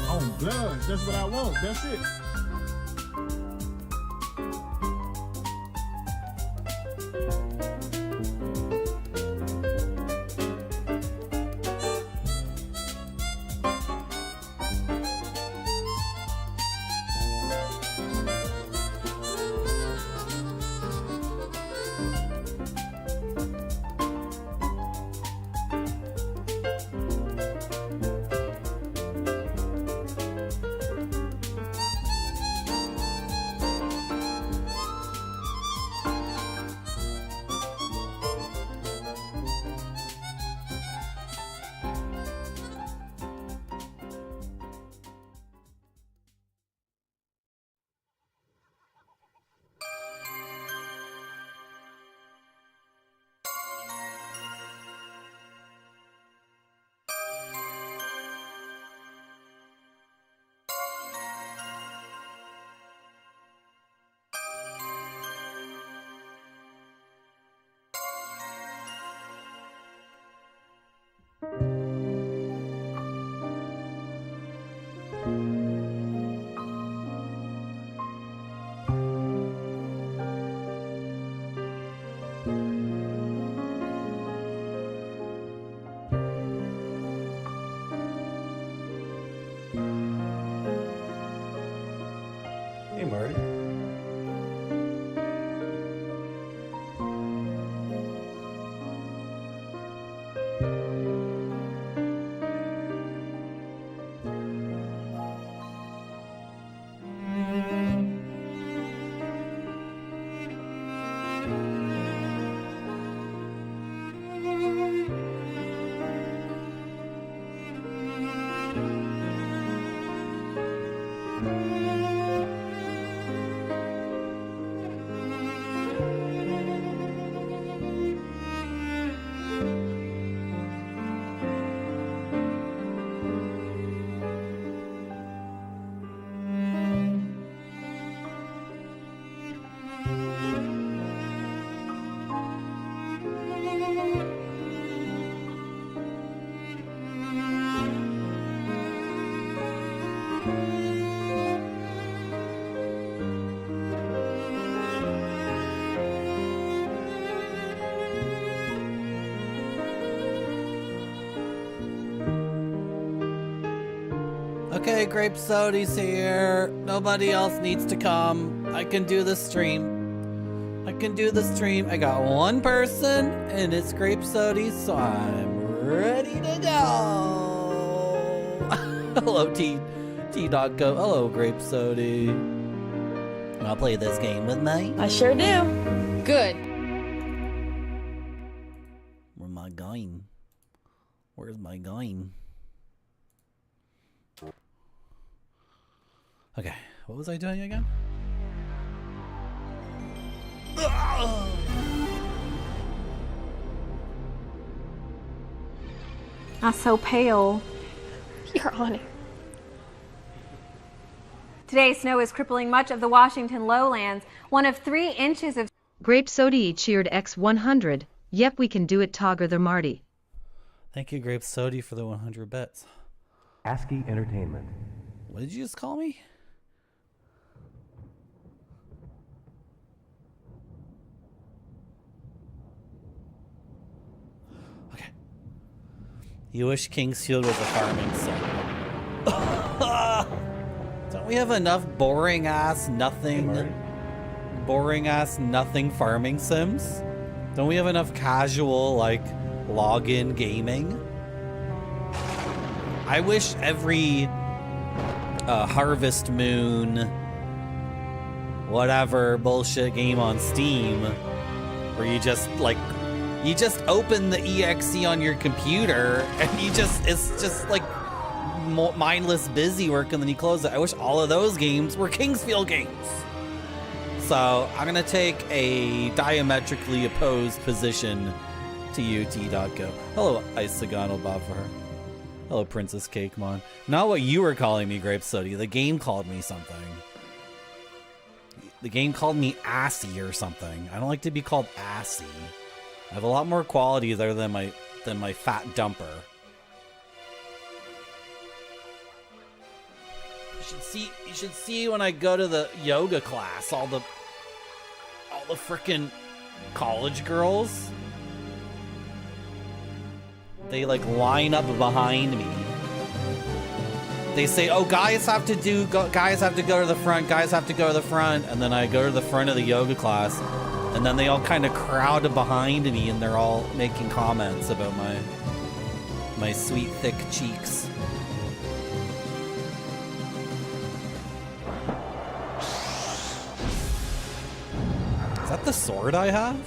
Oh, blood. That's what I want. That's it. Okay, Grape Soda's here. Nobody else needs to come. I can do the stream. I can do the stream. I got one person, and it's Grape Soda, so I'm ready to go. Hello, T.Go. Hello, Grape Soda. Wanna play this game with me? I sure do. Good. Where am I going? Where's my going? Okay, what was I doing again? I'm so pale. You're on it. Today's snow is crippling much of the Washington lowlands. 1 of 3 inches of Grape Soda cheered X100. Yep, we can do it, Togger the Marty. Thank you, Grape Soda, for the 100 bits. ASCII Entertainment. What did you just call me? Okay. You wish Kingsfield was a farming sim. Don't we have enough boring ass nothing farming sims? Don't we have enough casual, like, login gaming? I wish every Harvest Moon, whatever bullshit game on Steam, where you just open the exe on your computer and it's just like mindless busy work, and then you close it. I wish all of those games were Kingsfield games. So I'm gonna take a diametrically opposed position to you, T.Go. Hello, Isagano Bafar. Hello, Princess Cakemon. Not what you were calling me, Grape Soda. The game called me something. The game called me assy or something. I don't like to be called assy. I have a lot more qualities other than my fat dumper. You should see when I go to the yoga class, all the frickin' college girls. They like line up behind me. They say, "Oh, guys have to go to the front. Guys have to go to the front." And then I go to the front of the yoga class, and then they all kind of crowd behind me, and they're all making comments about my sweet thick cheeks. Is that the sword I have?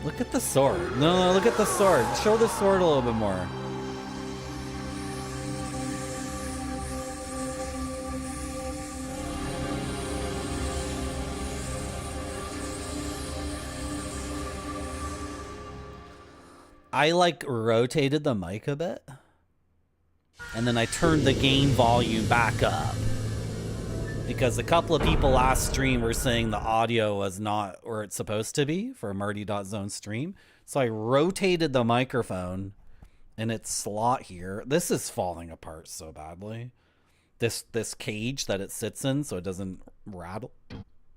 Look at the sword. No, look at the sword. Show the sword a little bit more. I like rotated the mic a bit, and then I turned the gain volume back up. Because a couple of people last stream were saying the audio was not where it's supposed to be for a Marty.zone stream. So I rotated the microphone in its slot here. This is falling apart so badly. This cage that it sits in so it doesn't rattle.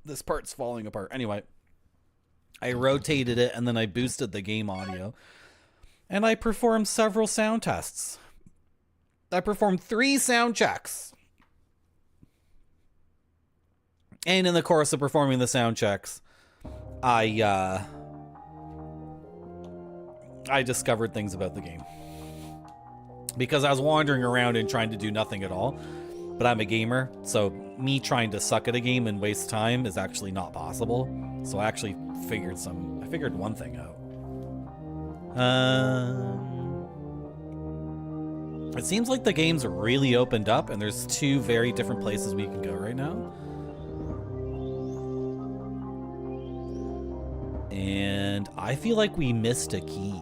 This part's falling apart. Anyway, I rotated it and then I boosted the game audio. And I performed several sound tests. I performed 3 sound checks. And in the course of performing the sound checks, I discovered things about the game. Because I was wandering around and trying to do nothing at all. But I'm a gamer, so me trying to suck at a game and waste time is actually not possible. So I actually figured one thing out. It seems like the game's really opened up and there's 2 very different places we can go right now. And I feel like we missed a key.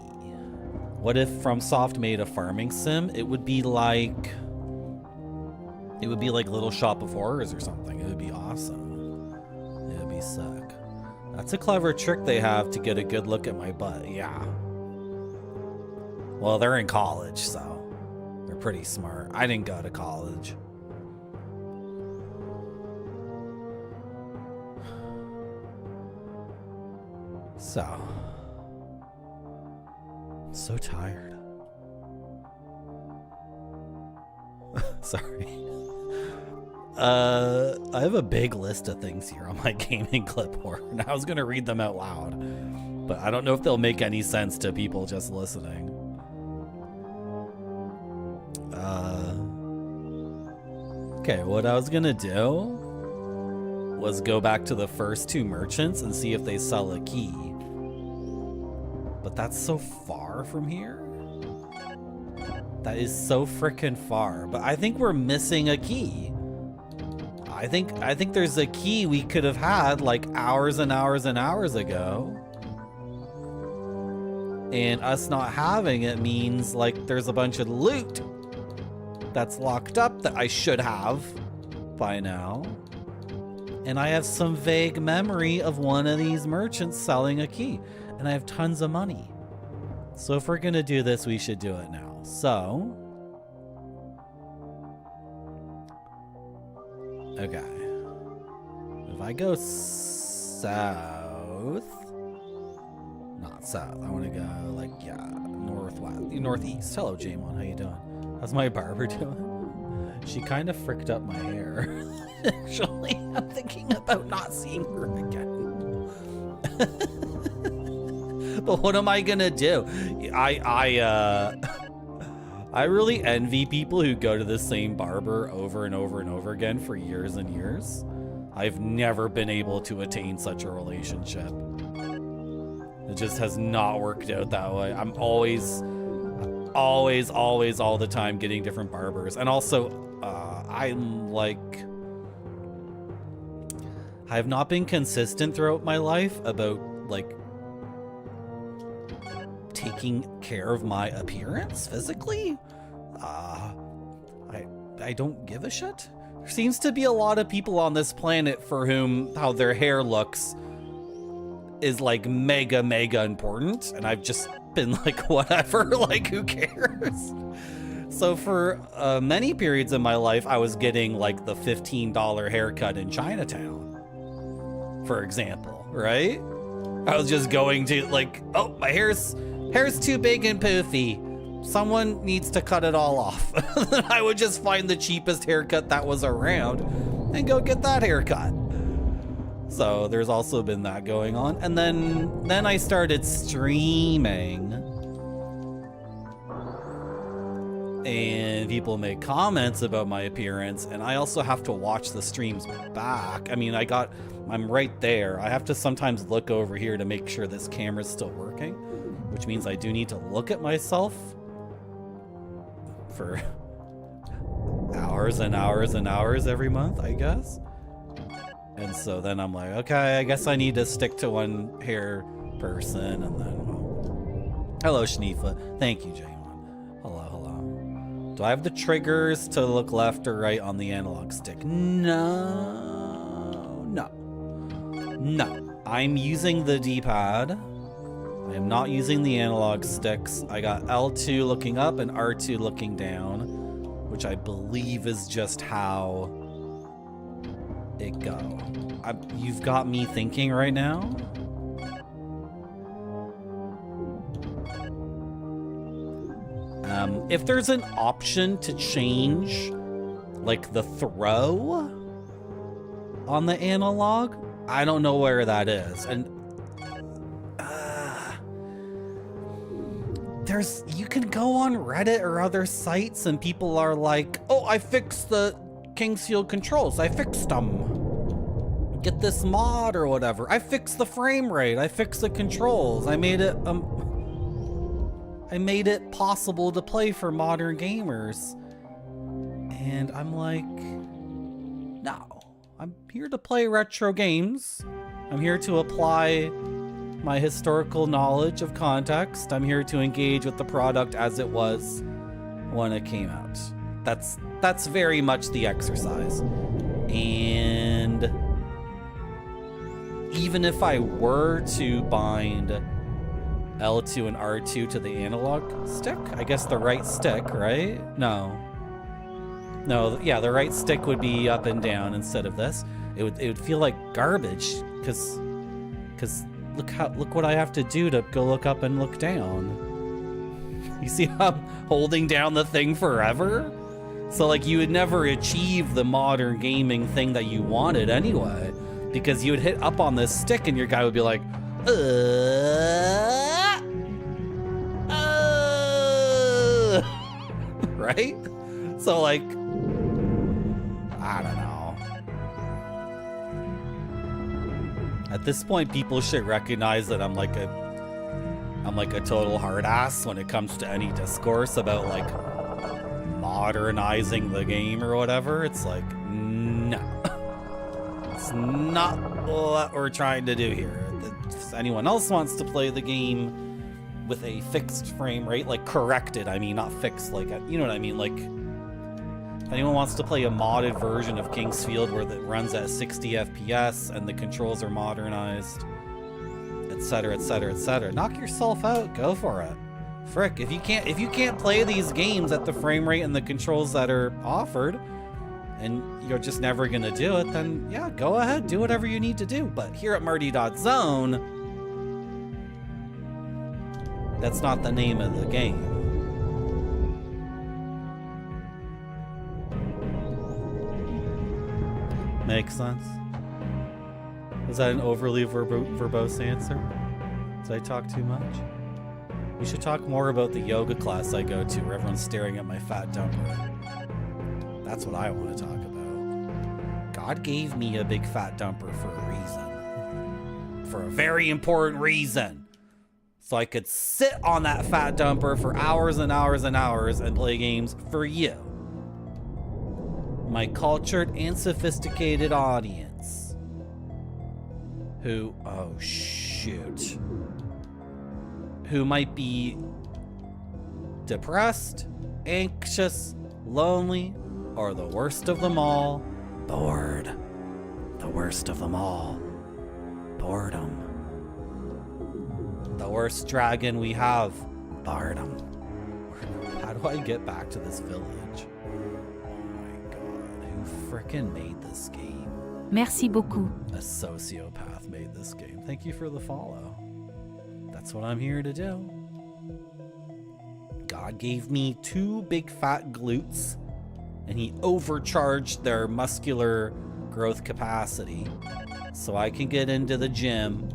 What if FromSoft made a farming sim? It would be like Little Shop of Horrors or something. It would be awesome. It would be sick. That's a clever trick they have to get a good look at my butt. Yeah. Well, they're in college, so they're pretty smart. I didn't go to college. So tired. Sorry. I have a big list of things here on my gaming clipboard, and I was gonna read them out loud, but I don't know if they'll make any sense to people just listening. Okay, what I was gonna do was go back to the first 2 merchants and see if they sell a key. But that's so far from here. That is so frickin' far. But I think we're missing a key. I think there's a key we could have had like hours and hours and hours ago. And us not having it means like there's a bunch of loot that's locked up that I should have by now. And I have some vague memory of one of these merchants selling a key. And I have tons of money. So if we're gonna do this, we should do it now. So, okay. If I go south, not south, I wanna go like, yeah, northeast. Hello, Jamon, how you doing? How's my barber doing? She kind of fricked up my hair. Actually, I'm thinking about not seeing her again. But what am I gonna do? I really envy people who go to the same barber over and over and over again for years and years. I've never been able to attain such a relationship. It just has not worked out that way. I'm always, all the time getting different barbers. And also, I'm like, I have not been consistent throughout my life about like taking care of my appearance physically. I don't give a shit. There seems to be a lot of people on this planet for whom how their hair looks is like mega important, and I've just been like, whatever, like who cares? So for many periods in my life, I was getting like the $15 haircut in Chinatown, for example, right? I was just going to like, oh, my hair's too big and poofy. Someone needs to cut it all off. Then I would just find the cheapest haircut that was around and go get that haircut. So there's also been that going on. And then I started streaming. And people make comments about my appearance, and I also have to watch the streams back. I mean, I'm right there. I have to sometimes look over here to make sure this camera's still working, which means I do need to look at myself for hours and hours and hours every month, I guess. And so then I'm like, okay, I guess I need to stick to one hair person, and then, hello, Shanifa. Thank you, Jamon. Hello. Do I have the triggers to look left or right on the analog stick? No. I'm using the D-pad. I am not using the analog sticks. I got L2 looking up and R2 looking down, which I believe is just how it go. You've got me thinking right now. If there's an option to change, like the throw on the analog, I don't know where that is. And you can go on Reddit or other sites and people are like, oh, I fixed the King's Field controls. I fixed them. get this mod or whatever. I fixed the frame rate. I fixed the controls. I made it possible to play for modern gamers. And I'm like, no. I'm here to play retro games. I'm here to apply my historical knowledge of context. I'm here to engage with the product as it was when it came out. That's very much the exercise. And even if I were to bind L2 and R2 to the analog stick, I guess the right stick, right? No, yeah, the right stick would be up and down instead of this. It would feel like garbage because look what I have to do to go look up and look down. You see how I'm holding down the thing forever? So like you would never achieve the modern gaming thing that you wanted anyway, because you would hit up on this stick and your guy would be like, right? So like, I don't know. At this point, people should recognize that I'm like a total hard ass when it comes to any discourse about like modernizing the game or whatever. It's like, no. It's not what we're trying to do here. If anyone else wants to play the game with a fixed frame rate, like corrected, I mean, not fixed, like, you know what I mean? Like, if anyone wants to play a modded version of King's Field where it runs at 60 FPS and the controls are modernized, etc., etc., etc., knock yourself out. Go for it. Frick, if you can't play these games at the frame rate and the controls that are offered, and you're just never gonna do it, then yeah, go ahead, do whatever you need to do. But here at Marty.Zone, that's not the name of the game. Makes sense. Was that an overly verbose answer? Did I talk too much? We should talk more about the yoga class I go to where everyone's staring at my fat dumper. That's what I want to talk about. God gave me a big fat dumper for a reason. For a very important reason. So I could sit on that fat dumper for hours and hours and hours and play games for you. My cultured and sophisticated audience. Who, oh shoot. Who might be depressed, anxious, lonely, or the worst of them all, bored. The worst of them all, boredom. The worst dragon we have, boredom. How do I get back to this village? Oh my god, who frickin' made this game? Merci beaucoup. A sociopath made this game. Thank you for the follow. That's what I'm here to do. God gave me 2 big fat glutes, and he overcharged their muscular growth capacity so I can get into the gym,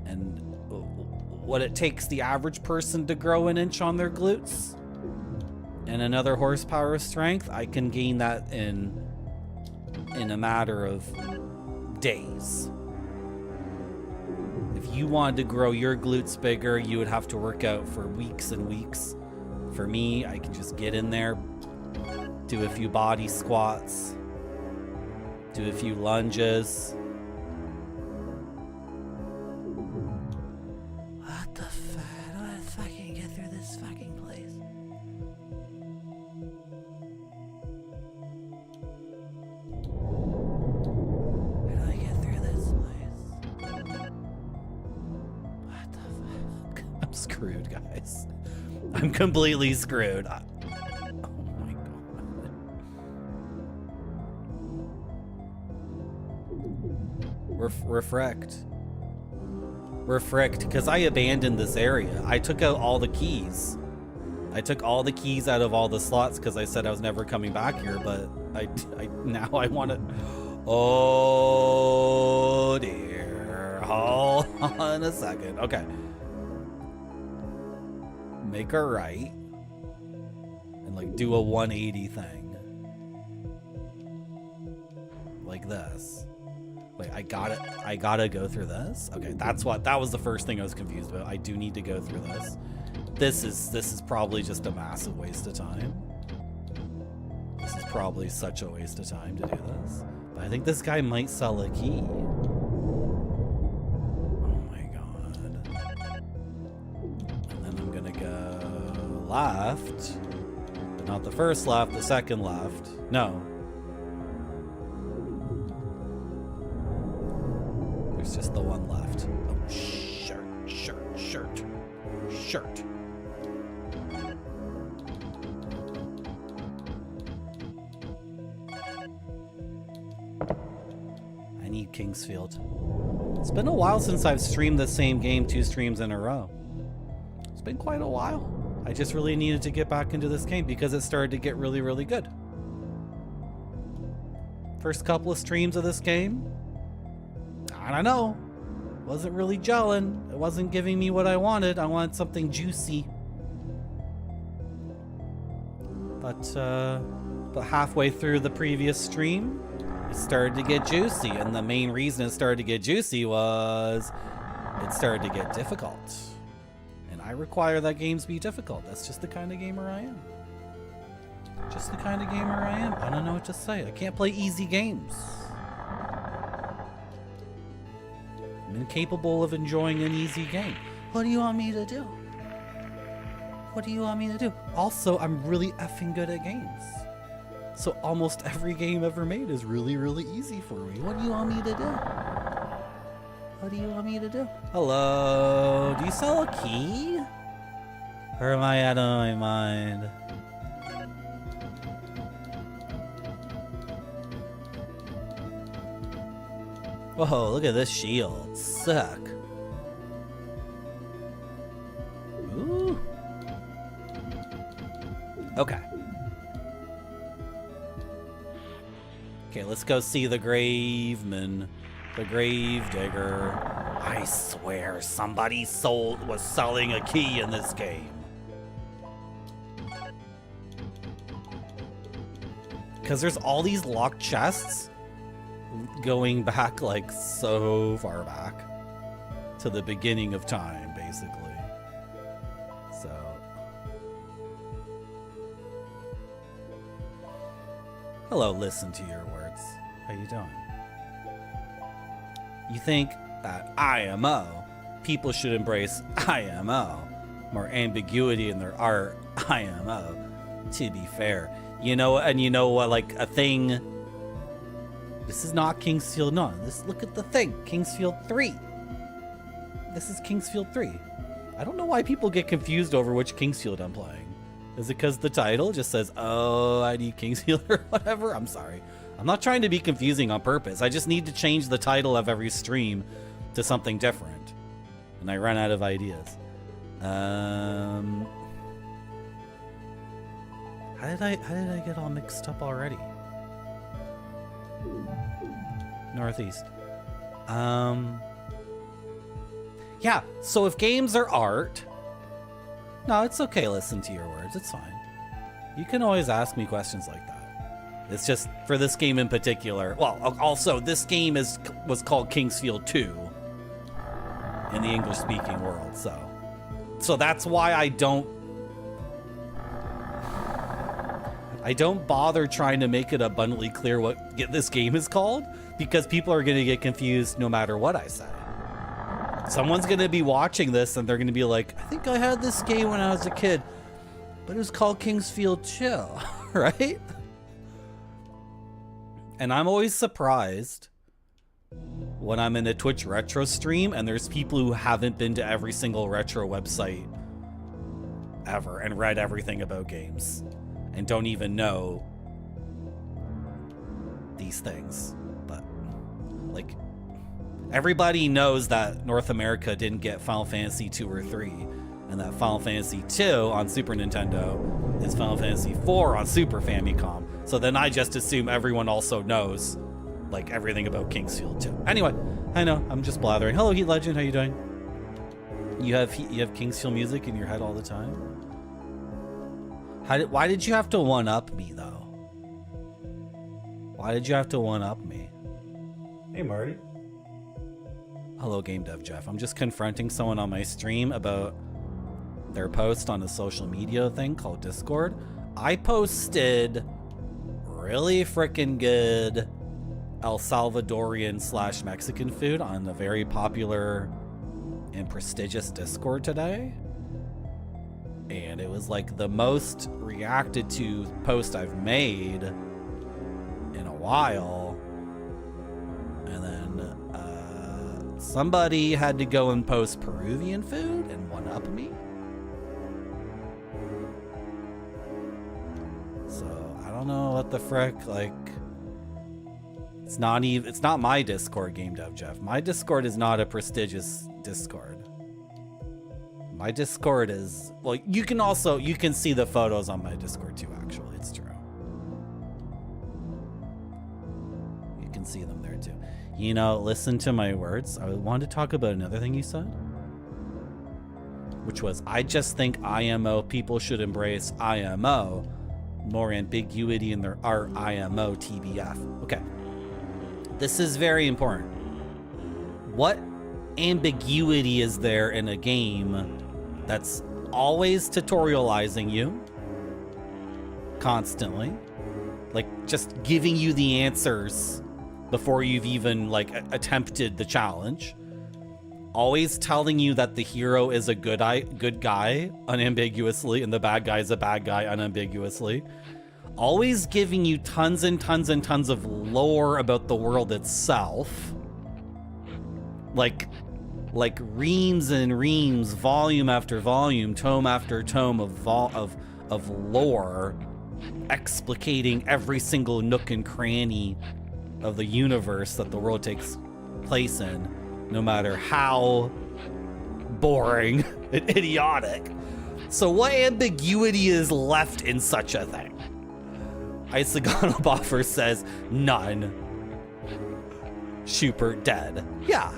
and what it takes the average person to grow an inch on their glutes and another horsepower of strength, I can gain that in a matter of days. If you wanted to grow your glutes bigger, you would have to work out for weeks and weeks. For me, I can just get in there, do a few body squats, do a few lunges. What the fuck? How do I fucking get through this fucking place? How do I get through this place? What the fuck? I'm screwed, guys. I'm completely screwed. Oh my god. We're fricked. We're fricked because I abandoned this area. I took out all the keys. I took all the keys out of all the slots because I said I was never coming back here, but I now I want to. Oh dear. Hold on a second. Okay. Make a right and like do a 180 thing like this. Wait, I gotta go through this? Okay, that was the first thing I was confused about. I do need to go through this. This is probably just a massive waste of time. This is probably such a waste of time to do this. But I think this guy might sell a key. Oh my god. And then I'm gonna go left. But not the first left, the second left. No. There's just the one left. Oh, shirt. I need Kingsfield. It's been a while since I've streamed the same game 2 streams in a row. It's been quite a while. I just really needed to get back into this game because it started to get really, really good. First couple of streams of this game, I don't know, wasn't really gelling. It wasn't giving me what I wanted. I wanted something juicy. But halfway through the previous stream, it started to get juicy, and the main reason it started to get juicy was it started to get difficult. And I require that games be difficult. That's just the kind of gamer I am. Just the kind of gamer I am. I don't know what to say. I can't play easy games. I'm incapable of enjoying an easy game. What do you want me to do? What do you want me to do? Also, I'm really effing good at games. So almost every game ever made is really, really easy for me. What do you want me to do? What do you want me to do? Hello? Do you sell a key? Or am I out of my mind? Whoa, look at this shield. Sick. Ooh. Okay. Okay, let's go see the Graveman. The Gravedigger. I swear somebody was selling a key in this game. Because there's all these locked chests going back like so far back to the beginning of time, basically. So hello, listen to your words. How you doing? You think that IMO people should embrace IMO, more ambiguity in their art, IMO, to be fair. You know, and you know what, like a thing. This is not Kingsfield, no. Look at the thing. Kingsfield 3. This is Kingsfield 3. I don't know why people get confused over which Kingsfield I'm playing. Is it because the title just says, oh, I need Kingsfield or whatever? I'm sorry. I'm not trying to be confusing on purpose. I just need to change the title of every stream to something different. And I run out of ideas. How did I get all mixed up already? Northeast. Yeah, so if games are art, no, it's okay, listen to your words, it's fine. You can always ask me questions like that. It's just for this game in particular. Well, also this game was called Kingsfield 2 in the English speaking world, so that's why I don't bother trying to make it abundantly clear what this game is called, because people are going to get confused no matter what I say. Someone's going to be watching this and they're going to be like, I think I had this game when I was a kid, but it was called Kingsfield 2, right? And I'm always surprised when I'm in a Twitch retro stream and there's people who haven't been to every single retro website ever and read everything about games and don't even know these things. But like, everybody knows that North America didn't get Final Fantasy 2 or 3, and that Final Fantasy 2 on Super Nintendo is Final Fantasy 4 on Super Famicom. So then I just assume everyone also knows like everything about Kingsfield 2. Anyway, I know, I'm just blathering. Hello, Heat Legend, how you doing? You have Kingsfield music in your head all the time? Why did you have to one-up me, though? Why did you have to one-up me? Hey, Marty. Hello, Game Dev Jeff. I'm just confronting someone on my stream about their post on a social media thing called Discord. I posted really freaking good El Salvadorian / Mexican food on a very popular and prestigious Discord today. And it was like the most reacted to post I've made in a while. And then somebody had to go and post Peruvian food and one up me. So I don't know what the frick, like, it's not my Discord, Game Dev Jeff. My Discord is not a prestigious Discord. My Discord is, well, you can see the photos on my Discord too, actually. It's true. You can see them there too. You know, listen to my words. I wanted to talk about another thing you said, which was, I just think IMO people should embrace IMO, more ambiguity in their art, IMO, TBF. Okay. This is very important. What ambiguity is there in a game that's always tutorializing you constantly, like just giving you the answers before you've even like attempted the challenge, always telling you that the hero is a good guy unambiguously and the bad guy is a bad guy unambiguously, always giving you tons and tons and tons of lore about the world itself, like reams and reams, volume after volume, tome after tome of lore, explicating every single nook and cranny of the universe that the world takes place in, no matter how boring and idiotic. So what ambiguity is left in such a thing? Isagano Boffer says none. Schubert dead. Yeah.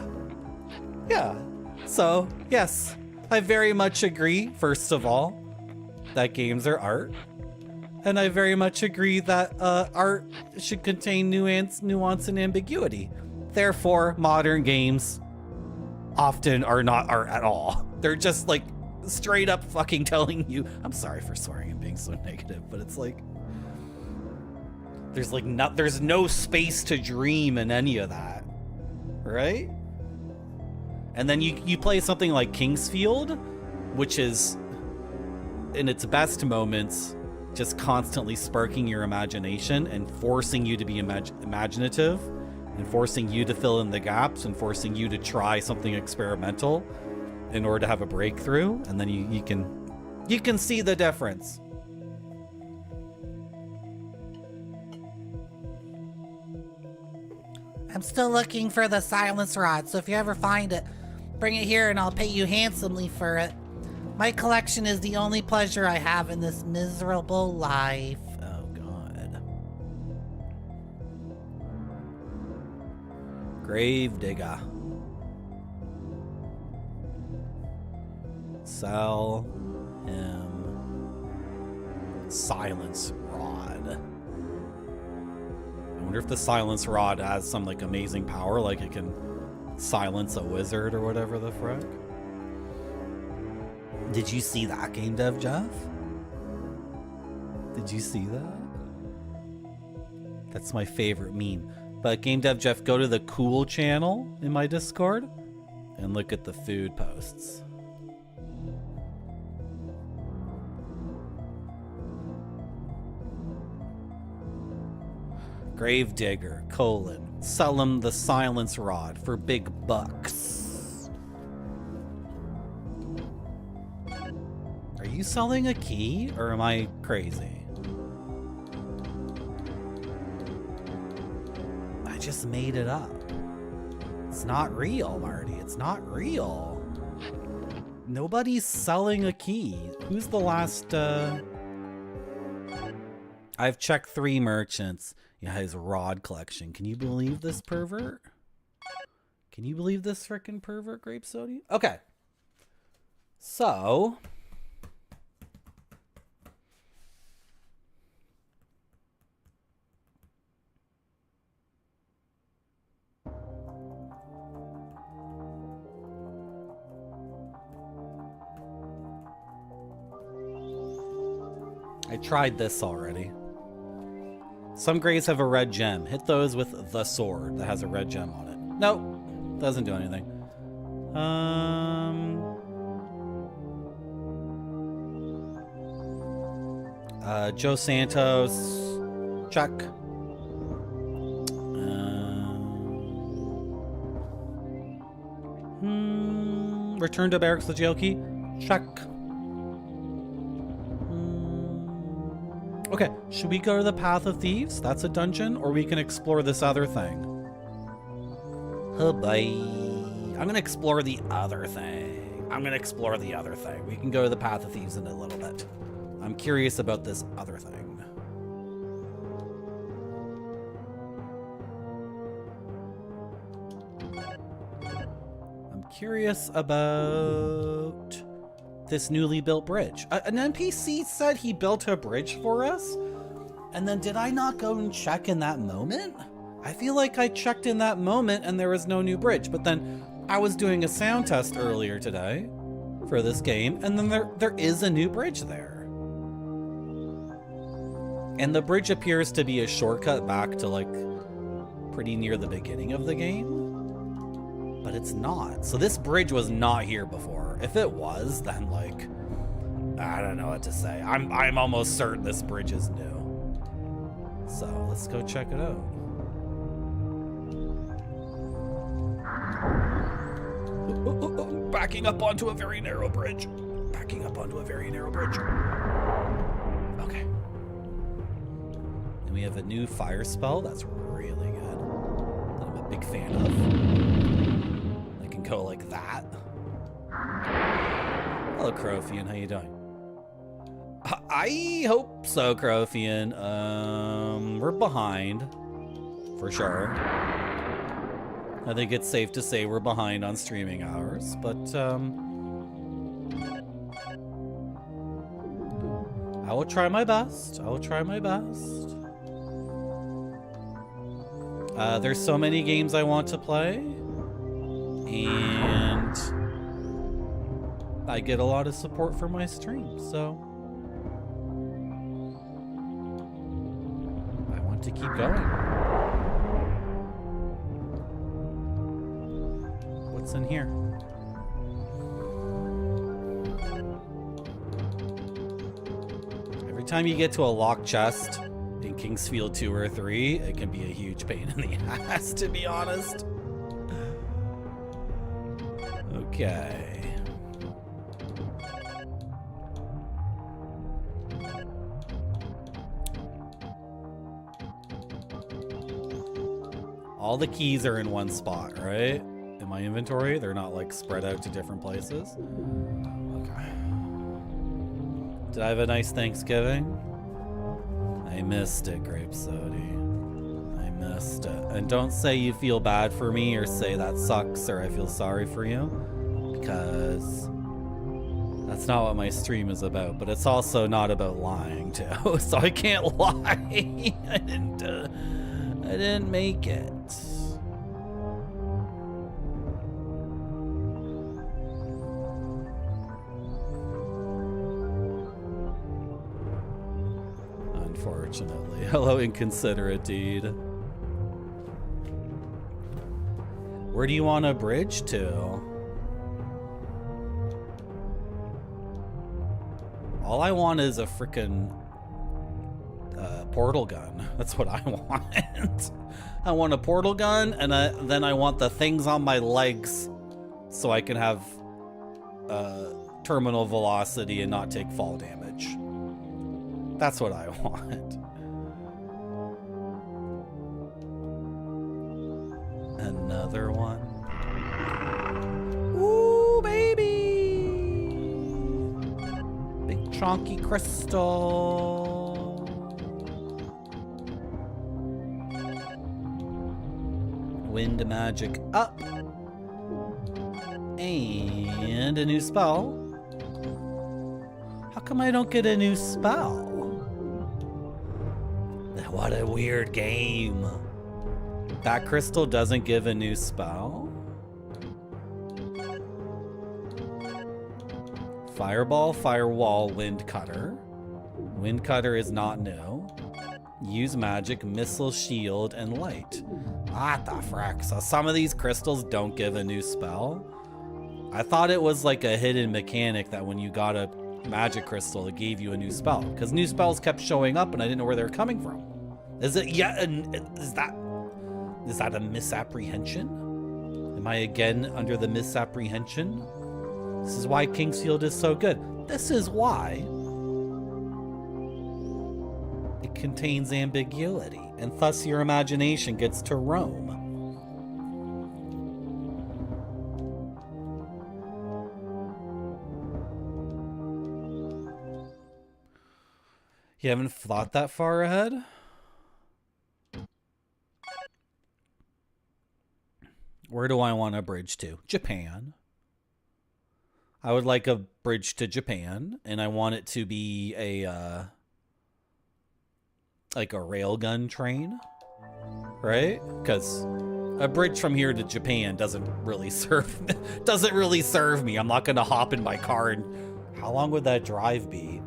So, yes, I very much agree, first of all, that games are art. And I very much agree that art should contain nuance and ambiguity. Therefore, modern games often are not art at all. They're just like straight up fucking telling you, I'm sorry for swearing and being so negative, but it's like, there's no space to dream in any of that, right? And then you play something like Kingsfield, which is, in its best moments, just constantly sparking your imagination and forcing you to be imaginative and forcing you to fill in the gaps and forcing you to try something experimental in order to have a breakthrough. And then you can see the difference. I'm still looking for the silence rod, so if you ever find it, bring it here and I'll pay you handsomely for it. My collection is the only pleasure I have in this miserable life. Oh, God. Gravedigger. Sell him silence rod. I wonder if the silence rod has some like amazing power, like it can silence a wizard or whatever the frick. Did you see that, Game Dev Jeff? Did you see that? That's my favorite meme. But Game Dev Jeff, go to the cool channel in my Discord and look at the food posts. Gravedigger, sell him the silence rod for big bucks. Are you selling a key or am I crazy? I just made it up. It's not real, Marty. It's not real. Nobody's selling a key. Who's the last, I've checked 3 merchants. Yeah, his rod collection. Can you believe this pervert? Can you believe this frickin' pervert, Grape Soda? Okay. So. I tried this already. Some grays have a red gem. Hit those with the sword that has a red gem on it. Nope. Doesn't do anything. Joe Santos. Check. Return to barracks with jail key. Check. Okay, should we go to the Path of Thieves? That's a dungeon, or we can explore this other thing. Oh boy. I'm gonna explore the other thing. We can go to the Path of Thieves in a little bit. I'm curious about this other thing. I'm curious about this newly built bridge. An NPC said he built a bridge for us, and then did I not go and check in that moment? I feel like I checked in that moment and there was no new bridge, but then I was doing a sound test earlier today for this game, and then there is a new bridge there. And the bridge appears to be a shortcut back to like pretty near the beginning of the game, but it's not. So this bridge was not here before. If it was, then like, I don't know what to say. I'm almost certain this bridge is new. So let's go check it out. Backing up onto a very narrow bridge. Okay. And we have a new fire spell that's really good, that I'm a big fan of. I can go like that. Hello, Crowfian. How you doing? I hope so, Crowfian. We're behind, for sure. I think it's safe to say we're behind on streaming hours, but I will try my best. There's so many games I want to play, and I get a lot of support for my stream, so I want to keep going. What's in here? Every time you get to a locked chest in Kingsfield 2 or 3, it can be a huge pain in the ass, to be honest. Okay. All the keys are in one spot, right? In my inventory, they're not like spread out to different places. Okay. Did I have a nice Thanksgiving? I missed it, Grape Sody. I missed it. And don't say you feel bad for me or say that sucks or I feel sorry for you, because that's not what my stream is about. But it's also not about lying too, so I can't lie. I didn't make it. Unfortunately. Hello, inconsiderate deed. Where do you want a bridge to? All I want is a frickin' portal gun. That's what I want. I want a portal gun, and then I want the things on my legs so I can have terminal velocity and not take fall damage. That's what I want. Another one. Ooh, baby! Big chunky crystal. Wind magic up. And a new spell. How come I don't get a new spell? What a weird game. That crystal doesn't give a new spell. Fireball, firewall, wind cutter. Wind cutter is not new. Use magic, missile, shield, and light. What the frack? So some of these crystals don't give a new spell. I thought it was like a hidden mechanic that when you got a magic crystal, it gave you a new spell. Because new spells kept showing up and I didn't know where they were coming from. Is it yet? Is that a misapprehension? Am I again under the misapprehension? This is why Kingsfield is so good. This is why it contains ambiguity, and thus your imagination gets to roam. You haven't thought that far ahead? Where do I want a bridge to? Japan. I would like a bridge to Japan, and I want it to be a like a railgun train, right? Because a bridge from here to Japan doesn't really serve me. I'm not gonna hop in my car and how long would that drive be?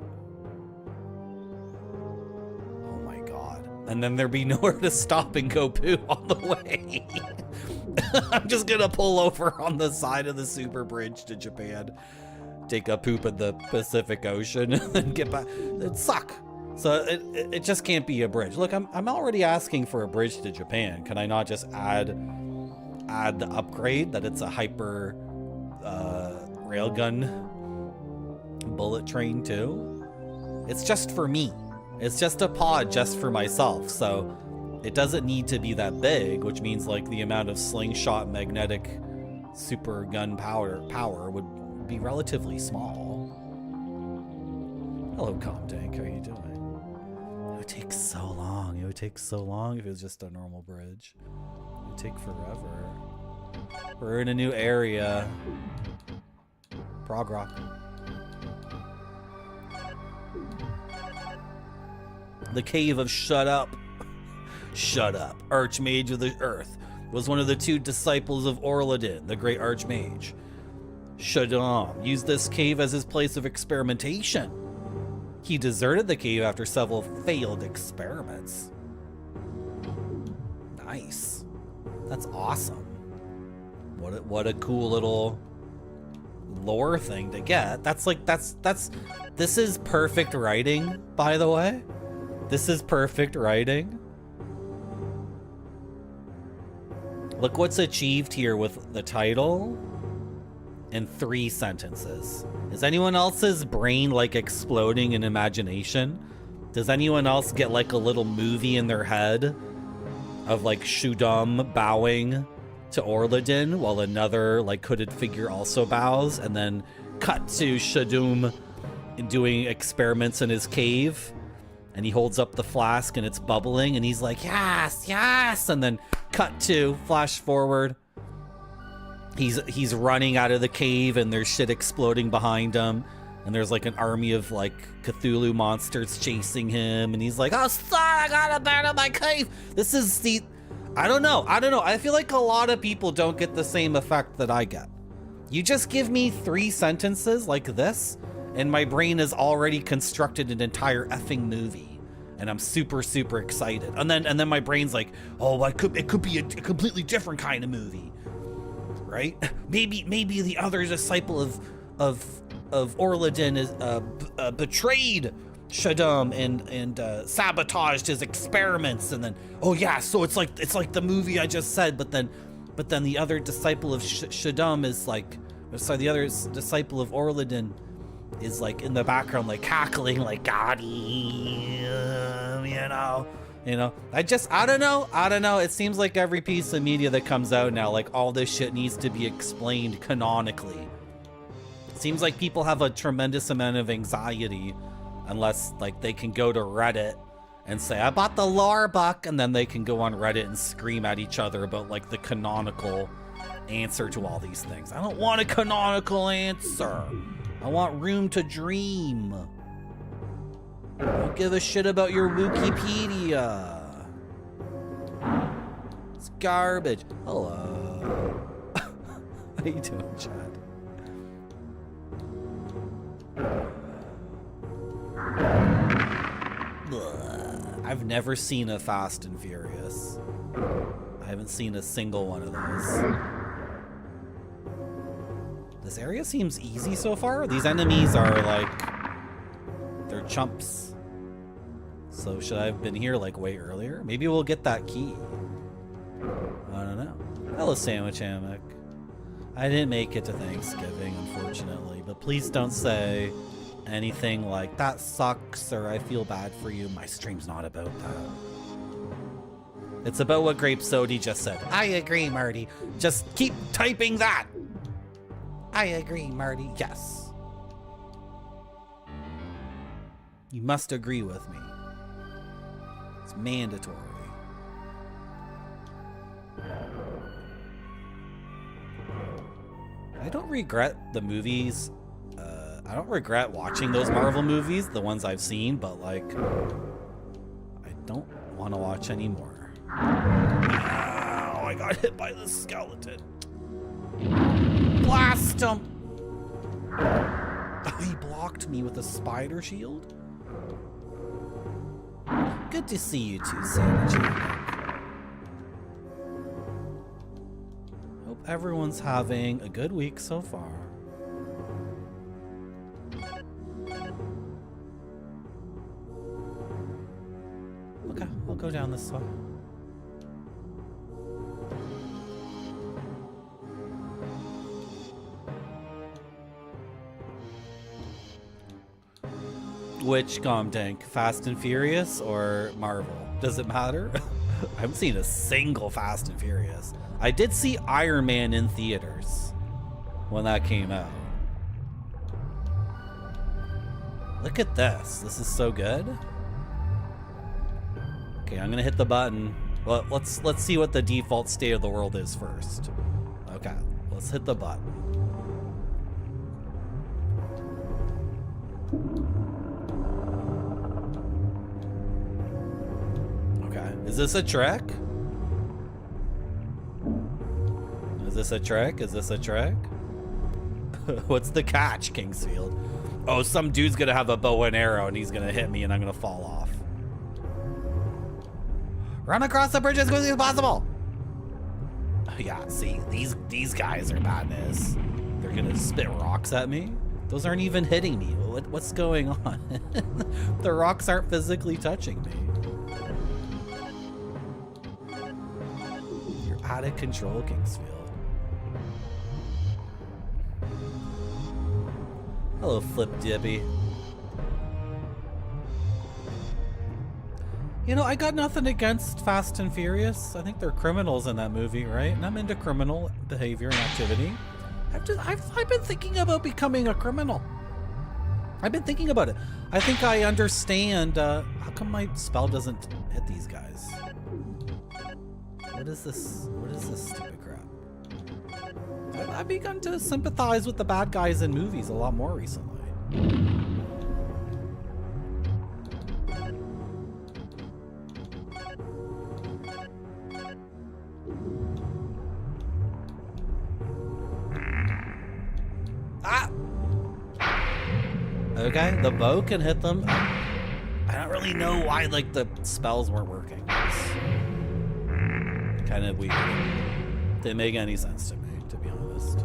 Oh my god. And then there'd be nowhere to stop and go poo on the way. I'm just gonna pull over on the side of the super bridge to Japan, take a poop in the Pacific Ocean, and then get back. It'd suck. So it just can't be a bridge. Look, I'm already asking for a bridge to Japan. Can I not just add the upgrade that it's a hyper railgun bullet train too? It's just for me. It's just a pod just for myself. So it doesn't need to be that big, which means like the amount of slingshot magnetic super gun power would be relatively small. Hello, Comtank. How are you doing? It would take so long. It would take so long if it was just a normal bridge. It would take forever. We're in a new area. Prog Rock. The Cave of Shut Up. Shut Up. Archmage of the Earth. Was one of the 2 disciples of Orladin, the great Archmage. Shaddam used this cave as his place of experimentation. He deserted the cave after several failed experiments. Nice. That's awesome. What a cool little lore thing to get. This is perfect writing, by the way. This is perfect writing. Look what's achieved here with the title in 3 sentences. Is anyone else's brain like exploding in imagination? Does anyone else get like a little movie in their head of like Shudam bowing to Orladin while another like hooded figure also bows, and then cut to Shadum doing experiments in his cave, and he holds up the flask and it's bubbling and he's like, yes, yes, and then cut to flash forward. He's running out of the cave and there's shit exploding behind him, and there's like an army of like Cthulhu monsters chasing him, and he's like, oh, son, I gotta abandon my cave. This is the, I don't know. I feel like a lot of people don't get the same effect that I get. You just give me 3 sentences like this, and my brain has already constructed an entire effing movie, and I'm super, super excited. And then my brain's like, oh, it could be a completely different kind of movie. Right? Maybe the other disciple of Orladin is betrayed Shaddam and sabotaged his experiments, and then oh yeah, so it's like the movie I just said, but then the other disciple of Shaddam is like, sorry, the other disciple of Orladin is like in the background like cackling like God, you know. I don't know. It seems like every piece of media that comes out now, like all this shit needs to be explained canonically. It seems like people have a tremendous amount of anxiety unless like they can go to Reddit and say, I bought the lore book, and then they can go on Reddit and scream at each other about like the canonical answer to all these things. I don't want a canonical answer. I want room to dream. Don't give a shit about your Wikipedia. It's garbage. Hello. How you doing, Chad? I've never seen a Fast and Furious. I haven't seen a single one of those. This area seems easy so far. These enemies are like, they're chumps. So should I have been here like way earlier? Maybe we'll get that key. I don't know. Hello, Sandwich Hammock. I didn't make it to Thanksgiving, unfortunately, but please don't say anything like, that sucks, or I feel bad for you. My stream's not about that. It's about what Grape Sody just said. I agree, Marty. Just keep typing that. I agree, Marty. Yes. You must agree with me. It's mandatory. I don't regret the movies. I don't regret watching those Marvel movies, the ones I've seen, but like, I don't want to watch anymore. Ow, I got hit by the skeleton. Blast him! Oh, he blocked me with a spider shield? Good to see you two, Sandwich. Hope everyone's having a good week so far. Okay, I'll go down this way. Which tank, Fast and Furious or Marvel? Does it matter? I haven't seen a single Fast and Furious. I did see Iron Man in theaters when that came out. Look at this. This is so good. Okay, I'm gonna hit the button. Well, let's see what the default state of the world is first. Okay, let's hit the button. Okay, is this a trick? Is this a trick? Is this a trick? What's the catch, Kingsfield? Oh, some dude's gonna have a bow and arrow and he's gonna hit me and I'm gonna fall off. Run across the bridge as quickly as possible. Yeah, see, these guys are madness. They're gonna spit rocks at me. Those aren't even hitting me. What's going on? The rocks aren't physically touching me. You're out of control, Kingsfield. Hello, Flip Dippy. You know, I got nothing against Fast and Furious. I think they're criminals in that movie, right? And I'm into criminal behavior and activity. I've been thinking about becoming a criminal. I've been thinking about it. I think I understand. How come my spell doesn't hit these guys? What is this? What is this stupid crap? I've begun to sympathize with the bad guys in movies a lot more recently. Ah! Okay, the bow can hit them. I don't really know why, like, the spells weren't working. It's kind of weird. Didn't make any sense to me, to be honest.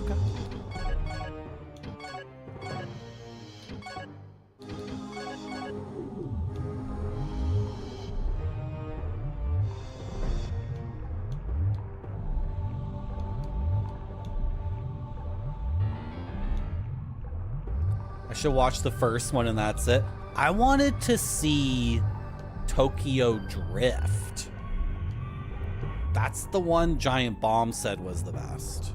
Okay. I should watch the first one and that's it. I wanted to see Tokyo Drift. That's the one Giant Bomb said was the best.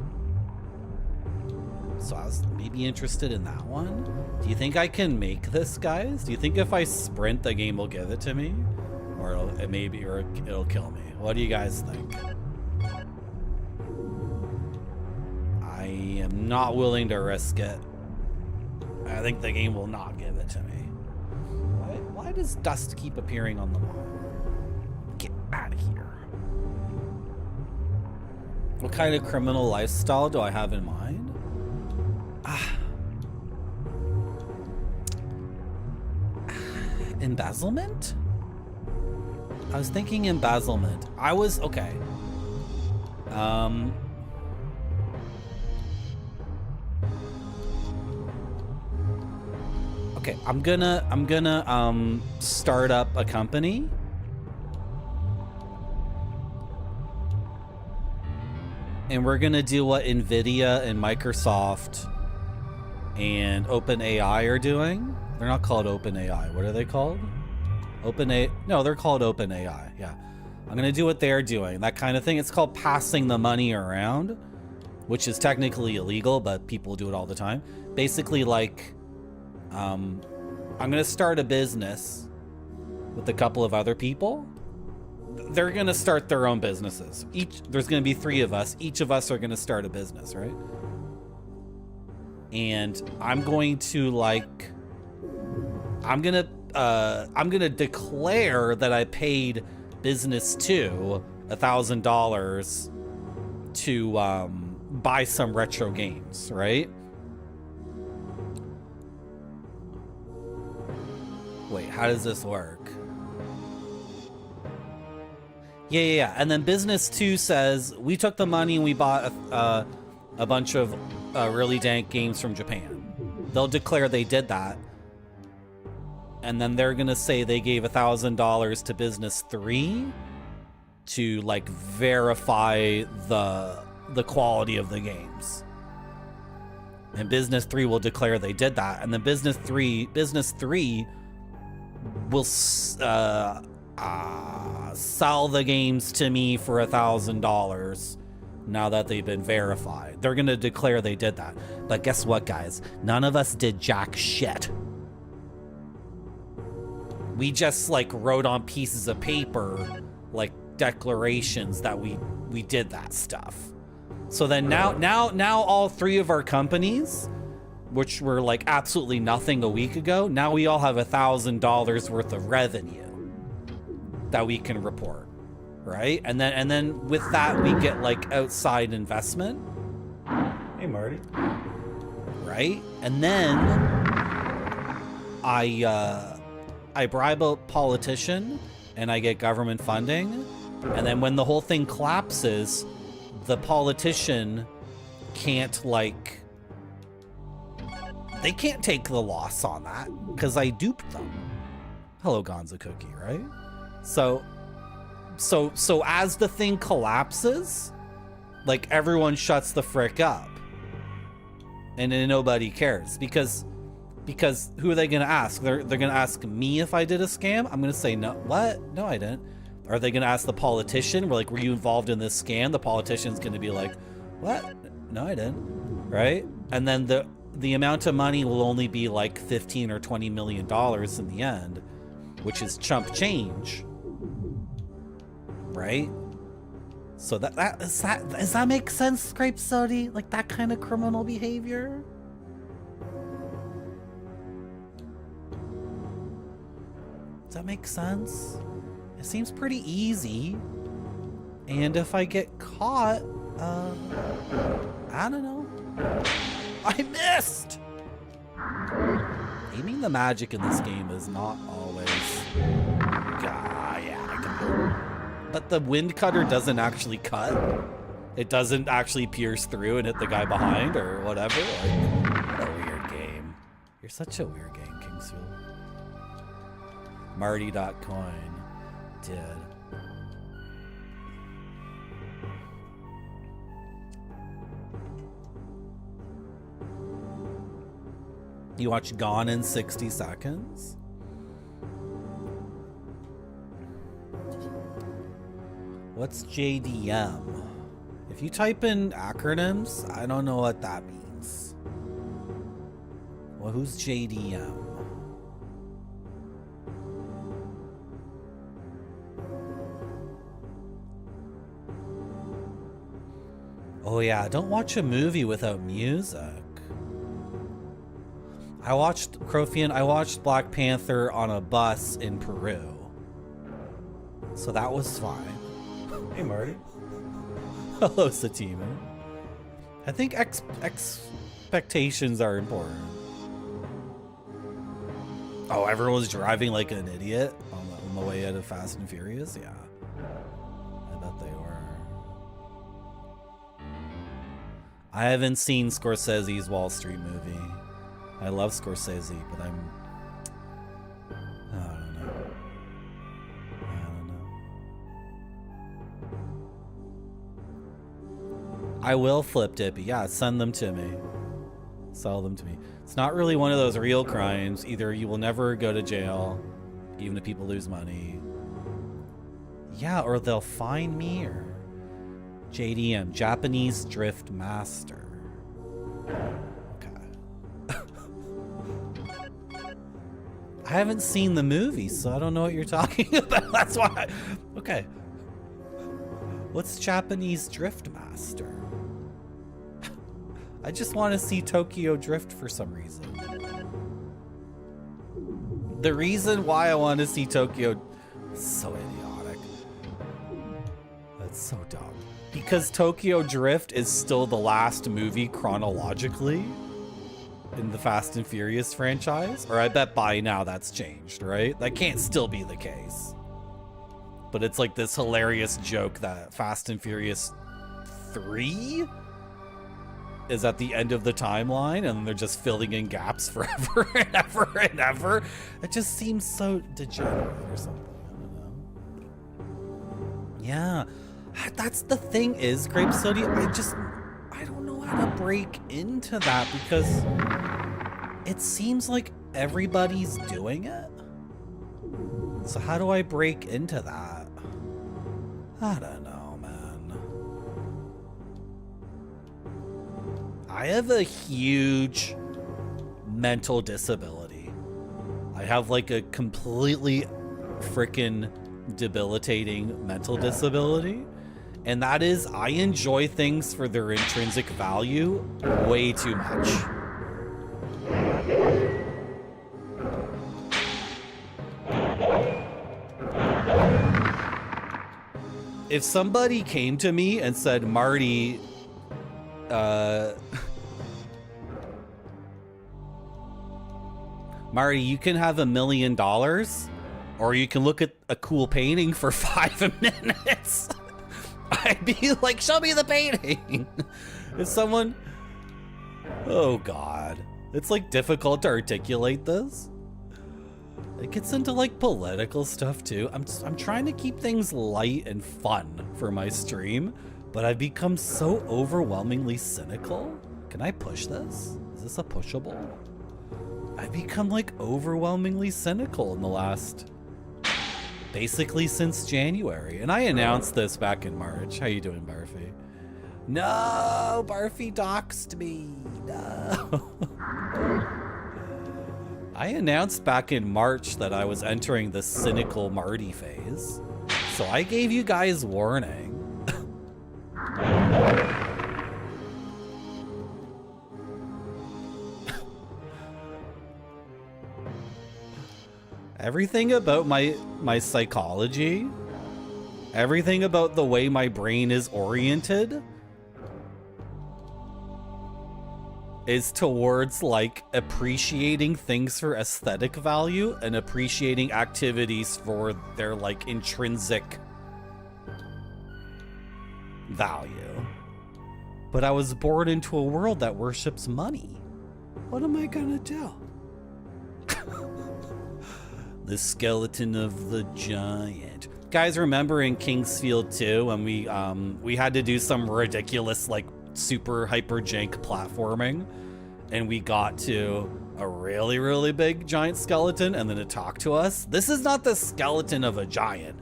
So I was maybe interested in that one. Do you think I can make this, guys? Do you think if I sprint, the game will give it to me? Or it'll kill me? What do you guys think? I am not willing to risk it. I think the game will not give it to me. Why does dust keep appearing on the wall? Get out of here. What kind of criminal lifestyle do I have in mind? Embezzlement? I was thinking embezzlement. I was okay. Okay, I'm gonna start up a company. And we're gonna do what Nvidia and Microsoft and OpenAI are doing. They're not called OpenAI. What are they called? No, they're called OpenAI. Yeah. I'm gonna do what they're doing. That kind of thing. It's called passing the money around, which is technically illegal, but people do it all the time. Basically, like, I'm gonna start a business with a couple of other people. They're gonna start their own businesses. There's gonna be 3 of us. Each of us are gonna start a business, right? And I'm going to like, I'm gonna declare that I paid business 2 $1,000 to buy some retro games, right? Wait, how does this work? Yeah. And then business 2 says, we took the money and we bought a bunch of really dank games from Japan. They'll declare they did that. And then they're going to say they gave $1,000 to business 3 to like verify the quality of the games. And business 3 will declare they did that. And then business 3 will sell the games to me for $1,000 now that they've been verified. They're gonna declare they did that. But guess what, guys? None of us did jack shit. We just like wrote on pieces of paper like declarations that we did that stuff. So then now all 3 of our companies, which were like absolutely nothing a week ago, now we all have $1,000 worth of revenue that we can report, right? And then with that we get like outside investment. Hey, Marty. Right? And then I bribe a politician and I get government funding. And then when the whole thing collapses, the politician can't like, they can't take the loss on that because I duped them. Hello, Gonza Cookie, right? So as the thing collapses, like everyone shuts the frick up, and then nobody cares because who are they gonna ask? They're gonna ask me if I did a scam. I'm gonna say no. What? No, I didn't. Are they gonna ask the politician? We're like, were you involved in this scam? The politician's gonna be like, what? No, I didn't. Right? And then the amount of money will only be like $15 or $20 million in the end, which is chump change. Right? So does that make sense, Scrape Sody? Like that kind of criminal behavior? Does that make sense? It seems pretty easy. And if I get caught, I don't know. I missed! Aiming the magic in this game is not always... yeah, I can... But the wind cutter doesn't actually cut. It doesn't actually pierce through and hit the guy behind or whatever. Like, what a weird game. You're such a weird game, Kingsfield. Marty.coin did. You watch Gone in 60 Seconds? What's JDM? If you type in acronyms, I don't know what that means. Well, who's JDM? Oh yeah, don't watch a movie without music. I watched Black Panther on a bus in Peru. So that was fine. Hey, Marty. Hello, Satima. I think expectations are important. Oh, everyone was driving like an idiot on the way out of Fast and Furious? Yeah. I bet they were. I haven't seen Scorsese's Wall Street movie. I love Scorsese, but I don't know. I will flip Dippy. Yeah, send them to me. Sell them to me. It's not really one of those real crimes. Either you will never go to jail, even if people lose money. Yeah, or they'll fine me, or JDM, Japanese Drift Master. Okay. I haven't seen the movie, so I don't know what you're talking about. That's why. Okay. What's Japanese Drift Master? I just want to see Tokyo Drift for some reason. The reason why I want to see Tokyo... So idiotic. That's so dumb. Because Tokyo Drift is still the last movie chronologically in the Fast and Furious franchise. Or I bet by now that's changed, right? That can't still be the case. But it's like this hilarious joke that Fast and Furious 3 is at the end of the timeline and they're just filling in gaps forever and ever and ever. It just seems so degenerate or something. I don't know. Yeah, that's the thing is, Grape Sody, I don't know how to break into that because it seems like everybody's doing it. So how do I break into that? I don't know, man. I have a huge mental disability. I have like a completely freaking debilitating mental disability. And that is, I enjoy things for their intrinsic value way too much. If somebody came to me and said, Marty, Marty, you can have $1 million, or you can look at a cool painting for 5 minutes. I'd be like, show me the painting. If someone, oh God, it's like difficult to articulate this. It gets into like political stuff too. I'm trying to keep things light and fun for my stream, but I've become so overwhelmingly cynical. Can I push this? Is this a pushable? I've become like overwhelmingly cynical in the last, basically since January. And I announced this back in March. How you doing, Barfy? No, Barfy doxed me. No. I announced back in March that I was entering the cynical Marty phase, so I gave you guys warning. Everything about my psychology, everything about the way my brain is oriented is towards like appreciating things for aesthetic value and appreciating activities for their like intrinsic value. But I was born into a world that worships money. What am I gonna do? The skeleton of the giant. Guys, remember in Kingsfield 2 when we had to do some ridiculous like super hyper jank platforming and we got to a really, really big giant skeleton and then it talked to us? This is not the skeleton of a giant.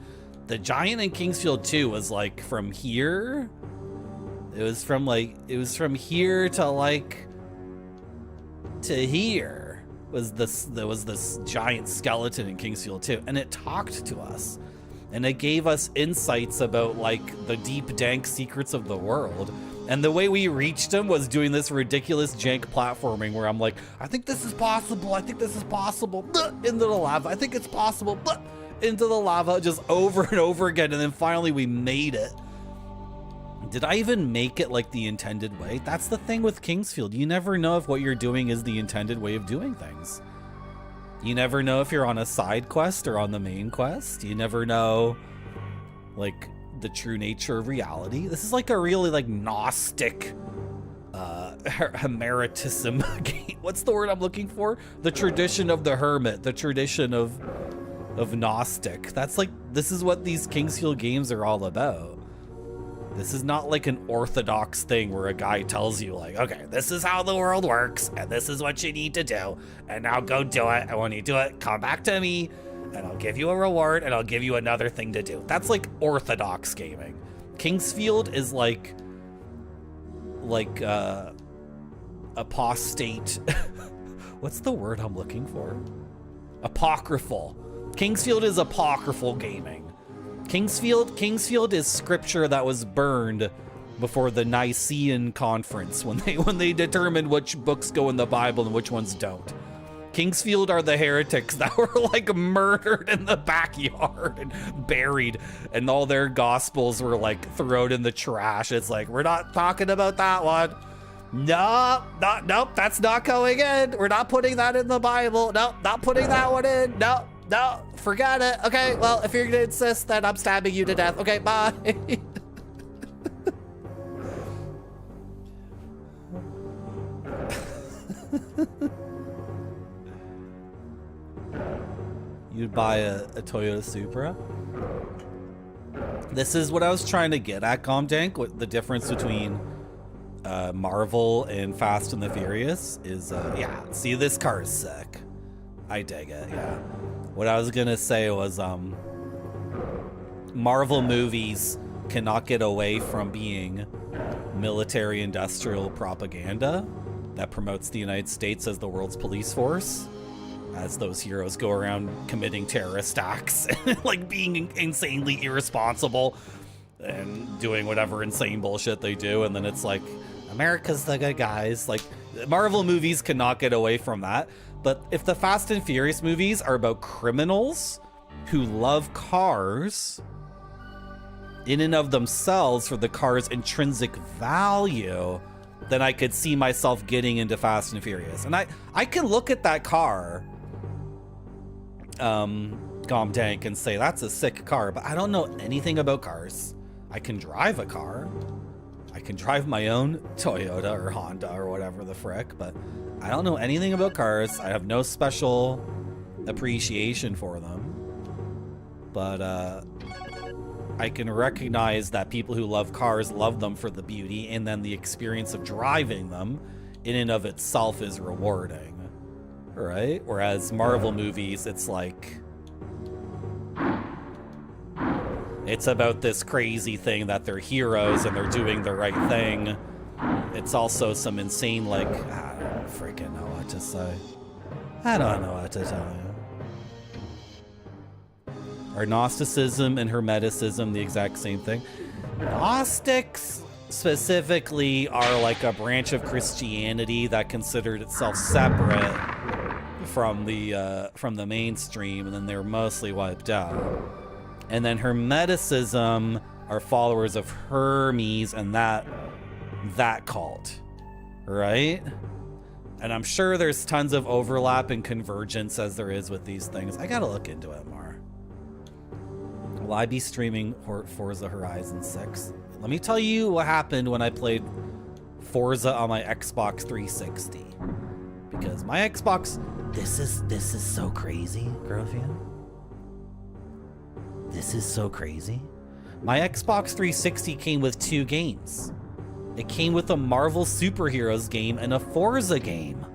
The giant in Kingsfield 2 was like from here. It was from here to like to here. There was this giant skeleton in Kingsfield 2 and it talked to us and it gave us insights about like the deep dank secrets of the world. And the way we reached him was doing this ridiculous jank platforming where I'm like, I think this is possible, I think this is possible, into the lava, I think it's possible, into the lava, just over and over again, and then finally we made it. Did I even make it like the intended way? That's the thing with Kingsfield. You never know if what you're doing is the intended way of doing things. You never know if you're on a side quest or on the main quest. You never know, like, the true nature of reality. This is like a really, like, Gnostic hermeticism game. What's the word I'm looking for? The tradition of the hermit, the tradition of Gnostic. That's like, this is what these Kingsfield games are all about. This is not like an orthodox thing where a guy tells you, like, okay, this is how the world works, and this is what you need to do, and now go do it, and when you do it, come back to me, and I'll give you a reward, and I'll give you another thing to do. That's like orthodox gaming. Kingsfield is like apostate. What's the word I'm looking for? Apocryphal. Kingsfield is apocryphal gaming. Kingsfield is scripture that was burned before the Nicene Conference when they determined which books go in the Bible and which ones don't. Kingsfield are the heretics that were like murdered in the backyard and buried, and all their gospels were like thrown in the trash. It's like, we're not talking about that one. Nope, that's not going in. We're not putting that in the Bible. Nope, not putting that one in. Nope, no, forget it. Okay, well, if you're gonna insist, then I'm stabbing you to death. Okay, bye. You'd buy a Toyota Supra? This is what I was trying to get at, Comdank. What the difference between Marvel and Fast and the Furious is, yeah, see, this car is sick. I dig it, yeah. What I was gonna say was, Marvel movies cannot get away from being military industrial propaganda that promotes the United States as the world's police force, as those heroes go around committing terrorist acts and like being insanely irresponsible and doing whatever insane bullshit they do, and then it's like, America's the good guys. Like, Marvel movies cannot get away from that. But if the Fast and Furious movies are about criminals who love cars in and of themselves for the car's intrinsic value, then I could see myself getting into Fast and Furious. And I can look at that car, Gomdank, and say, that's a sick car, but I don't know anything about cars. I can drive a car. I can drive my own Toyota or Honda or whatever the frick, but I don't know anything about cars. I have no special appreciation for them. But I can recognize that people who love cars love them for the beauty, and then the experience of driving them in and of itself is rewarding, right? Whereas Marvel movies, it's like, it's about this crazy thing that they're heroes and they're doing the right thing. It's also some insane, like, I don't freaking know what to say. I don't know what to tell you. Are Gnosticism and Hermeticism the exact same thing? Gnostics specifically are like a branch of Christianity that considered itself separate from the mainstream, and then they were mostly wiped out. And then Hermeticism are followers of Hermes and that cult, right? And I'm sure there's tons of overlap and convergence as there is with these things. I gotta look into it more. Will I be streaming Forza Horizon 6? Let me tell you what happened when I played Forza on my Xbox 360. Because my Xbox, this is so crazy, Grothian. This is so crazy. My Xbox 360 came with 2 games. It came with a Marvel Superheroes game and a Forza game.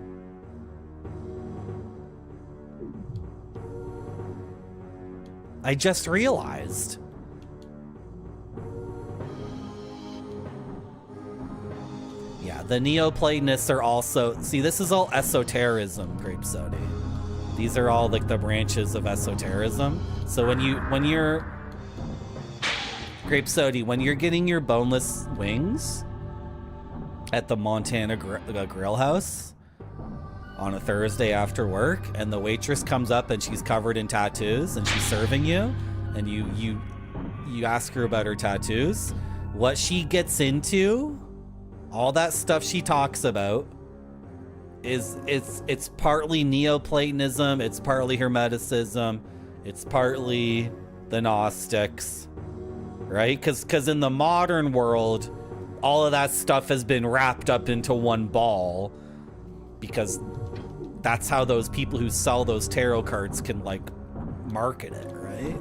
I just realized. Yeah, the Neoplatonists are also... See, this is all esotericism, Grape Sody. These are all like the branches of esotericism. So when you're Grape Sody, when you're getting your boneless wings at the Montana Grill House on a Thursday after work, and the waitress comes up and she's covered in tattoos and she's serving you, and you ask her about her tattoos, what she gets into, all that stuff she talks about it's partly Neoplatonism, it's partly Hermeticism, it's partly the Gnostics, right? Because in the modern world, all of that stuff has been wrapped up into one ball, because that's how those people who sell those tarot cards can, like, market it, right?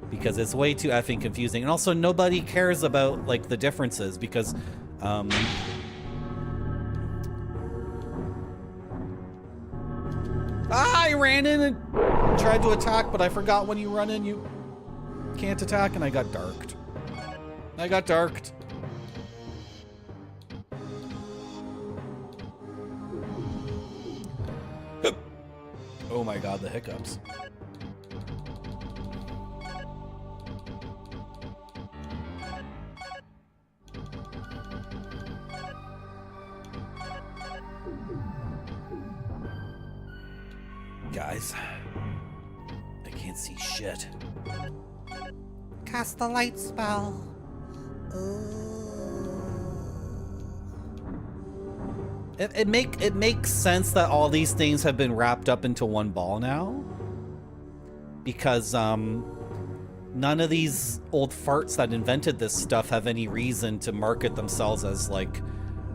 Because it's way too effing confusing. And also, nobody cares about, like, the differences, because I ran in and tried to attack, but I forgot when you run in, you can't attack, and I got darked. Oh my god, the hiccups. Guys, I can't see shit. Cast the light spell. It makes sense that all these things have been wrapped up into one ball now, because none of these old farts that invented this stuff have any reason to market themselves as, like,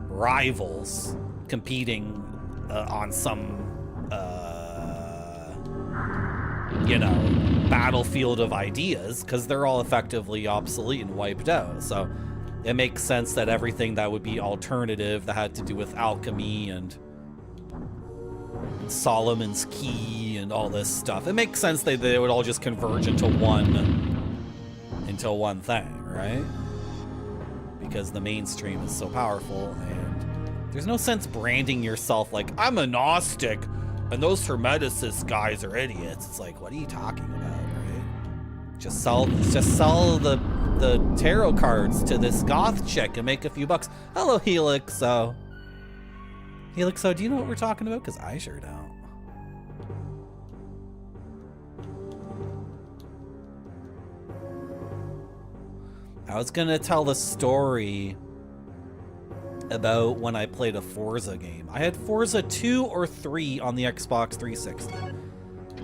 rivals competing on some you know, battlefield of ideas, because they're all effectively obsolete and wiped out. So it makes sense that everything that would be alternative, that had to do with alchemy and Solomon's key and all this stuff, it makes sense that they would all just converge into one thing, right? Because the mainstream is so powerful, and there's no sense branding yourself like, I'm a Gnostic and those Hermeticist guys are idiots. It's like, what are you talking about, right? Just sell the tarot cards to this goth chick and make a few bucks. Hello, Helixo. Helixo, do you know what we're talking about? Because I sure don't. I was gonna tell the story about when I played a Forza game. I had Forza 2 or 3 on the Xbox 360.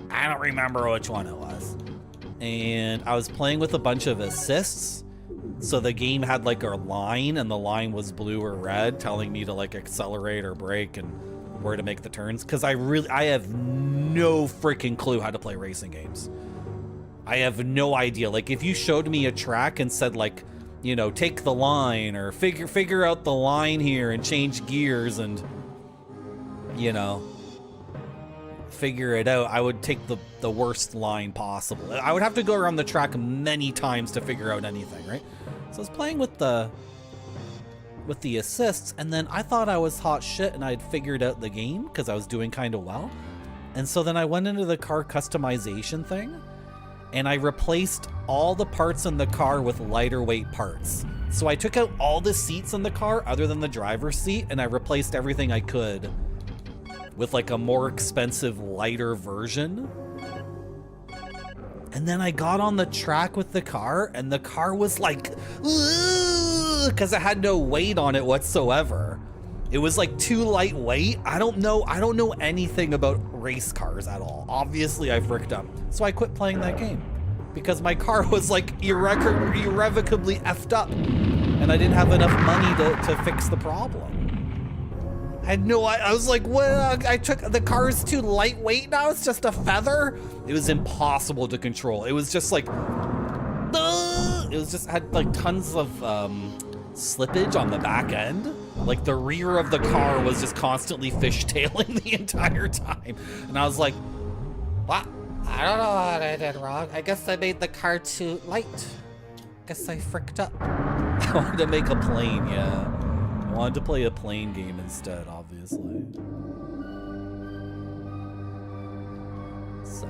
I don't remember which one it was. And I was playing with a bunch of assists. So the game had, like, a line, and the line was blue or red, telling me to, like, accelerate or brake and where to make the turns. Because I have no freaking clue how to play racing games. I have no idea. Like, if you showed me a track and said, like, you know, take the line, or figure out the line here and change gears and, you know, figure it out, I would take the worst line possible. I would have to go around the track many times to figure out anything, right? So I was playing with the assists, and then I thought I was hot shit and I'd figured out the game because I was doing kind of well. And so then I went into the car customization thing, and I replaced all the parts in the car with lighter weight parts. So I took out all the seats in the car other than the driver's seat, and I replaced everything I could with, like, a more expensive, lighter version. And then I got on the track with the car, and the car was like, because it had no weight on it whatsoever. It was like too lightweight. I don't know anything about race cars at all. Obviously I fricked up. So I quit playing that game because my car was like irrevocably effed up, and I didn't have enough money to fix the problem. I was like, well, I took, the car is too lightweight now, it's just a feather. It was impossible to control. It was just like, it was just, had like tons of slippage on the back end. Like the rear of the car was just constantly fishtailing the entire time. And I was like, what? I don't know what I did wrong. I guess I made the car too light. Guess I fricked up. I wanted to make a plane, yeah. I wanted to play a plane game instead, obviously. So,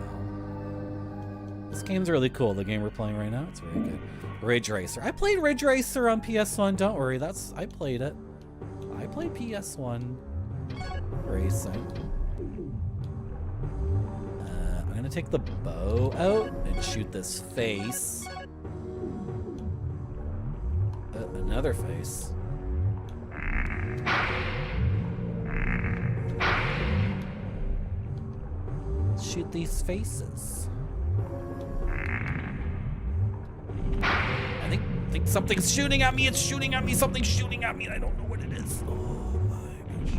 this game's really cool. The game we're playing right now, it's really good. Ridge Racer. I played Ridge Racer on PS1. Don't worry, I played it. I played PS1 racing. I'm gonna take the bow out and shoot this face. Another face. shoot these faces. I think something's shooting at me. It's shooting at me. Something's shooting at me. I don't know what it is. Oh my gosh.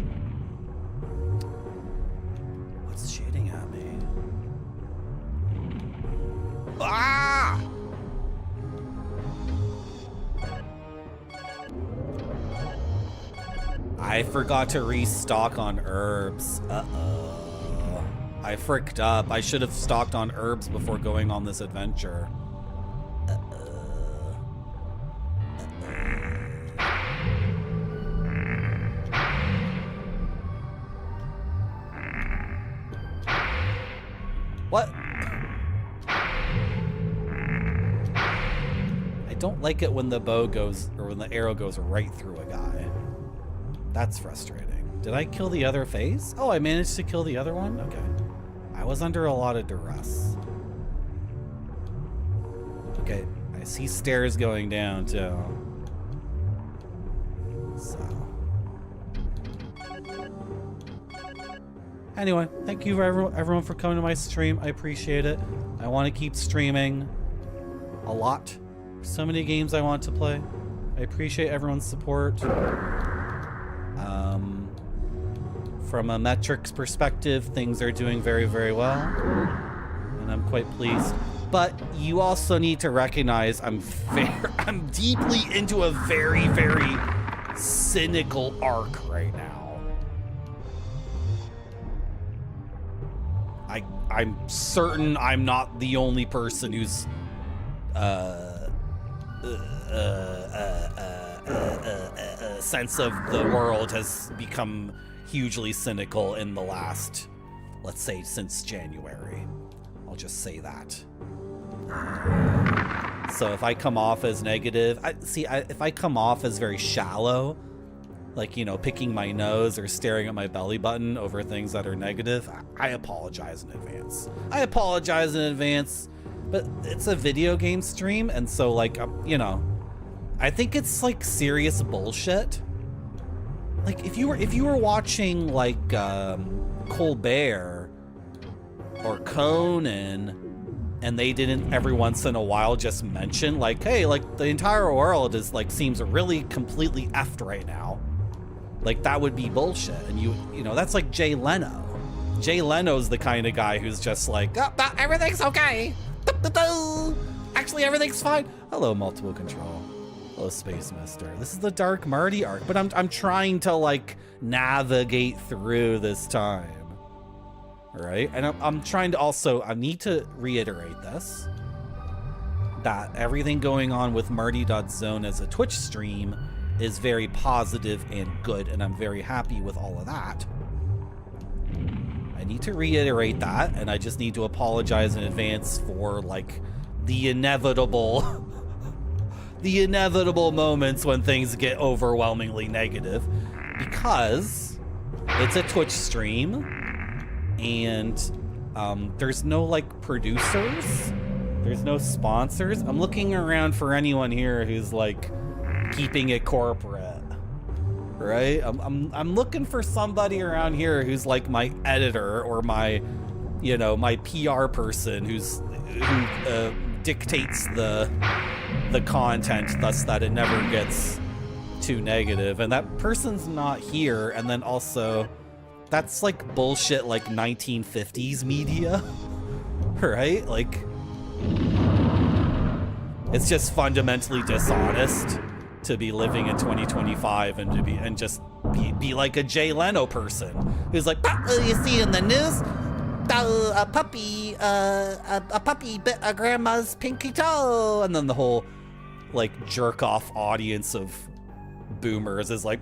What's shooting at me? Ah! I forgot to restock on herbs. Uh-oh. I fricked up. I should have stocked on herbs before going on this adventure. What? I don't like it when the bow goes, or when the arrow goes right through a guy. That's frustrating. Did I kill the other face? Oh, I managed to kill the other one? Okay. I was under a lot of duress. Okay, I see stairs going down too. So. Anyway, thank you for everyone for coming to my stream. I appreciate it. I want to keep streaming a lot. So many games I want to play. I appreciate everyone's support. From a metrics perspective, things are doing very, very well, and I'm quite pleased. But you also need to recognize I'm deeply into a very, very cynical arc right now. I'm certain I'm not the only person whose sense of the world has become hugely cynical in the last, let's say, since January. I'll just say that. So if I come off as negative, if I come off as very shallow, like, you know, picking my nose or staring at my belly button over things that are negative, I apologize in advance. But it's a video game stream, and so, like, you know, I think it's like serious bullshit. Like, if you were watching like Colbert or Conan, and they didn't every once in a while just mention like, hey, like the entire world is like seems really completely effed right now, like that would be bullshit. And you know that's like Jay Leno. Jay Leno's the kind of guy who's just like, everything's okay. Actually, everything's fine. Hello, multiple control. Hello, Space Mister. This is the Dark Marty arc, but I'm trying to like navigate through this time. All right, and I'm trying to also, I need to reiterate this, that everything going on with Marty.zone as a Twitch stream is very positive and good, and I'm very happy with all of that. I need to reiterate that, and I just need to apologize in advance for like the inevitable the inevitable moments when things get overwhelmingly negative, because it's a Twitch stream and there's no like producers, there's no sponsors. I'm looking around for anyone here who's like keeping it corporate, right? I'm looking for somebody around here who's like my editor or my, you know, my PR person who dictates the content, thus that it never gets too negative. And that person's not here. And then also, that's like bullshit, like 1950s media, right? Like, it's just fundamentally dishonest to be living in 2025 and just be like a Jay Leno person who's like, you see in the news, a puppy bit a grandma's pinky toe, and then the whole like jerk off audience of boomers is like,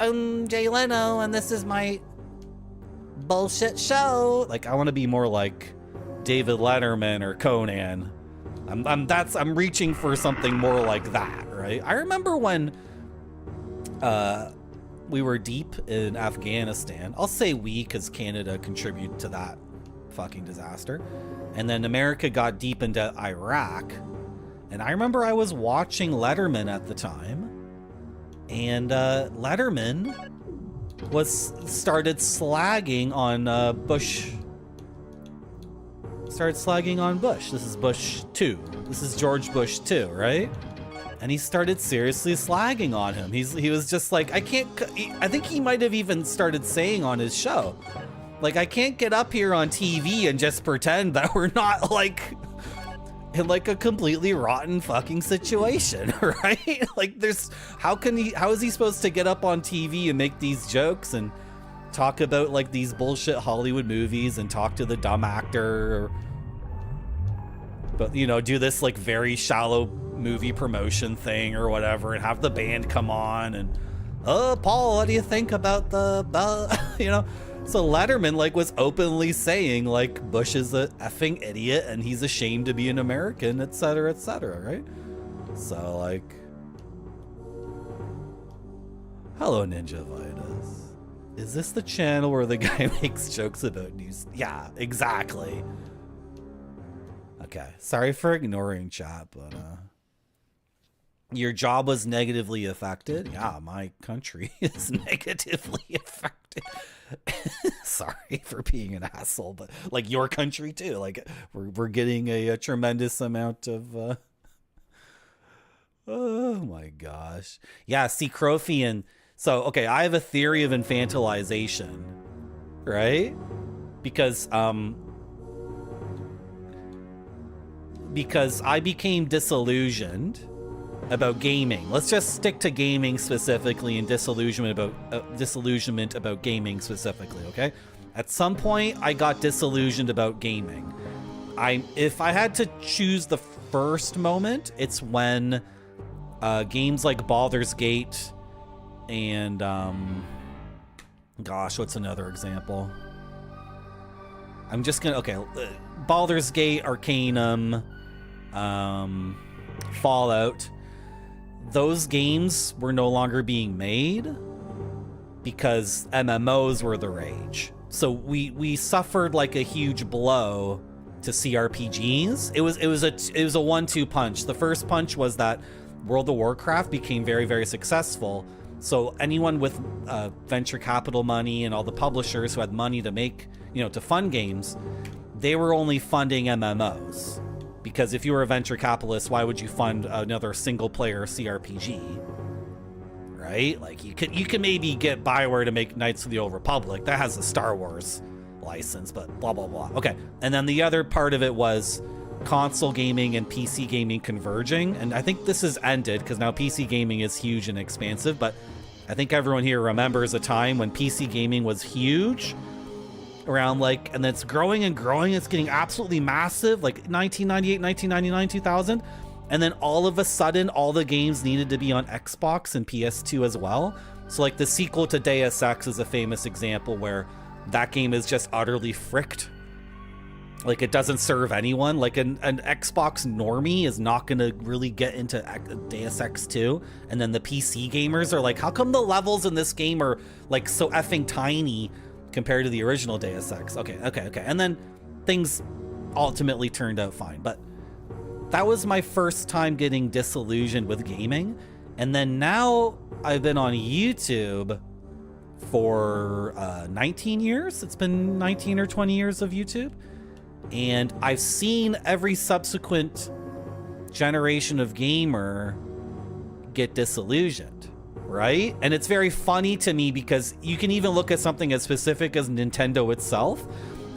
I'm Jay Leno and this is my bullshit show. Like, I want to be more like David Letterman or Conan. I'm reaching for something more like that, right? I remember when we were deep in Afghanistan. I'll say we because Canada contributed to that fucking disaster. And then America got deep into Iraq. And I remember I was watching Letterman at the time. And Letterman started slagging on Bush. Started slagging on Bush. This is Bush 2. This is George Bush 2, right? And he started seriously slagging on him. He was just like, I think he might have even started saying on his show, like, I can't get up here on TV and just pretend that we're not like in like a completely rotten fucking situation, right? Like, how is he supposed to get up on TV and make these jokes and talk about like these bullshit Hollywood movies and talk to the dumb actor, but you know, do this like very shallow movie promotion thing or whatever and have the band come on and, oh, Paul, what do you think about you know? So Letterman like was openly saying like Bush is a effing idiot and he's ashamed to be an American, etc., right? So like, hello Ninja Vitus. Is this the channel where the guy makes jokes about news? Yeah, exactly. Okay, sorry for ignoring chat, but your job was negatively affected. Yeah, my country is negatively affected. Sorry for being an asshole, but like your country too. Like we're getting a tremendous amount of. Oh my gosh! Yeah, see, Crofian. So okay, I have a theory of infantilization, right? Because I became disillusioned about gaming. Let's just stick to gaming specifically and disillusionment about gaming specifically, okay? At some point, I got disillusioned about gaming. If I had to choose the first moment, it's when games like Baldur's Gate and gosh, what's another example? I'm just gonna, okay, Baldur's Gate, Arcanum, Fallout. Those games were no longer being made because MMOs were the rage. So we suffered like a huge blow to CRPGs. It was a 1-2 punch. The first punch was that World of Warcraft became very, very successful. So anyone with venture capital money and all the publishers who had money to make, you know, to fund games, they were only funding MMOs. Because if you were a venture capitalist, why would you fund another single player CRPG? Right? Like you could maybe get Bioware to make Knights of the Old Republic. That has a Star Wars license, but blah, blah, blah. Okay. And then the other part of it was console gaming and PC gaming converging. And I think this has ended because now PC gaming is huge and expansive, but I think everyone here remembers a time when PC gaming was huge around like, and it's growing and growing. It's getting absolutely massive, like 1998, 1999, 2000. And then all of a sudden, all the games needed to be on Xbox and PS2 as well. So like the sequel to Deus Ex is a famous example where that game is just utterly fricked. Like it doesn't serve anyone. Like an Xbox normie is not going to really get into Deus Ex 2. And then the PC gamers are like, how come the levels in this game are like so effing tiny compared to the original Deus Ex? Okay. And then things ultimately turned out fine. But that was my first time getting disillusioned with gaming. And then now I've been on YouTube for 19 years. It's been 19 or 20 years of YouTube. And I've seen every subsequent generation of gamer get disillusioned, right? And it's very funny to me because you can even look at something as specific as Nintendo itself.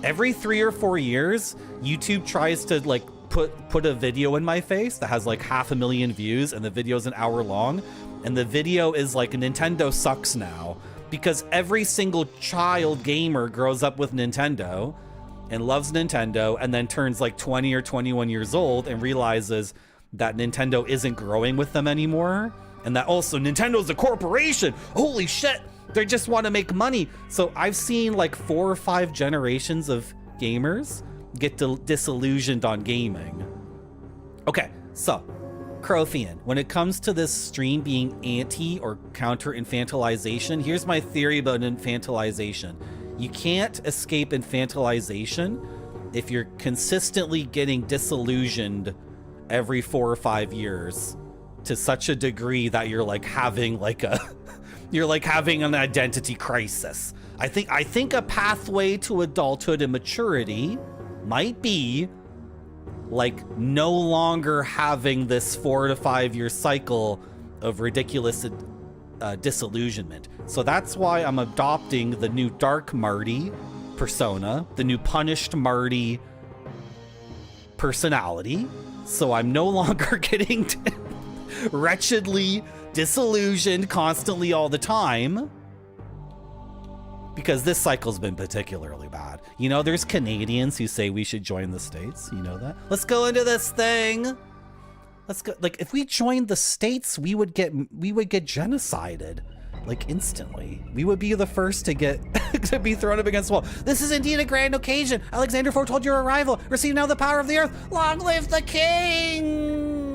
Every 3 or 4 years, YouTube tries to like put a video in my face that has like 500,000 views, and the video is an hour long, and the video is like Nintendo sucks now, because every single child gamer grows up with Nintendo and loves Nintendo, and then turns like 20 or 21 years old and realizes that Nintendo isn't growing with them anymore, and that also Nintendo's a corporation. Holy shit, they just want to make money. So I've seen like 4 or 5 generations of gamers get disillusioned on gaming. Okay, so Crothian, when it comes to this stream being anti or counter infantilization, here's my theory about infantilization. You can't escape infantilization if you're consistently getting disillusioned every 4 or 5 years to such a degree that you're like having like a You're like having an identity crisis. I think a pathway to adulthood and maturity might be like no longer having this 4 to 5 year cycle of ridiculous disillusionment. So that's why I'm adopting the new Dark Marty persona, the new Punished Marty personality. So I'm no longer getting wretchedly disillusioned constantly all the time, because this cycle's been particularly bad. You know, there's Canadians who say we should join the States. You know that? Let's go into this thing. Let's go. Like, if we joined the States, we would get genocided, like, instantly. We would be the first to get to be thrown up against the wall. This is indeed a grand occasion. Alexander foretold your arrival. Receive now the power of the earth. Long live the king!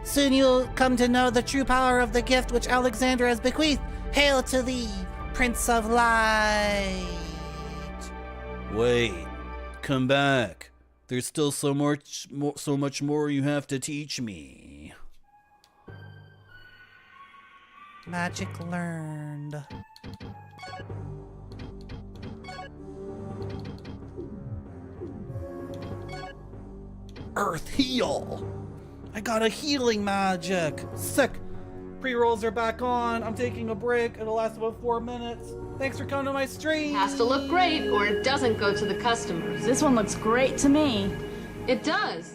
Soon you'll come to know the true power of the gift which Alexander has bequeathed. Hail to thee, Prince of Light! Wait, come back. There's still so much more you have to teach me. Magic learned. Earth heal! I got a healing magic! Sick! Pre-rolls are back on. I'm taking a break. It'll last about 4 minutes. Thanks for coming to my stream! Has to look great or it doesn't go to the customers. This one looks great to me. It does.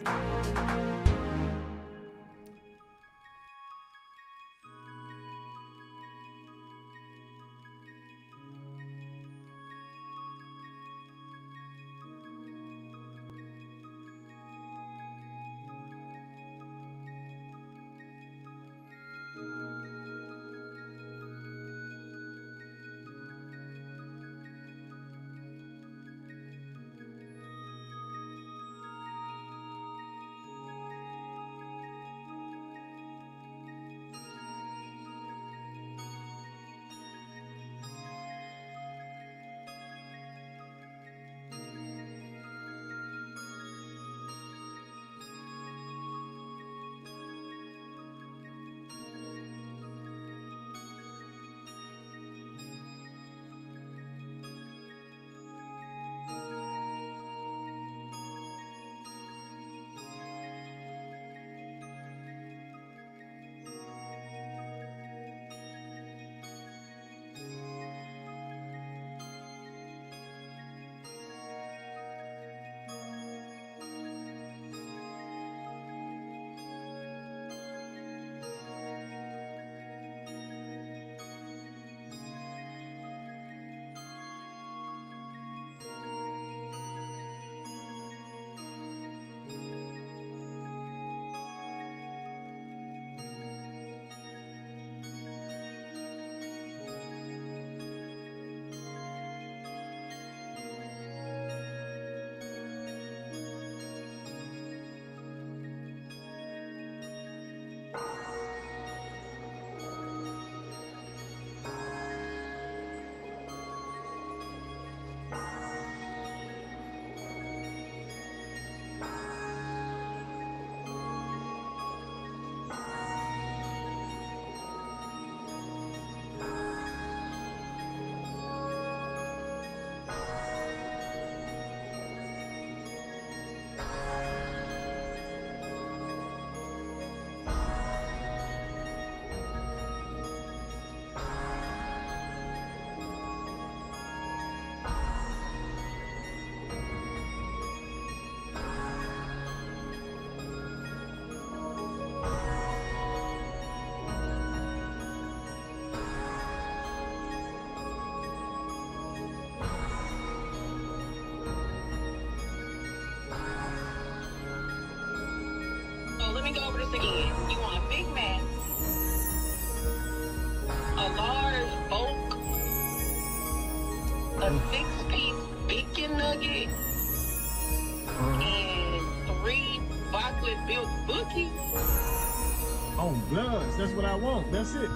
Let me go over this again. You want a Big Mac, a large bulk, a 6-piece bacon nugget, and 3 chocolate-built bookies. Oh, bloods. That's what I want. That's it.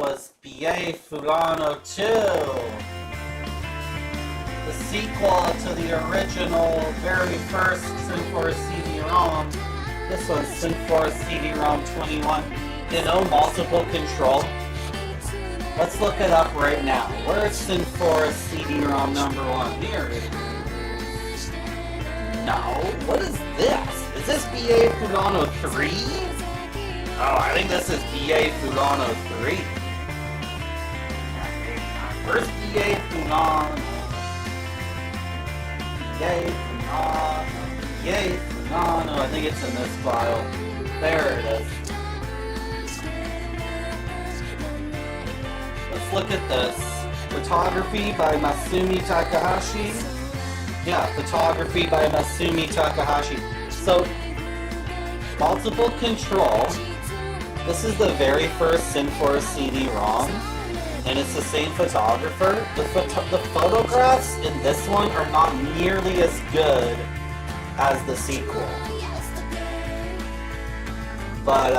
was BA Fulano 2. The sequel to the original, very first Sin4 CD-ROM. This one's Sin4 CD-ROM 21. You know, multiple control. Let's look it up right now. Where's Sin4 CD-ROM number 1? Here it is. No, what is this? Is this BA Fulano 3? Oh, I think this is BA Fulano 3. Where's BA Fulano? BA Fulano, I think it's in this file. There it is. Let's look at this. Photography by Masumi Takahashi. Yeah, photography by Masumi Takahashi. So, multiple control. This is the very first Sin4 CD-ROM, and it's the same photographer. The photographs in this one are not nearly as good as the sequel. But,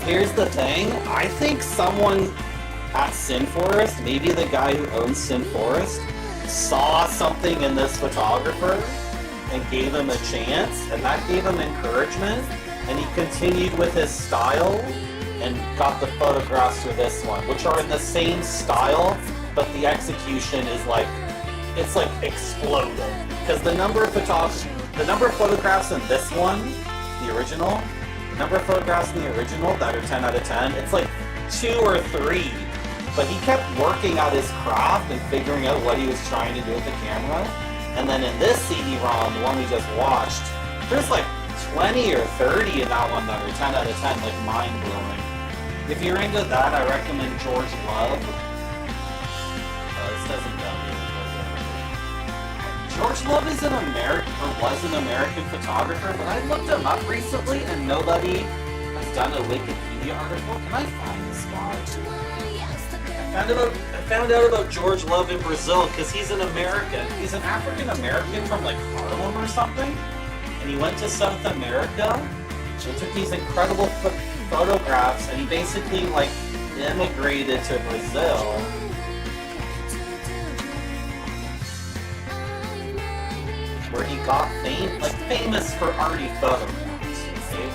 here's the thing. I think someone at Sinforest, maybe the guy who owns Sinforest, saw something in this photographer and gave him a chance, and that gave him encouragement, and he continued with his style and got the photographs for this one, which are in the same style, but the execution is like, it's like exploded. Because the number of photographs in this one, the original, the number of photographs in the original that are 10 out of 10, it's like 2 or 3. But he kept working out his craft and figuring out what he was trying to do with the camera. And then in this CD-ROM, the one we just watched, there's like 20 or 30 in that one that are 10 out of 10, like mind-blowing. If you're into that, I recommend George Love. This doesn't tell me. George Love is an American, or was an American photographer, but I looked him up recently and nobody has done a Wikipedia article. Can I find this guy? I found out about George Love in Brazil because he's an American. He's an African American from like Harlem or something. And he went to South America and took these incredible photographs, and he basically like immigrated to Brazil. Where he got famous for arty photographs. Right?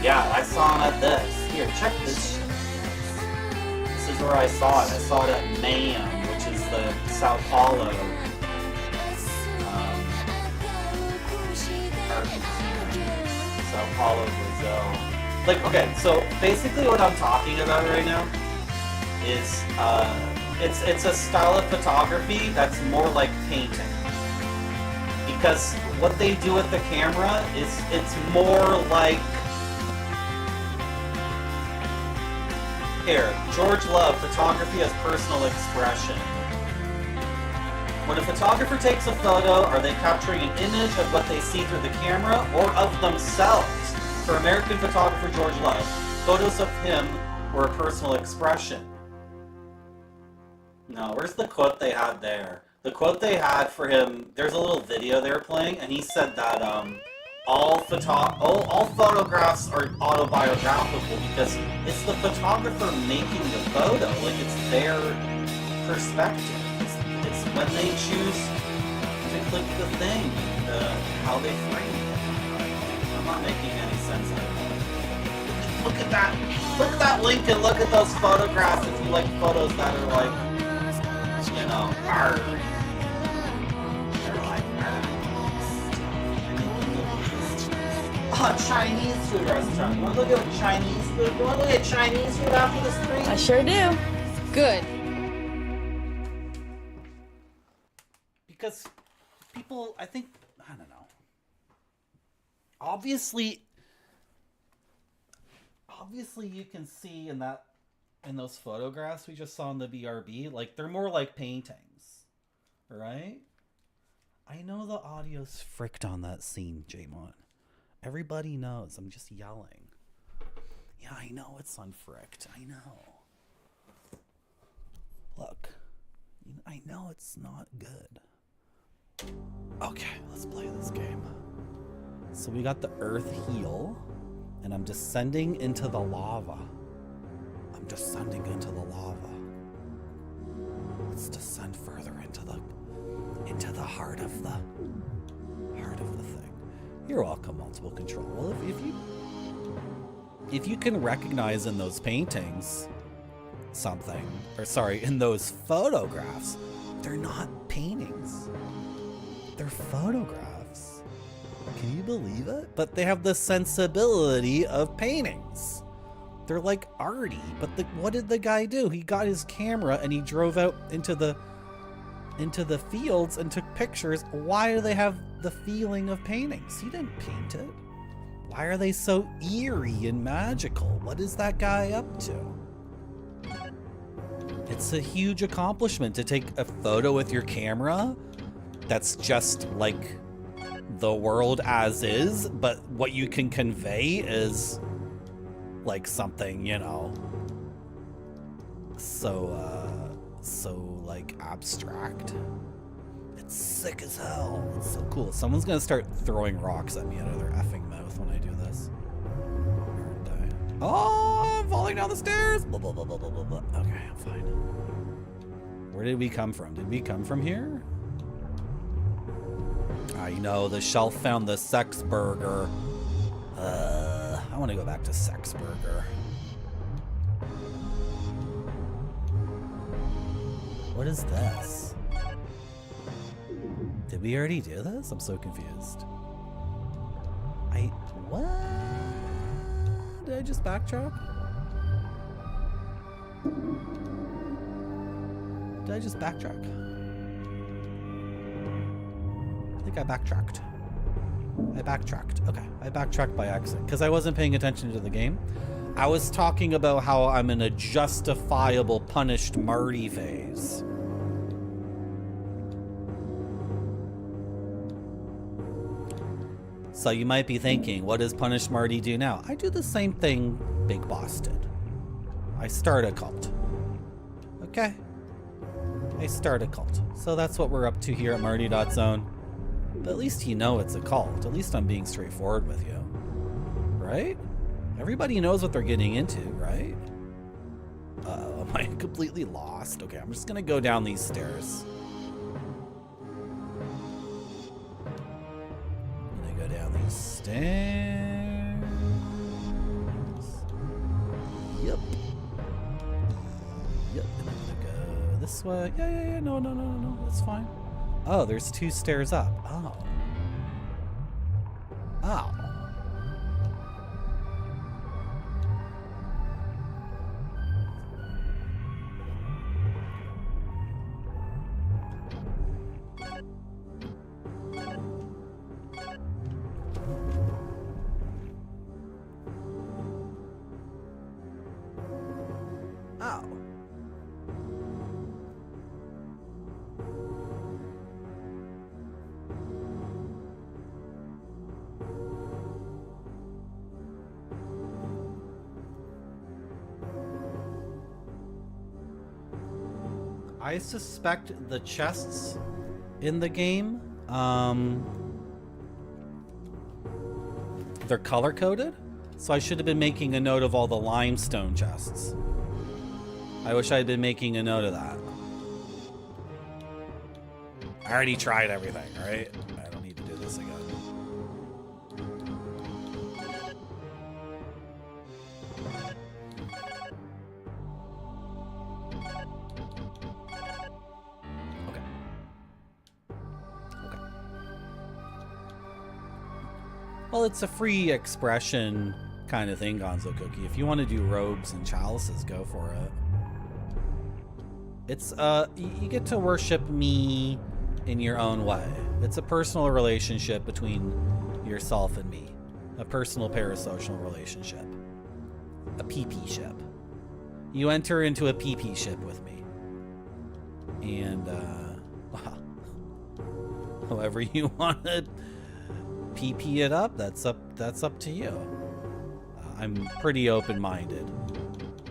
Yeah, I saw him at this. Here, check this shit. This is where I saw it. I saw it at MAM, which is the Sao Paulo, Argentina, Sao Paulo, Brazil. Like, okay, so basically what I'm talking about right now is, it's a style of photography that's more like painting. Because what they do with the camera is, it's more like... Here, George Love, photography as personal expression. When a photographer takes a photo, are they capturing an image of what they see through the camera or of themselves? For American photographer George Love, photos of him were a personal expression. No, where's the quote they had there? The quote they had for him, there's a little video they were playing, and he said that all photographs are autobiographical because it's the photographer making the photo, like it's their perspective. It's when they choose to click the thing, how they frame it. I'm not making any sense of it. Look at that link and look at those photographs if you like photos that are like, you know, art. They're like art. Oh, Chinese food restaurant. You want to look at Chinese food? You want to look at Chinese food after the stream? I sure do. Good. Because people, I think, I don't know. Obviously you can see in those photographs we just saw in the BRB, like they're more like paintings, right? I know the audio's fricked on that scene, Jamon. Everybody knows. I'm just yelling. Yeah, I know it's unfricked. I know. Look, I know it's not good. Okay, let's play this game. So we got the Earth Heal. And I'm descending into the lava. I'm descending into the lava. Let's descend further into the heart of the thing. You're welcome, multiple control. Well, if you can recognize in those paintings something, or sorry, in those photographs, they're not paintings. They're photographs. Can you believe it? But they have the sensibility of paintings. They're like arty, but what did the guy do? He got his camera and he drove out into the fields and took pictures. Why do they have the feeling of paintings? He didn't paint it. Why are they so eerie and magical? What is that guy up to? It's a huge accomplishment to take a photo with your camera that's just like the world as is, but what you can convey is like something, you know, so like abstract. It's sick as hell. It's so cool. Someone's gonna start throwing rocks at me out of their effing mouth when I do this. Oh, I'm falling down the stairs. Blah, blah, blah, blah, blah, blah. Okay, I'm fine. Where did we come from? Did we come from here? I know, the shelf found the sex burger. I want to go back to sex burger. What is this? Did we already do this? I'm so confused. What? Did I just backtrack? Did I just backtrack? I think I backtracked. Okay, I backtracked by accident because I wasn't paying attention to the game. I was talking about how I'm in a justifiable punished Marty phase. So you might be thinking, what does punished Marty do now? I do the same thing Big Boss did. I start a cult. Okay? I start a cult. So that's what we're up to here at Marty.zone. But at least you know it's a cult. At least I'm being straightforward with you. Right? Everybody knows what they're getting into, right? Am I completely lost? Okay, I'm just gonna go down these stairs. I'm gonna go down these stairs. Yep. Yep, and I'm gonna go this way. Yeah, no, that's fine. Oh, there's 2 stairs up. Oh. Oh. Oh. I suspect the chests in the game, they're color-coded, so I should have been making a note of all the limestone chests. I wish I had been making a note of that. I already tried everything, right? I don't need to do this again. Well, it's a free expression kind of thing, Gonzo Cookie. If you want to do robes and chalices, go for it. It's, you get to worship me in your own way. It's a personal relationship between yourself and me. A personal parasocial relationship. A PP ship. You enter into a PP ship with me. And, well, however you want to PP it up, that's up to you. I'm pretty open-minded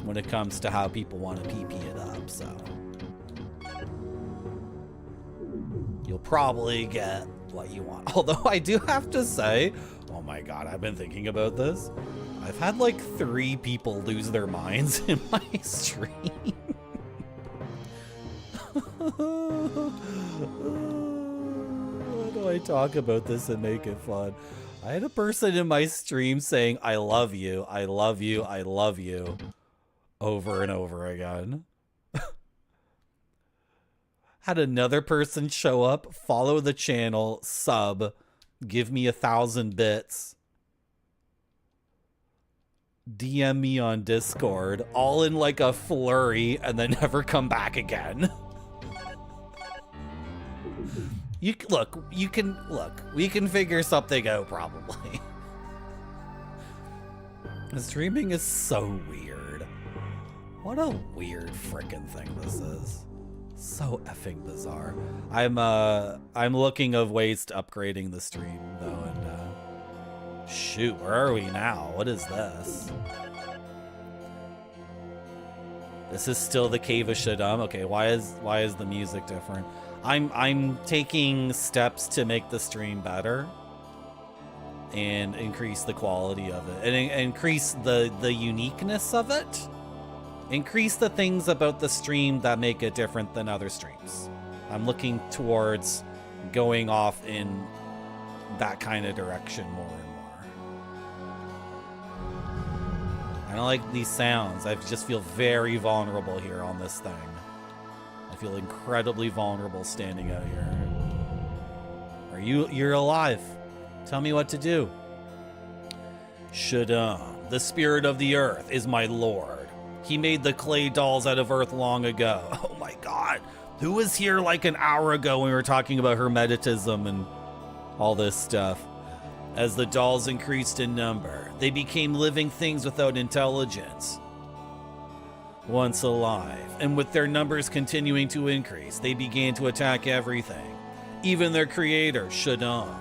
when it comes to how people want to PP it up, so you'll probably get what you want. Although I do have to say, oh my god, I've been thinking about this. I've had like 3 people lose their minds in my stream. How do I talk about this and make it fun? I had a person in my stream saying, I love you, I love you, I love you, over and over again. Had another person show up, follow the channel, sub, give me 1,000 bits, DM me on Discord, all in like a flurry, and then never come back again. We can figure something out probably. Streaming is so weird. What a weird frickin' thing this is. So effing bizarre. I'm looking of ways to upgrading the stream though, and shoot, where are we now? What is this? This is still the Cave of Shaddam. Okay, why is the music different? I'm taking steps to make the stream better and increase the quality of it and increase the uniqueness of it. Increase the things about the stream that make it different than other streams. I'm looking towards going off in that kind of direction more and more. I don't like these sounds. I just feel very vulnerable here on this thing. I feel incredibly vulnerable standing out here. You're alive. Tell me what to do. Shaddam, the spirit of the earth, is my lord. He made the clay dolls out of earth long ago. Oh my god. Who was here like an hour ago when we were talking about Hermeticism and all this stuff? As the dolls increased in number, they became living things without intelligence. Once alive, and with their numbers continuing to increase, they began to attack everything. Even their creator, Shaddam.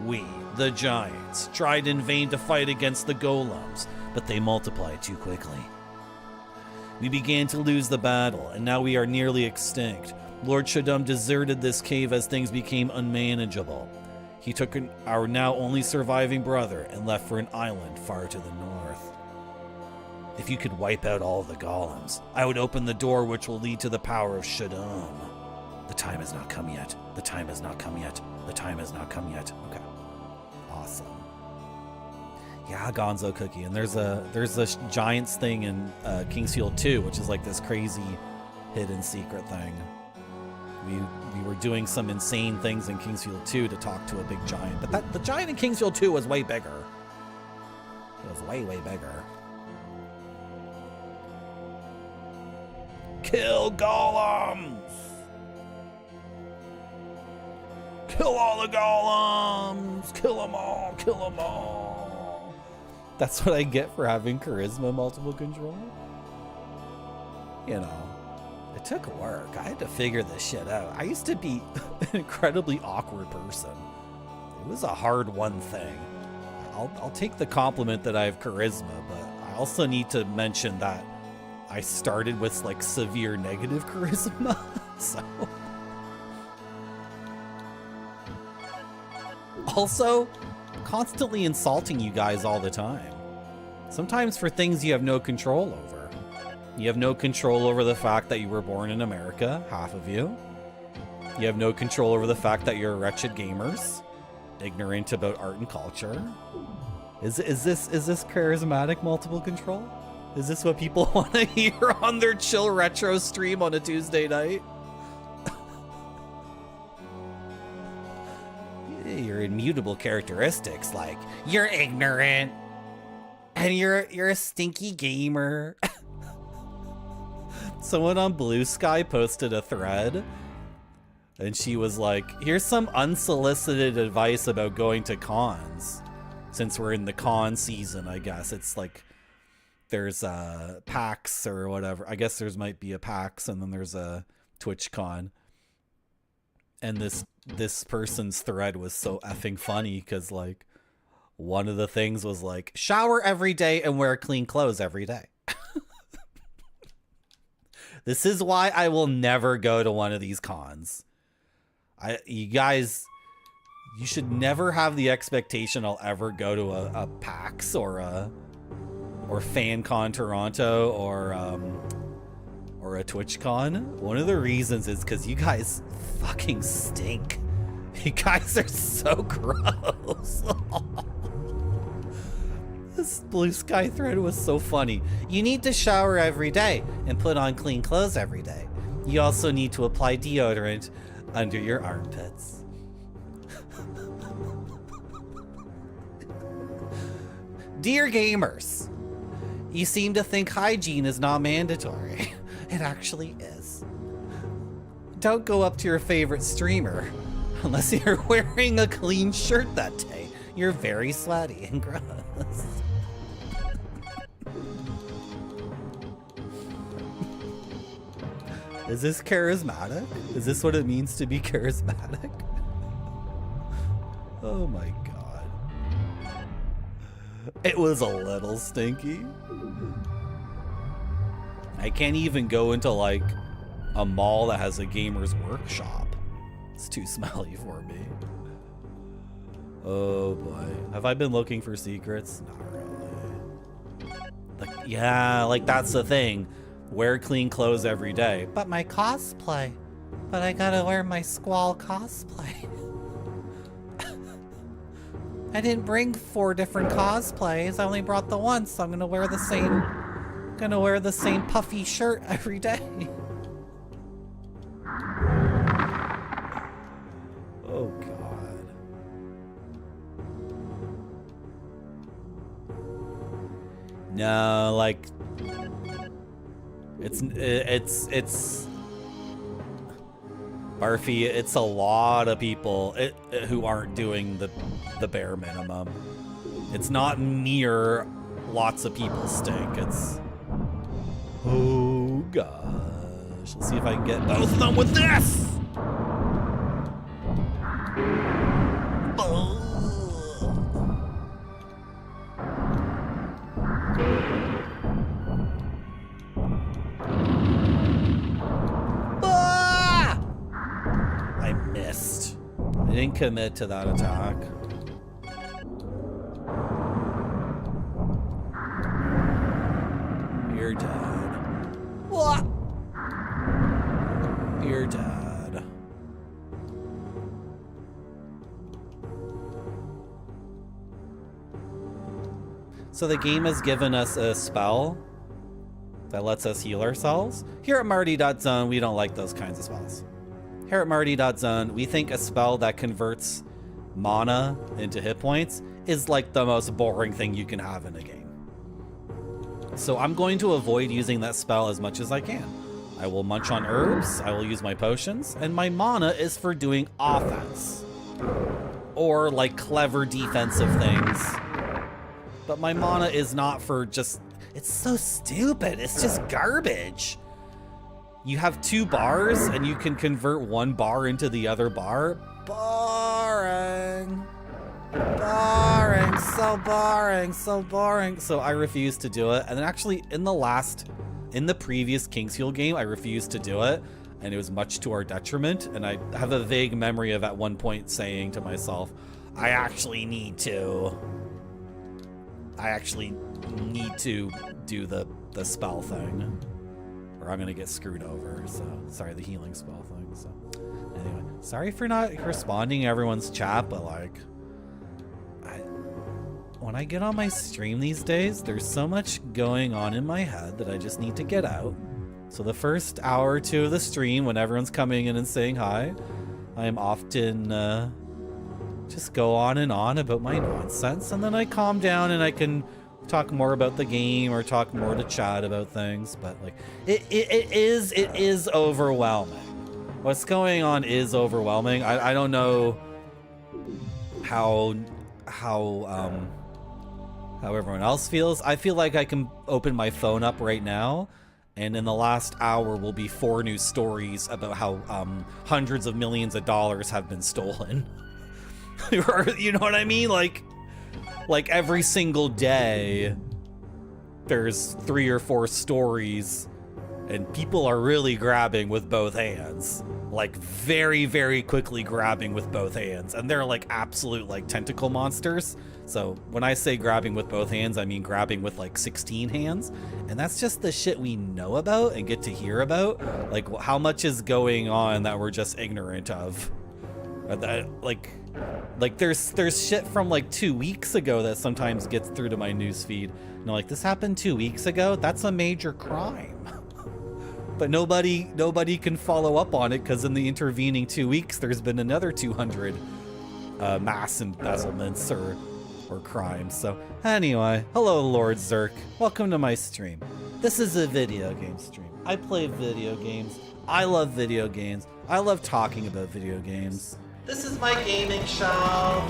We, the giants, tried in vain to fight against the golems, but they multiplied too quickly. We began to lose the battle, and now we are nearly extinct. Lord Shaddam deserted this cave as things became unmanageable. He took our now only surviving brother and left for an island far to the north. If you could wipe out all the golems, I would open the door which will lead to the power of Shaddam. The time has not come yet. The time has not come yet. The time has not come yet. Okay. Awesome. Yeah, Gonzo Cookie. And there's a Giants thing in Kingsfield 2, which is like this crazy hidden secret thing. We were doing some insane things in Kingsfield 2 to talk to a big giant. But the giant in Kingsfield 2 was way bigger. It was way, way bigger. Kill golems! Kill all the golems! Kill them all! Kill them all! That's what I get for having charisma multiple control. You know, it took work. I had to figure this shit out. I used to be an incredibly awkward person. It was a hard-won thing. I'll take the compliment that I have charisma, but I also need to mention that I started with like severe negative charisma. So also constantly insulting you guys all the time. Sometimes for things you have no control over. You have no control over the fact that you were born in America, half of you. You have no control over the fact that you're wretched gamers, ignorant about art and culture. Is this charismatic multiple control? Is this what people want to hear on their chill retro stream on a Tuesday night? Your immutable characteristics, like you're ignorant and you're a stinky gamer. Someone on Blue Sky posted a thread and she was like, here's some unsolicited advice about going to cons. Since we're in the con season, I guess it's like there's a PAX or whatever. I guess might be a PAX and then there's a TwitchCon. And this person's thread was so effing funny because like one of the things was like shower every day and wear clean clothes every day. This is why I will never go to one of these cons. You guys You should never have the expectation I'll ever go to a PAX or FanCon Toronto or a TwitchCon. One of the reasons is because you guys fucking stink. You guys are so gross. This blue sky thread was so funny. You need to shower every day and put on clean clothes every day. You also need to apply deodorant under your armpits. Dear gamers, you seem to think hygiene is not mandatory. It actually is. Don't go up to your favorite streamer unless you're wearing a clean shirt that day. You're very sweaty and gross. Is this charismatic? Is this what it means to be charismatic? Oh my god. It was a little stinky. I can't even go into like a mall that has a gamer's workshop. It's too smelly for me. Oh boy. Have I been looking for secrets? Not really. Like, yeah, like that's the thing. Wear clean clothes every day. But my cosplay. But I gotta wear my squall cosplay. I didn't bring 4 different cosplays. I only brought the one, so I'm gonna wear the same puffy shirt every day. Oh god. No, like it's Barfy, it's a lot of people who aren't doing the bare minimum. It's not mere lots of people stink. It's... Oh, gosh. Let's see if I can get both of them with this! I missed. I didn't commit to that attack. You're dead. What? You're dead. So the game has given us a spell that lets us heal ourselves. Here at Marty.zone, we don't like those kinds of spells. Here at Marty.zone, we think a spell that converts mana into hit points is like the most boring thing you can have in a game. So I'm going to avoid using that spell as much as I can. I will munch on herbs, I will use my potions, and my mana is for doing offense. Or like clever defensive things. But my mana is not for just... It's so stupid, it's just garbage. You have 2 bars and you can convert 1 bar into the other bar. Boring. Boring, so boring, so boring. So I refused to do it. And then actually in the previous King's Heel game, I refused to do it. And it was much to our detriment. And I have a vague memory of at one point saying to myself, I actually need to do the spell thing. Or I'm gonna get screwed over. So sorry, the healing spell thing. So anyway, sorry for not responding to everyone's chat, but like when I get on my stream these days, there's so much going on in my head that I just need to get out. So the first hour or 2 of the stream, when everyone's coming in and saying hi, I am often just go on and on about my nonsense, and then I calm down and I can talk more about the game or talk more to chat about things. But like it is overwhelming. What's going on is overwhelming. I don't know how everyone else feels. I feel like I can open my phone up right now, and in the last hour will be 4 new stories about how hundreds of millions of dollars have been stolen. You know what I mean? Like every single day, there's 3 or 4 stories and people are really grabbing with both hands. Like very, very quickly grabbing with both hands. And they're like absolute like tentacle monsters. So when I say grabbing with both hands, I mean grabbing with like 16 hands. And that's just the shit we know about and get to hear about. Like how much is going on that we're just ignorant of. Like there's shit from like 2 weeks ago that sometimes gets through to my newsfeed. And I'm like, this happened 2 weeks ago? That's a major crime. But nobody can follow up on it because in the intervening 2 weeks, there's been another 200 mass embezzlements or crimes. So anyway, hello, Lord Zerk. Welcome to my stream. This is a video game stream. I play video games. I love video games. I love talking about video games. This is my gaming show.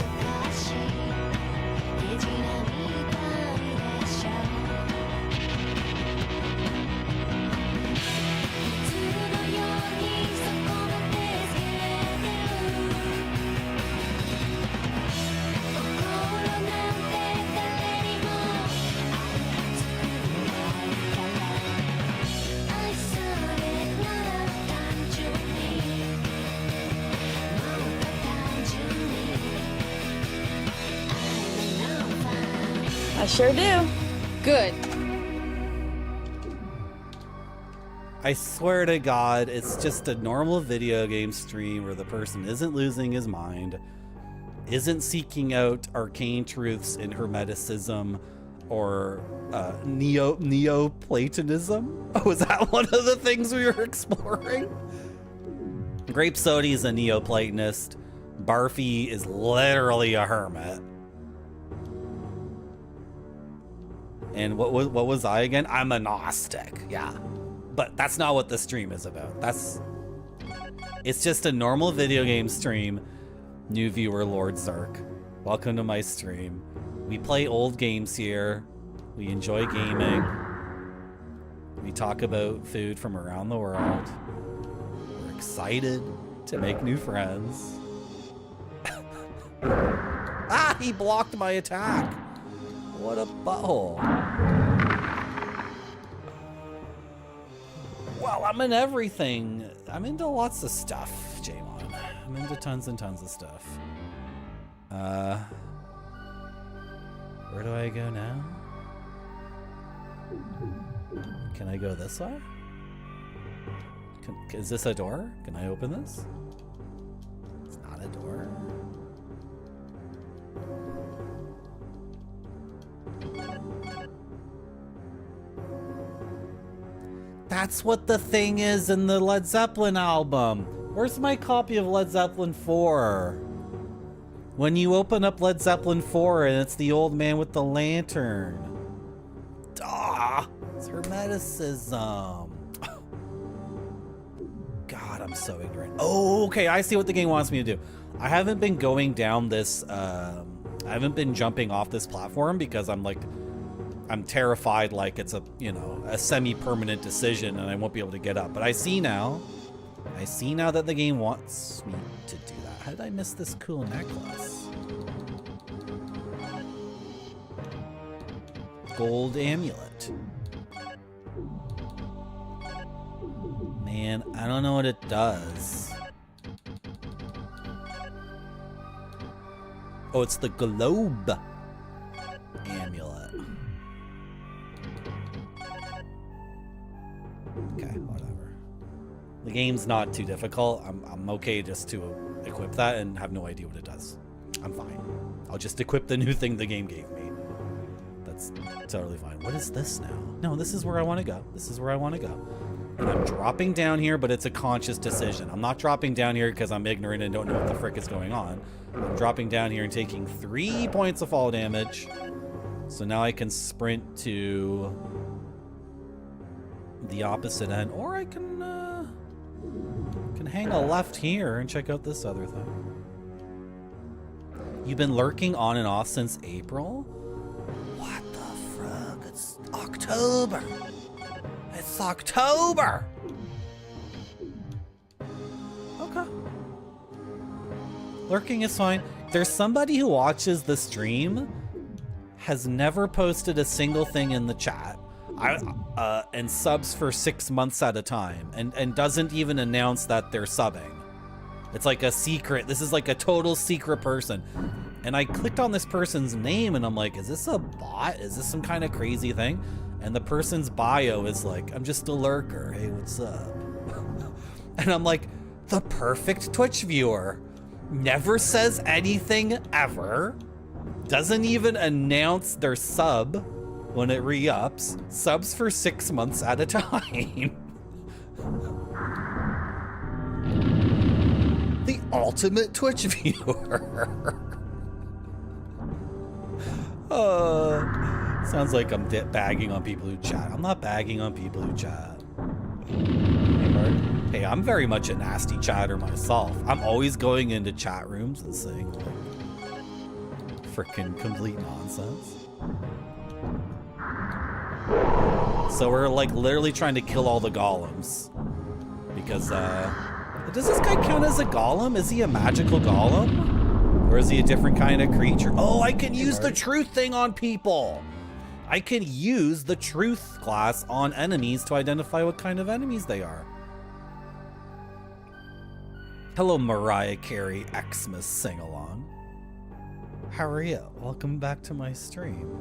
I sure do. Good. I swear to God, it's just a normal video game stream where the person isn't losing his mind, isn't seeking out arcane truths in Hermeticism or Neoplatonism. Oh, was that one of the things we were exploring? Grape Sody is a Neoplatonist. Barfy is literally a hermit. And what was I again? I'm a Gnostic, yeah. But that's not what the stream is about. It's just a normal video game stream. New viewer, Lord Zark. Welcome to my stream. We play old games here. We enjoy gaming. We talk about food from around the world. We're excited to make new friends. Ah, he blocked my attack. What a butthole. Well, I'm in everything. I'm into lots of stuff, Jamon. I'm into tons and tons of stuff. Where do I go now? Can I go this way? Is this a door? Can I open this? It's not a door. That's what the thing is in the Led Zeppelin album. Where's my copy of Led Zeppelin 4? When you open up Led Zeppelin 4 and it's the old man with the lantern. Duh! It's Hermeticism. God, I'm so ignorant. Oh, okay, I see what the game wants me to do. I haven't been going down this, I haven't been jumping off this platform because I'm terrified like it's a semi-permanent decision and I won't be able to get up. But I see now that the game wants me to do that. How did I miss this cool necklace? Gold amulet. Man, I don't know what it does. Oh, it's the globe amulet. Okay, whatever. The game's not too difficult. I'm okay just to equip that and have no idea what it does. I'm fine. I'll just equip the new thing the game gave me. That's totally fine. What is this now? No, this is where I want to go. This is where I want to go. And I'm dropping down here, but it's a conscious decision. I'm not dropping down here because I'm ignorant and don't know what the frick is going on. I'm dropping down here and taking 3 points of fall damage. So now I can sprint to the opposite end, or I can hang a left here and check out this other thing. You've been lurking on and off since April? What the fuck? It's October. It's October. Okay. Lurking is fine. There's somebody who watches the stream, has never posted a single thing in the chat. and subs for 6 months at a time, and doesn't even announce that they're subbing. It's like a secret. This is like a total secret person. And I clicked on this person's name and I'm like, is this a bot? Is this some kind of crazy thing? And the person's bio is like, I'm just a lurker. Hey, what's up? And I'm like, the perfect Twitch viewer. Never says anything ever. Doesn't even announce their sub when it re-ups. Subs for 6 months at a time. The ultimate Twitch viewer. Sounds like I'm bagging on people who chat. I'm not bagging on people who chat. Hey, Mark. Hey, I'm very much a nasty chatter myself. I'm always going into chat rooms and saying like freaking complete nonsense. So we're like literally trying to kill all the golems because does this guy count as a golem? Is he a magical golem? Or is he a different kind of creature? Oh, I can use the truth thing on people. I can use the truth class on enemies to identify what kind of enemies they are. Hello, Mariah Carey Xmas sing-along. How are you? Welcome back to my stream.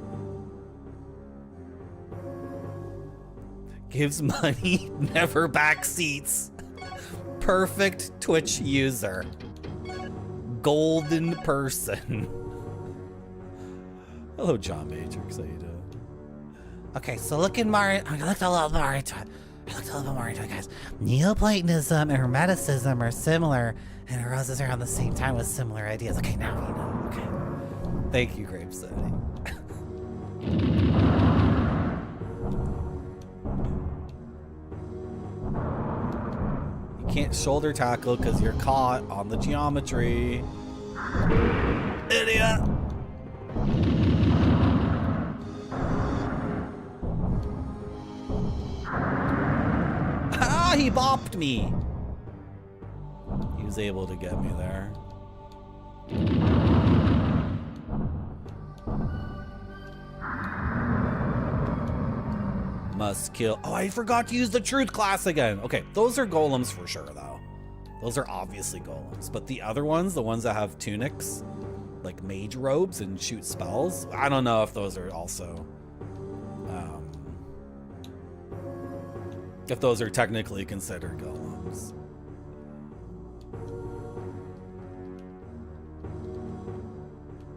Gives money, never backseats. Perfect Twitch user. Golden person. Hello, John Matrix. How you doing? Okay, so look in Mario. I looked a little Mario. I looked a little Mario, guys. Neoplatonism and Hermeticism are similar, and arose around the same time with similar ideas. Okay, now you know. Okay. Thank you, Grape City. You can't shoulder tackle because you're caught on the geometry. Idiot! Ah, he bopped me. He was able to get me there. Must kill. Oh, I forgot to use the truth class again. Okay, those are golems for sure, though. Those are obviously golems. But the other ones, the ones that have tunics, like mage robes and shoot spells, I don't know if those are also... if those are technically considered golems.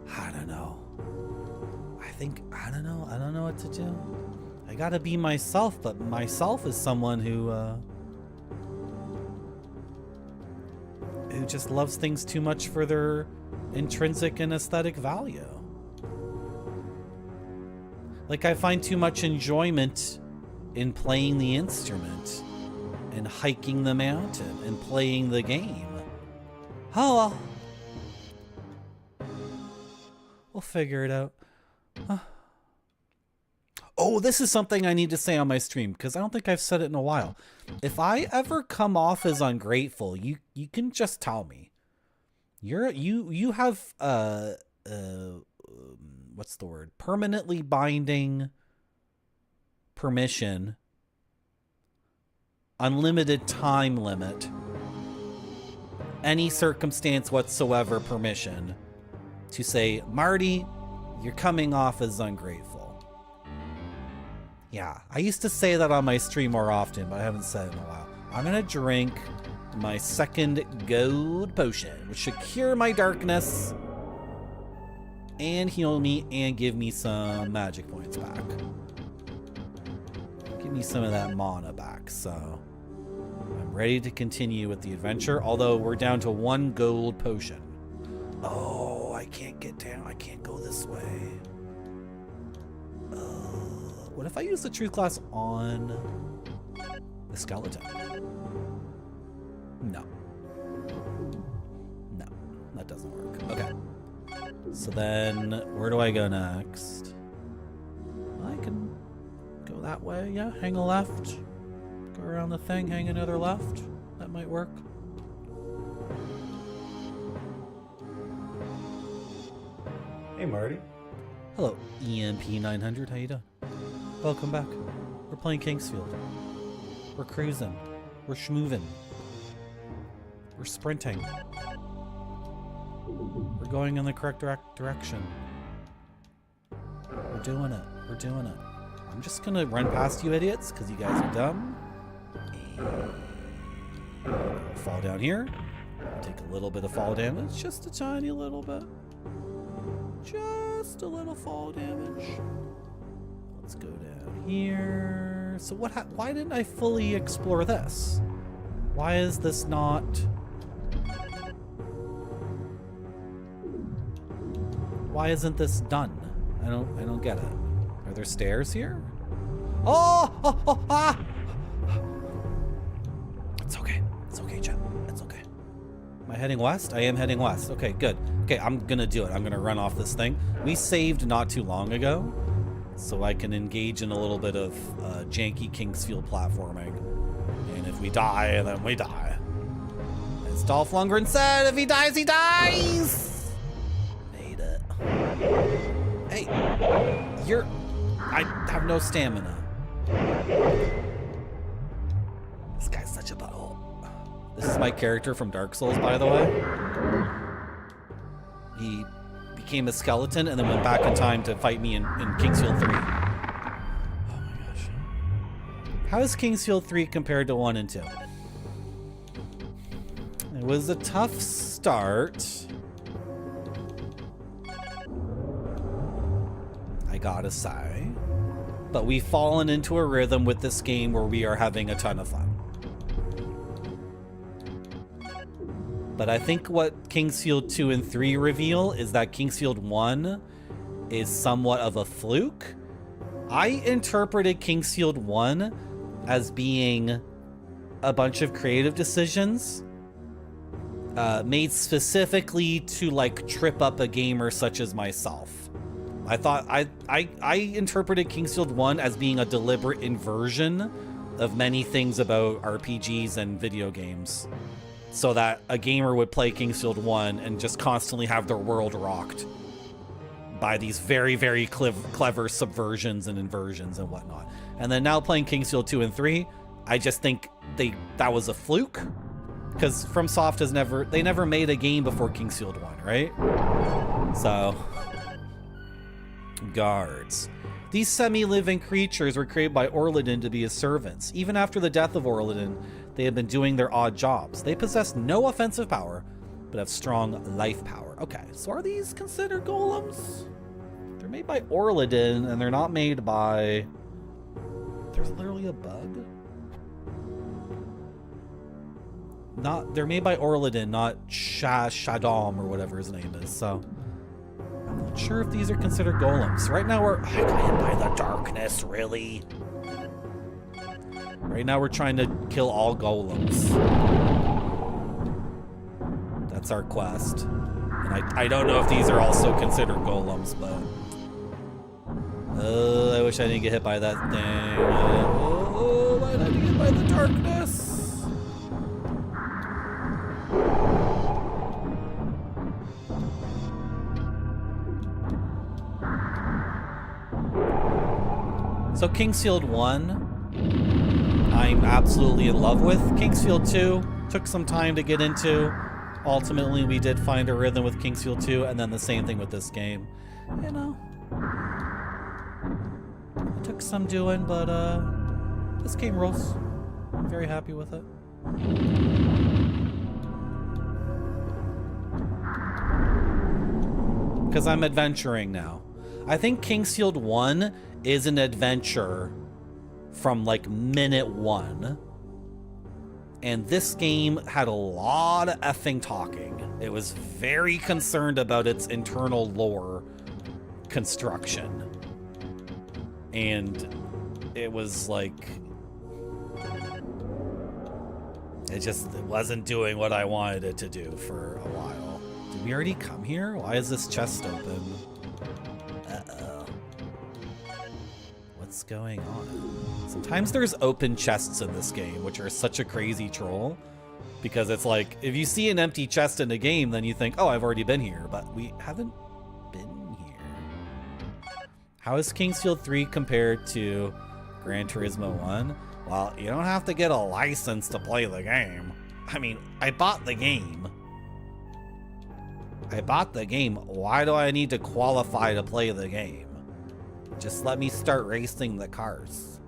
I don't know. I don't know what to do. I gotta be myself, but myself is someone who just loves things too much for their intrinsic and aesthetic value. Like, I find too much enjoyment in playing the instrument and hiking the mountain and playing the game. Oh well. We'll figure it out. Huh. Oh, this is something I need to say on my stream because I don't think I've said it in a while. If I ever come off as ungrateful, you can just tell me. You have what's the word? Permanently binding permission, unlimited time limit, any circumstance whatsoever permission to say, Marty, you're coming off as ungrateful. Yeah, I used to say that on my stream more often, but I haven't said it in a while. I'm gonna drink my second gold potion, which should cure my darkness and heal me and give me some magic points back. Give me some of that mana back, so I'm ready to continue with the adventure, although we're down to 1 gold potion. Oh, I can't get down. I can't go this way. What if I use the truth class on the skeleton? No. No, that doesn't work. Okay. So then, where do I go next? I can go that way, yeah. Hang a left. Go around the thing, hang another left. That might work. Hey, Marty. Hello, EMP900. How you doing? Welcome back. We're playing Kingsfield. We're cruising. We're schmoovin'. We're sprinting. We're going in the correct direction. We're doing it. We're doing it. I'm just gonna run past you idiots because you guys are dumb. Fall down here. Take a little bit of fall damage. Just a tiny little bit. Just a little fall damage. Let's go down here. So why didn't I fully explore this? Why is this not... Why isn't this done? I don't get it. Are there stairs here? Oh! It's okay. It's okay, Jen. It's okay. Am I heading west? I am heading west. Okay, good. Okay, I'm gonna do it. I'm gonna run off this thing. We saved not too long ago, so I can engage in a little bit of janky Kingsfield platforming. And if we die, then we die. As Dolph Lundgren said, if he dies, he dies! Made it. Hey, I have no stamina. This guy's such a butthole. This is my character from Dark Souls, by the way. He became a skeleton and then went back in time to fight me in Kingsfield 3. Oh my gosh. How is Kingsfield 3 compared to 1 and 2? It was a tough start. I gotta say. But we've fallen into a rhythm with this game where we are having a ton of fun. But I think what Kingsfield 2 and 3 reveal is that Kingsfield 1 is somewhat of a fluke. I interpreted Kingsfield 1 as being a bunch of creative decisions made specifically to like trip up a gamer such as myself. I thought I interpreted Kingsfield 1 as being a deliberate inversion of many things about RPGs and video games, so that a gamer would play Kingsfield 1 and just constantly have their world rocked by these very, very clever subversions and inversions and whatnot. And then now playing Kingsfield 2 and 3, I just think that was a fluke, because FromSoft never made a game before Kingsfield 1, right? So, guards. These semi-living creatures were created by Orladin to be his servants. Even after the death of Orladin, they have been doing their odd jobs. They possess no offensive power, but have strong life power. Okay, so are these considered golems? They're made by Orladin, and they're not made by... There's literally a bug? They're made by Orladin, not Shaddam or whatever his name is, so... I'm not sure if these are considered golems. Right now we're... I got hit by the darkness, really? Right now we're trying to kill all golems. That's our quest. And I don't know if these are also considered golems, but... I wish I didn't get hit by that thing. Why did I get hit by the darkness? So Kingsfield 1, I'm absolutely in love with. Kingsfield 2 took some time to get into. Ultimately, we did find a rhythm with Kingsfield 2, and then the same thing with this game. You know, it took some doing, but this game rules. I'm very happy with it. Because I'm adventuring now. I think Kingsfield 1 is an adventure from like minute 1. And this game had a lot of effing talking. It was very concerned about its internal lore construction. And it was like... It wasn't doing what I wanted it to do for a while. Did we already come here? Why is this chest open? Uh-oh. What's going on? Sometimes there's open chests in this game, which are such a crazy troll. Because it's like, if you see an empty chest in a game, then you think, oh, I've already been here. But we haven't been here. How is Kingsfield 3 compared to Gran Turismo 1? Well, you don't have to get a license to play the game. I mean, I bought the game. Why do I need to qualify to play the game? Just let me start racing the cars.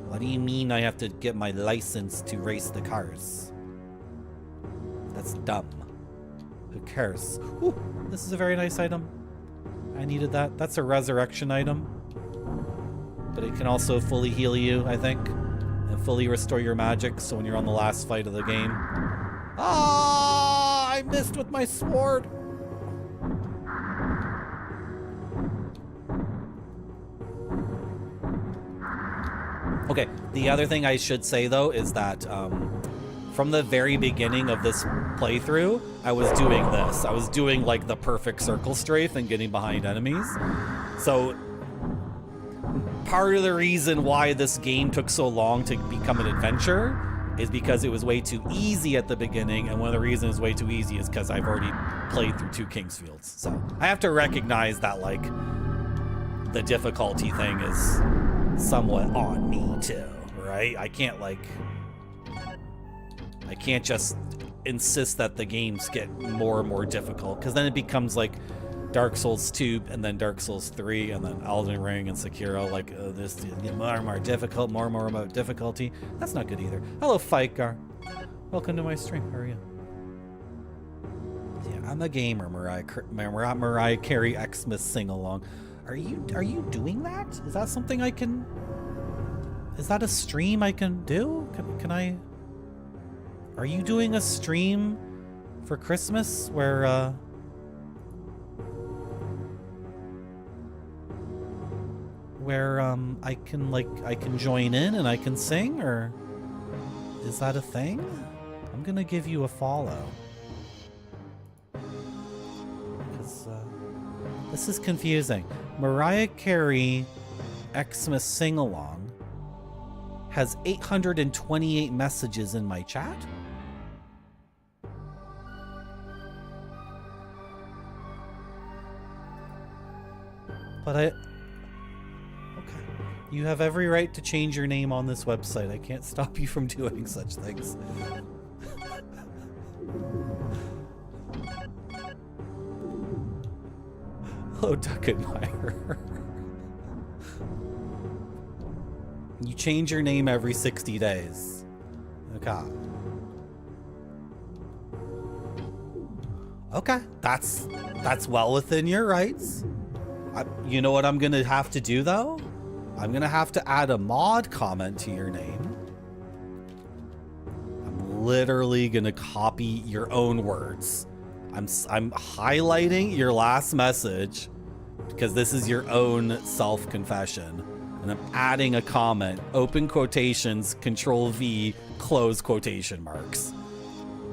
What do you mean I have to get my license to race the cars? That's dumb. Who cares? Ooh, this is a very nice item. I needed that. That's a resurrection item. But it can also fully heal you, I think. And fully restore your magic, so when you're on the last fight of the game. Ah! I missed with my sword! Okay, the other thing I should say, though, is that from the very beginning of this playthrough, I was doing this. I was doing, like, the perfect circle strafe and getting behind enemies. So, part of the reason why this game took so long to become an adventure is because it was way too easy at the beginning, and one of the reasons it was way too easy is because I've already played through 2 Kingsfields. So, I have to recognize that, like, the difficulty thing is somewhat on me too, right? I can't just insist that the games get more and more difficult, because then it becomes like Dark Souls 2 and then Dark Souls 3 and then Elden Ring and Sekiro, like this more and more difficult, more and more about difficulty. That's not good either. Hello, Fikar. Welcome to my stream. How are you? Yeah, I'm a gamer, Mariah Carey Xmas sing-along. Are you doing that? Is that something I can... Is that a stream I can do? Can I... Are you doing a stream for Christmas where, I can join in and I can sing, or is that a thing? I'm gonna give you a follow. Because, this is confusing. Mariah Carey Xmas sing-along has 828 messages in my chat. But okay. You have every right to change your name on this website. I can't stop you from doing such things. Hello, Duckenmeyer. You change your name every 60 days. Okay. Okay, that's well within your rights. You know what I'm gonna have to do though? I'm gonna have to add a mod comment to your name. I'm literally gonna copy your own words. I'm highlighting your last message because this is your own self-confession. And I'm adding a comment, open quotations, Control V, close quotation marks.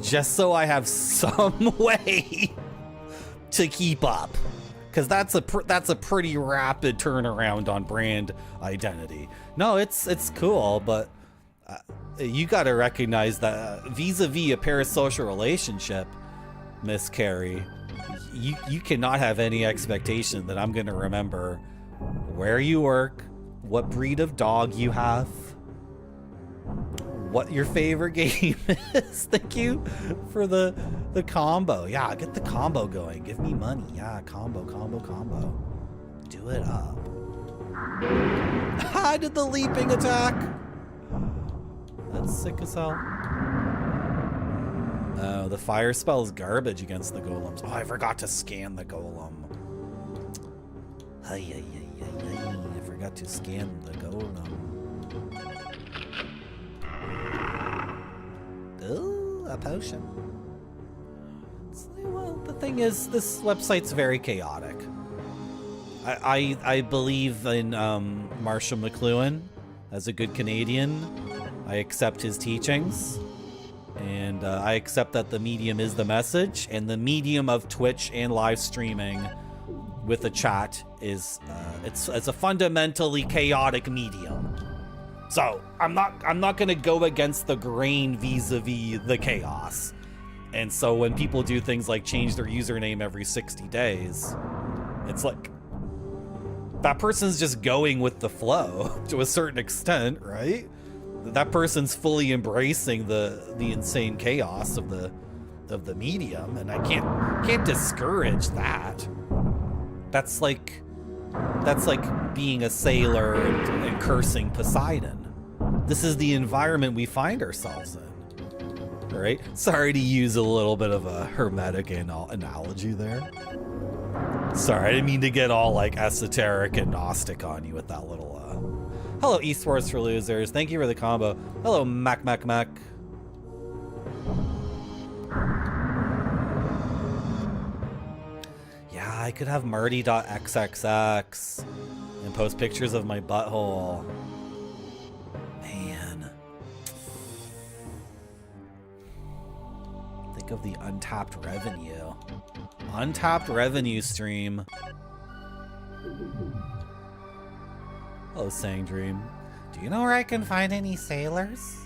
Just so I have some way to keep up. Because that's a pretty rapid turnaround on brand identity. No, it's cool, but you gotta recognize that vis-a-vis a parasocial relationship, Miss Carey, you cannot have any expectation that I'm gonna remember where you work, what breed of dog you have, what your favorite game is. Thank you for the combo. Yeah, get the combo going. Give me money. Yeah, combo. Do it up. I did the leaping attack. That's sick as hell. Oh, the fire spell is garbage against the golems. Oh, I forgot to scan the golem. I forgot to scan the golem. Ooh, a potion. Well, the thing is, this website's very chaotic. I believe in Marshall McLuhan as a good Canadian. I accept his teachings. And I accept that the medium is the message, and the medium of Twitch and live streaming with a chat is it's a fundamentally chaotic medium. So I'm not gonna go against the grain vis-a-vis the chaos. And so when people do things like change their username every 60 days, it's like, that person's just going with the flow to a certain extent, right? That person's fully embracing the insane chaos of the medium, and I can't discourage that. That's like being a sailor and cursing Poseidon. This is the environment we find ourselves in. All right? Sorry to use a little bit of a hermetic analogy there. Sorry, I didn't mean to get all like esoteric and Gnostic on you with that little Hello, Esports for Losers. Thank you for the combo. Hello, Mac. Yeah, I could have Marty.xxx and post pictures of my butthole. Man. Think of the untapped revenue. Untapped revenue stream. Hello, Sang Dream. Do you know where I can find any sailors?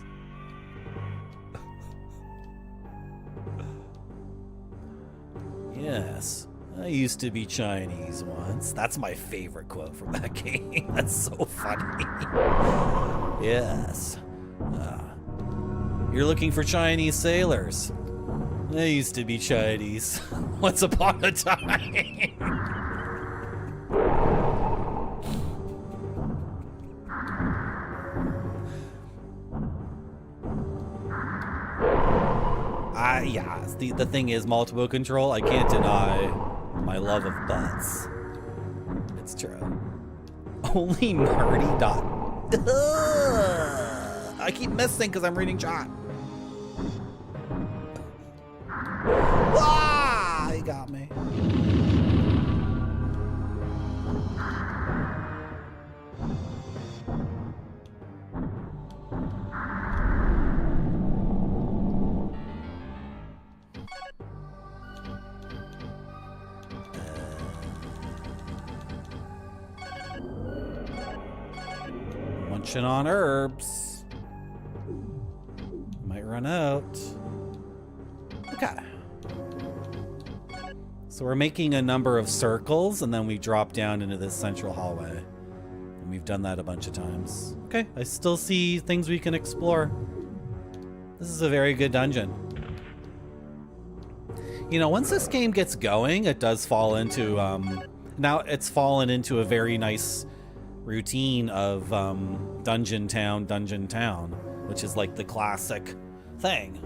Yes, I used to be Chinese once. That's my favorite quote from that game. That's so funny. Yes. You're looking for Chinese sailors. I used to be Chinese once upon a time. Yeah, the thing is, multiple control, I can't deny my love of butts. It's true. Only Marty dot. I keep missing because I'm reading chat. Ah, he got me. Munching on herbs. Might run out. Okay. So we're making a number of circles, and then we drop down into this central hallway. And we've done that a bunch of times. Okay, I still see things we can explore. This is a very good dungeon. You know, once this game gets going, it does fall into, now it's fallen into a very nice routine of Dungeon Town, which is like the classic thing.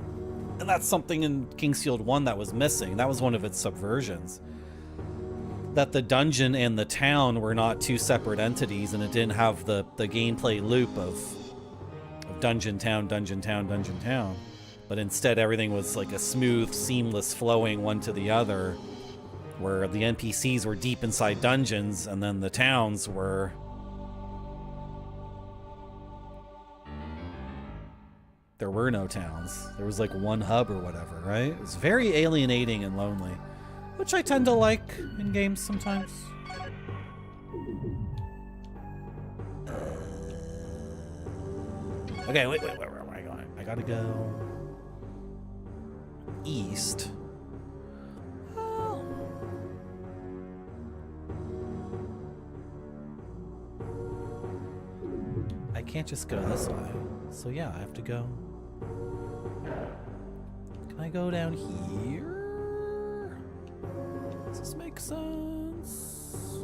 And that's something in King's Field 1 that was missing. That was one of its subversions. That the dungeon and the town were not two separate entities, and it didn't have the gameplay loop of Dungeon Town. But instead everything was like a smooth, seamless flowing one to the other, where the NPCs were deep inside dungeons, and then the towns were... There were no towns. There was like one hub or whatever, right? It was very alienating and lonely, which I tend to like in games sometimes. Okay, wait, where am I going? I gotta go east. Oh. I can't just go this way. So yeah, I have to go. Can I go down here? Does this make sense?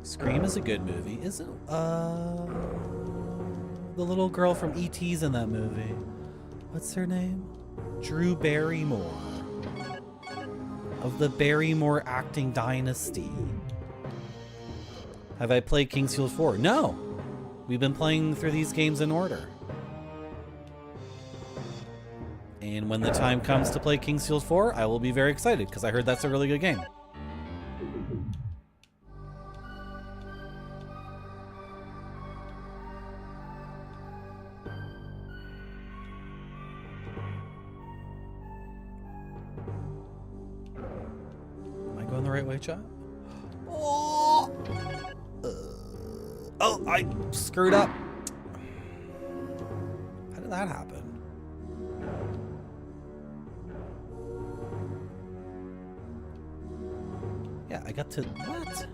Scream is a good movie. Isn't the little girl from E.T.'s in that movie? What's her name? Drew Barrymore. Of the Barrymore acting dynasty. Have I played King's Field 4? No! We've been playing through these games in order. And when the time comes to play King's Field 4, I will be very excited, because I heard that's a really good game. Am I going the right way, chat? Oh! Oh, I screwed up. How did that happen? Yeah, I got to... What?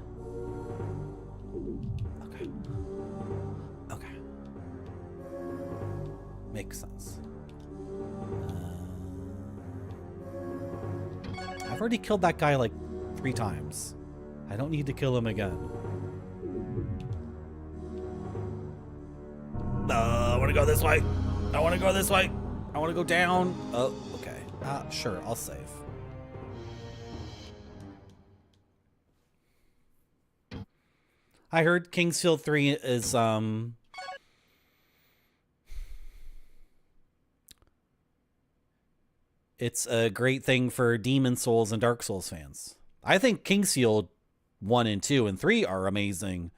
Okay. Okay. Makes sense. I've already killed that guy like 3 times. I don't need to kill him again. I want to go this way. I want to go this way. I want to go down. Oh, okay. Sure, I'll save. I heard Kingsfield 3 is, it's a great thing for Demon Souls and Dark Souls fans. I think Kingsfield 1 and 2 and 3 are amazing.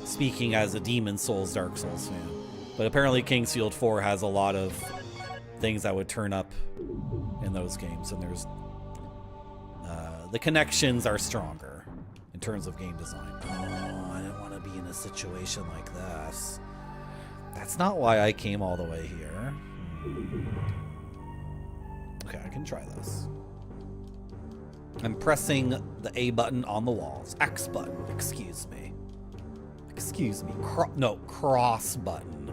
Speaking as a Demon Souls, Dark Souls fan. But apparently Kingsfield 4 has a lot of things that would turn up in those games. And there's... the connections are stronger in terms of game design. Oh, I didn't want to be in a situation like this. That's not why I came all the way here. Okay, I can try this. I'm pressing the A button on the walls. X button, excuse me. Excuse me. No, cross button.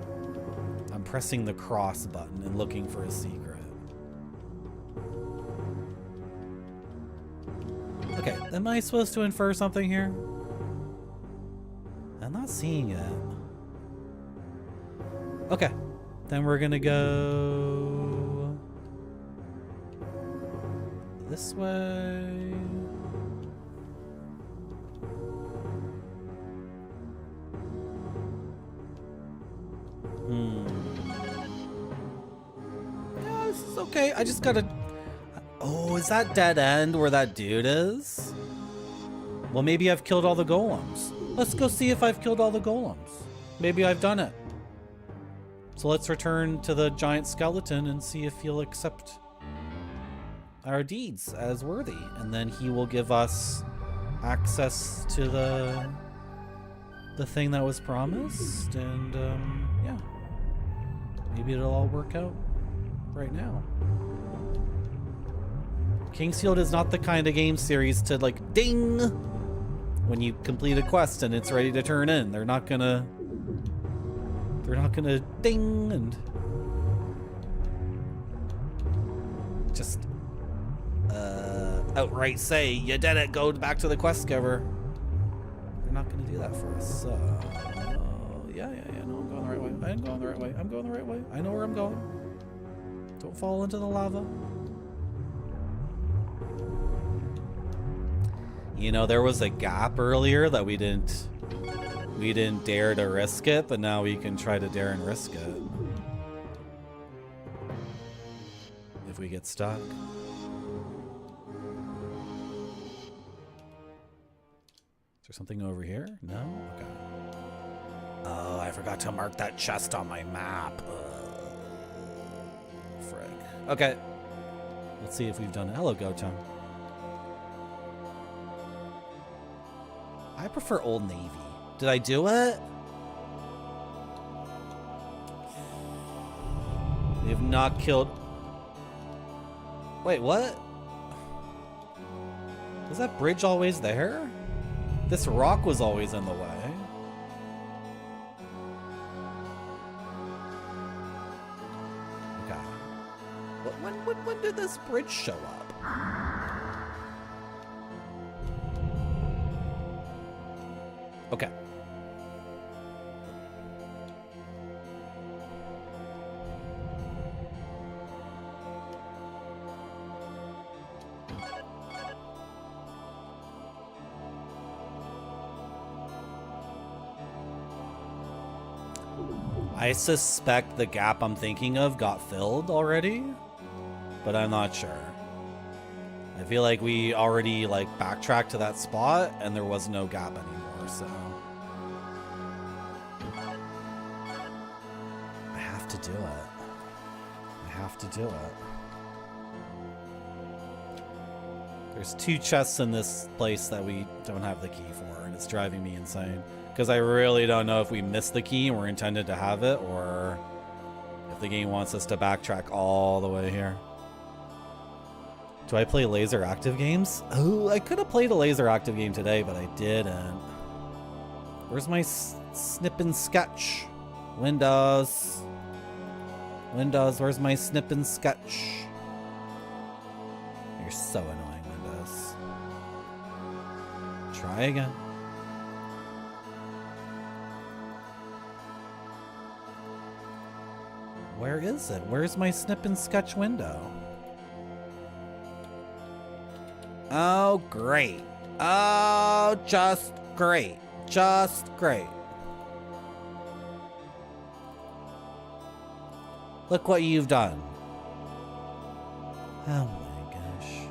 I'm pressing the cross button and looking for a secret. Okay, am I supposed to infer something here? I'm not seeing it. Okay, then we're gonna go this way. Yeah, this is okay. I just gotta... Oh, is that dead end where that dude is? Well, maybe I've killed all the golems. Let's go see if I've killed all the golems. Maybe I've done it. So let's return to the giant skeleton and see if he'll accept our deeds as worthy. And then he will give us access to the thing that was promised. And, yeah. Maybe it'll all work out right now. Kingsfield is not the kind of game series to, like, ding when you complete a quest and it's ready to turn in. They're not gonna ding and just outright say you did it, go back to the quest giver. They're not gonna do that for us. So yeah, no, I'm going the right way. I'm going the right way. I'm going the right way. I know where I'm going. Don't fall into the lava. You know, there was a gap earlier that we didn't dare to risk it, but now we can try to dare and risk it. If we get stuck. Is there something over here? No? Okay. Oh, I forgot to mark that chest on my map. Frig. Okay. Let's see if we've done it. Hello, Gochum. I prefer Old Navy. Did I do it? We have not killed... Wait, what? Was that bridge always there? This rock was always in the way. Okay. When did this bridge show up? Okay. I suspect the gap I'm thinking of got filled already, but I'm not sure. I feel like we already like backtracked to that spot and there was no gap anymore, so I have to do it. I have to do it. There's 2 chests in this place that we don't have the key for, and it's driving me insane. Because I really don't know if we missed the key and we're intended to have it, or if the game wants us to backtrack all the way here. Do I play laser active games? Oh, I could have played a laser active game today, but I didn't. Where's my snip and sketch? Windows. Windows, where's my snip and sketch? You're so annoying, Windows. Try again. Where is it? Where's my snip and sketch window? Oh, great. Oh, just great. Just great. Look what you've done. Oh my gosh.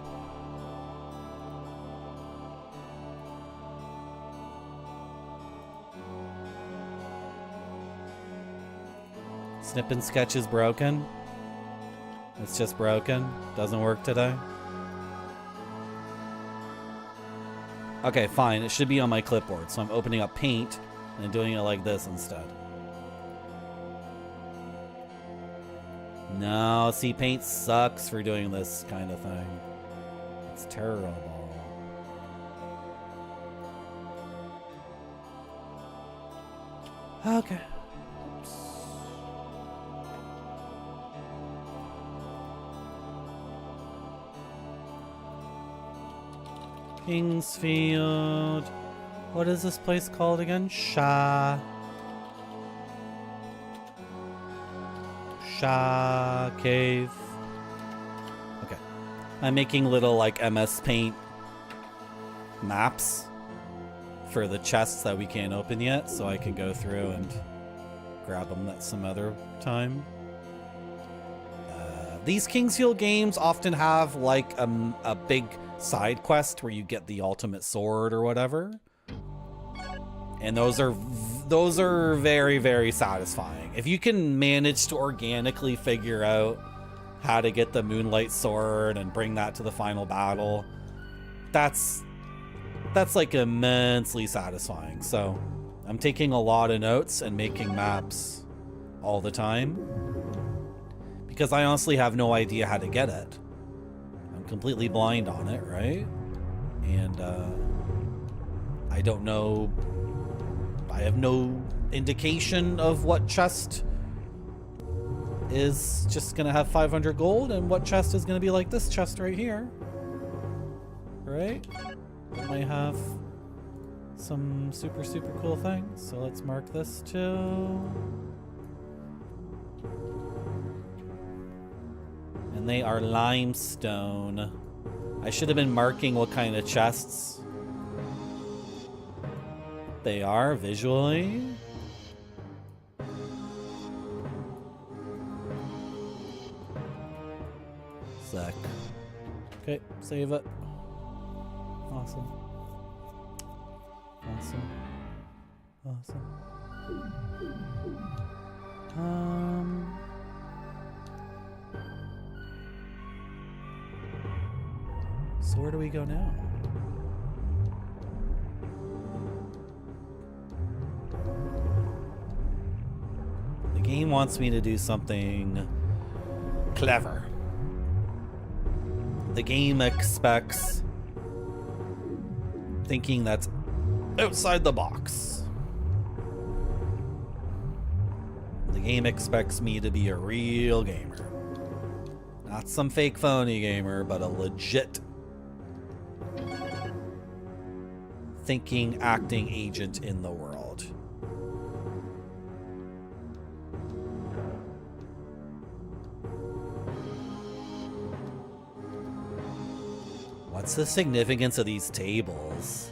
Snip and sketch is broken. It's just broken. Doesn't work today. Okay, fine. It should be on my clipboard. So I'm opening up Paint and doing it like this instead. No, see, Paint sucks for doing this kind of thing. It's terrible. Okay. Kingsfield. What is this place called again? Shah Cave. Okay. I'm making little like MS Paint maps for the chests that we can't open yet, so I can go through and grab them at some other time. These Kingsfield games often have like a big side quest where you get the ultimate sword or whatever, and those are very, very satisfying. If you can manage to organically figure out how to get the Moonlight Sword and bring that to the final battle, that's like immensely satisfying. So I'm taking a lot of notes and making maps all the time because I honestly have no idea how to get it. I'm completely blind on it, right? And I don't know. I have no indication of what chest is just gonna have 500 gold and what chest is gonna be like this chest right here. Right? It might have some super, super cool things. So let's mark this too. And they are limestone. I should have been marking what kind of chests they are visually. Sec. Okay, save it. Awesome. Awesome. Awesome. So where do we go now? The game wants me to do something clever. The game expects thinking that's outside the box. The game expects me to be a real gamer. Not some fake phony gamer, but a legit thinking, acting agent in the world. What's the significance of these tables?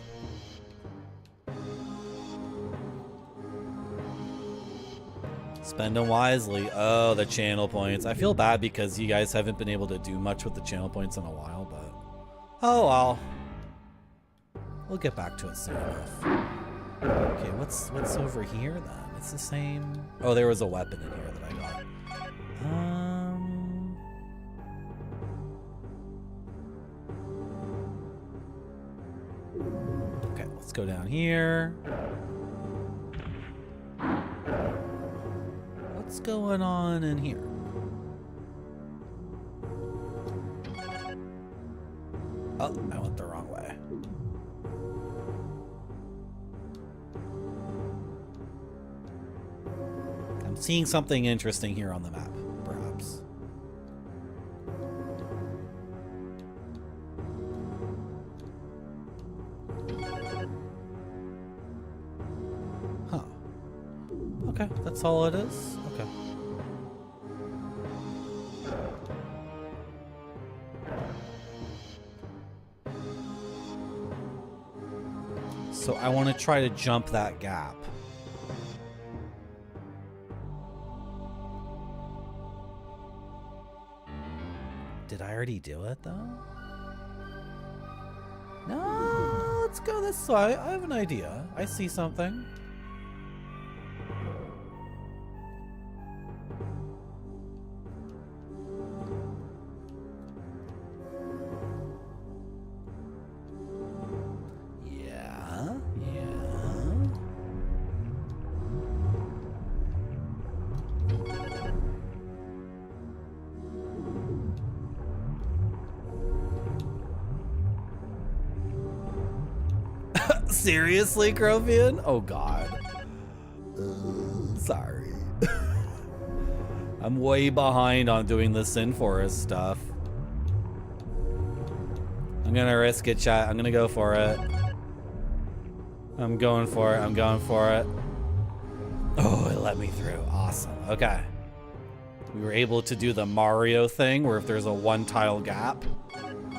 Spend them wisely. Oh, the channel points. I feel bad because you guys haven't been able to do much with the channel points in a while, but oh well. We'll get back to it soon enough. Okay, what's over here then? It's the same. Oh, there was a weapon in here that I got. Okay, let's go down here. What's going on in here? the wrong way. I'm seeing something interesting here on the map, perhaps. Huh. Okay, that's all it is? Okay. So I want to try to jump that gap. Did I already do it though? No, let's go this way. I have an idea. I see something. Yeah, yeah. Seriously, Crovian? Oh god. Sorry. I'm way behind on doing the Sin Forest stuff. I'm gonna risk it, chat. I'm gonna go for it. I'm going for it. I'm going for it. Oh, it let me through. Awesome. Okay. We were able to do the Mario thing where if there's a one tile gap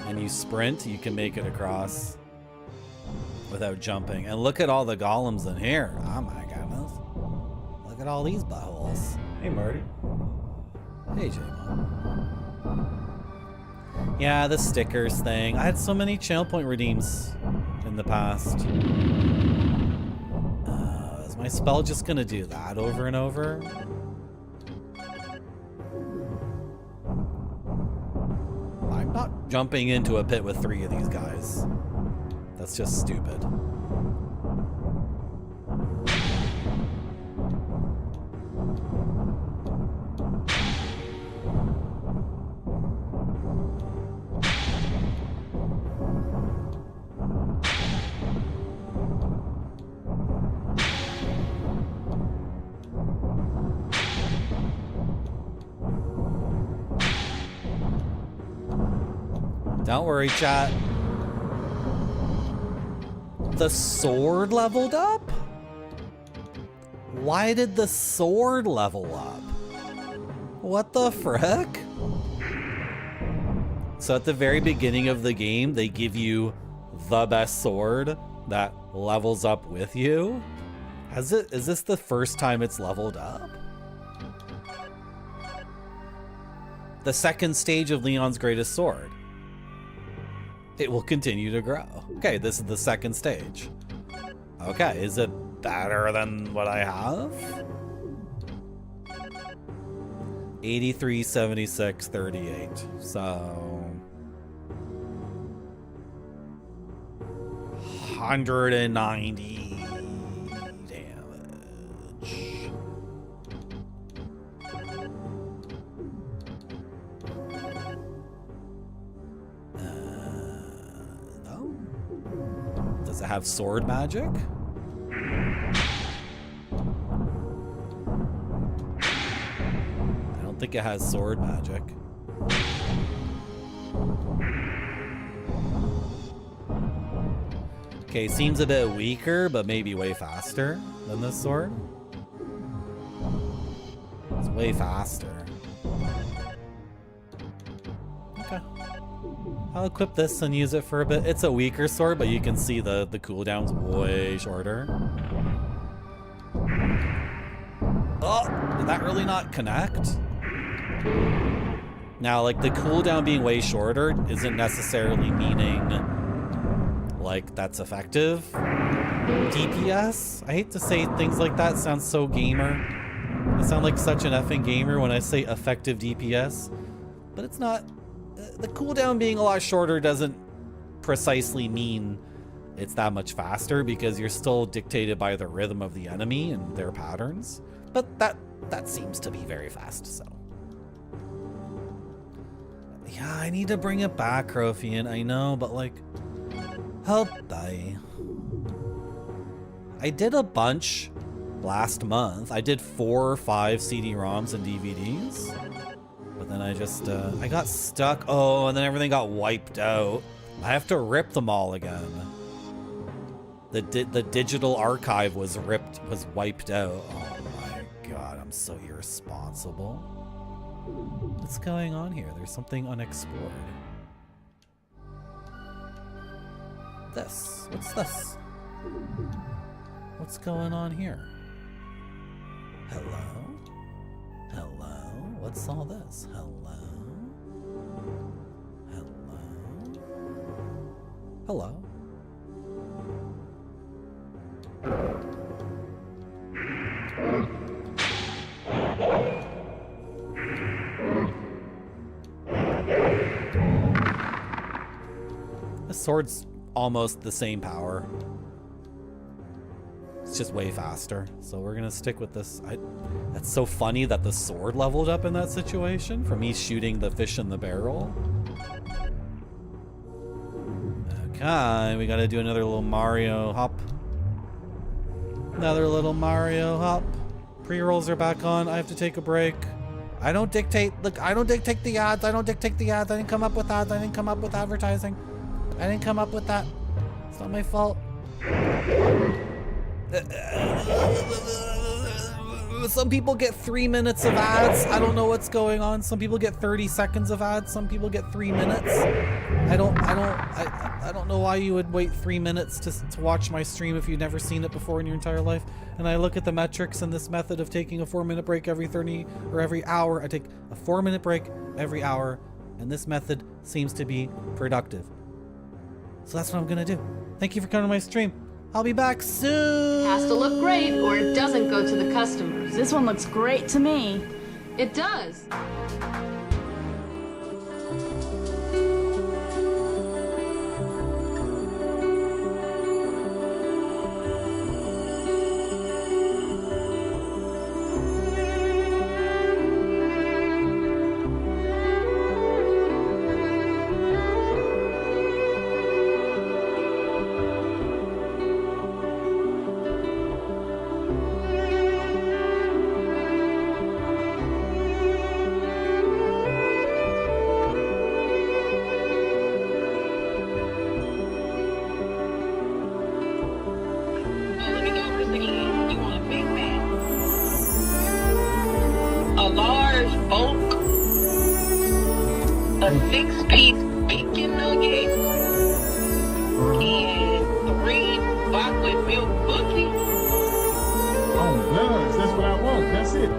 and you sprint, you can make it across without jumping. And look at all the golems in here. Oh my goodness. Look at all these buttholes. Hey, Marty. Hey, J-Mo. Yeah, the stickers thing. I had so many channel point redeems in the past. Is my spell just gonna do that over and over? I'm not jumping into a pit with 3 of these guys. That's just stupid. Don't worry, chat. The sword leveled up? Why did the sword level up? What the frick? So at the very beginning of the game, they give you the best sword that levels up with you? Is this the first time it's leveled up? The second stage of Leon's greatest sword. It will continue to grow. Okay, this is the second stage. Okay, is it better than what I have? 83, 76, 38. So 190 damage. No. Does it have sword magic? I don't think it has sword magic. Okay, seems a bit weaker, but maybe way faster than this sword. It's way faster. Okay. I'll equip this and use it for a bit. It's a weaker sword, but you can see the cooldown's way shorter. Oh, did that really not connect? Now, like, the cooldown being way shorter isn't necessarily meaning, like, that's effective DPS. I hate to say things like that. It sounds so gamer. I sound like such an effing gamer when I say effective DPS. But it's not. The cooldown being a lot shorter doesn't precisely mean it's that much faster, because you're still dictated by the rhythm of the enemy and their patterns. But that seems to be very fast, so. Yeah, I need to bring it back, Crofian. I know, but like, Oh, bye. I did a bunch last month. I did 4 or 5 CD-ROMs and DVDs. But then I just, I got stuck. Oh, and then everything got wiped out. I have to rip them all again. The digital archive was wiped out. Oh my god, I'm so irresponsible. What's going on here? There's something unexplored. This. What's this? What's going on here? Hello? Hello? What's all this? Hello? Hello? Hello? The sword's almost the same power. It's just way faster. So we're gonna stick with this. That's so funny that the sword leveled up in that situation from me shooting the fish in the barrel. Okay, we gotta do another little Mario hop. Another little Mario hop. Pre-rolls are back on. I have to take a break. I don't dictate. Look, I don't dictate the ads. I don't dictate the ads. I didn't come up with ads. I didn't come up with advertising. I didn't come up with that. It's not my fault. Some people get 3 minutes of ads. I don't know what's going on. Some people get 30 seconds of ads. Some people get 3 minutes. I don't know why you would wait 3 minutes to watch my stream if you've never seen it before in your entire life. And I look at the metrics and this method of taking a 4-minute break every 30 or every hour. I take a 4-minute break every hour, and this method seems to be productive. So that's what I'm gonna do. Thank you for coming to my stream. I'll be back soon. Has to look great or it doesn't go to the customers. This one looks great to me. It does. Let me go over this again. You want a big man, a large bulk, a 6-piece bacon nugget, and 3 chocolate milk cookies. Oh, bloods. That's what I want. That's it.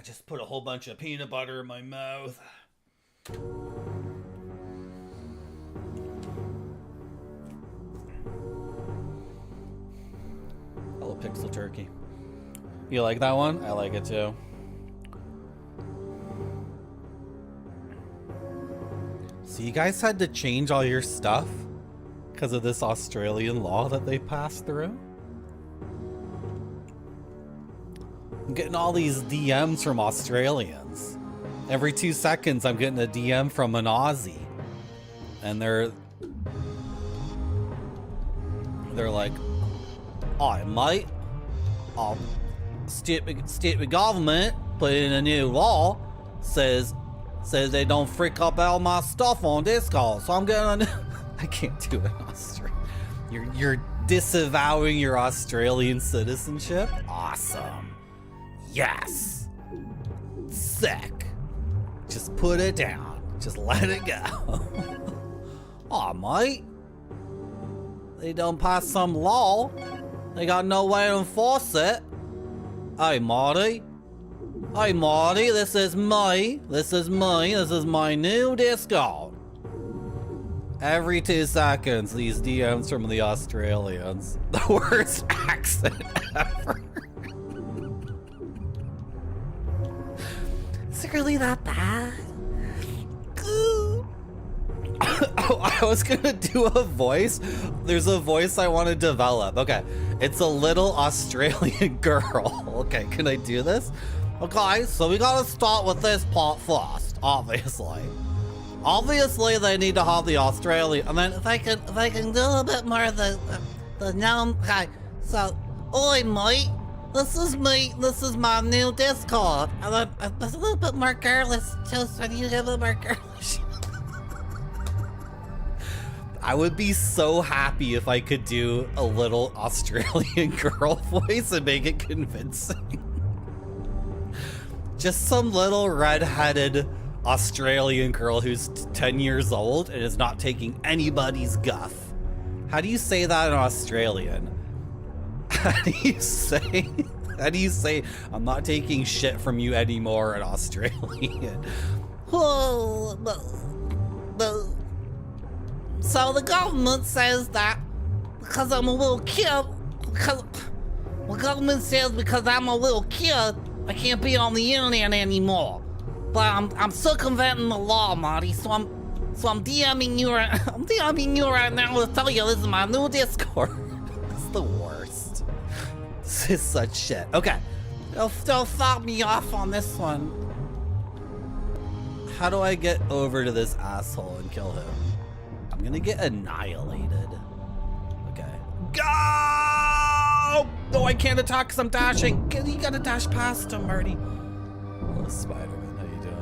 just put a whole bunch of peanut butter in my mouth. Hello, Pixel Turkey. You like that one? I like it too. So you guys had to change all your stuff because of this Australian law that they passed through? I'm getting all these DMs from Australians. Every 2 seconds I'm getting a DM from an Aussie. And they're like, "Hi mate, stupid government put in a new law, says they don't freak up all my stuff on Discord, so I'm gonna..." I can't do it in Australia. You're disavowing your Australian citizenship? Awesome. Yes. Sick. Just put it down. Just let it go. Aw, mate. They don't pass some law. They got no way to enforce it. Hey, Marty. Hey, Marty, this is me. This is my new Discord. Every 2 seconds, these DMs from the Australians. The worst accent ever. Is it really that bad? Oh, I was gonna do a voice. There's a voice I want to develop. Okay, it's a little Australian girl. Okay, can I do this? Okay, so we gotta start with this part first, obviously. Obviously, they need to have the Australian, and then if they can do a bit more of the noun. Okay, so, oi mate, this is me, this is my new Discord, and then it's a little bit more girlish, just I need to get a bit more girlish. I would be so happy if I could do a little Australian girl voice and make it convincing. Just some little red-headed Australian girl who's 10 years old and is not taking anybody's guff. How do you say that in Australian? How do you say I'm not taking shit from you anymore in Australian? Oh, so the government says that because I'm a little kid, because I'm a little kid, I can't be on the internet anymore. But I'm circumventing the law, Marty. So I'm DMing you. I'm DMing you right now to tell you this is my new Discord. It's the worst. This is such shit. Okay, they'll stop me off on this one. How do I get over to this asshole and kill him? I'm gonna get annihilated. Okay. Go! No, I can't attack because I'm dashing. You gotta dash past him, Marty. Hello, Spider-Man. How you doing?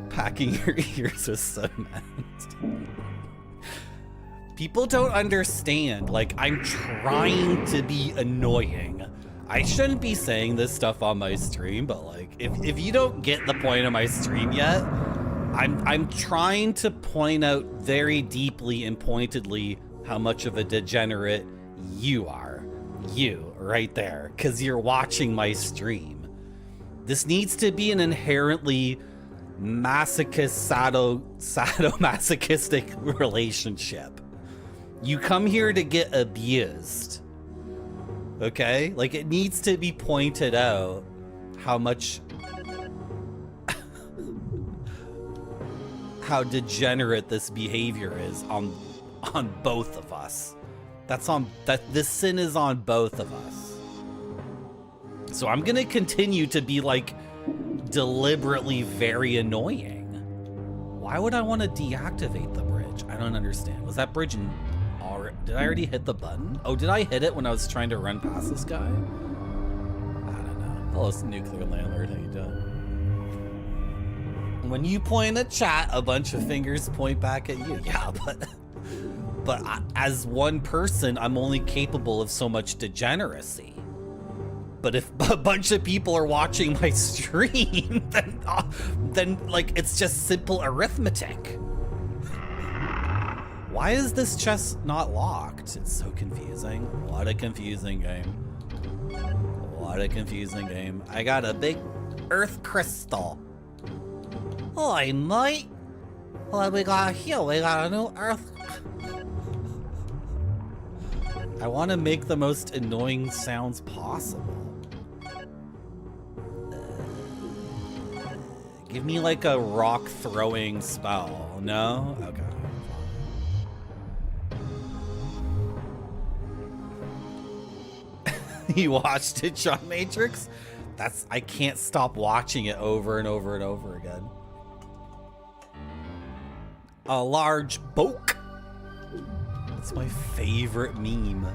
Packing your ears with cement. People don't understand. Like, I'm trying to be annoying. I shouldn't be saying this stuff on my stream, but like, if you don't get the point of my stream yet, I'm trying to point out very deeply and pointedly how much of a degenerate you are. You, right there, because you're watching my stream. This needs to be an inherently sadomasochistic relationship. You come here to get abused. Okay? Like, it needs to be pointed out how much... how degenerate this behavior is on both of us. This sin is on both of us. So I'm gonna continue to be like deliberately very annoying. Why would I want to deactivate the bridge? I don't understand. Was that bridge did I already hit the button? Oh, did I hit it when I was trying to run past this guy? I don't know. Hello, nuclear landlord. How you doing? When you point at chat, a bunch of fingers point back at you. Yeah, but as one person, I'm only capable of so much degeneracy. But if a bunch of people are watching my stream, then like, it's just simple arithmetic. Why is this chest not locked? It's so confusing. What a confusing game. What a confusing game. I got a big Earth crystal. Oi, mate. What we got here? We got a new Earth. I want to make the most annoying sounds possible. Give me like a rock throwing spell. No? Okay. You watched it, John Matrix? I can't stop watching it over and over and over again. A large boke. It's my favorite meme.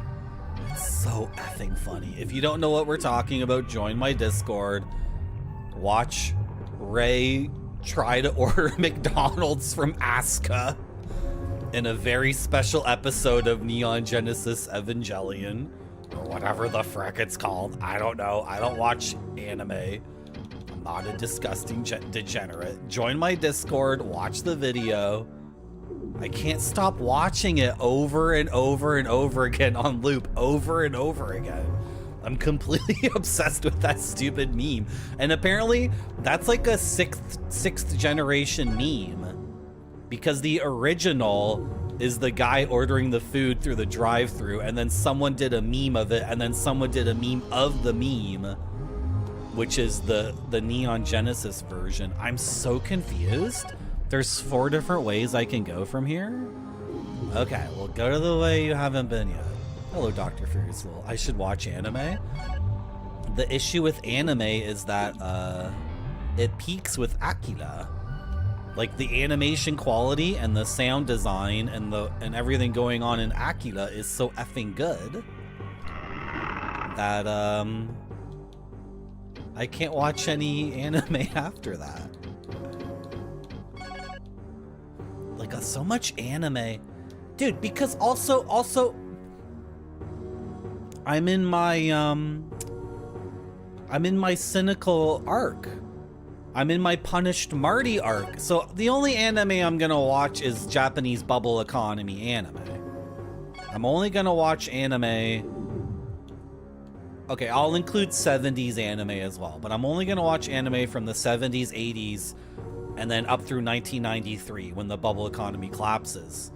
It's so effing funny. If you don't know what we're talking about, join my Discord. Watch Ray try to order McDonald's from Asuka in a very special episode of Neon Genesis Evangelion, or whatever the frick it's called. I don't know. I don't watch anime. I'm not a disgusting degenerate. Join my Discord, watch the video. I can't stop watching it over and over and over again on loop, over and over again. I'm completely obsessed with that stupid meme. And apparently that's like a sixth generation meme, because the original is the guy ordering the food through the drive-thru, and then someone did a meme of it, and then someone did a meme of the meme, which is the Neon Genesis version. I'm so confused. There's 4 different ways I can go from here. Okay, well, go to the way you haven't been yet. Hello, Dr. Furious Lul. I should watch anime. The issue with anime is that it peaks with Akira. Like, the animation quality and the sound design and everything going on in Akira is so effing good that I can't watch any anime after that. Like, so much anime. Dude, because also I'm in my cynical arc. I'm in my punished Marty arc. So the only anime I'm gonna watch is Japanese bubble economy anime. I'm only gonna watch anime. Okay, I'll include 70s anime as well, but I'm only gonna watch anime from the 70s, 80s, and then up through 1993 when the bubble economy collapses.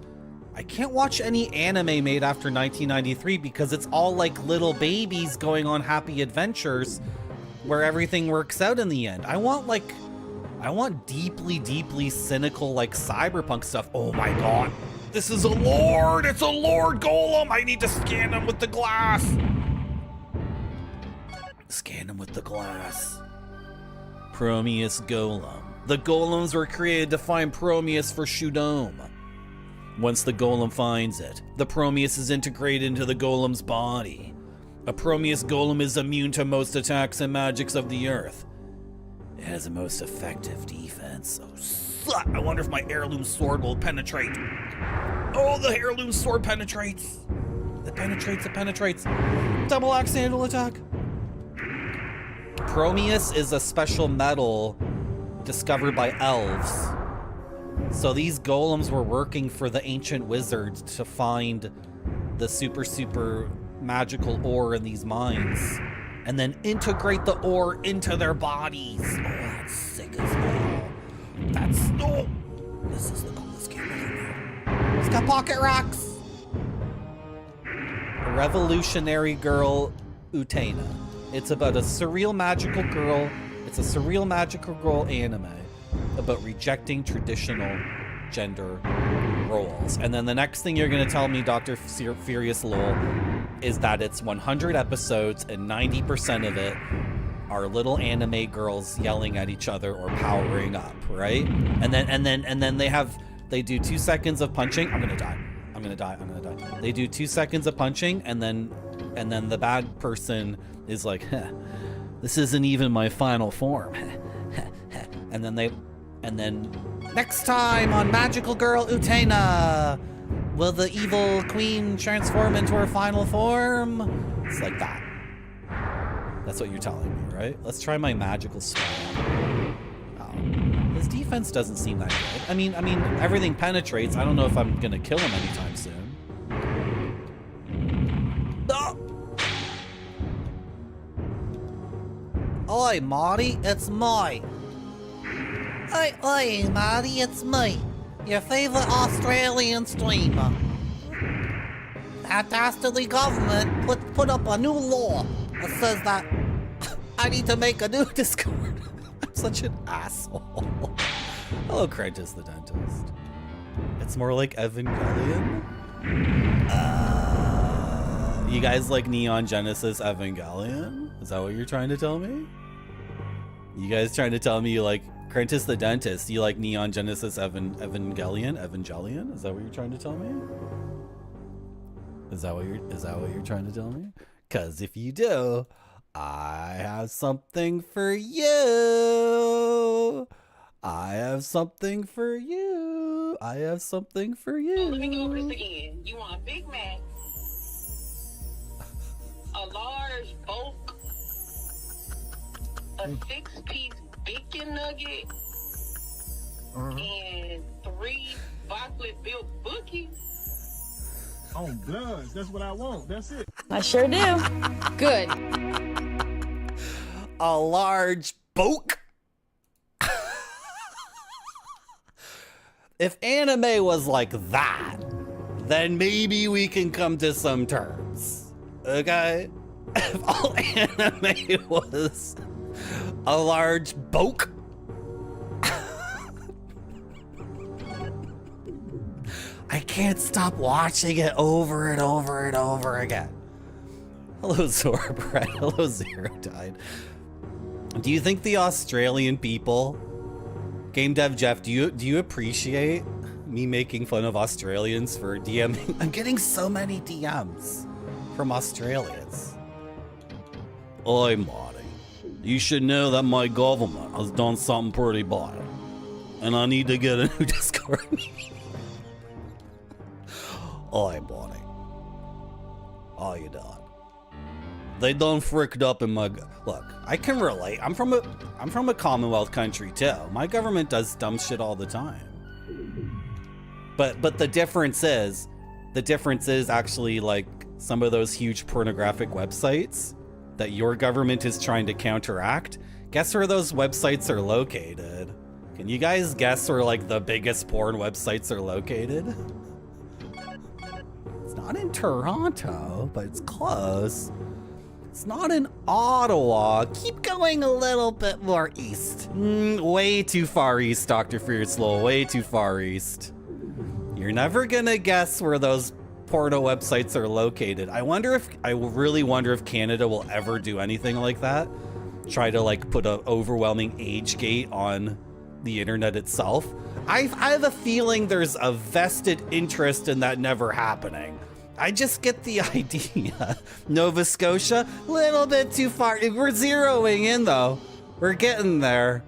I can't watch any anime made after 1993 because it's all like little babies going on happy adventures where everything works out in the end. I want deeply, deeply cynical, like, cyberpunk stuff. Oh my god. This is a lord! It's a lord golem! I need to scan him with the glass! Scan him with the glass. Prometheus golem. The golems were created to find Prometheus for Shudome. Once the golem finds it, the Prometheus is integrated into the golem's body. A Prometheus golem is immune to most attacks and magics of the earth. It has the most effective defense. Oh, suck! I wonder if my heirloom sword will penetrate. Oh, the heirloom sword penetrates. It penetrates. Double axe handle attack. Prometheus is a special metal discovered by elves. So these golems were working for the ancient wizards to find the super magical ore in these mines and then integrate the ore into their bodies. Oh, that's sick as hell. This is the coolest game ever. It's got pocket rocks. Revolutionary Girl Utena. It's about a surreal magical girl. It's a surreal magical girl anime about rejecting traditional gender roles. And then the next thing you're going to tell me, Dr. Furious Lul, is that it's 100 episodes and 90% of it are little anime girls yelling at each other or powering up, right? And then they do 2 seconds of punching. I'm gonna die. They do 2 seconds of punching, and then the bad person is like, this isn't even my final form. and then next time on Magical Girl Utena, will the evil queen transform into her final form? It's like that. That's what you're telling me, right? Let's try my magical spell. Oh, his defense doesn't seem that good. I mean, everything penetrates. I don't know if I'm gonna kill him anytime soon. Oi, Marty, it's me. Oi, Marty, it's me. Your favorite Australian streamer. That dastardly government put up a new law that says that I need to make a new Discord. I'm such an asshole. Hello, Crentus the dentist. It's more like Evangelion. You guys like Neon Genesis Evangelion? Is that what you're trying to tell me? You guys trying to tell me you like Crentus the dentist? You like Neon Genesis Evangelion? Evangelion? Is that what you're trying to tell me? Is that what you're trying to tell me? Cause if you do, I have something for you. I have something for you. I have something for you. Let me go over this again. You want a Big Mac, a large bulk, a 6-piece bacon nugget, and 3 chocolate built bookies. Oh, bloods. That's what I want. That's it. I sure do. Good. A large bulk. If anime was like that, then maybe we can come to some terms. Okay? If all anime was a large bulk. I can't stop watching it over and over and over again. Hello, Zorbred. Hello, Zero Tide. Do you think the Australian people, Game Dev Jeff, do you appreciate me making fun of Australians for DMing? I'm getting so many DMs from Australians. Oi, Marty. You should know that my government has done something pretty bad. And I need to get a new Discord. Oi, Marty. Oh, you done. They done fricked up in my... Look, I can relate. I'm from a Commonwealth country, too. My government does dumb shit all the time. But the difference is actually, like, some of those huge pornographic websites that your government is trying to counteract. Guess where those websites are located? Can you guys guess where, like, the biggest porn websites are located? It's not in Toronto, but it's close. It's not in Ottawa. Keep going a little bit more east. Way too far east, Dr. Fearslow. Way too far east. You're never gonna guess where those porno websites are located. I really wonder if Canada will ever do anything like that. Try to like put an overwhelming age gate on the internet itself. I have a feeling there's a vested interest in that never happening. I just get the idea. Nova Scotia, little bit too far. We're zeroing in though. We're getting there.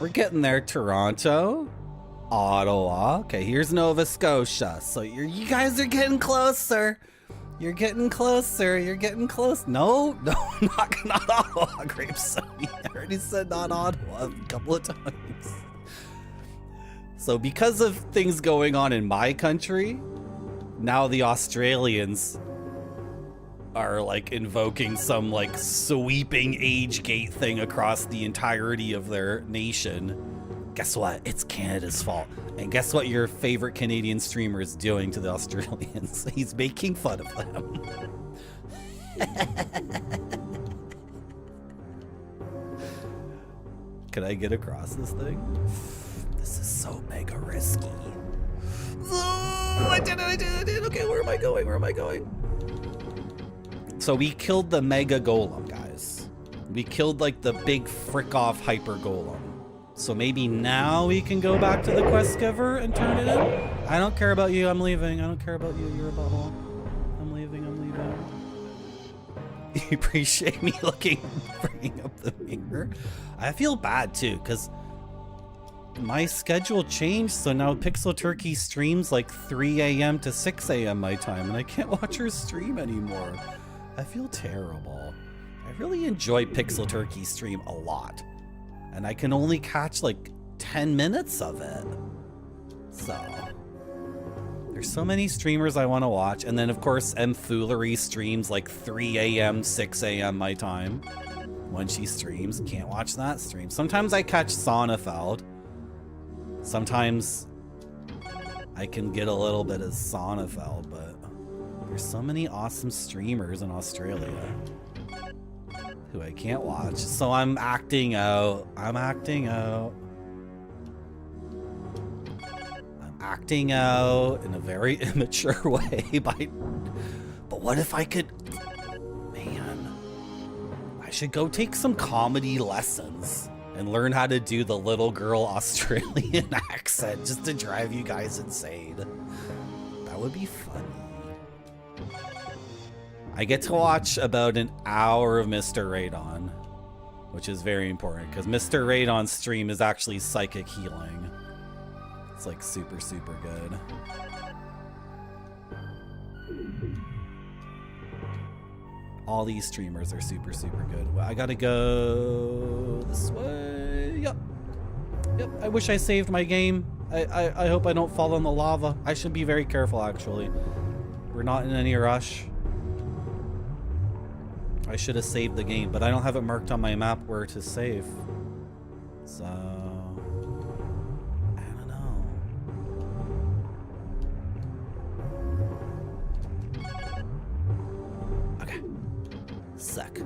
We're getting there. Toronto, Ottawa. Okay, here's Nova Scotia. So you guys are getting closer. You're getting closer. You're getting close. No, not Ottawa. Grapes. I already said not Ottawa a couple of times. So because of things going on in my country, now the Australians are like invoking some like sweeping age gate thing across the entirety of their nation. Guess what? It's Canada's fault. And guess what your favorite Canadian streamer is doing to the Australians? He's making fun of them. Can I get across this thing? This is so mega risky. Oh, I did it. Okay, where am I going? So we killed the mega golem, guys. We killed like the big frick off hyper golem. So maybe now we can go back to the quest giver and turn it in? I don't care about you, I'm leaving. I don't care about you, you're a bubble. I'm leaving. You appreciate me bringing up the mirror? I feel bad too, because my schedule changed, so now Pixel Turkey streams like 3 a.m. to 6 a.m. my time, and I can't watch her stream anymore. I feel terrible. I really enjoy Pixel Turkey stream a lot, and I can only catch like 10 minutes of it. So there's so many streamers I want to watch, and then of course M Foolery streams like 3 a.m. 6 a.m. my time. when she streams. Can't watch that stream. Sometimes I catch Sonnefeld. Sometimes I can get a little bit of Sonnefeld, but there's so many awesome streamers in Australia who I can't watch. So I'm acting out. I'm acting out in a very immature way but what if I could, man, I should go take some comedy lessons and learn how to do the little girl Australian accent just to drive you guys insane. That would be funny. I get to watch about an hour of Mr. Radon, which is very important because Mr. Radon's stream is actually psychic healing. It's like super, super good. All these streamers are super, super good. Well, I gotta go this way. Yep. Yep, I wish I saved my game. I hope I don't fall in the lava. I should be very careful, actually. We're not in any rush. I should have saved the game, but I don't have it marked on my map where to save. So... I don't know. Okay. Sec.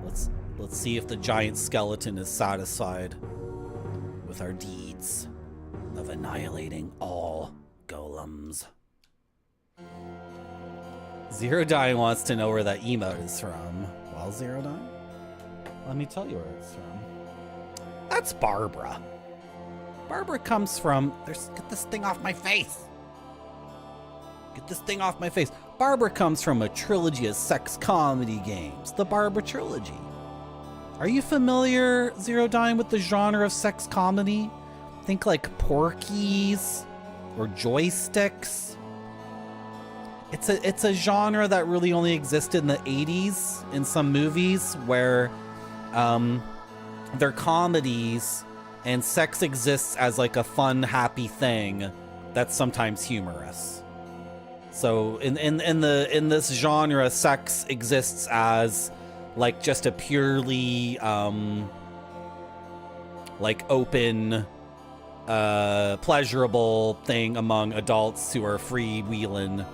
Let's see if the giant skeleton is satisfied with our deeds of annihilating all golems. Zero Die wants to know where that emote is from. Well, Zero Die, let me tell you where it's from. That's Barbara. Barbara comes from... Get this thing off my face. Get this thing off my face. Barbara comes from a trilogy of sex comedy games. The Barbara Trilogy. Are you familiar, Zero Die, with the genre of sex comedy? Think like Porky's or Joysticks. It's a genre that really only existed in the 80s in some movies where they're comedies and sex exists as like a fun, happy thing that's sometimes humorous. So in this genre, sex exists as like just a purely like open, pleasurable thing among adults who are freewheeling.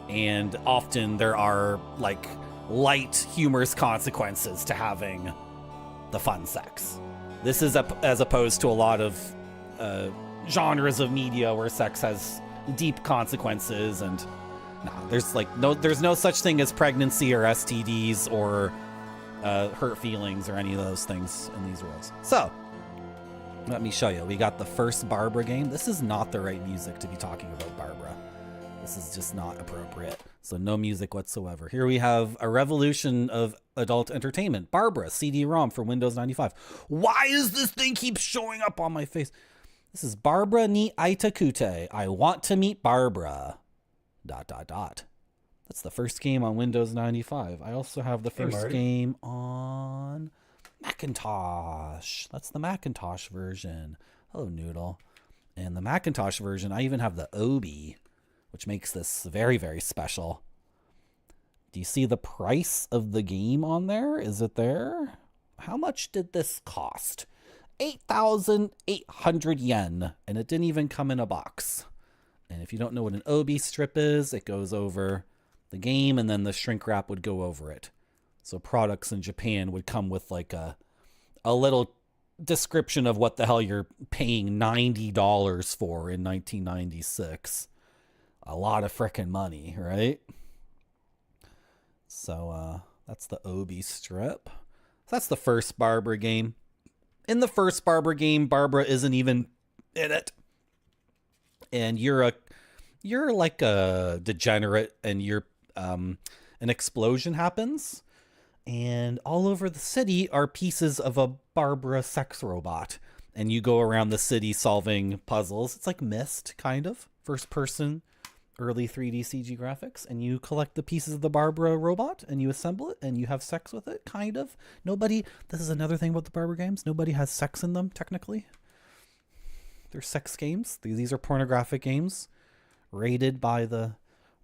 And often there are like light, humorous consequences to having the fun sex. This is as opposed to a lot of genres of media where sex has deep consequences, and there's no such thing as pregnancy or STDs or hurt feelings or any of those things in these worlds. So let me show you. We got the first Barbara game. This is not the right music to be talking about Barbara. This is just not appropriate. So no music whatsoever. Here we have a revolution of adult entertainment. Barbara, CD-ROM for Windows 95. Why does this thing keep showing up on my face? This is Barbara ni Aitakute. I want to meet Barbara. ... That's the first game on Windows 95. I also have the first game on Macintosh. That's the Macintosh version. Hello, Noodle. And the Macintosh version, I even have the Obi, which makes this very, very special. Do you see the price of the game on there? Is it there? How much did this cost? 8,800 yen, and it didn't even come in a box. And if you don't know what an Obi strip is, it goes over the game, and then the shrink wrap would go over it. So products in Japan would come with like a little description of what the hell you're paying $90 for in 1996. A lot of frickin' money, right? So that's the Obi strip. So that's the first Barbara game. In the first Barbara game, Barbara isn't even in it. And you're like a degenerate, and an explosion happens, and all over the city are pieces of a Barbara sex robot, and you go around the city solving puzzles. It's like Myst, kind of first person, early 3D CG graphics, and you collect the pieces of the Barbara robot and you assemble it and you have sex with it, kind of. This is another thing about the Barbara games. Nobody has sex in them, technically. They're sex games. These are pornographic games rated by the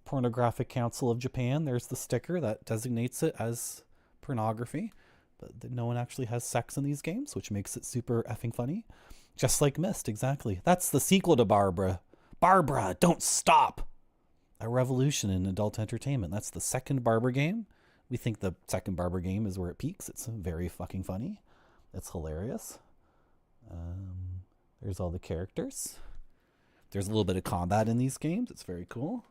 Pornographic Council of Japan. There's the sticker that designates it as pornography, but no one actually has sex in these games, which makes it super effing funny. Just like Myst, exactly. That's the sequel to Barbara. Barbara, don't stop! A revolution in adult entertainment. That's the second Barbara game. We think the second Barbara game is where it peaks. It's very fucking funny. It's hilarious. There's all the characters. There's a little bit of combat in these games. It's very cool.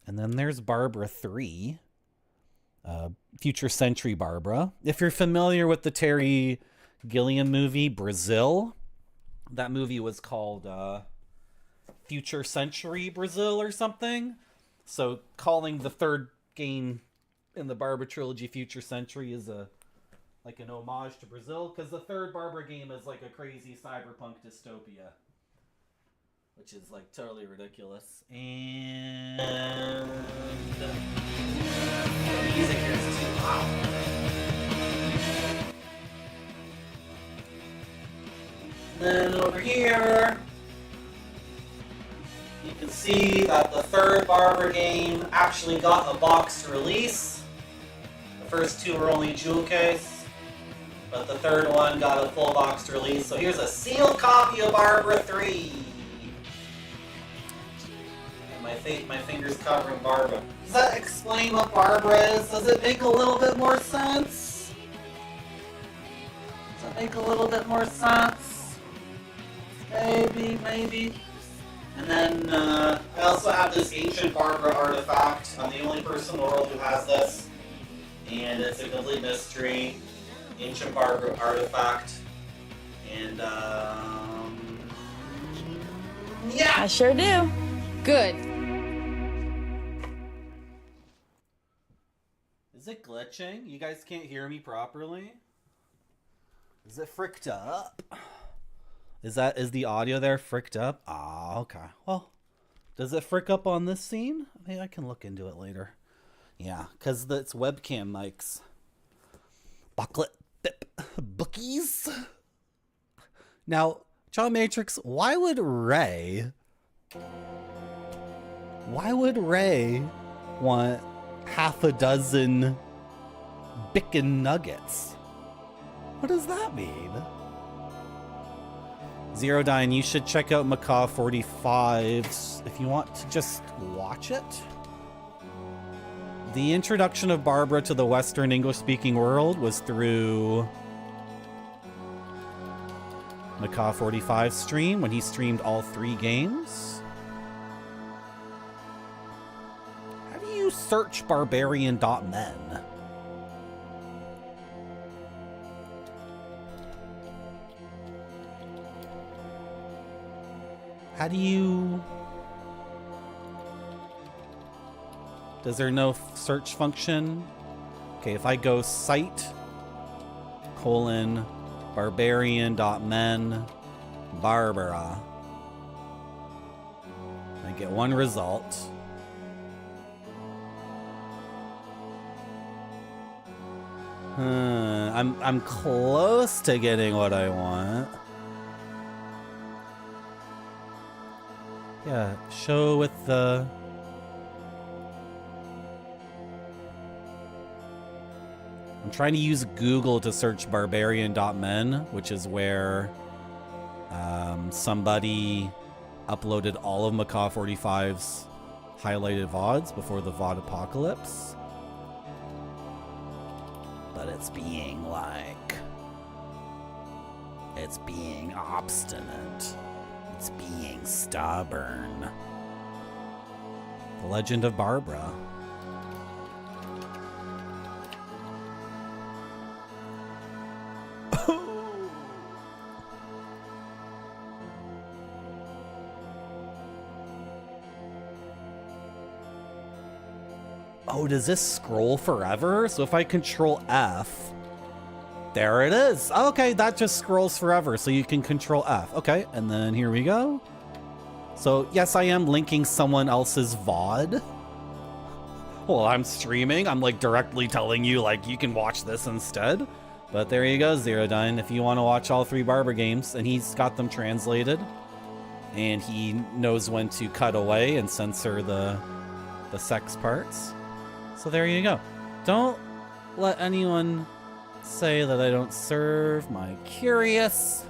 And then there's Barbara 3. Future Century Barbara. If you're familiar with the Terry Gilliam movie, Brazil, that movie was called Future Century Brazil or something. So calling the third game in the Barbara trilogy Future Century is like an homage to Brazil, because the third Barbara game is like a crazy cyberpunk dystopia, which is like totally ridiculous. And the music here is too loud. Then over here, you can see that the third Barbara game actually got a boxed release. The first two were only jewel case, but the third one got a full boxed release. So here's a sealed copy of Barbara 3. And my finger's covering Barbara. Does that explain what Barbara is? Does it make a little bit more sense? Does it make a little bit more sense? Maybe. And then I also have this ancient Barbara artifact. I'm the only person in the world who has this. And it's a complete mystery. Ancient Barbara artifact. And yeah! I sure do. Good. Is it glitching? You guys can't hear me properly? Is it fricked up? Is the audio there fricked up? Ah, okay. Well, does it frick up on this scene? Maybe I can look into it later. Yeah, because it's webcam mics. Booklet bip bookies. Now, John Matrix, why would Ray want half a dozen Bicken Nuggets? What does that mean? Zero Dine, you should check out Macaw 45s if you want to just watch it. The introduction of Barbara to the Western English-speaking world was through Macaw 45's stream when he streamed all 3 games. How do you search barbarian.men? How do you... Does there no search function? Okay, if I go site :barbarian.men Barbara, I get one result. I'm close to getting what I want. Yeah, show with the... I'm trying to use Google to search barbarian.men, which is where somebody uploaded all of Macaw 45's highlighted VODs before the VOD apocalypse. But it's being like... It's being obstinate. It's being stubborn. The Legend of Barbara. Oh, does this scroll forever? So if I control F, there it is. Okay, that just scrolls forever, so you can control F. Okay, and then here we go. So yes, I am linking someone else's VOD. Well, I'm streaming. I'm like directly telling you like you can watch this instead. But there you go, Zero Dine. If you want to watch all 3 Barbara games, and he's got them translated, and he knows when to cut away and censor the sex parts. So there you go. Don't let anyone say that I don't serve my curious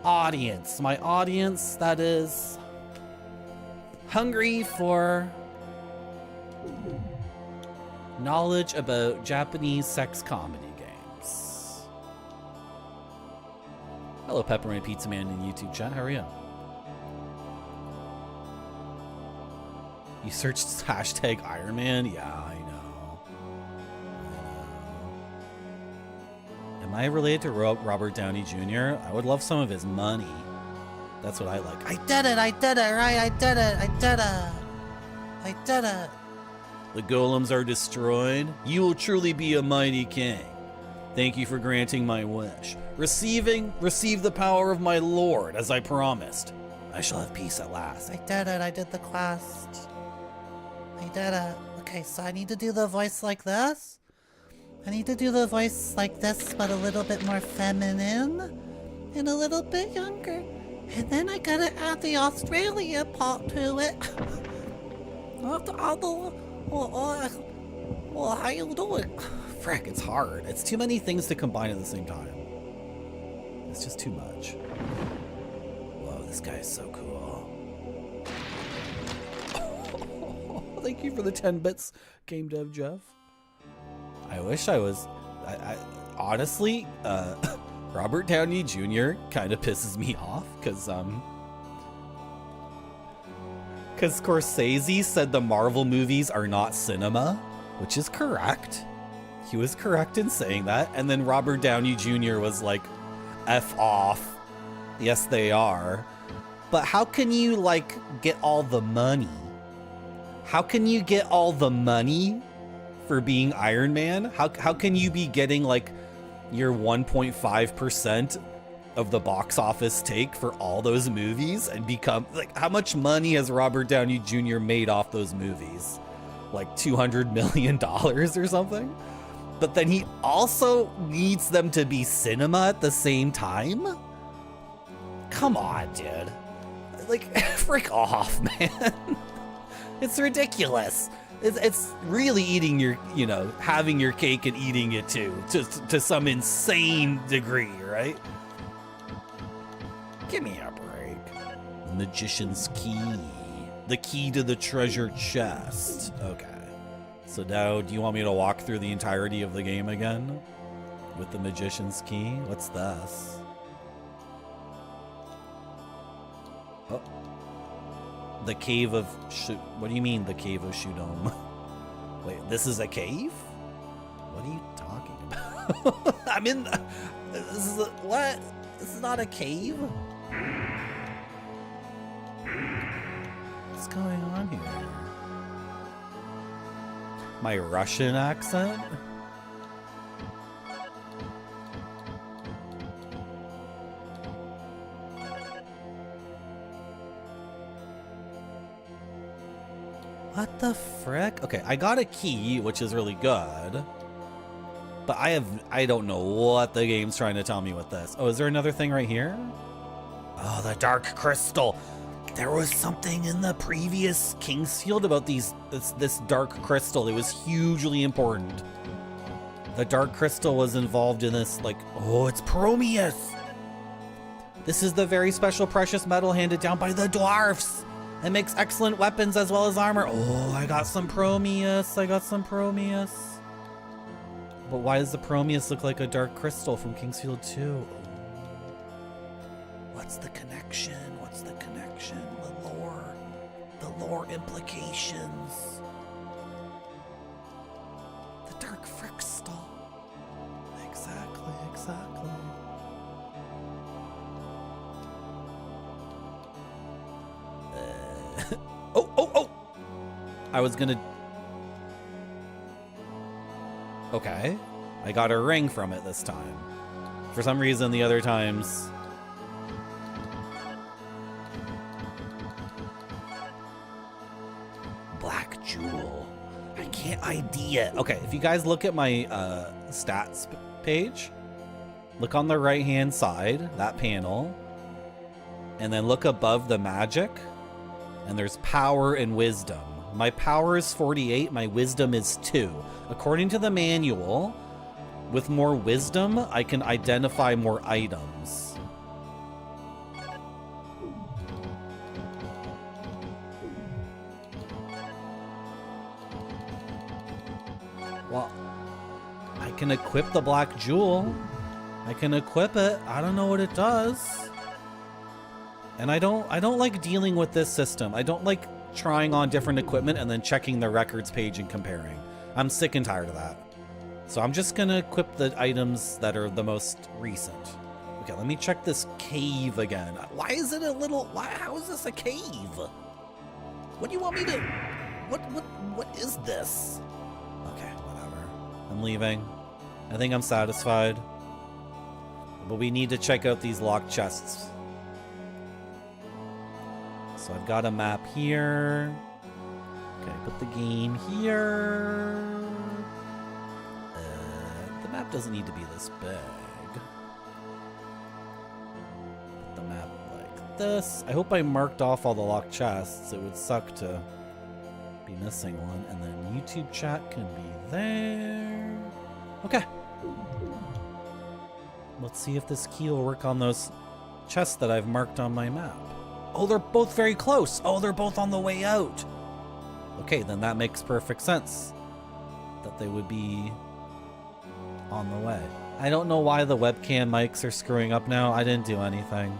audience. My audience that is hungry for knowledge about Japanese sex comedy games. Hello, Pepperoni Pizza Man in YouTube chat. How are you? You searched hashtag Iron Man? Yeah, I know. Am I related to Robert Downey Jr.? I would love some of his money. That's what I like. I did it, right? I did it. The golems are destroyed. You will truly be a mighty king. Thank you for granting my wish. Receive the power of my lord, as I promised. I shall have peace at last. I did it, I did the quest. I did it. Okay, so I need to do the voice like this. I need to do the voice like this, but a little bit more feminine and a little bit younger. And then I gotta add the Australia part to it. Well, how you doing? Frick, it's hard. It's too many things to combine at the same time. It's just too much. Whoa, this guy is so cool. Thank you for the 10 bits, Game Dev Jeff. I wish I was... I honestly, Robert Downey Jr. kind of pisses me off, because Scorsese said the Marvel movies are not cinema, which is correct. He was correct in saying that. And then Robert Downey Jr. was like, F off. Yes, they are. But how can you, like, get all the money? How can you get all the money for being Iron Man? How can you be getting, like, your 1.5% of the box office take for all those movies and become, like, how much money has Robert Downey Jr. made off those movies? Like $200 million or something? But then he also needs them to be cinema at the same time? Come on, dude. Like, frick off, man. It's ridiculous. It's really eating your, you know, having your cake and eating it too, to some insane degree, right? Give me a break. Magician's key. The key to the treasure chest. Okay. So now, do you want me to walk through the entirety of the game again? With the magician's key? What's this? Oh. The cave of... What do you mean, the cave of Shudom? Wait, this is a cave? What are you talking about? I'm in the... This is a... What? This is not a cave? What's going on here? My Russian accent? What the frick? Okay, I got a key, which is really good. But I don't know what the game's trying to tell me with this. Oh, is there another thing right here? Oh, the Dark Crystal. There was something in the previous King's Field about this Dark Crystal. It was hugely important. The Dark Crystal was involved in this, like, oh, it's Prometheus. This is the very special precious metal handed down by the dwarfs. It makes excellent weapons as well as armor. Oh, I got some Prometheus. But why does the Prometheus look like a Dark Crystal from King's Field 2? What's the connection? The lore implications. The Dark Crystal. Exactly. Oh! I was gonna... Okay. I got a ring from it this time. For some reason, the other times... Black Jewel. I can't ID it. Okay, if you guys look at my stats page, look on the right-hand side, that panel, and then look above the magic, and there's power and wisdom. My power is 48, my wisdom is 2. According to the manual, With more wisdom, I can identify more items. Well, I can equip the black jewel. I can equip it. I don't know what it does. And I don't like dealing with this system. I don't like trying on different equipment and then checking the records page and comparing. I'm sick and tired of that. So I'm just gonna equip the items that are the most recent. Okay, let me check this cave again. Why is it a little, how is this a cave? What do you want me to, what is this? Okay, whatever. I'm leaving. I think I'm satisfied. But we need to check out these locked chests. So I've got a map here. Okay, put the game here. The map doesn't need to be this big. Put the map like this. I hope I marked off all the locked chests. It would suck to be missing one. And then YouTube chat can be there. Okay. Let's see if this key will work on those chests that I've marked on my map. Oh, they're both very close. Oh, they're both on the way out. Okay, then that makes perfect sense. That they would be on the way. I don't know why the webcam mics are screwing up now. I didn't do anything.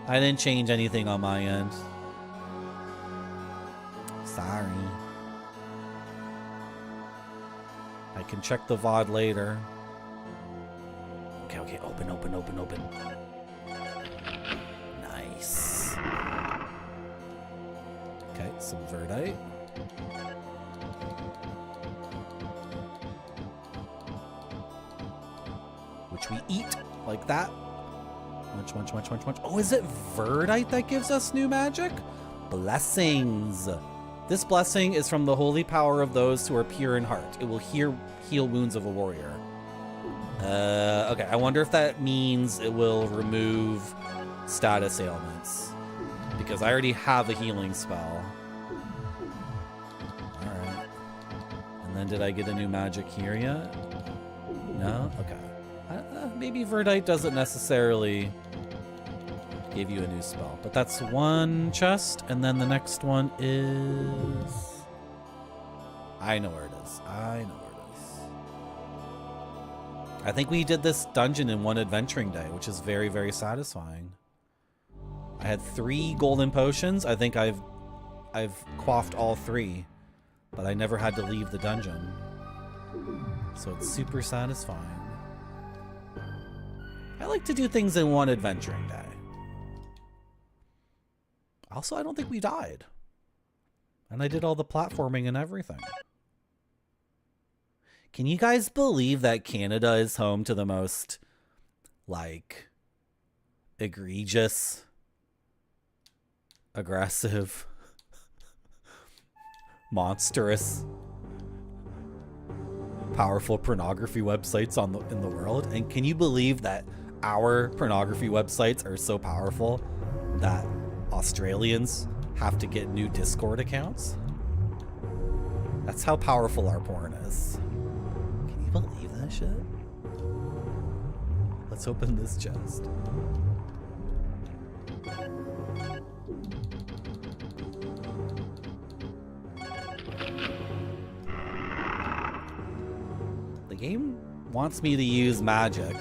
I didn't change anything on my end. Sorry. I can check the VOD later. Okay, okay, open, open, open, open. Nice. Okay, some verdite. Which we eat like that. Munch, munch, munch, munch, munch. Oh, is it verdite that gives us new magic? Blessings. This blessing is from the holy power of those who are pure in heart. It will heal wounds of a warrior. Okay, I wonder if that means it will remove status ailments. Because I already have a healing spell. Alright. And then did I get a new magic here yet? No? Okay. Maybe verdite doesn't necessarily give you a new spell. But that's one chest, and then the next one is... I know where it is. I know where it is. I think we did this dungeon in one adventuring day, which is very, very satisfying. I had 3 golden potions. I think I've quaffed all 3, but I never had to leave the dungeon. So it's super satisfying. I like to do things in one adventuring day. Also, I don't think we died. And I did all the platforming and everything. Can you guys believe that Canada is home to the most, like, egregious, aggressive, monstrous, powerful pornography websites in the world? And can you believe that our pornography websites are so powerful that Australians have to get new Discord accounts? That's how powerful our porn is. Can you believe that shit? Let's open this chest. The game wants me to use magic.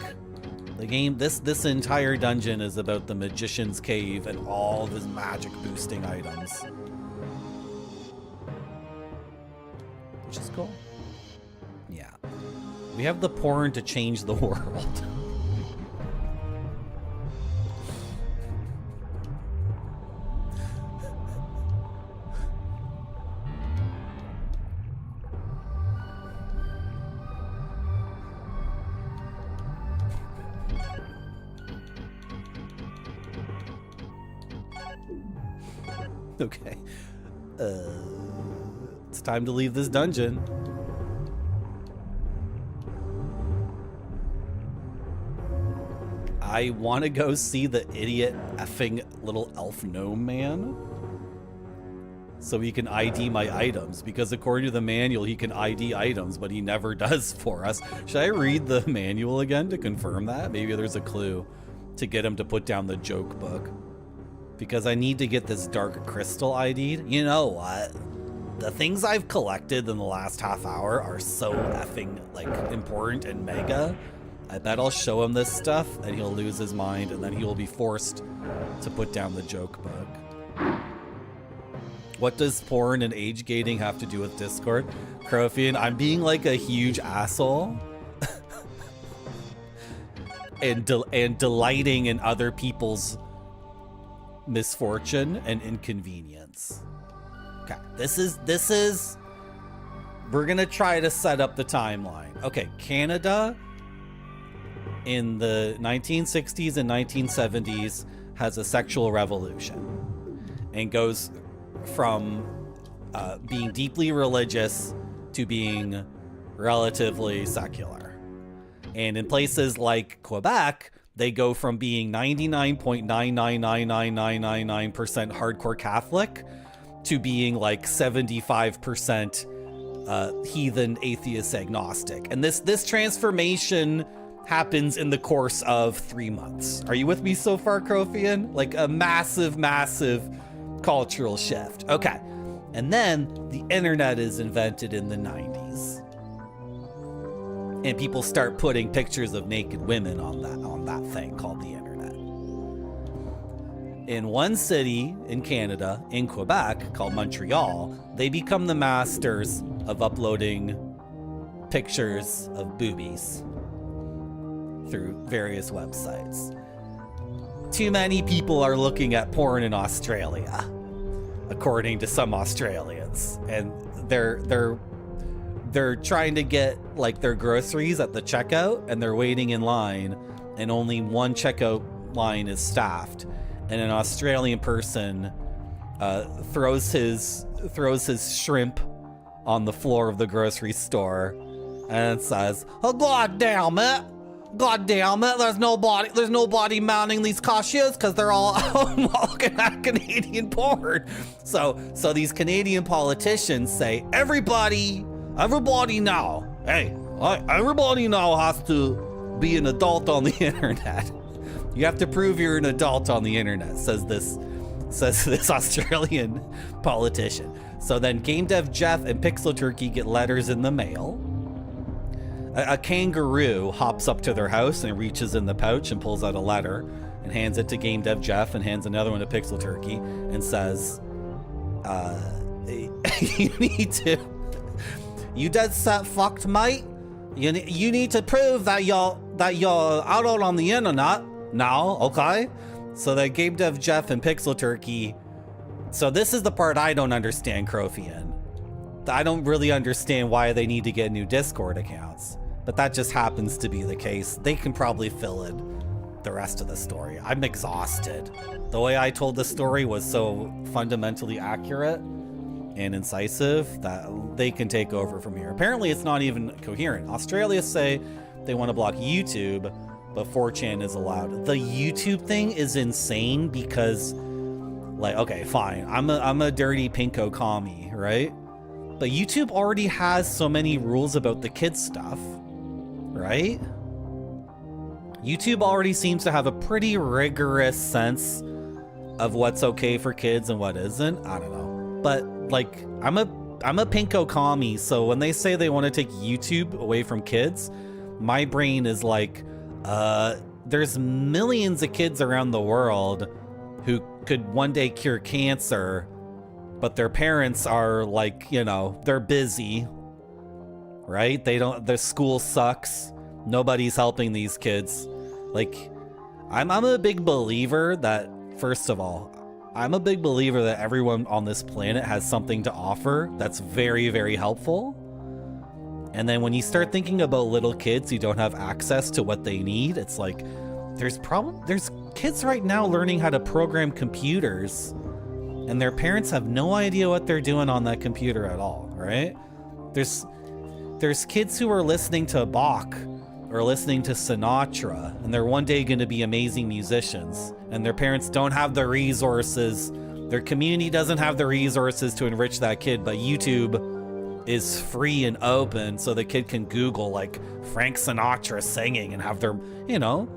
The game, this entire dungeon is about the Magician's Cave and all of his magic boosting items. Which is cool. Yeah. We have the porn to change the world. Okay. It's time to leave this dungeon. I want to go see the idiot effing little elf gnome man. so he can ID my items, because according to the manual, he can ID items, but he never does for us. Should I read the manual again to confirm that? Maybe there's a clue to get him to put down the joke book. Because I need to get this dark crystal ID'd. You know what? The things I've collected in the last half hour are so effing, like, important and mega. I bet I'll show him this stuff and he'll lose his mind, and then he will be forced to put down the joke book. What does porn and age gating have to do with Discord? Crofian, I'm being like a huge asshole and delighting in other people's misfortune and inconvenience. Okay, this is we're gonna try to set up the timeline. Okay, Canada in the 1960s and 1970s has a sexual revolution and goes from being deeply religious to being relatively secular. And in places like Quebec, they go from being 99.9999999% hardcore Catholic to being like 75% heathen, atheist, agnostic. And this transformation happens in the course of 3 months. Are you with me so far, Crofian? Like a massive, massive cultural shift. Okay. And then the internet is invented in the 90s. And people start putting pictures of naked women on that thing called the internet. In one city in Canada, in Quebec, called Montreal, they become the masters of uploading pictures of boobies through various websites. Too many people are looking at porn in Australia, according to some Australians, and they're trying to get like their groceries at the checkout, and they're waiting in line, and only one checkout line is staffed, and an Australian person throws his shrimp on the floor of the grocery store and says, "Oh, God damn it, there's nobody mounting these cashiers because they're all looking at Canadian porn." So these Canadian politicians say, everybody now, hey, everybody now has to be an adult on the internet. You have to prove you're an adult on the internet, says this Australian politician. So then Game Dev Jeff and Pixel Turkey get letters in the mail. A kangaroo hops up to their house and reaches in the pouch and pulls out a letter and hands it to Game Dev Jeff and hands another one to Pixel Turkey and says, you dead set fucked, mate. You need to prove that you're out on the internet now, okay? So that Game Dev Jeff and Pixel Turkey. So this is the part I don't understand, Crofian. I don't really understand why they need to get new Discord accounts, but that just happens to be the case. They can probably fill in the rest of the story. I'm exhausted. The way I told the story was so fundamentally accurate and incisive that they can take over from here. Apparently it's not even coherent. Australia say they want to block YouTube, but 4chan is allowed. The YouTube thing is insane because, like, okay, fine. I'm a dirty pinko commie, right? But YouTube already has so many rules about the kids stuff, right? YouTube already seems to have a pretty rigorous sense of what's okay for kids and what isn't. I don't know. But like, I'm a pinko commie, so when they say they want to take YouTube away from kids, my brain is like, there's millions of kids around the world who could one day cure cancer, but their parents are like, you know, they're busy, right? Their school sucks. Nobody's helping these kids. Like, I'm a big believer that, first of all, I'm a big believer that everyone on this planet has something to offer that's very, very helpful. And then when you start thinking about little kids who don't have access to what they need, it's like, there's kids right now learning how to program computers, and their parents have no idea what they're doing on that computer at all, right? There's kids who are listening to Bach or listening to Sinatra, and they're one day going to be amazing musicians, and their parents don't have the resources Their community doesn't have the resources to enrich that kid, but YouTube is free and open, so the kid can Google like Frank Sinatra singing and have their, you know,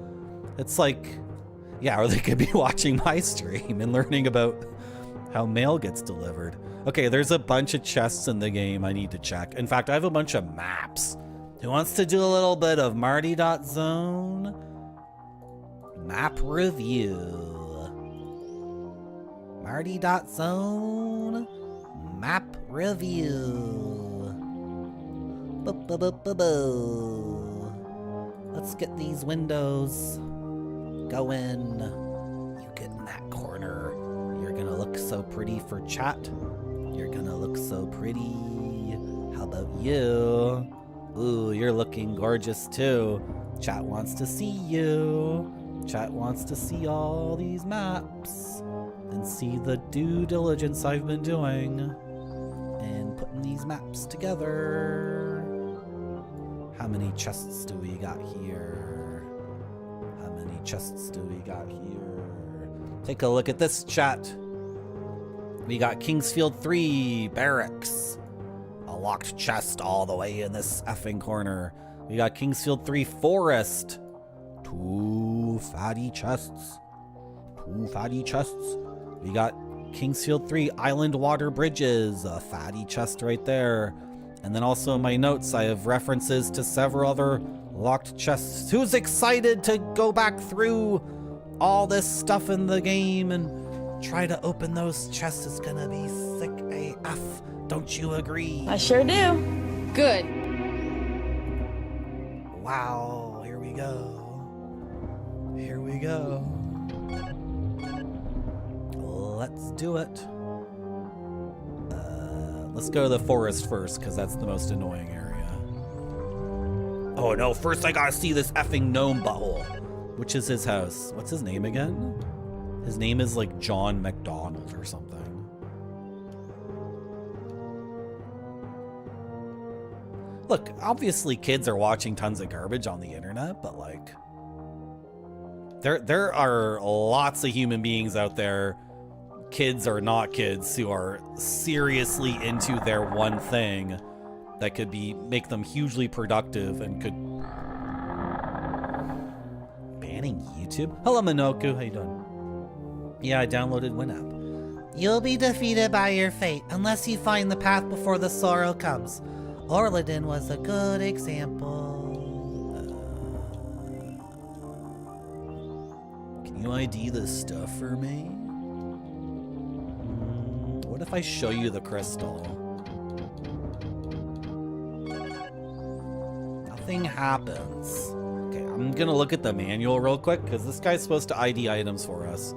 it's like, yeah, or they could be watching my stream and learning about how mail gets delivered. Okay, there's a bunch of chests in the game I need to check. In fact, I have a bunch of maps. Who wants to do a little bit of Marty.zone? Map review. Marty.zone. Map review. Let's get these windows going. You get in that corner. You're gonna look so pretty for chat. You're gonna look so pretty. How about you? Ooh, you're looking gorgeous too. Chat wants to see you. Chat wants to see all these maps and see the due diligence I've been doing and putting these maps together. How many chests do we got here? How many chests do we got here? Take a look at this, chat. We got Kingsfield 3 Barracks. A locked chest all the way in this effing corner. We got Kingsfield 3 Forest. 2 fatty chests. 2 fatty chests. We got Kingsfield 3 Island Water Bridges. A fatty chest right there. And then also in my notes, I have references to several other locked chests. Who's excited to go back through all this stuff in the game and try to open those chests? It's gonna be sick AF. Don't you agree? I sure do. Good. Wow, here we go. Here we go. Let's do it. Let's go to the forest first, because that's the most annoying area. Oh no, first I gotta see this effing gnome butthole. Which is his house? What's his name again? His name is like John McDonald or something. Look, obviously kids are watching tons of garbage on the internet, but like, there are lots of human beings out there, kids or not kids, who are seriously into their one thing that could make them hugely productive and could... Banning YouTube? Hello, Minoku. How you doing? Yeah, I downloaded Winamp. You'll be defeated by your fate unless you find the path before the sorrow comes. Orladin was a good example. Can you ID this stuff for me? What if I show you the crystal? Nothing happens. Okay, I'm gonna look at the manual real quick because this guy's supposed to ID items for us,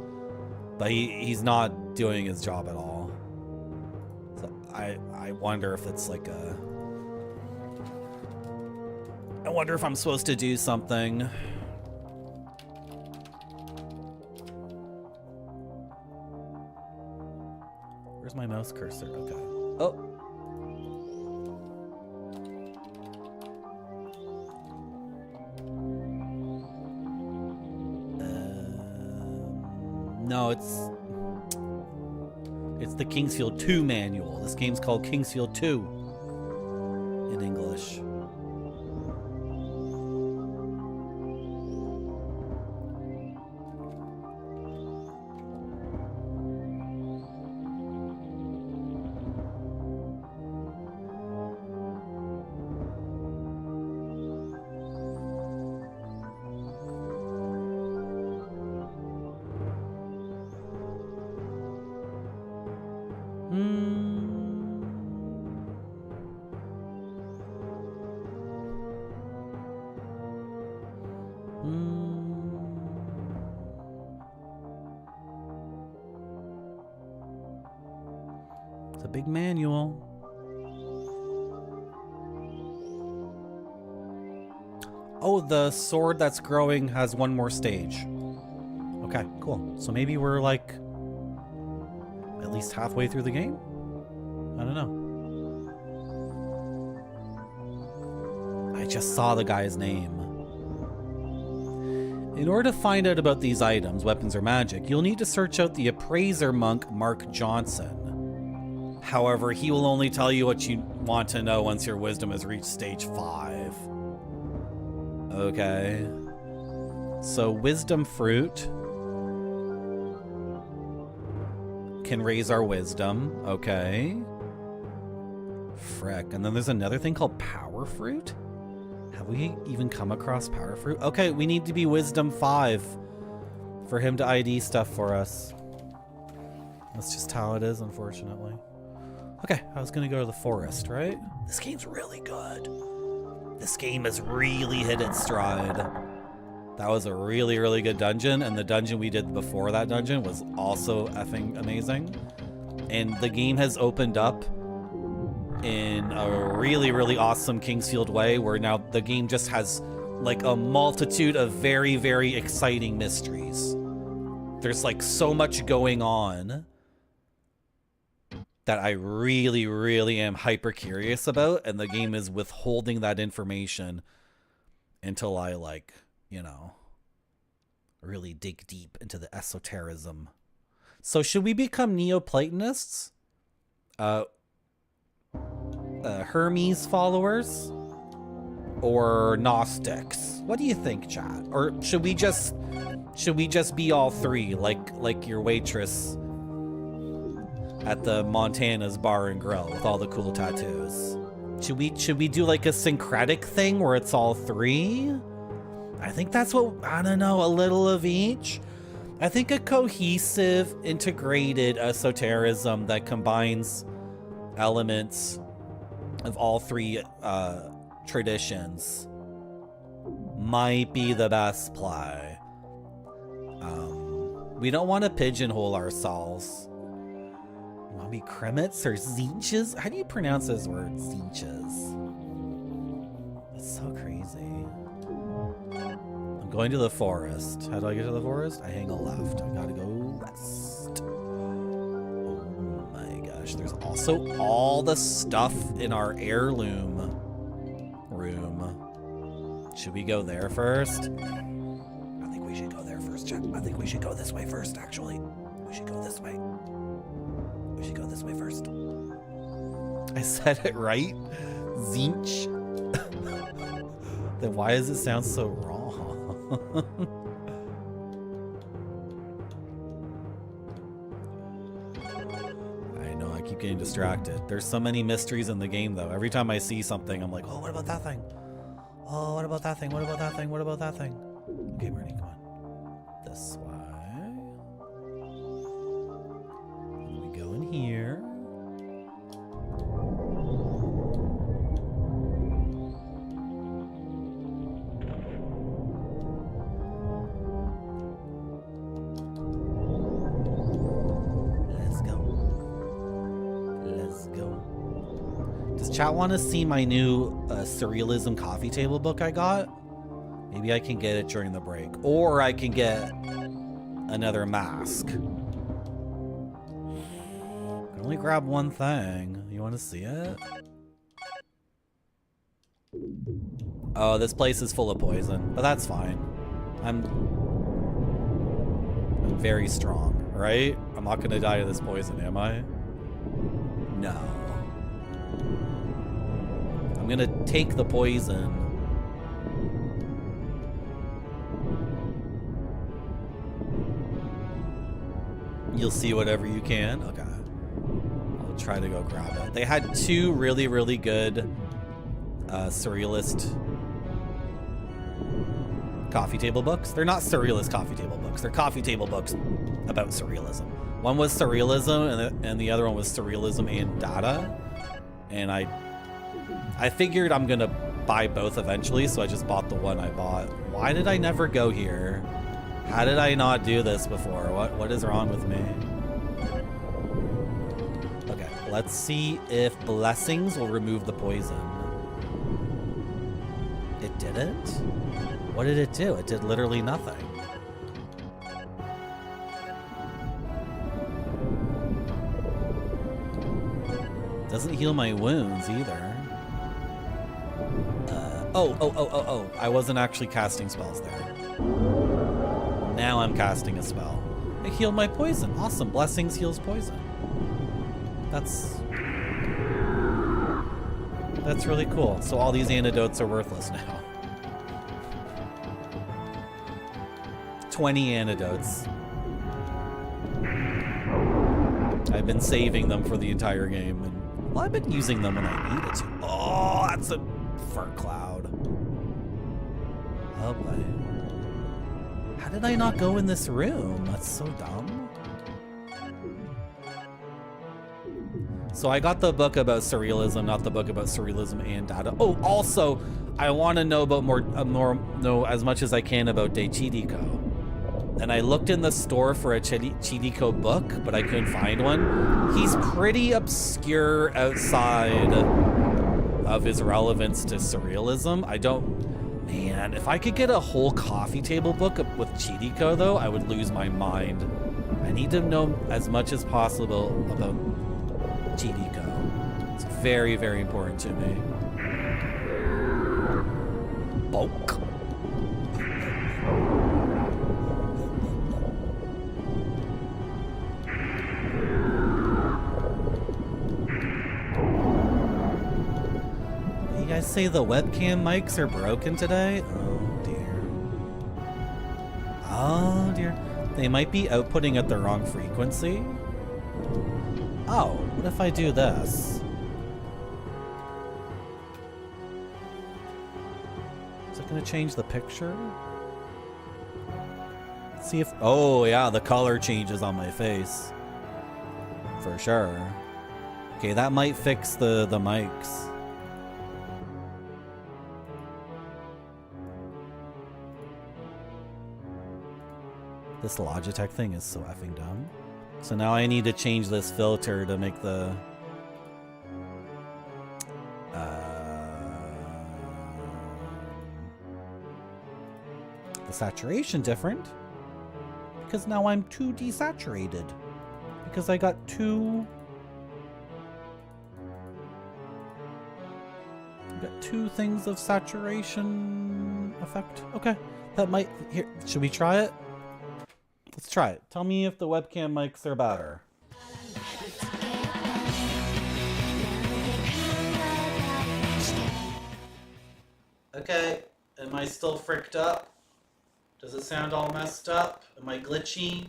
but he's not doing his job at all. So I wonder if it's like a... I wonder if I'm supposed to do something. Where's my mouse cursor? Okay. Oh. No, it's the Kingsfield 2 manual. This game's called Kingsfield 2 in English. It's a big manual. Oh, the sword that's growing has one more stage. Okay, cool. So maybe we're like at least halfway through the game? I don't know. I just saw the guy's name. In order to find out about these items, weapons or magic, you'll need to search out the appraiser monk Mark Johnson. However, he will only tell you what you want to know once your wisdom has reached stage 5. Okay. So wisdom fruit can raise our wisdom. Okay. Frick. And then there's another thing called power fruit? Have we even come across power fruit? Okay, we need to be wisdom 5 for him to ID stuff for us. That's just how it is, unfortunately. Okay, I was gonna go to the forest, right? This game's really good. This game has really hit its stride. That was a really, really good dungeon, and the dungeon we did before that dungeon was also effing amazing. And the game has opened up in a really, really awesome Kingsfield way, where now the game just has like a multitude of very, very exciting mysteries. There's like so much going on that I really, really am hyper curious about, and the game is withholding that information until I, like, you know, really dig deep into the esotericism. So should we become Neoplatonists? Hermes followers? Or Gnostics? What do you think, chat? Or should we just be all three, like your waitress at the Montana's Bar and Grill with all the cool tattoos? Should we do like a syncretic thing where it's all three? I think that's what, I don't know, a little of each. I think a cohesive, integrated esotericism that combines elements of all three traditions might be the best play. We don't want to pigeonhole ourselves. Want to be Kremits or Zinches? How do you pronounce those words? Zinches. It's so crazy. I'm going to the forest. How do I get to the forest? I hang a left. I gotta go west. Oh my gosh. There's also all the stuff in our heirloom room. Should we go there first? I think we should go there first, chat. I think we should go this way first, actually. We should go this way. We should go this way first. I said it right? Zinch. Then why does it sound so wrong? I know, I keep getting distracted. There's so many mysteries in the game, though. Every time I see something, I'm like, oh, what about that thing? Oh, what about that thing? What about that thing? What about that thing? Okay, Marty, come on. This way. We go in here. Let's go. Let's go. Does chat want to see my new surrealism coffee table book I got? Maybe I can get it during the break. Or I can get another mask. I can only grab one thing. You want to see it? Oh, this place is full of poison. But that's fine. I'm very strong, right? I'm not going to die of this poison, am I? No. I'm going to take the poison. You'll see whatever you can. Okay. I'll try to go grab it. They had two really, really good surrealist coffee table books. They're not surrealist coffee table books. They're coffee table books about surrealism. One was surrealism and the other one was surrealism and data. And I figured I'm going to buy both eventually, so I just bought the one I bought. Why did I never go here? How did I not do this before? What is wrong with me? Okay, let's see if blessings will remove the poison. It didn't? What did it do? It did literally nothing. Doesn't heal my wounds either. Oh. I wasn't actually casting spells there. Now I'm casting a spell. It healed my poison. Awesome. Blessings heals poison. That's really cool. So all these antidotes are worthless now. 20 antidotes. I've been saving them for the entire game, and well, I've been using them when I needed to. Oh, that's a fur cloud. Oh boy. How did I not go in this room? That's so dumb. So I got the book about surrealism, not the book about surrealism and data. Oh, also, I want to know about know as much as I can about Deichidiko. And I looked in the store for a Chidiko book, but I couldn't find one. He's pretty obscure outside of his relevance to surrealism. Man, if I could get a whole coffee table book with Chidiko, though, I would lose my mind. I need to know as much as possible about Chidiko. It's very, very important to me. Bulk. You guys say the webcam mics are broken today? Oh dear. Oh dear. They might be outputting at the wrong frequency. Oh, what if I do this? Is it going to change the picture? Let's see if... Oh, yeah, the color changes on my face. For sure. Okay, that might fix the mics. This Logitech thing is so effing dumb. So now I need to change this filter to make the saturation different, because now I'm too desaturated because I got two things of saturation effect. Okay, that might... Here, should we try it? Let's try it. Tell me if the webcam mics are better. Okay, am I still fricked up? Does it sound all messed up? Am I glitchy?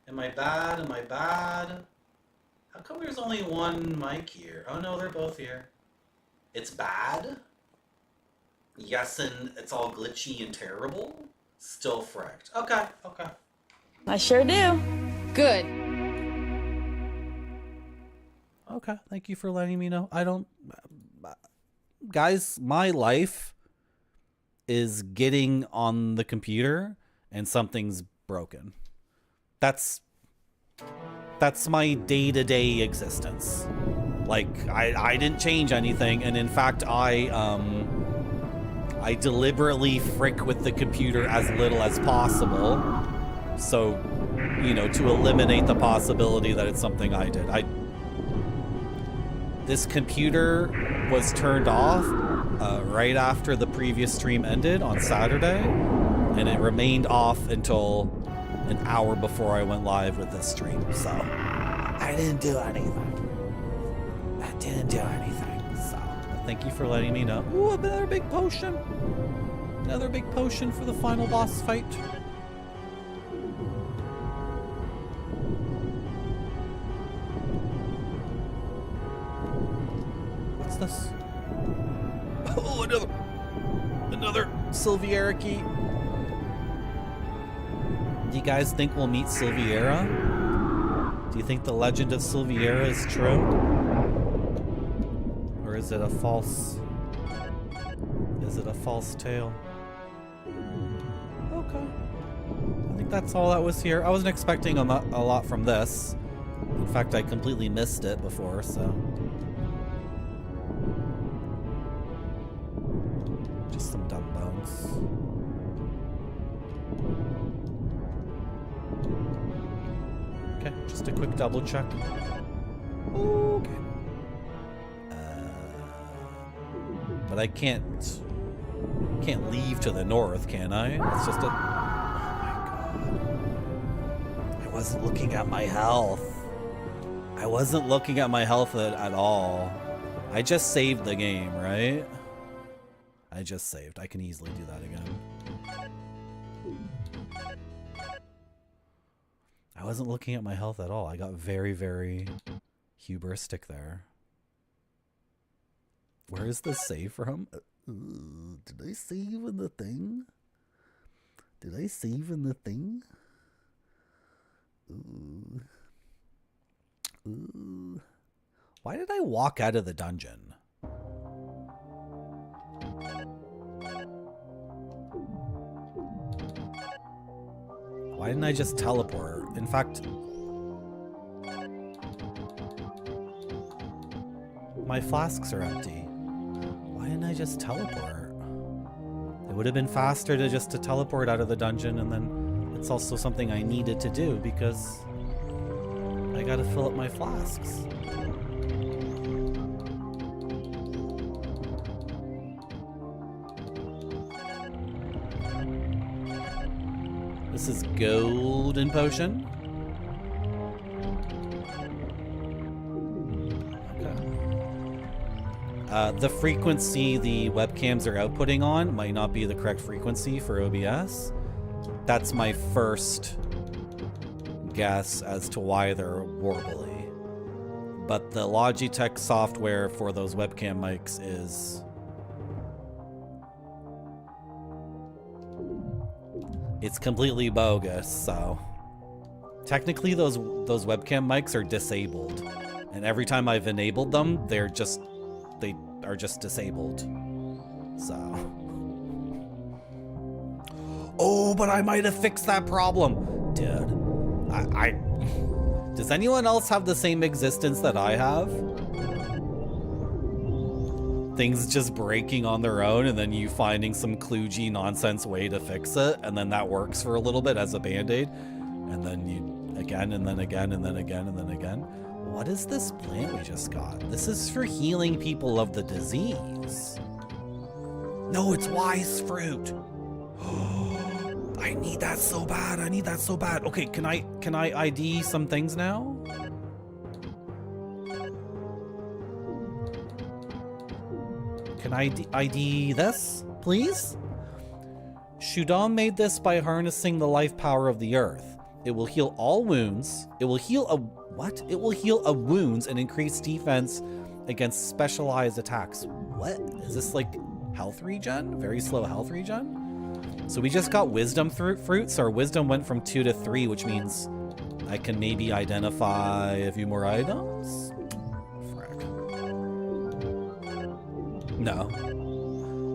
Am I bad? Am I bad? How come there's only one mic here? Oh no, they're both here. It's bad? Yes, and it's all glitchy and terrible? Still fricked. Okay, okay. I sure do. Good. Okay, thank you for letting me know. Guys, my life is getting on the computer and something's broken. That's my day-to-day existence. Like, I didn't change anything, and in fact, I deliberately frick with the computer as little as possible. So, you know, to eliminate the possibility that it's something I did. This computer was turned off right after the previous stream ended on Saturday, and it remained off until an hour before I went live with this stream. So, I didn't do anything. So, thank you for letting me know. Ooh, another big potion. Another big potion for the final boss fight. What's this? Oh, another Silviera key. Do you guys think we'll meet Silviera? Do you think the legend of Silviera is true? Or is it a false... tale? Okay. I think that's all that was here. I wasn't expecting a lot from this. In fact, I completely missed it before, so... Just some dumb bones. Okay, just a quick double check. Okay. But I can't leave to the north, can I? It's just a... Oh my god. wasn't looking at my health. I wasn't looking at my health at all. I just saved the game, right? I just saved. I can easily do that again. I wasn't looking at my health at all. I got very, very hubristic there. Where is the save from? Did I save in the thing? Did I save in the thing? Ooh. Why did I walk out of the dungeon? Why didn't I just teleport? In fact, my flasks are empty. Why didn't I just teleport? It would have been faster to just teleport out of the dungeon, and then it's also something I needed to do because I gotta fill up my flasks. This is golden potion. Okay. The frequency the webcams are outputting on might not be the correct frequency for OBS. That's my first guess as to why they're warbly. But the Logitech software for those webcam mics is... it's completely bogus, so... technically those webcam mics are disabled. And every time I've enabled them, they are just disabled. So... oh, but I might have fixed that problem! Dude. Does anyone else have the same existence that I have? Things just breaking on their own and then you finding some kludgy nonsense way to fix it, and then that works for a little bit as a band-aid, and then you again and then again and then again and then again. What is this plant we just got? This is for healing people of the disease. No, it's wise fruit. I need that so bad. I need that so bad. Okay, can I ID some things now? Can I ID this, please? Shudam made this by harnessing the life power of the earth. It will heal all wounds. It will heal a what? It will heal a wounds and increase defense against specialized attacks. What? Is this like health regen? Very slow health regen? So we just got wisdom fruit, so our wisdom went from 2 to 3, which means I can maybe identify a few more items? Frick. No.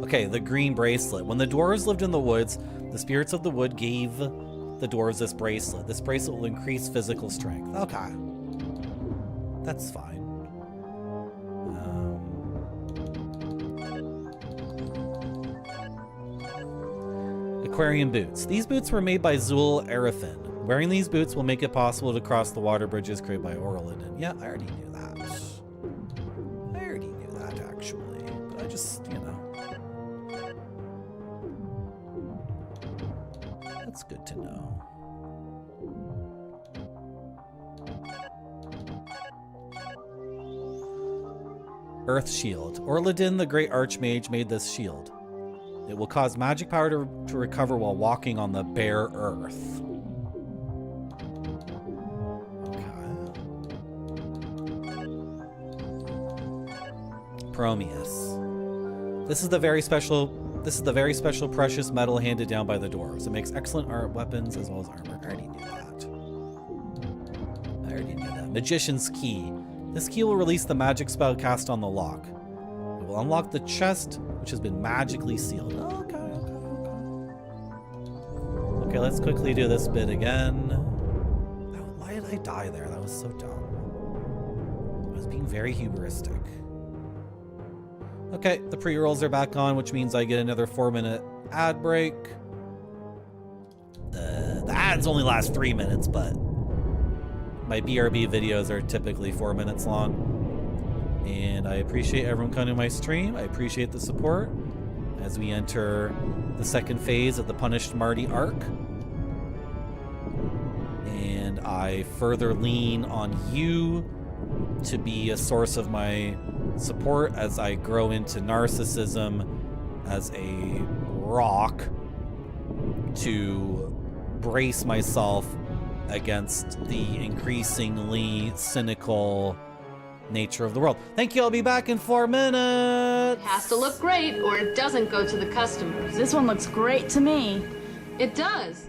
Okay, the green bracelet. When the dwarves lived in the woods, the spirits of the wood gave the dwarves this bracelet. This bracelet will increase physical strength. Okay. That's fine. Aquarium boots. These boots were made by Zul Arifin. Wearing these boots will make it possible to cross the water bridges created by Orlin. Yeah, I already knew that. I already knew that, actually. But I just, you know. That's good to know. Earth Shield. Orladin, the great archmage, made this shield. It will cause magic power to recover while walking on the bare earth. Okay. Promeus. This is the very special precious metal handed down by the dwarves. It makes excellent art weapons as well as armor. I already knew that. Magician's Key. This key will release the magic spell cast on the lock. It will unlock the chest, which has been magically sealed. Okay. Okay, let's quickly do this bit again. Why did I die there? That was so dumb. I was being very hubristic. Okay, the pre-rolls are back on, which means I get another 4-minute ad break. The ads only last 3 minutes, but my BRB videos are typically 4 minutes long. And I appreciate everyone coming to my stream. I appreciate the support as we enter the second phase of the Punished Marty arc. and I further lean on you to be a source of my support as I grow into narcissism as a rock to brace myself against the increasingly cynical nature of the world. Thank you. I'll be back in 4 minutes. Has to look great or it doesn't go to the customers. This one looks great to me. It does.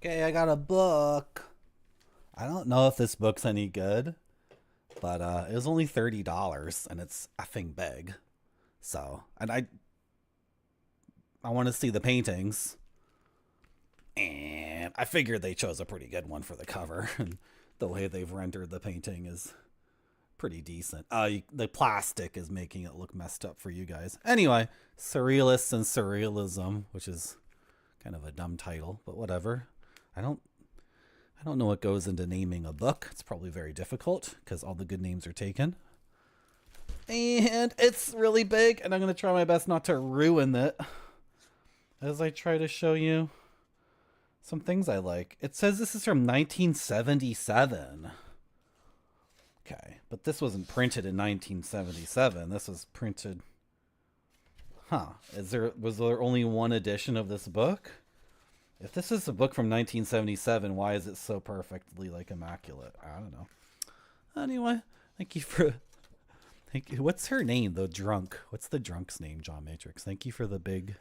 Okay, I got a book. I don't know if this book's any good, but it was only $30 and it's effing big. So, and I want to see the paintings. And I figured they chose a pretty good one for the cover. And the way they've rendered the painting is pretty decent. The plastic is making it look messed up for you guys. Anyway, Surrealists and Surrealism, which is kind of a dumb title, but whatever. I don't know what goes into naming a book. It's probably very difficult because all the good names are taken. And it's really big, and I'm going to try my best not to ruin it as I try to show you some things I like. It says this is from 1977. Okay, but this wasn't printed in 1977. This was printed... Was there only one edition of this book? If this is a book from 1977, why is it so perfectly, like, immaculate? I don't know. Anyway, thank you. What's her name, the drunk? What's the drunk's name, John Matrix? Thank you for the big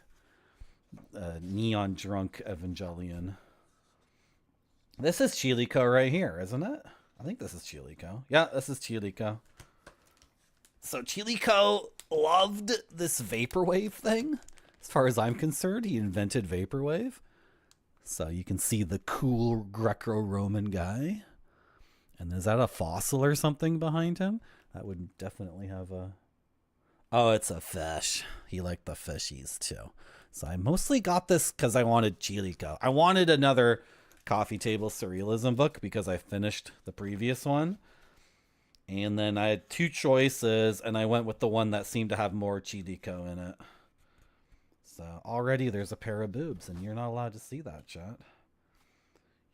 neon drunk Evangelion. This is Chilico right here, isn't it? I think this is Chilico. Yeah, this is Chilico. So Chilico loved this vaporwave thing. As far as I'm concerned, he invented vaporwave. So you can see the cool Greco-Roman guy. And is that a fossil or something behind him? That would definitely have a... Oh, it's a fish. He liked the fishies too. So I mostly got this because I wanted Chilico. I wanted another coffee table surrealism book because I finished the previous one. And then I had two choices, and I went with the one that seemed to have more Chilico in it. So already there's a pair of boobs, and you're not allowed to see that, chat.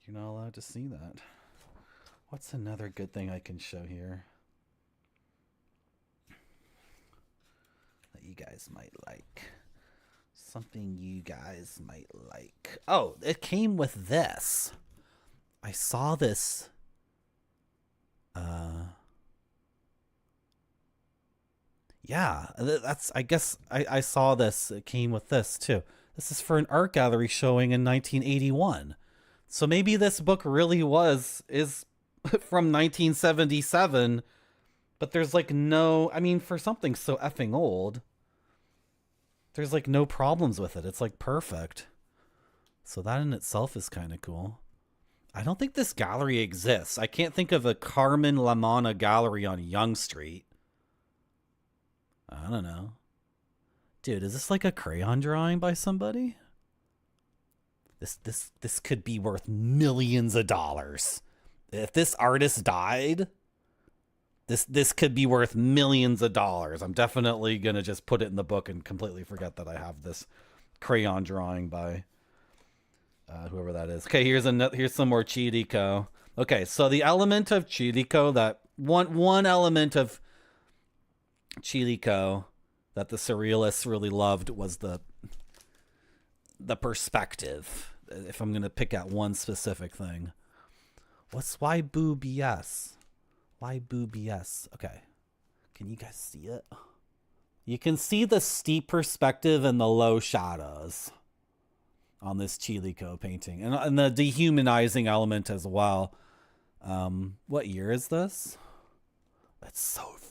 You're not allowed to see that. What's another good thing I can show here that you guys might like? Something you guys might like. Oh, it came with this. I saw this. Yeah, that's, I guess I saw this. It came with this too. This is for an art gallery showing in 1981. So maybe this book really is from 1977, but there's like no, I mean, for something so effing old, there's like no problems with it. It's like perfect. So that in itself is kind of cool. I don't think this gallery exists. I can't think of a Carmen Lamana gallery on Yonge Street. I don't know. Dude, is this like a crayon drawing by somebody? This could be worth millions of dollars. If this artist died, this could be worth millions of dollars. I'm definitely going to just put it in the book and completely forget that I have this crayon drawing by whoever that is. Okay, here's some more Chilico. Okay, so the element of Chilico, that one element of Chilico that the surrealists really loved was the perspective. If I'm going to pick out one specific thing. Why boo BS? Why boo BS? Okay. Can you guys see it? You can see the steep perspective and the low shadows on this Chilico painting. And the dehumanizing element as well. What year is this?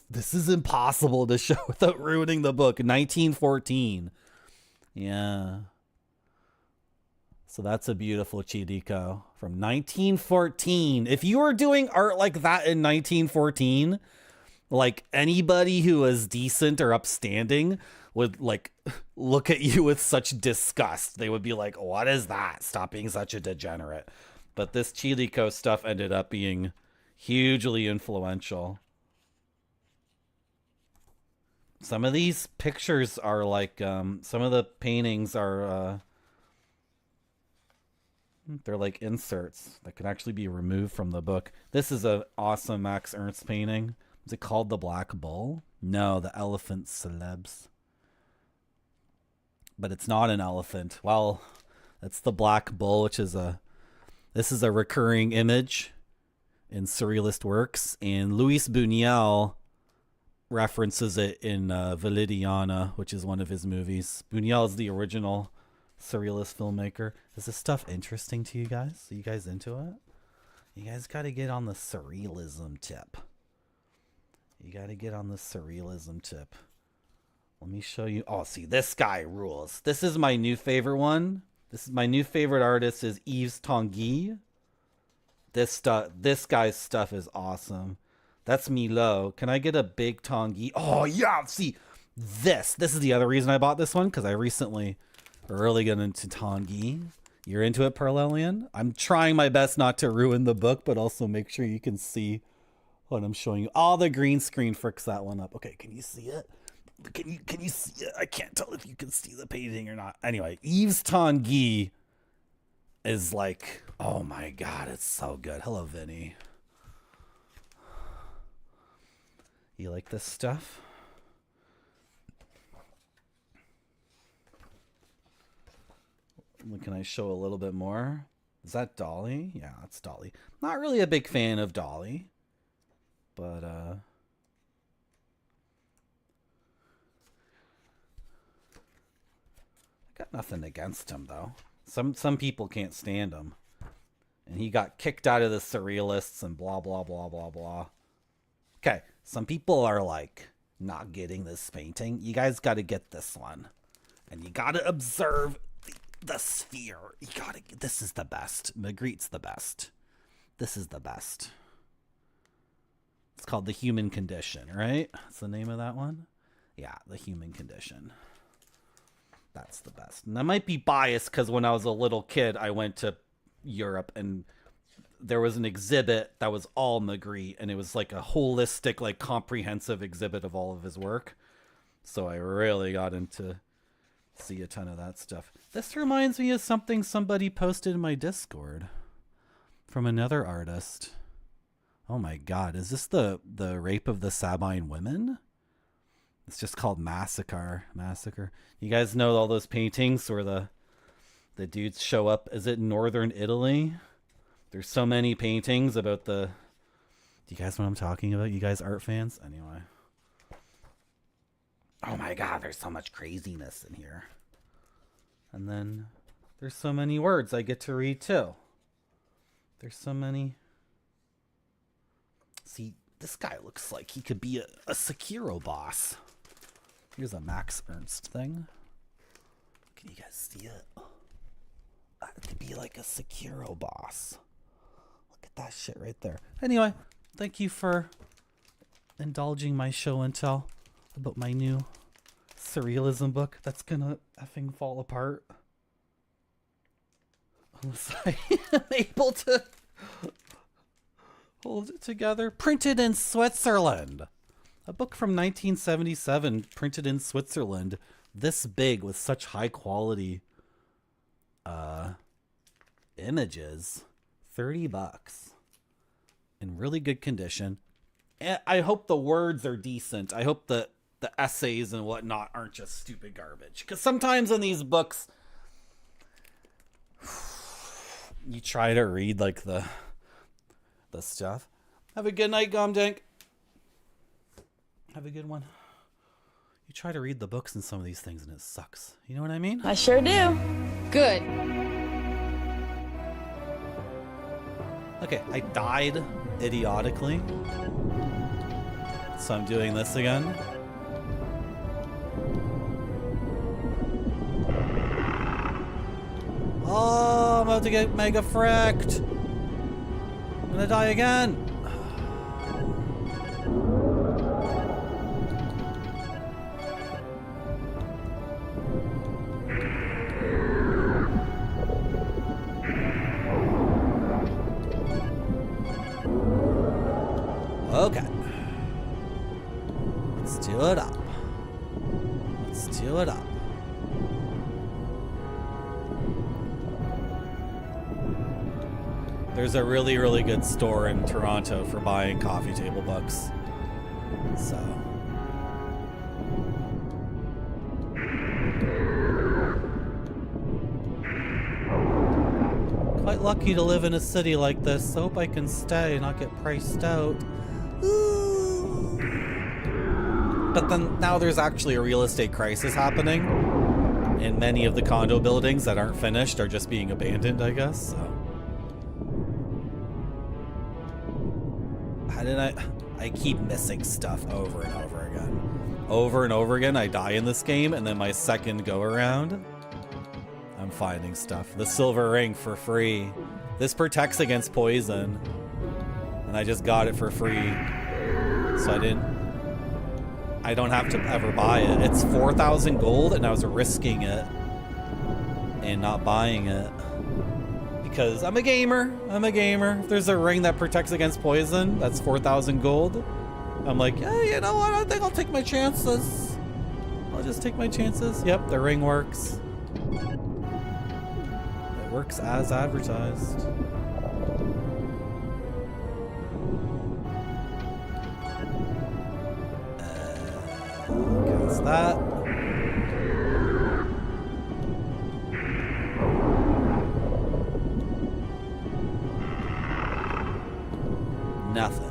This is impossible to show without ruining the book. 1914. Yeah. So that's a beautiful Chilico from 1914. If you were doing art like that in 1914, like anybody who was decent or upstanding would like look at you with such disgust. They would be like, what is that? Stop being such a degenerate. But this Chilico stuff ended up being hugely influential. Some of these pictures are like, some of the paintings are, they're like inserts that can actually be removed from the book. This is an awesome Max Ernst painting. Is it called The Black Bull? No, The Elephant Celebs. But it's not an elephant. Well, it's the Black Bull, which is this is a recurring image in surrealist works. And Luis Buñuel references it in Viridiana, which is one of his movies. Buñuel is the original surrealist filmmaker. Is this stuff interesting to you guys? Are you guys into it? You guys got to get on the surrealism tip. You got to get on the surrealism tip. Let me show you. Oh, see, this guy rules. This is my new favorite one. This is my new favorite artist is Yves Tanguy. This guy's stuff is awesome. That's Milo. Can I get a big Tanguy? Oh, yeah. See, this is the other reason I bought this one, because I recently really got into Tanguy. You're into it, Parallelian? I'm trying my best not to ruin the book, but also make sure you can see what I'm showing you. All the green screen fricks that one up. Okay, can you see it? Can you see it? I can't tell if you can see the painting or not. Anyway, Yves Tanguy is like, oh my god, it's so good. Hello, Vinny. You like this stuff? Can I show a little bit more? Is that Dolly? Yeah, that's Dolly. Not really a big fan of Dolly, but I got nothing against him though. Some people can't stand him, and he got kicked out of the Surrealists and blah blah blah blah blah. Okay, some people are like not getting this painting. You guys got to get this one, and you got to observe the sphere. You got to. This is the best. Magritte's the best. This is the best. It's called The Human Condition, right? That's the name of that one. Yeah, The Human Condition. That's the best. And I might be biased because when I was a little kid, I went to Europe and there was an exhibit that was all Magritte, and it was like a holistic, like comprehensive exhibit of all of his work. So I really got into see a ton of that stuff. This reminds me of something somebody posted in my Discord from another artist. Oh my god, is this the rape of the Sabine women? It's just called Massacre. You guys know all those paintings where the dudes show up? Is it northern Italy? There's so many paintings about the... Do you guys know what I'm talking about? You guys art fans? Anyway. Oh my god, there's so much craziness in here. And then there's so many words I get to read too. There's so many... See, this guy looks like he could be a Sekiro boss. Here's a Max Ernst thing. Can you guys see it? It could be like a Sekiro boss. Look at that shit right there. Anyway, thank you for indulging my show and tell about my new surrealism book that's gonna effing fall apart unless I am able to hold it together. Printed in Switzerland. A book from 1977, printed in Switzerland, this big with such high quality images. $30 in really good condition. And I hope the words are decent. I hope the essays and whatnot aren't just stupid garbage. Because sometimes in these books, you try to read like the stuff. Have a good night, Gomdank. Have a good one. You try to read the books in some of these things and it sucks. You know what I mean? I sure do. Good. Okay, I died idiotically. So I'm doing this again. Oh, I'm about to get mega fricked. I'm gonna die again. Okay. Let's do it up. Let's do it up. There's a really, really good store in Toronto for buying coffee table books. So. Quite lucky to live in a city like this. Hope I can stay and not get priced out. Ooh. But then now there's actually a real estate crisis happening. And many of the condo buildings that aren't finished are just being abandoned, I guess, so. How did I keep missing stuff over and over again. Over and over again, I die in this game, and then my second go around, I'm finding stuff. The silver ring for free. This protects against poison. And I just got it for free. So I don't have to ever buy it. It's 4,000 gold, and I was risking it and not buying it. Because I'm a gamer. I'm a gamer. If there's a ring that protects against poison, that's 4,000 gold. I'm like, yeah, you know what? I think I'll take my chances. I'll just take my chances. Yep, the ring works. It works as advertised. Cast that. Nothing.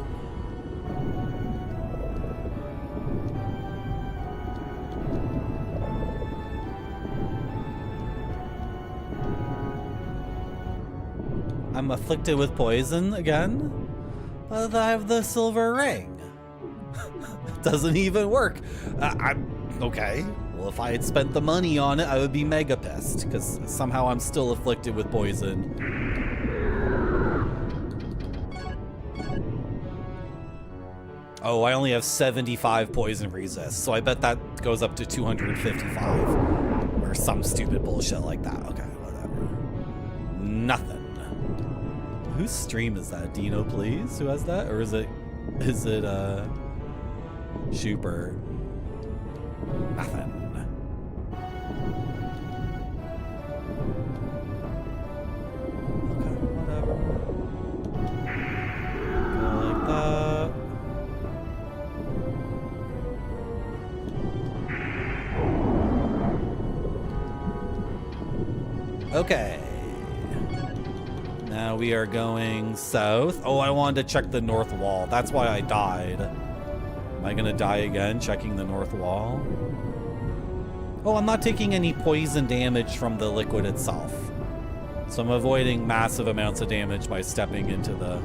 I'm afflicted with poison again, but I have the silver ring. It doesn't even work. I'm okay. Well, if I had spent the money on it, I would be mega pissed, because somehow I'm still afflicted with poison. Oh, I only have 75 poison resist, so I bet that goes up to 255. Or some stupid bullshit like that. Okay, whatever. Nothing. Whose stream is that? Dino, please? Who has that? Or is it Super? Nothing. Okay, whatever. Go like that. Okay. Now we are going south. Oh, I wanted to check the north wall. That's why I died. Am I gonna die again checking the north wall? Oh, I'm not taking any poison damage from the liquid itself. So I'm avoiding massive amounts of damage by stepping into the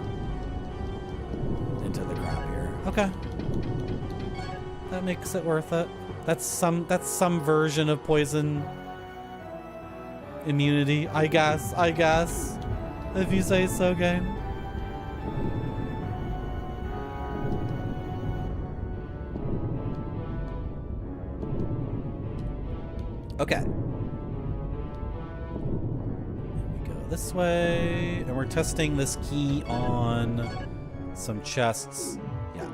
crap here. Okay. That makes it worth it. That's some version of poison immunity, I guess, if you say so, game. Okay. We go this way, and we're testing this key on some chests. Yeah,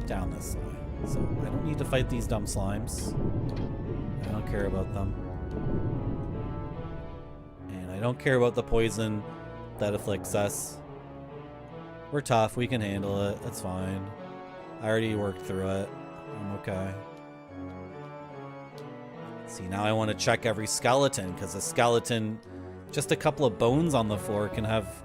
down this way. So I don't need to fight these dumb slimes. I don't care about them. I don't care about the poison that afflicts us. We're tough. We can handle it. It's fine. I already worked through it. I'm okay. See, now I want to check every skeleton, because a skeleton, just a couple of bones on the floor can have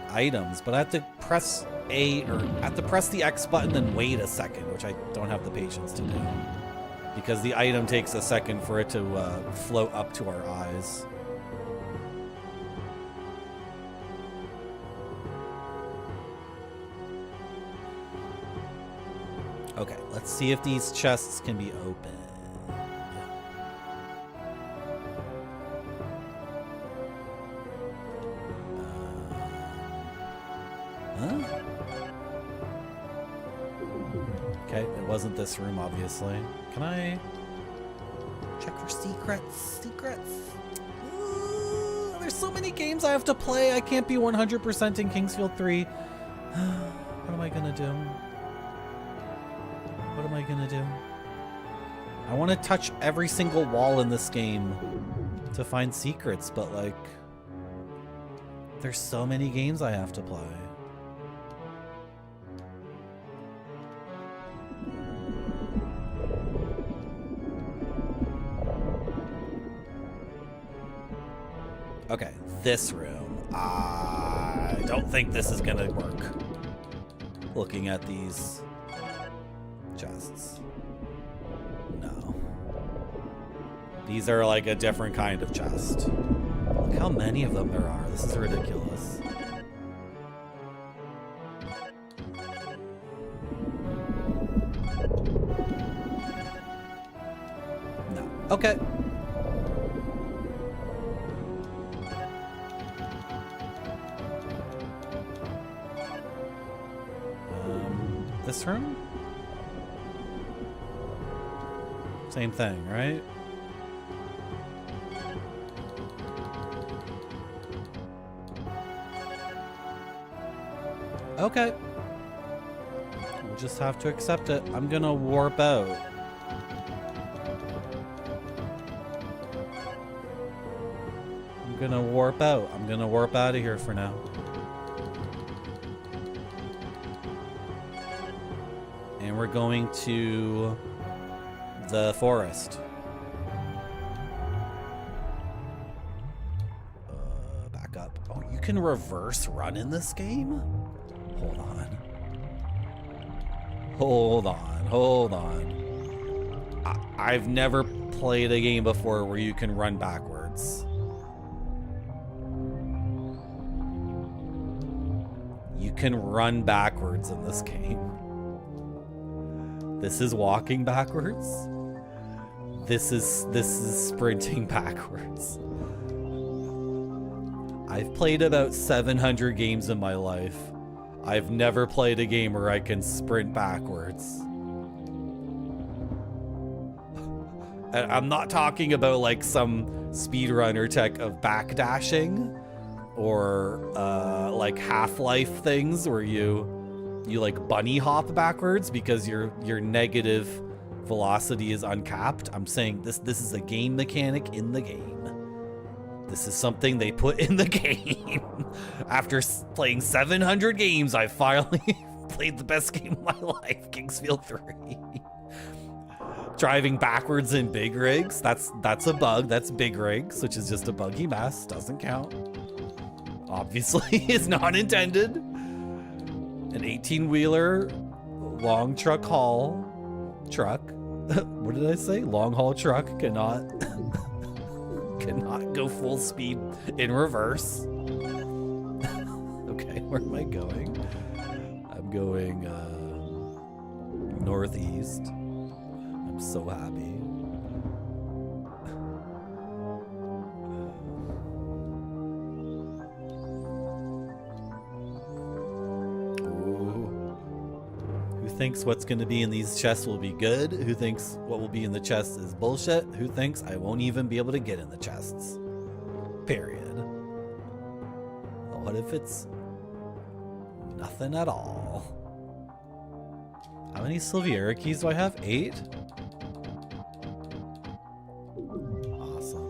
items, but I have to press A, or I have to press the X button and wait a second, which I don't have the patience to do, because the item takes a second for it to float up to our eyes. Okay, let's see if these chests can be opened. Huh? Okay, it wasn't this room, obviously. Can I check for secrets? Ooh, there's so many games I have to play. I can't be 100% in Kingsfield 3. What am I gonna do? What am I gonna do? I want to touch every single wall in this game to find secrets, but like, there's so many games I have to play. Okay, this room. I don't think this is gonna work. Looking at these chests. No. These are like a different kind of chest. Look how many of them there are. This is ridiculous. No. Okay. This room? Same thing, right? Okay. We'll just have to accept it. I'm gonna warp out. I'm gonna warp out. I'm gonna warp out of here for now. And we're going to the forest. Back up. Oh, you can reverse run in this game? Hold on. Hold on. Hold on. I've never played a game before where you can run backwards. You can run backwards in this game. This is walking backwards. This is sprinting backwards. I've played about 700 games in my life. I've never played a game where I can sprint backwards. And I'm not talking about like some speedrunner tech of backdashing or like Half-Life things where you like bunny hop backwards because your negative velocity is uncapped. I'm saying this is a game mechanic in the game. This is something they put in the game. After playing 700 games, I finally played the best game of my life, Kingsfield 3. Driving backwards in big rigs, that's a bug. That's big rigs, which is just a buggy mess. Doesn't count. Obviously, is not intended. An 18-wheeler long truck haul truck. What did I say? Long haul truck cannot go full speed in reverse. Okay, where am I going? I'm going northeast. I'm so happy. Thinks what's going to be in these chests will be good? Who thinks what will be in the chests is bullshit? Who thinks I won't even be able to get in the chests? Period. What if it's nothing at all? How many Silviera keys do I have? 8? Awesome.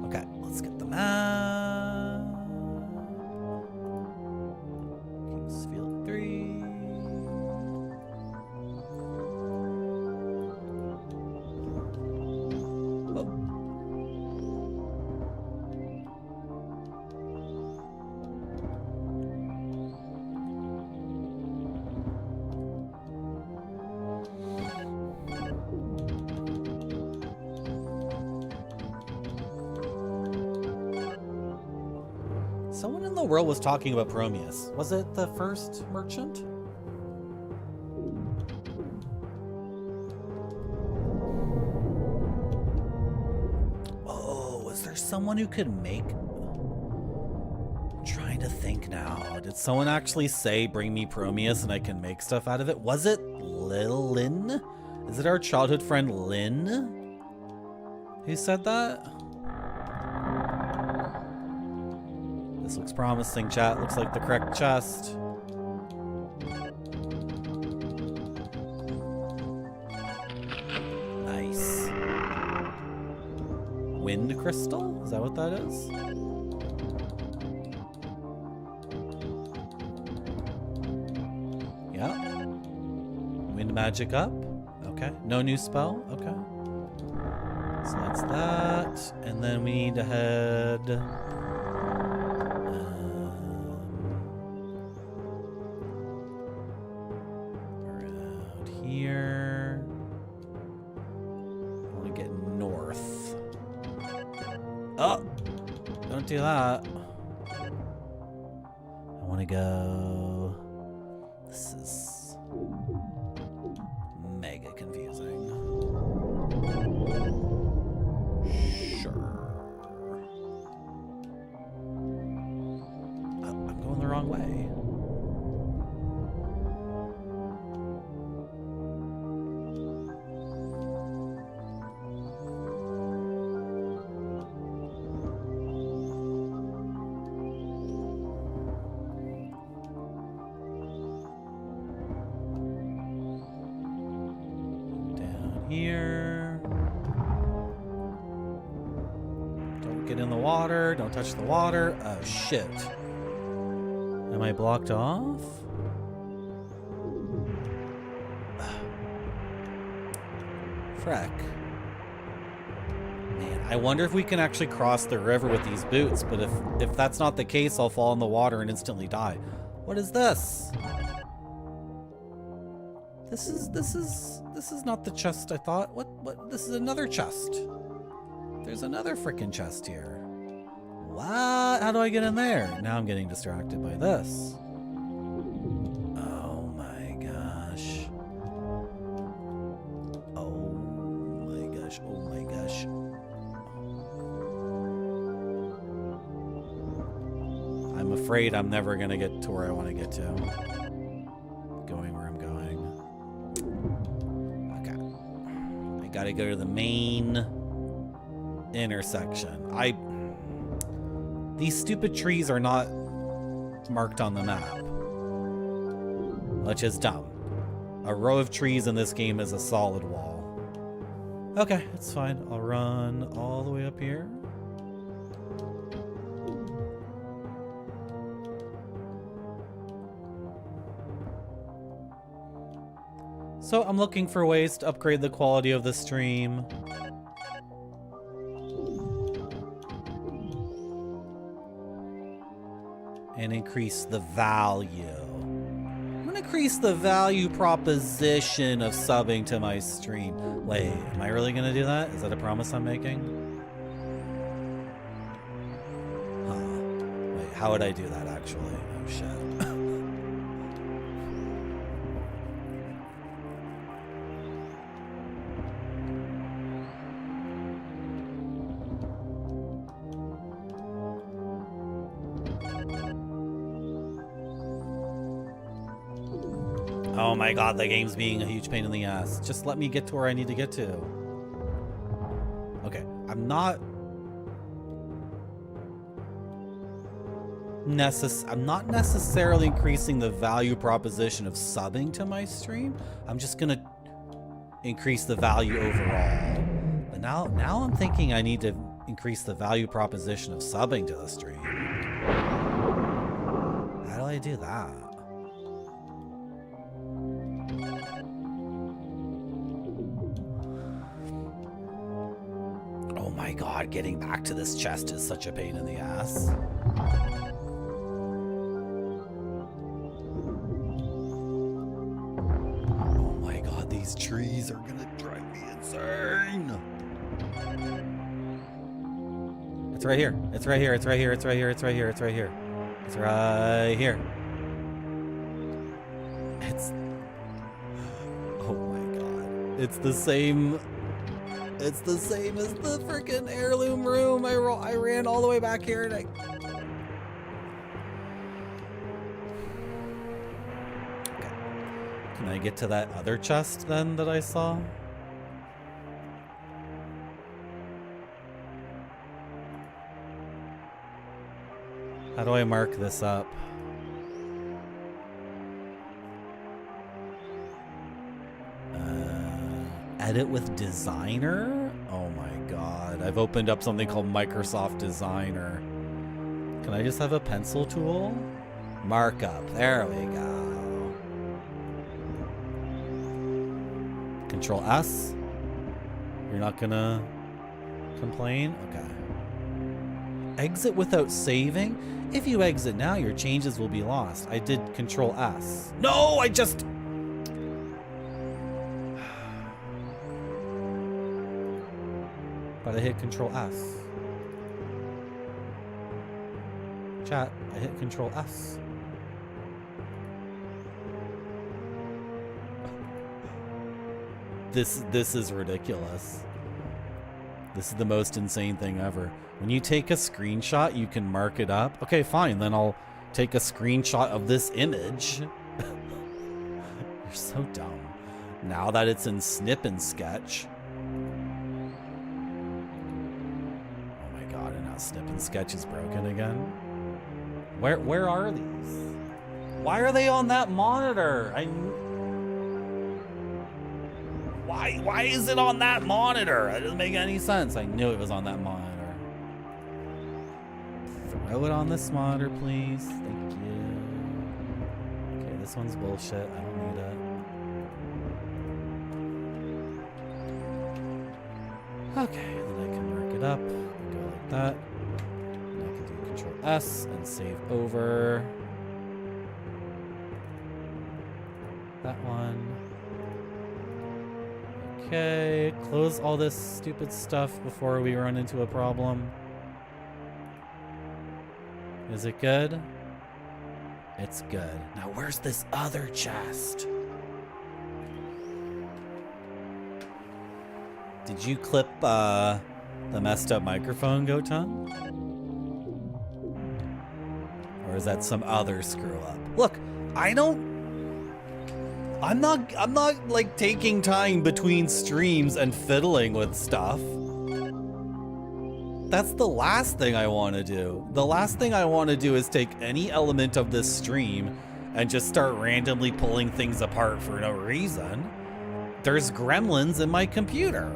Okay, let's get the map. Kingsfield 3. Someone in the world was talking about Prometheus. Was it the first merchant? Oh, was there someone who could make... I'm trying to think now. Did someone actually say, bring me Prometheus and I can make stuff out of it? Was it Lynn? Is it our childhood friend Lynn who said that? This looks promising, chat. Looks like the correct chest. Nice. Wind crystal? Is that what that is? Yeah. Wind magic up. Okay. No new spell. Okay. So that's that. And then we need to head... Oh! Don't do that. I want to go... This is... mega confusing. Sure. Oh, I'm going the wrong way. Here. Don't get in the water. Don't touch the water. Oh, shit. Am I blocked off? Freck. Man, I wonder if we can actually cross the river with these boots, but if that's not the case, I'll fall in the water and instantly die. What is this? This is not the chest I thought. What? This is another chest. There's another frickin' chest here. What? How do I get in there? Now I'm getting distracted by this. Oh my gosh. Oh my gosh. Oh my gosh. I'm afraid I'm never gonna get to where I want to get to. Going where I'm going. Gotta go to the main intersection. These stupid trees are not marked on the map, which is dumb. A row of trees in this game is a solid wall. Okay, it's fine. I'll run all the way up here. So I'm looking for ways to upgrade the quality of the stream. And increase the value. I'm gonna increase the value proposition of subbing to my stream. Wait, am I really gonna do that? Is that a promise I'm making? Huh. Wait, how would I do that actually? Oh shit. Oh my god, the game's being a huge pain in the ass. Just let me get to where I need to get to. Okay, I'm not necessarily increasing the value proposition of subbing to my stream. I'm just gonna increase the value overall. But now I'm thinking I need to increase the value proposition of subbing to the stream. How do I do that? Oh my god, getting back to this chest is such a pain in the ass. Oh my god, these trees are gonna drive me insane. It's right here. It's right here. It's right here. It's right here. It's right here. It's right here. It's right here. It's... Oh my god. It's the same... It's the same as the freaking heirloom room. I ran all the way back here and I... Okay. Can I get to that other chest then that I saw? How do I mark this up? Edit with Designer? Oh my god. I've opened up something called Microsoft Designer. Can I just have a pencil tool? Markup. There we go. Control S. You're not gonna complain? Okay. Exit without saving? If you exit now, your changes will be lost. I did Control S. No, I just... But I hit Control S. Chat, I hit Control S. This is ridiculous. This is the most insane thing ever. When you take a screenshot, you can mark it up. Okay, fine, then I'll take a screenshot of this image. You're so dumb. Now that it's in Snip and Sketch. Oh my god, and now Snip and Sketch is broken again. Where are these? Why are they on that monitor? Why is it on that monitor? That doesn't make any sense. I knew it was on that monitor. Throw it on this monitor, please. Thank you. Okay, this one's bullshit. I don't need it. Okay, then I can mark it up. Go like that. And I can do Control S and save over. That one. Okay, close all this stupid stuff before we run into a problem. Is it good? It's good. Now where's this other chest? Did you clip the messed up microphone, Gotan? Or is that some other screw up? Look, I'm not like taking time between streams and fiddling with stuff. That's the last thing I want to do. The last thing I want to do is take any element of this stream and just start randomly pulling things apart for no reason. There's gremlins in my computer.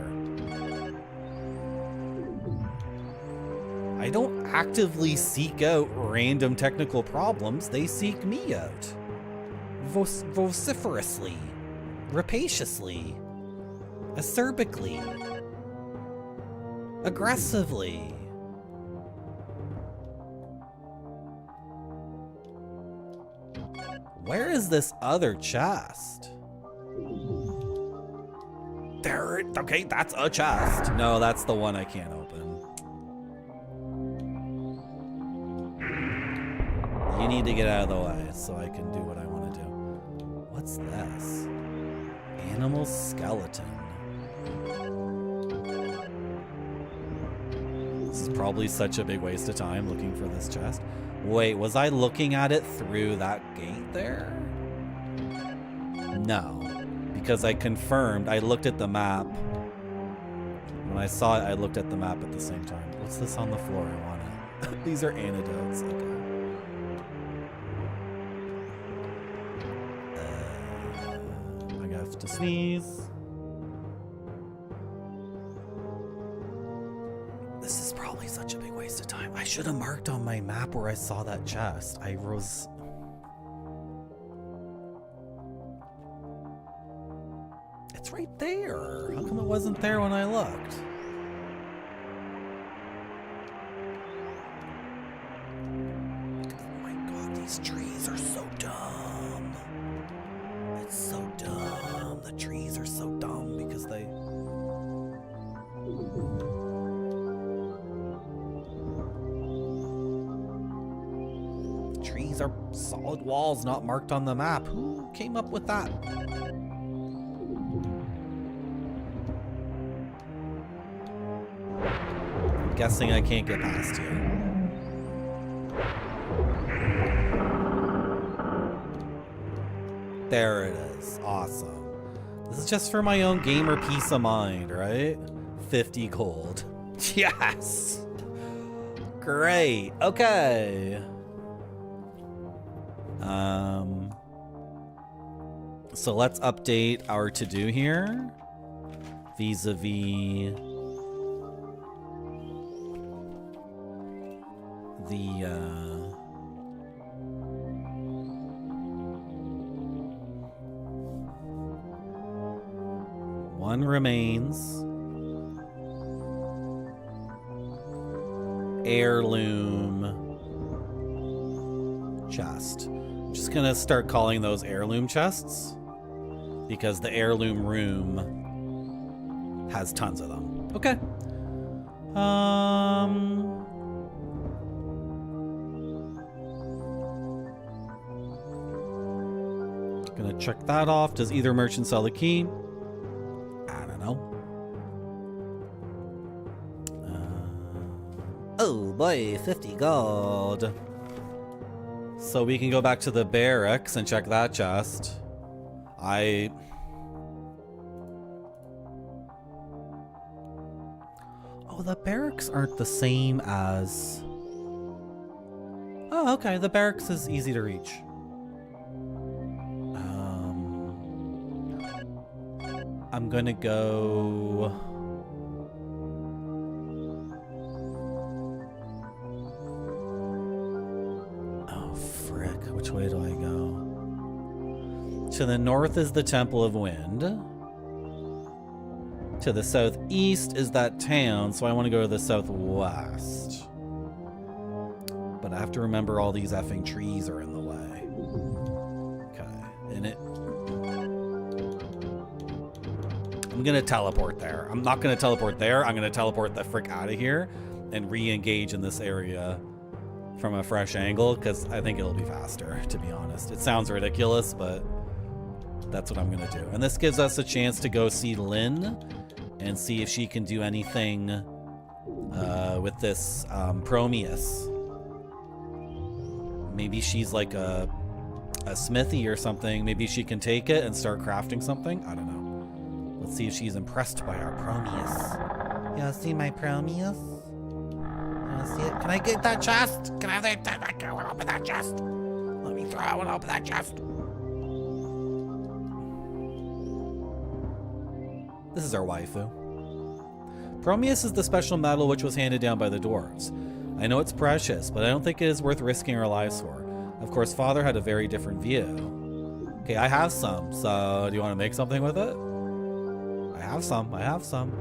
I don't actively seek out random technical problems. They seek me out. Vociferously, rapaciously, acerbically, aggressively. Where is this other chest? There, okay, that's a chest. No, that's the one I can't open. You need to get out of the way so I can do what I want to do. What's this? Animal skeleton. This is probably such a big waste of time looking for this chest. Wait, was I looking at it through that gate there? No, because I confirmed, I looked at the map. When I saw it, I looked at the map at the same time. What's this on the floor? I want it. These are antidotes. Okay. To sneeze. This is probably such a big waste of time. I should have marked on my map where I saw that chest. It's right there. How come it wasn't there when I looked? Oh my god, these trees are so dumb. It's so dumb. The trees are so dumb because they... Trees are solid walls not marked on the map. Who came up with that? I'm guessing I can't get past you. There it is. Awesome. This is just for my own gamer peace of mind, right? 50 gold. Yes! Great. Okay. So let's update our to-do here. Vis-a-vis the one remains. Heirloom chest. I'm just gonna start calling those heirloom chests because the heirloom room has tons of them. Okay. Gonna check that off. Does either merchant sell the key? I don't know. Oh boy, 50 gold. So we can go back to the barracks and check that chest. Oh, the barracks aren't the same as... Oh, okay. The barracks is easy to reach. I'm gonna go... Oh, frick. Which way do I go? To the north is the Temple of Wind. To the southeast is that town, so I want to go to the southwest. But I have to remember all these effing trees are in the way. Okay, and I'm gonna teleport there. I'm not gonna teleport there. I'm gonna teleport the frick out of here and re-engage in this area from a fresh angle, because I think it'll be faster, to be honest. It sounds ridiculous, but that's what I'm gonna do. And this gives us a chance to go see Lynn and see if she can do anything with this Prometheus. Maybe she's like a smithy or something. Maybe she can take it and start crafting something. I don't know. Let's see if she's impressed by our Prometheus. You wanna see my Prometheus? You wanna see it? Can I get that chest? Can I have that? I can't open that chest. Let me throw. I want to open that chest. This is our waifu. Prometheus is the special metal which was handed down by the dwarves. I know it's precious, but I don't think it is worth risking our lives for. Of course, Father had a very different view. Okay, I have some, so do you want to make something with it? I have some.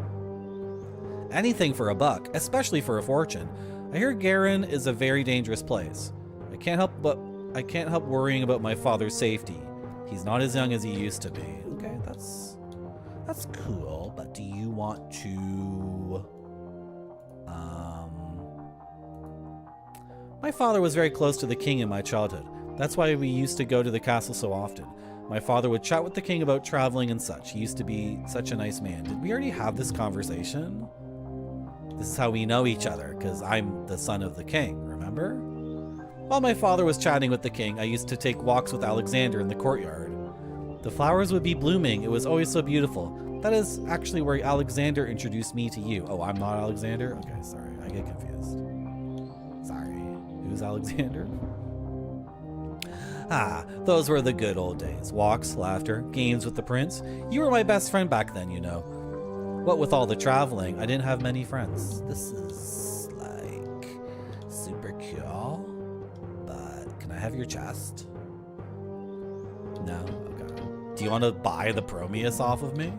Anything for a buck, especially for a fortune. I hear Garen is a very dangerous place. I can't help worrying about my father's safety. He's not as young as he used to be. Okay, that's cool, but do you want to... My father was very close to the king in my childhood. That's why we used to go to the castle so often. My father would chat with the king about traveling and such. He used to be such a nice man. Did we already have this conversation? This is how we know each other, because I'm the son of the king, remember? While my father was chatting with the king, I used to take walks with Alexander in the courtyard. The flowers would be blooming. It was always so beautiful. That is actually where Alexander introduced me to you. Oh, I'm not Alexander? Okay, sorry. I get confused. Sorry. Who's Alexander? Ah, those were the good old days. Walks, laughter, games with the prince. You were my best friend back then, you know. What with all the traveling, I didn't have many friends. This is, like, super cool. But can I have your chest? No? Okay. Do you want to buy the Prometheus off of me?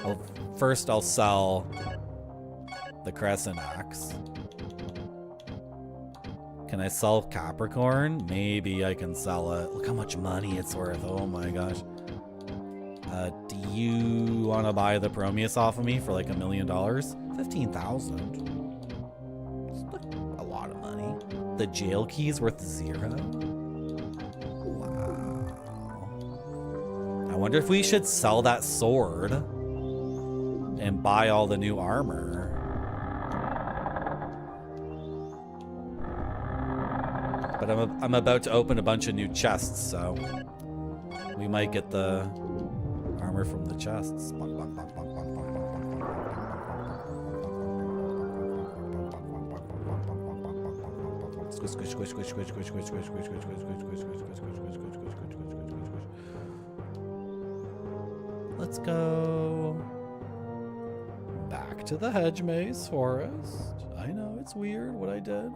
Well, first I'll sell the Crescent Axe. Can I sell Capricorn? Maybe I can sell it. Look how much money it's worth. Oh my gosh. Do you want to buy the Prometheus off of me for like $1 million? 15,000. It's a lot of money. The jail key's worth 0. Wow. I wonder if we should sell that sword and buy all the new armor. But I'm about to open a bunch of new chests, so we might get the armor from the chests. Let's go back to the hedge maze forest. I know it's weird what I did.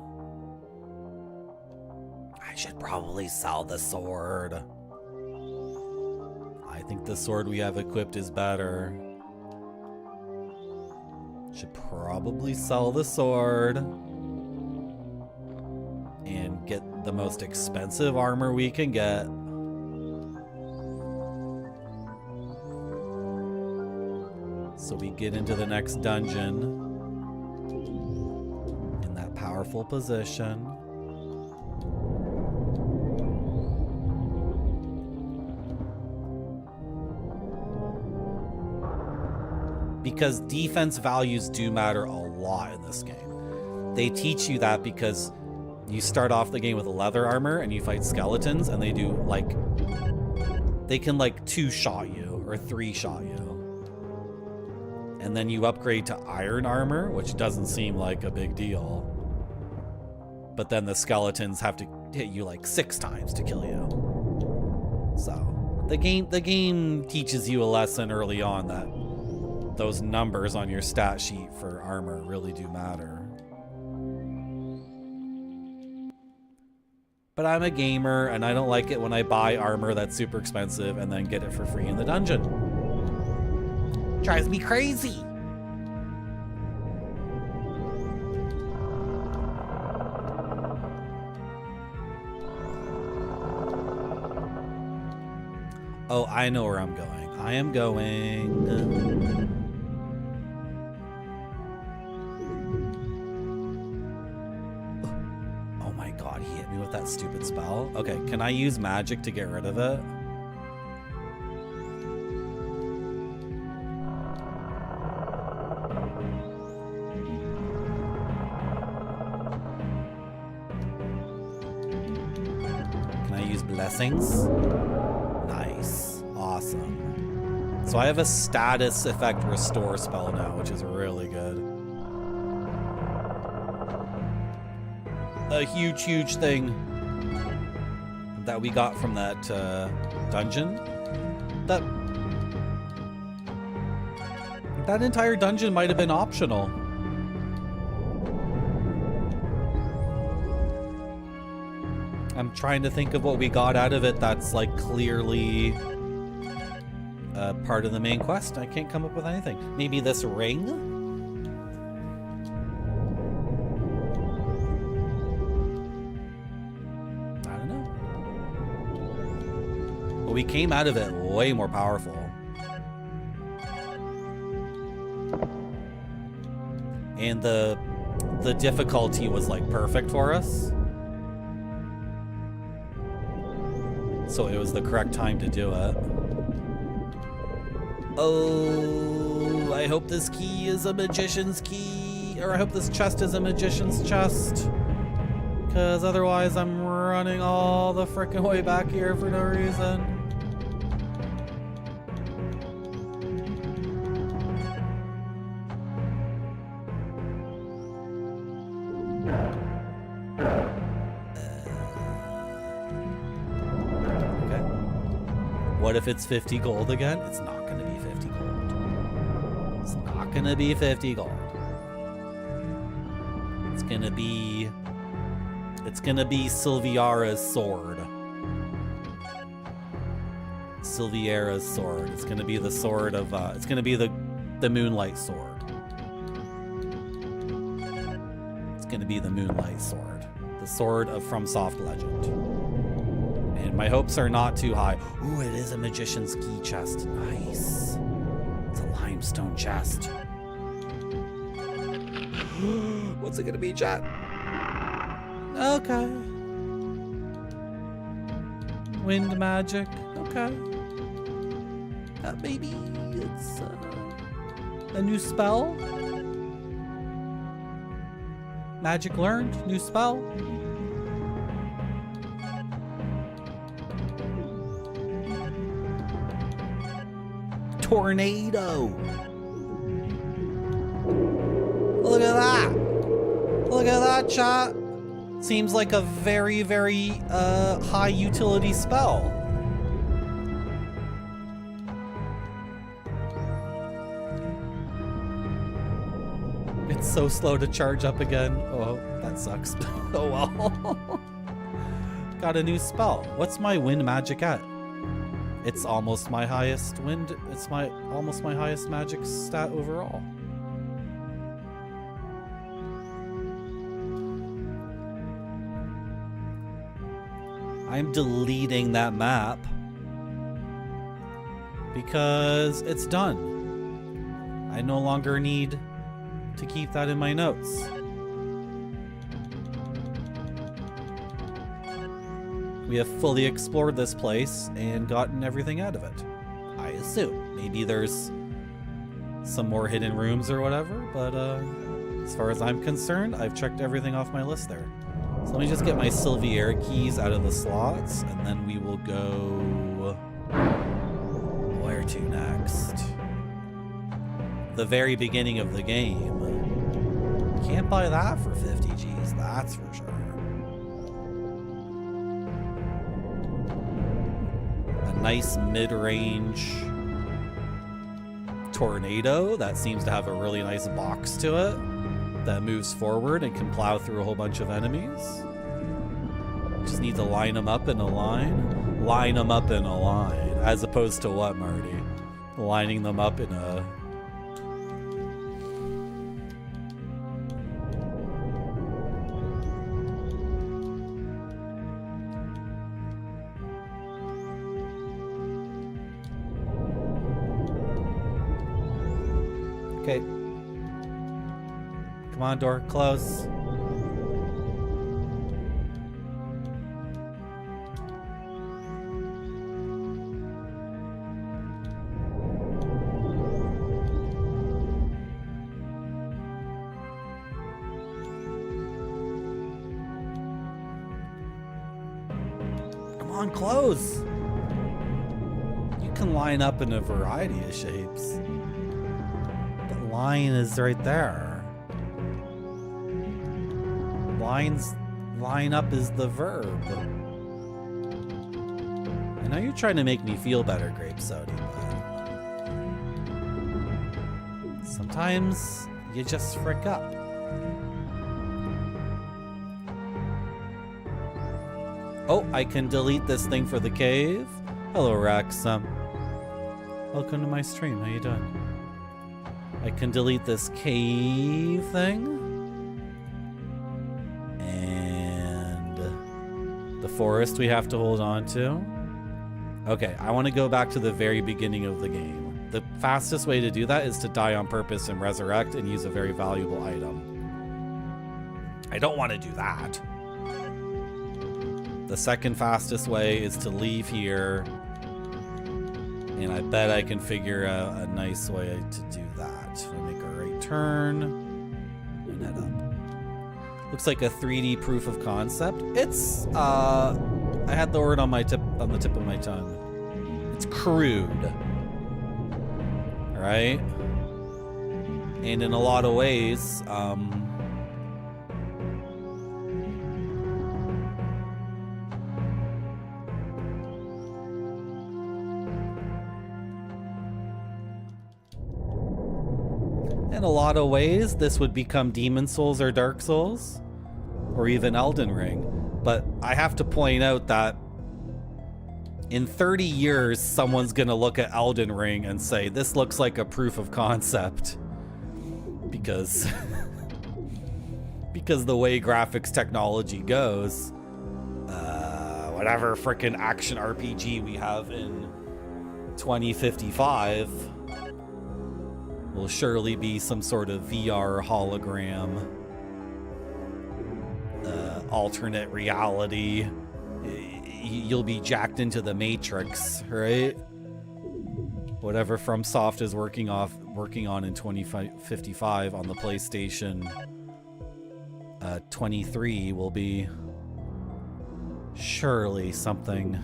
I should probably sell the sword. I think the sword we have equipped is better. Should probably sell the sword and get the most expensive armor we can get. So we get into the next dungeon in that powerful position. because defense values do matter a lot in this game. They teach you that because you start off the game with leather armor and you fight skeletons, and they do like, they can like 2-shot you or 3-shot you. And then you upgrade to iron armor, which doesn't seem like a big deal. But then the skeletons have to hit you like 6 times to kill you. So the game teaches you a lesson early on that those numbers on your stat sheet for armor really do matter. But I'm a gamer and I don't like it when I buy armor that's super expensive and then get it for free in the dungeon. Drives me crazy. Oh, I know where I'm going. I am going... Oh my god, he hit me with that stupid spell. Okay, can I use magic to get rid of it? Can I use blessings? Nice. Awesome. So I have a status effect restore spell now, which is really good. A huge thing that we got from that dungeon. That entire dungeon might have been optional. I'm trying to think of what we got out of it that's like clearly part of the main quest. I can't come up with anything. Maybe this ring? I don't know. But we came out of it way more powerful. And the difficulty was like perfect for us. So it was the correct time to do it. Oh, I hope this key is a magician's key. Or I hope this chest is a magician's chest. Because otherwise I'm running all the frickin' way back here for no reason. What if it's 50 gold again? It's not going to be 50 gold. It's not going to be 50 gold. It's going to be Silviara's sword. Silviara's sword. It's going to be the sword of, it's going to be the Moonlight sword. It's going to be the Moonlight sword. The sword of FromSoft Legend. And my hopes are not too high. Ooh, it is a magician's key chest. Nice. It's a limestone chest. What's it gonna be, chat? Okay. Wind magic. Okay. Maybe it's a new spell. Magic learned. New spell. Tornado. Look at that. Look at that, chat. Seems like a very high utility spell. It's so slow to charge up again. Oh, that sucks. Oh well. Got a new spell. What's my wind magic at? It's almost my highest wind. It's almost my highest magic stat overall. I'm deleting that map because it's done. I no longer need to keep that in my notes. We have fully explored this place and gotten everything out of it. I assume. Maybe there's some more hidden rooms or whatever, but as far as I'm concerned, I've checked everything off my list there. So let me just get my Sylviera keys out of the slots, and then we will go... Where to next? The very beginning of the game. Can't buy that for 50 G's, that's for sure. A nice mid-range tornado that seems to have a really nice box to it that moves forward and can plow through a whole bunch of enemies. Just need to line them up in a line. Line them up in a line. As opposed to what, Marty? Lining them up in a... Okay. Come on, door, close. Come on, close. You can line up in a variety of shapes. Line is right there. Line up is the verb. I know you're trying to make me feel better, Grape Sody, but sometimes you just frick up. Oh, I can delete this thing for the cave. Hello, Rex. Welcome to my stream. How you doing? I can delete this cave thing. And the forest we have to hold on to. Okay, I want to go back to the very beginning of the game. The fastest way to do that is to die on purpose and resurrect and use a very valuable item. I don't want to do that. The second fastest way is to leave here. And I bet I can figure out a nice way to do that. We'll make a right turn and head up. Looks like a 3D proof of concept. It's I had the word on the tip of my tongue. It's crude. Right? And in a lot of ways, in a lot of ways, this would become Demon Souls or Dark Souls, or even Elden Ring. But I have to point out that in 30 years, someone's gonna look at Elden Ring and say, this looks like a proof of concept. Because, because the way graphics technology goes, whatever frickin' action RPG we have in 2055 will surely be some sort of VR hologram, alternate reality. You'll be jacked into the Matrix, right? Whatever FromSoft is working on in 2055 on the PlayStation 23 will be surely something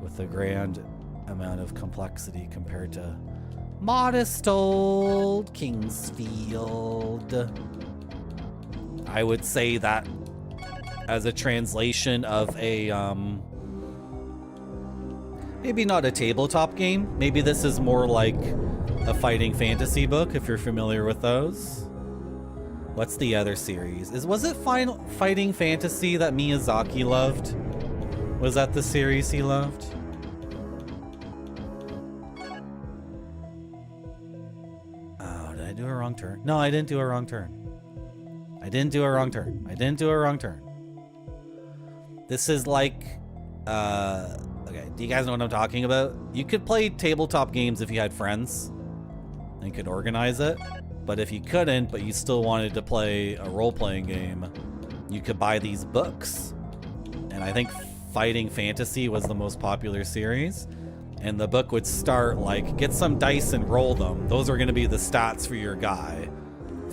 with a grand amount of complexity compared to modest old Kingsfield. I would say that as a translation of a, maybe not a tabletop game. Maybe this is more like a fighting fantasy book, if you're familiar with those. What's the other series? Was it Fighting Fantasy that Miyazaki loved? Was that the series he loved? Oh, did I do a wrong turn? No, I didn't do a wrong turn. I didn't do a wrong turn. I didn't do a wrong turn. This is like, okay, do you guys know what I'm talking about? You could play tabletop games if you had friends and could organize it. But if you couldn't, but you still wanted to play a role-playing game, you could buy these books. And I think Fighting Fantasy was the most popular series. And the book would start like, get some dice and roll them. Those are going to be the stats for your guy.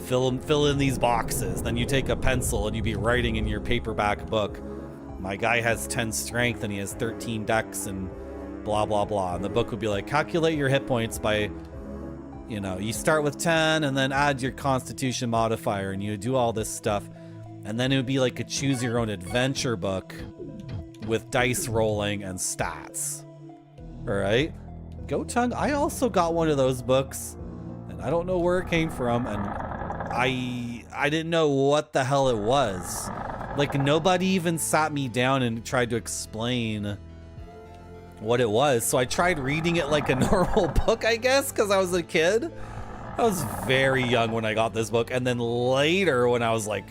Fill in these boxes. Then you take a pencil and you be writing in your paperback book, my guy has 10 strength and he has 13 dex and blah, blah, blah. And the book would be like, calculate your hit points by, you know, you start with 10 and then add your constitution modifier, and you do all this stuff. And then it would be like a choose your own adventure book with dice rolling and stats. All right. Gotung, I also got one of those books, and I don't know where it came from, and I didn't know what the hell it was. Like, nobody even sat me down and tried to explain what it was. So I tried reading it like a normal book, I guess, because I was a kid. I was very young when I got this book, and then later when I was like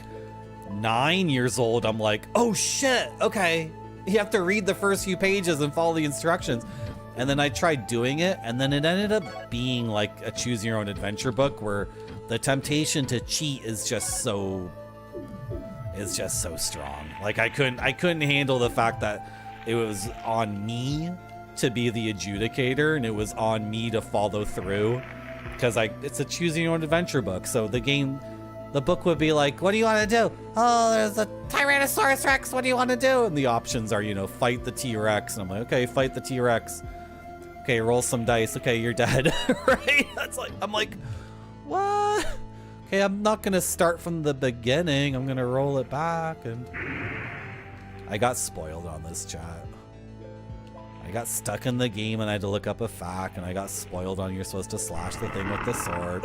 9 years old, I'm like, oh shit, okay. You have to read the first few pages and follow the instructions. And then I tried doing it, and then it ended up being like a choose your own adventure book where the temptation to cheat is just so strong. Like I couldn't handle the fact that it was on me to be the adjudicator and it was on me to follow through, because it's a choose your own adventure book. So the book would be like, what do you want to do? Oh, there's a Tyrannosaurus Rex. What do you want to do? And the options are, you know, fight the T-Rex. And I'm like, okay, fight the T-Rex. Okay, roll some dice. Okay, you're dead. Right? I'm like, what? Okay, I'm not gonna start from the beginning. I'm gonna roll it back. And I got spoiled on this, chat. I got stuck in the game and I had to look up a fact, and I got spoiled on you're supposed to slash the thing with the sword.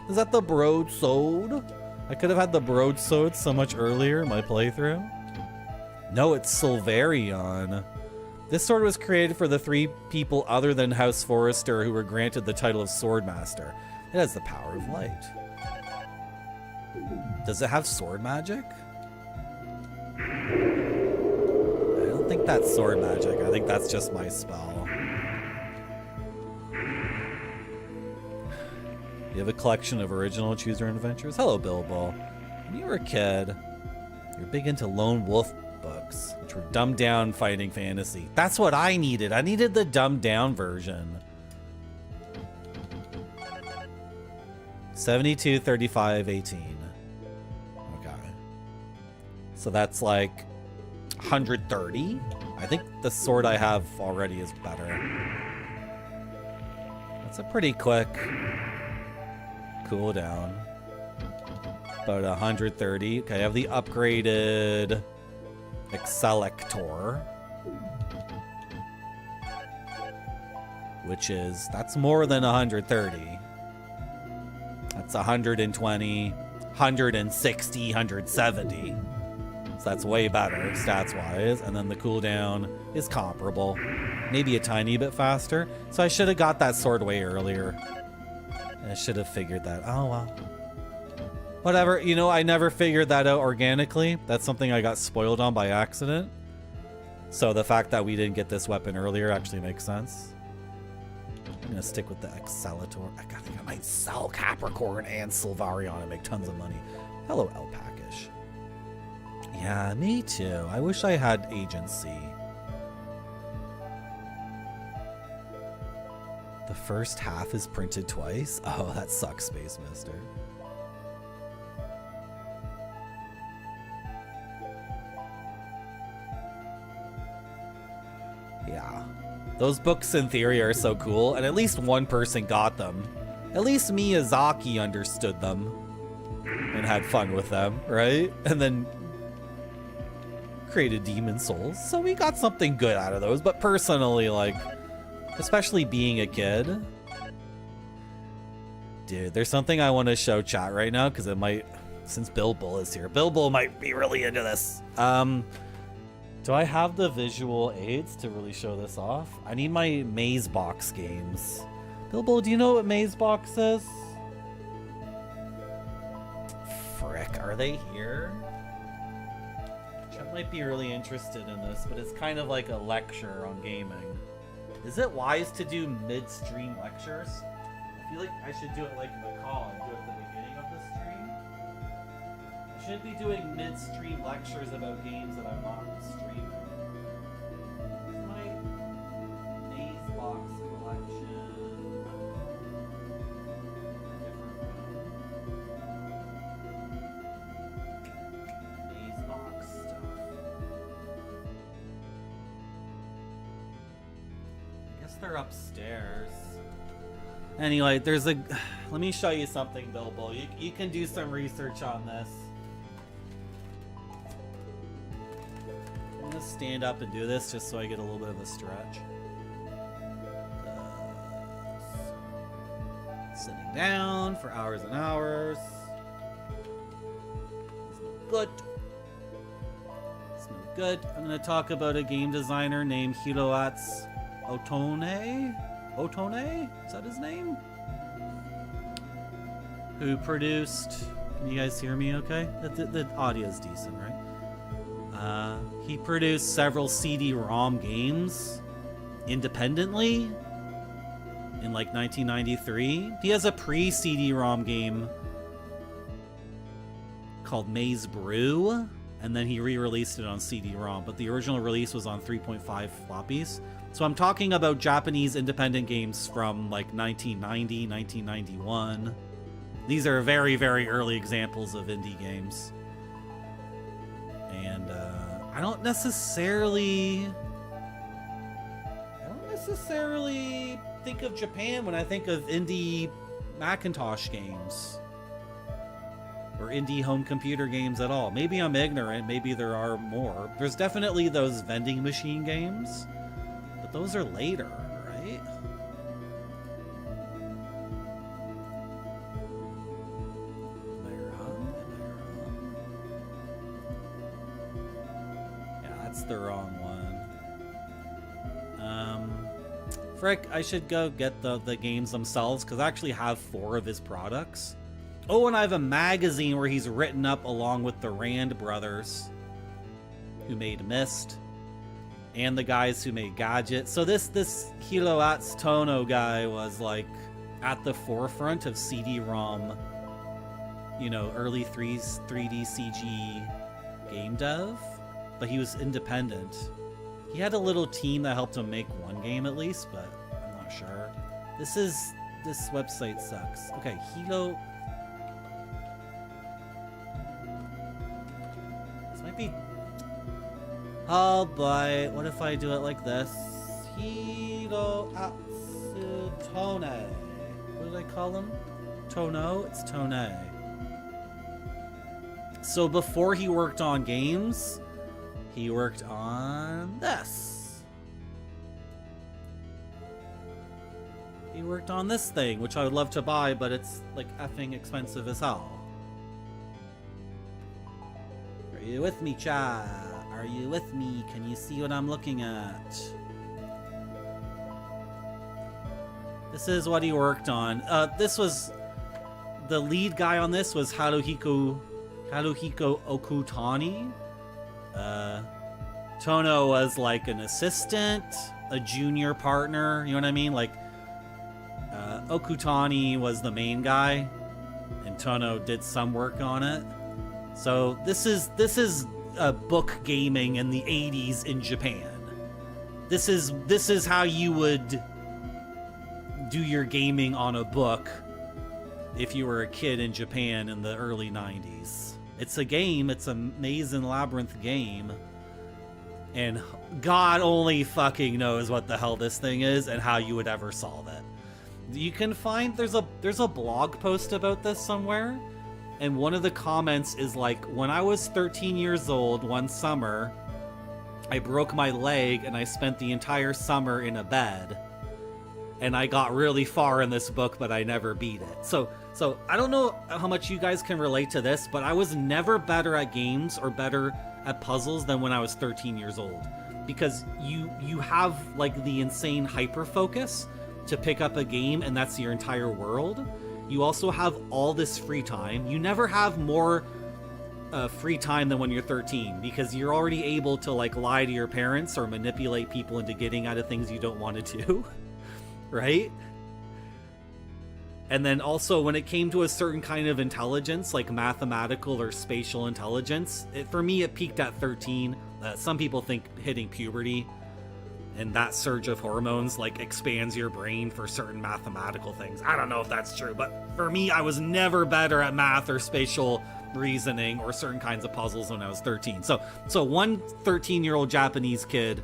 Is that the broadsword? I could have had the broadsword so much earlier in my playthrough. No, it's Silverion. This sword was created for the 3 people other than House Forrester who were granted the title of Swordmaster. It has the power of light. Does it have sword magic? I don't think that's sword magic. I think that's just my spell. You have a collection of original Choose Your Own Adventures. Hello, Bilbo. When you were a kid, you're big into lone wolf books, which were dumbed down fighting fantasy. That's what I needed. I needed the dumbed down version. 72, 35, 18. Okay. So that's like 130. I think the sword I have already is better. That's a pretty quick cooldown. About 130. Okay, I have the upgraded Excelector, which is, that's more than 130. That's 120, 160, 170. So that's way better stats-wise. And then the cooldown is comparable. Maybe a tiny bit faster. So I should have got that sword way earlier. I should have figured that. Oh, well. Whatever. You know, I never figured that out organically. That's something I got spoiled on by accident. So the fact that we didn't get this weapon earlier actually makes sense. I'm gonna stick with the Excellator. I think I might sell Capricorn and Silvarion and make tons of money. Hello, Alpacish. Yeah, me too. I wish I had agency. The first half is printed twice? Oh, that sucks, Space Mister. Yeah. Those books in theory are so cool, and at least one person got them. At least Miyazaki understood them and had fun with them, right? And then created Demon Souls. So we got something good out of those, but personally, like, especially being a kid. Dude, there's something I want to show chat right now, because it might, since Bilbo is here, Bilbo might be really into this. Do I have the visual aids to really show this off? I need my Maze Box games. Bilbo, do you know what Maze Box is? Frick, are they here? Chat might be really interested in this, but it's kind of like a lecture on gaming. Is it wise to do mid-stream lectures? I feel like I should do it like in the call and do it at the beginning of the stream. I should be doing mid-stream lectures about games that I'm not streaming. Is my they're upstairs. Anyway, there's a... Let me show you something, Bilbo. You can do some research on this. I'm gonna stand up and do this just so I get a little bit of a stretch. Sitting down for hours and hours. It's no good. It's no good. I'm gonna talk about a game designer named Hiroatsu Otone? Otone? Is that his name? Who produced... Can you guys hear me okay? The audio is decent, right? He produced several CD-ROM games independently in like 1993. He has a pre-CD-ROM game called Maze Brew, and then he re-released it on CD-ROM, but the original release was on 3.5 floppies. So I'm talking about Japanese independent games from like 1990, 1991. These are very, very early examples of indie games. And I don't necessarily think of Japan when I think of indie Macintosh games. Or indie home computer games at all. Maybe I'm ignorant, maybe there are more. There's definitely those vending machine games. But those are later, right? Am I wrong? Yeah, that's the wrong one. Frick, I should go get the games themselves, because I actually have 4 of his products. Oh, and I have a magazine where he's written up along with the Rand brothers, who made Myst. And the guys who made Gadget. So this Hiroatsu Tono guy was like at the forefront of CD-ROM, you know, early 3D CG game dev, but he was independent. He had a little team that helped him make one game at least, but I'm not sure. This website sucks. Okay, This might be... Oh boy, what if I do it like this? Hiroatsu Tone. What did I call him? Tono? It's Tone. So before he worked on games, he worked on this. He worked on this thing, which I would love to buy, but it's like effing expensive as hell. Are you with me, chat? Are you with me? Can you see what I'm looking at? This is what he worked on. This was... The lead guy on this was Haruhiko Okutani. Tono was like an assistant, a junior partner, you know what I mean? Like, Okutani was the main guy, and Tono did some work on it. So this is book gaming in the 80s in Japan. This is how you would do your gaming on a book if you were a kid in Japan in the early 90s. It's a game, it's a maze and labyrinth game, and God only fucking knows what the hell this thing is and how you would ever solve it. You can find, there's a blog post about this somewhere, and one of the comments is like, when I was 13 years old one summer, I broke my leg and I spent the entire summer in a bed, and I got really far in this book, but I never beat it. So I don't know how much you guys can relate to this, but I was never better at games or better at puzzles than when I was 13 years old. Because you have like the insane hyper focus to pick up a game, and that's your entire world. You also have all this free time. You never have more free time than when you're 13, because you're already able to like lie to your parents or manipulate people into getting out of things you don't want to do. Right? And then also when it came to a certain kind of intelligence, like mathematical or spatial intelligence, for me it peaked at 13. Some people think hitting puberty and that surge of hormones like expands your brain for certain mathematical things. I don't know if that's true, but for me, I was never better at math or spatial reasoning or certain kinds of puzzles when I was 13. So one 13-year-old Japanese kid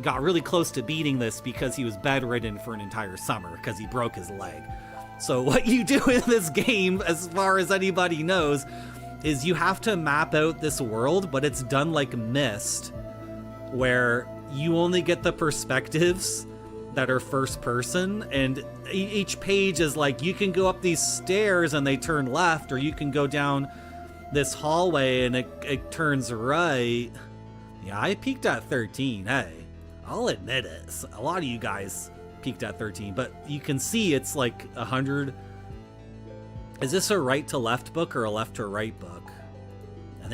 got really close to beating this because he was bedridden for an entire summer because he broke his leg. So what you do in this game, as far as anybody knows, is you have to map out this world, but it's done like Myst, where you only get the perspectives that are first person, and each page is like, you can go up these stairs and they turn left, or you can go down this hallway and it turns right. Yeah, I peaked at 13, hey. I'll admit it. A lot of you guys peaked at 13, but you can see it's like 100. Is this a right to left book or a left to right book? I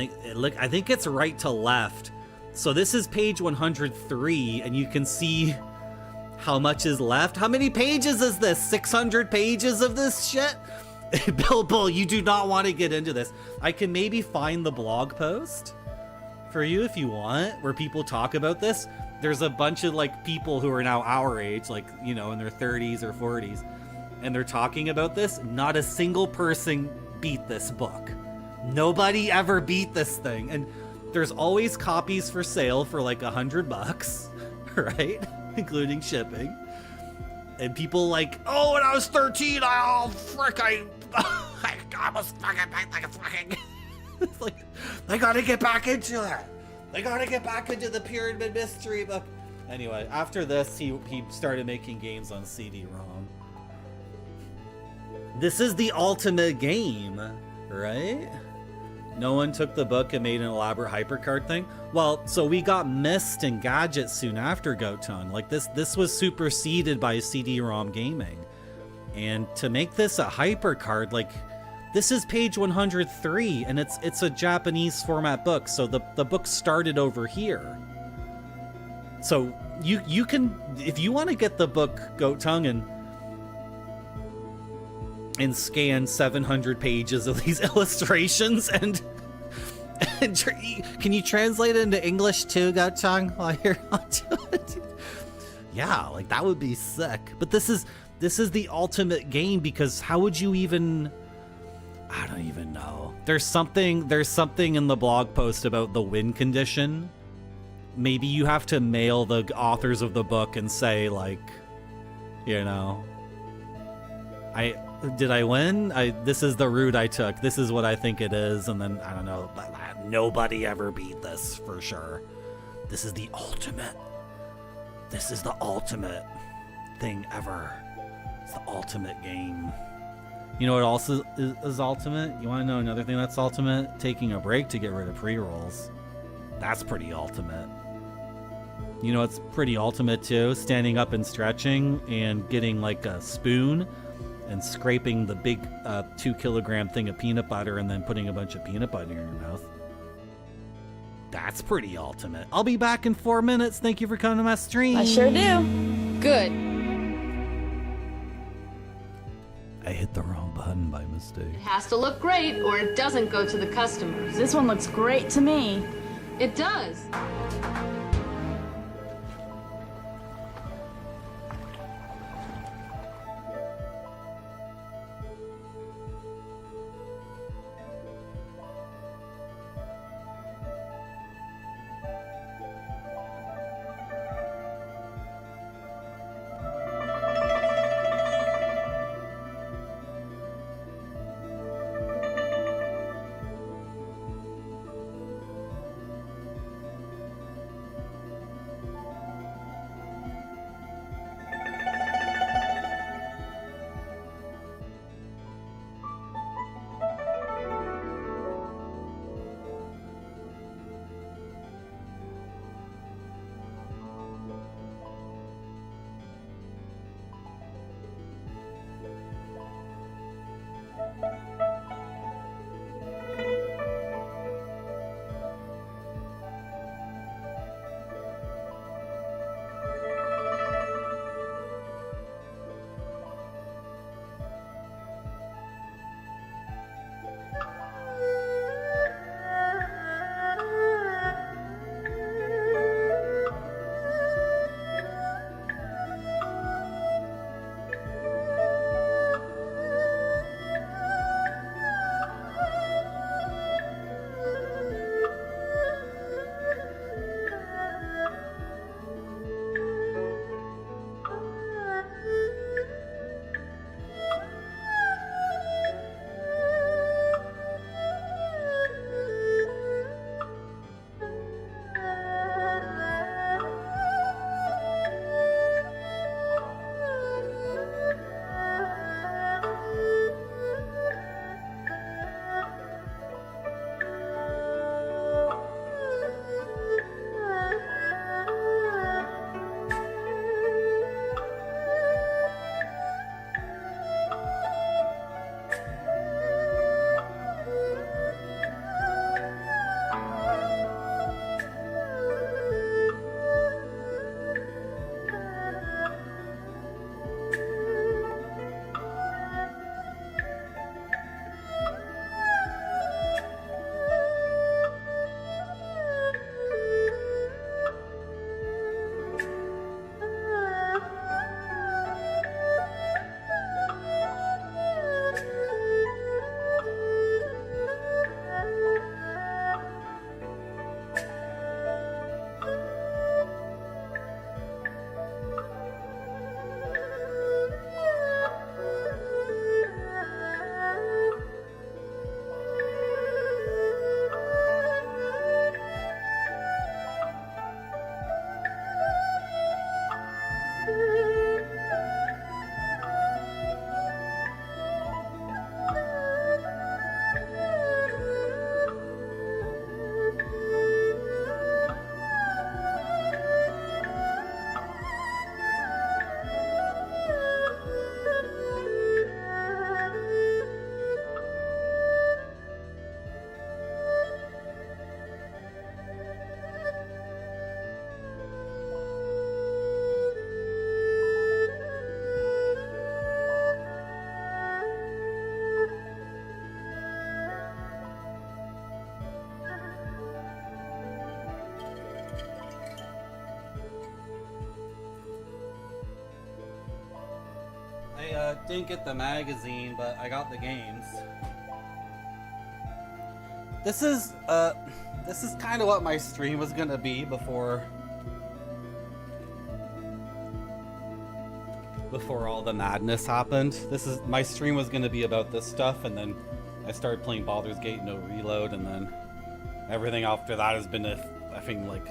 think it's right to left. So this is page 103, and you can see how much is left. How many pages is this? 600 pages of this shit? Bilbo, you do not want to get into this. I can maybe find the blog post for you if you want, where people talk about this. There's a bunch of like people who are now our age, like, you know, in their 30s or 40s, and they're talking about this. Not a single person beat this book. Nobody ever beat this thing. And there's always copies for sale for like $100, right? Including shipping. And people like, oh, when I was 13, I almost fucking back like a fucking. It's like, they gotta get back into it. They gotta get back into the Pyramid Mystery book. Anyway, after this, he started making games on CD-ROM. This is the ultimate game, right? No one took the book and made an elaborate hypercard thing. Well, so we got Myst and Gadget soon after Gotung. Like this was superseded by CD-ROM gaming. And to make this a hypercard, like, this is page 103, and it's a Japanese format book, so the book started over here. So you can, if you want to get the book Gotung and scan 700 pages of these illustrations and can you translate it into English too, Gotung, while you're onto it? Yeah, like that would be sick. But this is the ultimate game, because how would you even, I don't even know. There's something in the blog post about the win condition. Maybe you have to mail the authors of the book and say, like, you know, did I win? This is the route I took. This is what I think it is. And then, I don't know, but nobody ever beat this for sure. This is the ultimate. This is the ultimate thing ever. It's the ultimate game. You know what also is ultimate? You want to know another thing that's ultimate? Taking a break to get rid of pre-rolls. That's pretty ultimate. You know what's pretty ultimate too? Standing up and stretching and getting like a spoon and scraping the big 2 kilogram thing of peanut butter and then putting a bunch of peanut butter in your mouth. That's pretty ultimate. I'll be back in 4 minutes. Thank you for coming to my stream. I sure do. Good. I hit the wrong button by mistake. It has to look great or it doesn't go to the customers. This one looks great to me. It does. I didn't get the magazine, but I got the games. This is kind of what my stream was gonna be before all the madness happened. My stream was gonna be about this stuff, and then I started playing Baldur's Gate no reload, and then everything after that has been a effing like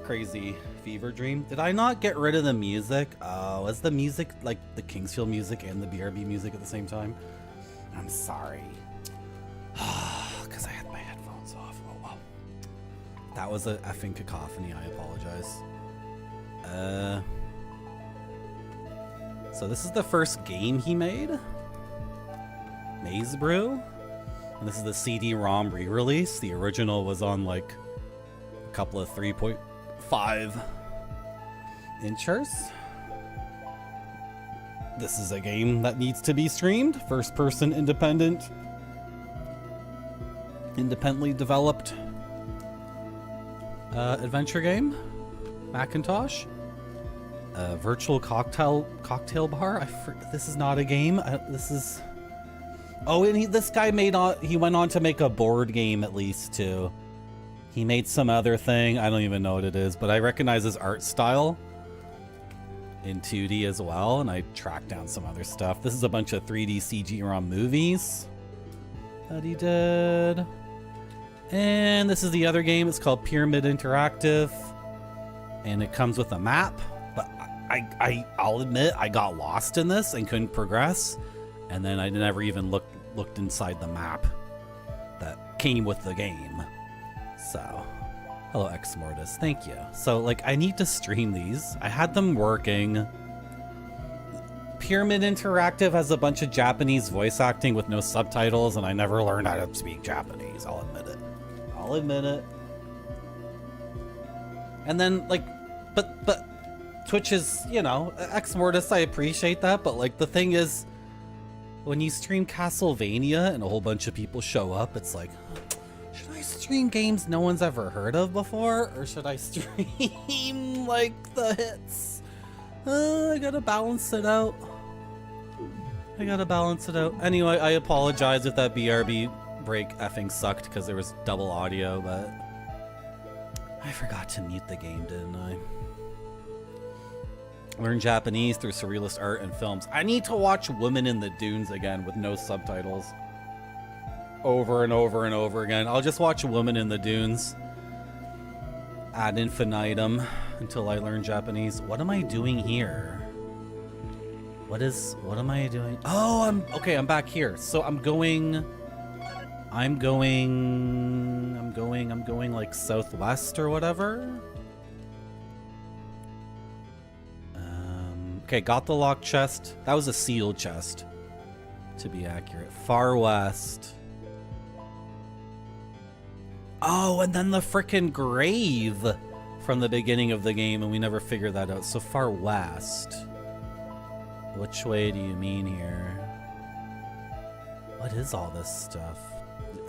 crazy fever dream. Did I not get rid of the music? Oh, is the music like the Kingsfield music and the BRB music at the same time? I'm sorry. Because I had my headphones off. Oh well. That was a effing cacophony. I apologize. So this is the first game he made. Maze Brew. And this is the CD-ROM re-release. The original was on like a couple of 3.5 inchers. This is a game that needs to be streamed. First-person independently developed adventure game. Macintosh. Virtual cocktail bar. This is not a game. This is. Oh, and this guy he went on to make a board game at least too. He made some other thing. I don't even know what it is, but I recognize his art style in 2D as well, and I tracked down some other stuff. This is a bunch of 3D CG-ROM movies that he did. And this is the other game. It's called Pyramid Interactive, and it comes with a map. But I'll admit I got lost in this and couldn't progress, and then I never even looked inside the map that came with the game. So, hello Ex Mortis, thank you. So like I need to stream these. I had them working. Pyramid Interactive has a bunch of Japanese voice acting with no subtitles, and I never learned how to speak Japanese. I'll admit it. And then like, but Twitch is, you know, Ex Mortis, I appreciate that, but like the thing is, when you stream Castlevania and a whole bunch of people show up, it's like, should I stream games no one's ever heard of before, or should I stream like the hits? I gotta balance it out. Anyway, I apologize if that BRB break effing sucked because there was double audio, but I forgot to mute the game, didn't I? Learn Japanese through surrealist art and films. I need to watch Woman in the Dunes again with no subtitles. Over and over and over again. I'll just watch Woman in the Dunes ad infinitum until I learn Japanese. What am I doing here? What am I doing? Oh, I'm back here. So I'm going like southwest or whatever. Okay, got the locked chest. That was a sealed chest, to be accurate. Far west. Oh, and then the frickin' grave from the beginning of the game, and we never figured that out. So far west. Which way do you mean here? What is all this stuff?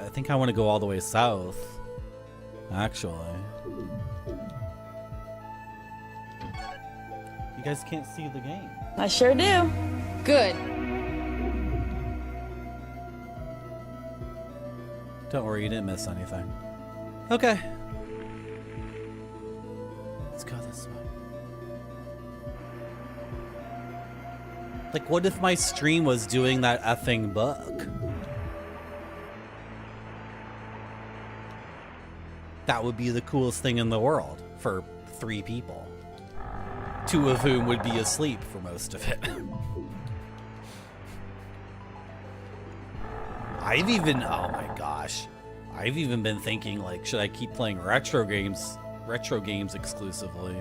I think I want to go all the way south, actually. You guys can't see the game. I sure do. Good. Don't worry, you didn't miss anything. Okay. Let's go this way. Like, what if my stream was doing that effing book? That would be the coolest thing in the world for 3 people. 2 of whom would be asleep for most of it. oh my gosh. I've even been thinking, like, should I keep playing retro games exclusively?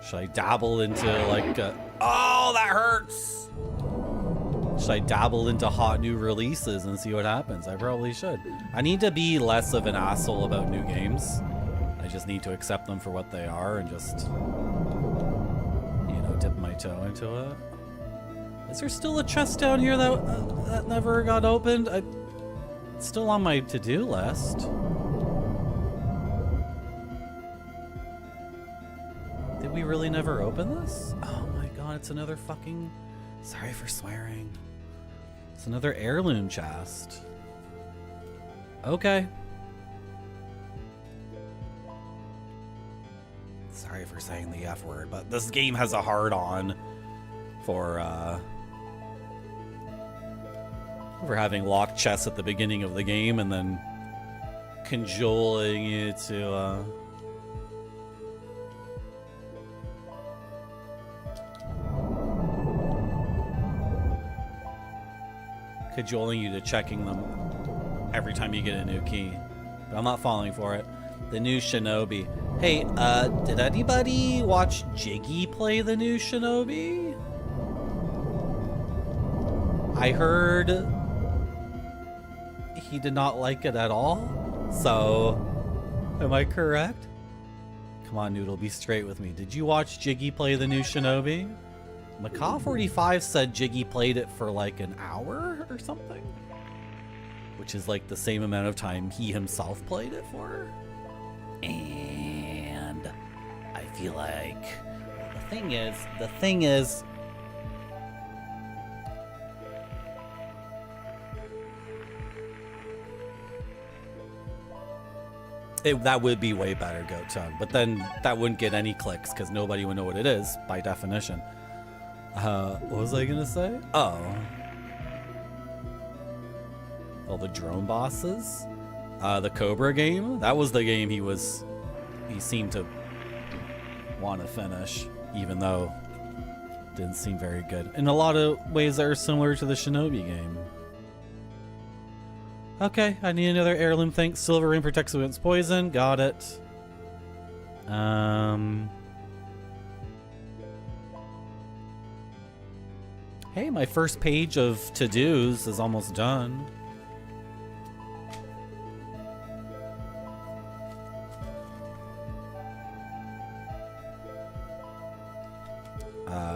Should I dabble into, like, oh, that hurts! Should I dabble into hot new releases and see what happens? I probably should. I need to be less of an asshole about new games. I just need to accept them for what they are and just, you know, dip my toe into it. Is there still a chest down here that never got opened? It's still on my to-do list. Did we really never open this? Oh my god, it's another fucking Sorry for swearing. It's another heirloom chest. Okay. Sorry for saying the F word, but this game has a hard-on for having locked chests at the beginning of the game and then cajoling you to checking them every time you get a new key. But I'm not falling for it. The new Shinobi. Hey, did anybody watch Jiggy play the new Shinobi? I heard he did not like it at all. So, am I correct? Come on, Noodle, be straight with me. Did you watch Jiggy play the new Shinobi? Macaw45 said Jiggy played it for like an hour or something, which is like the same amount of time he himself played it for. And I feel like the thing is that would be way better, Goat Tongue, but then that wouldn't get any clicks because nobody would know what it is by definition. What was I gonna say? Oh, the drone bosses. The Cobra game. That was the game he seemed to want to finish, even though it didn't seem very good. In a lot of ways that are similar to the Shinobi game. Okay, I need another heirloom. Thanks. Silver ring protects against poison. Got it. Hey, my first page of to-dos is almost done.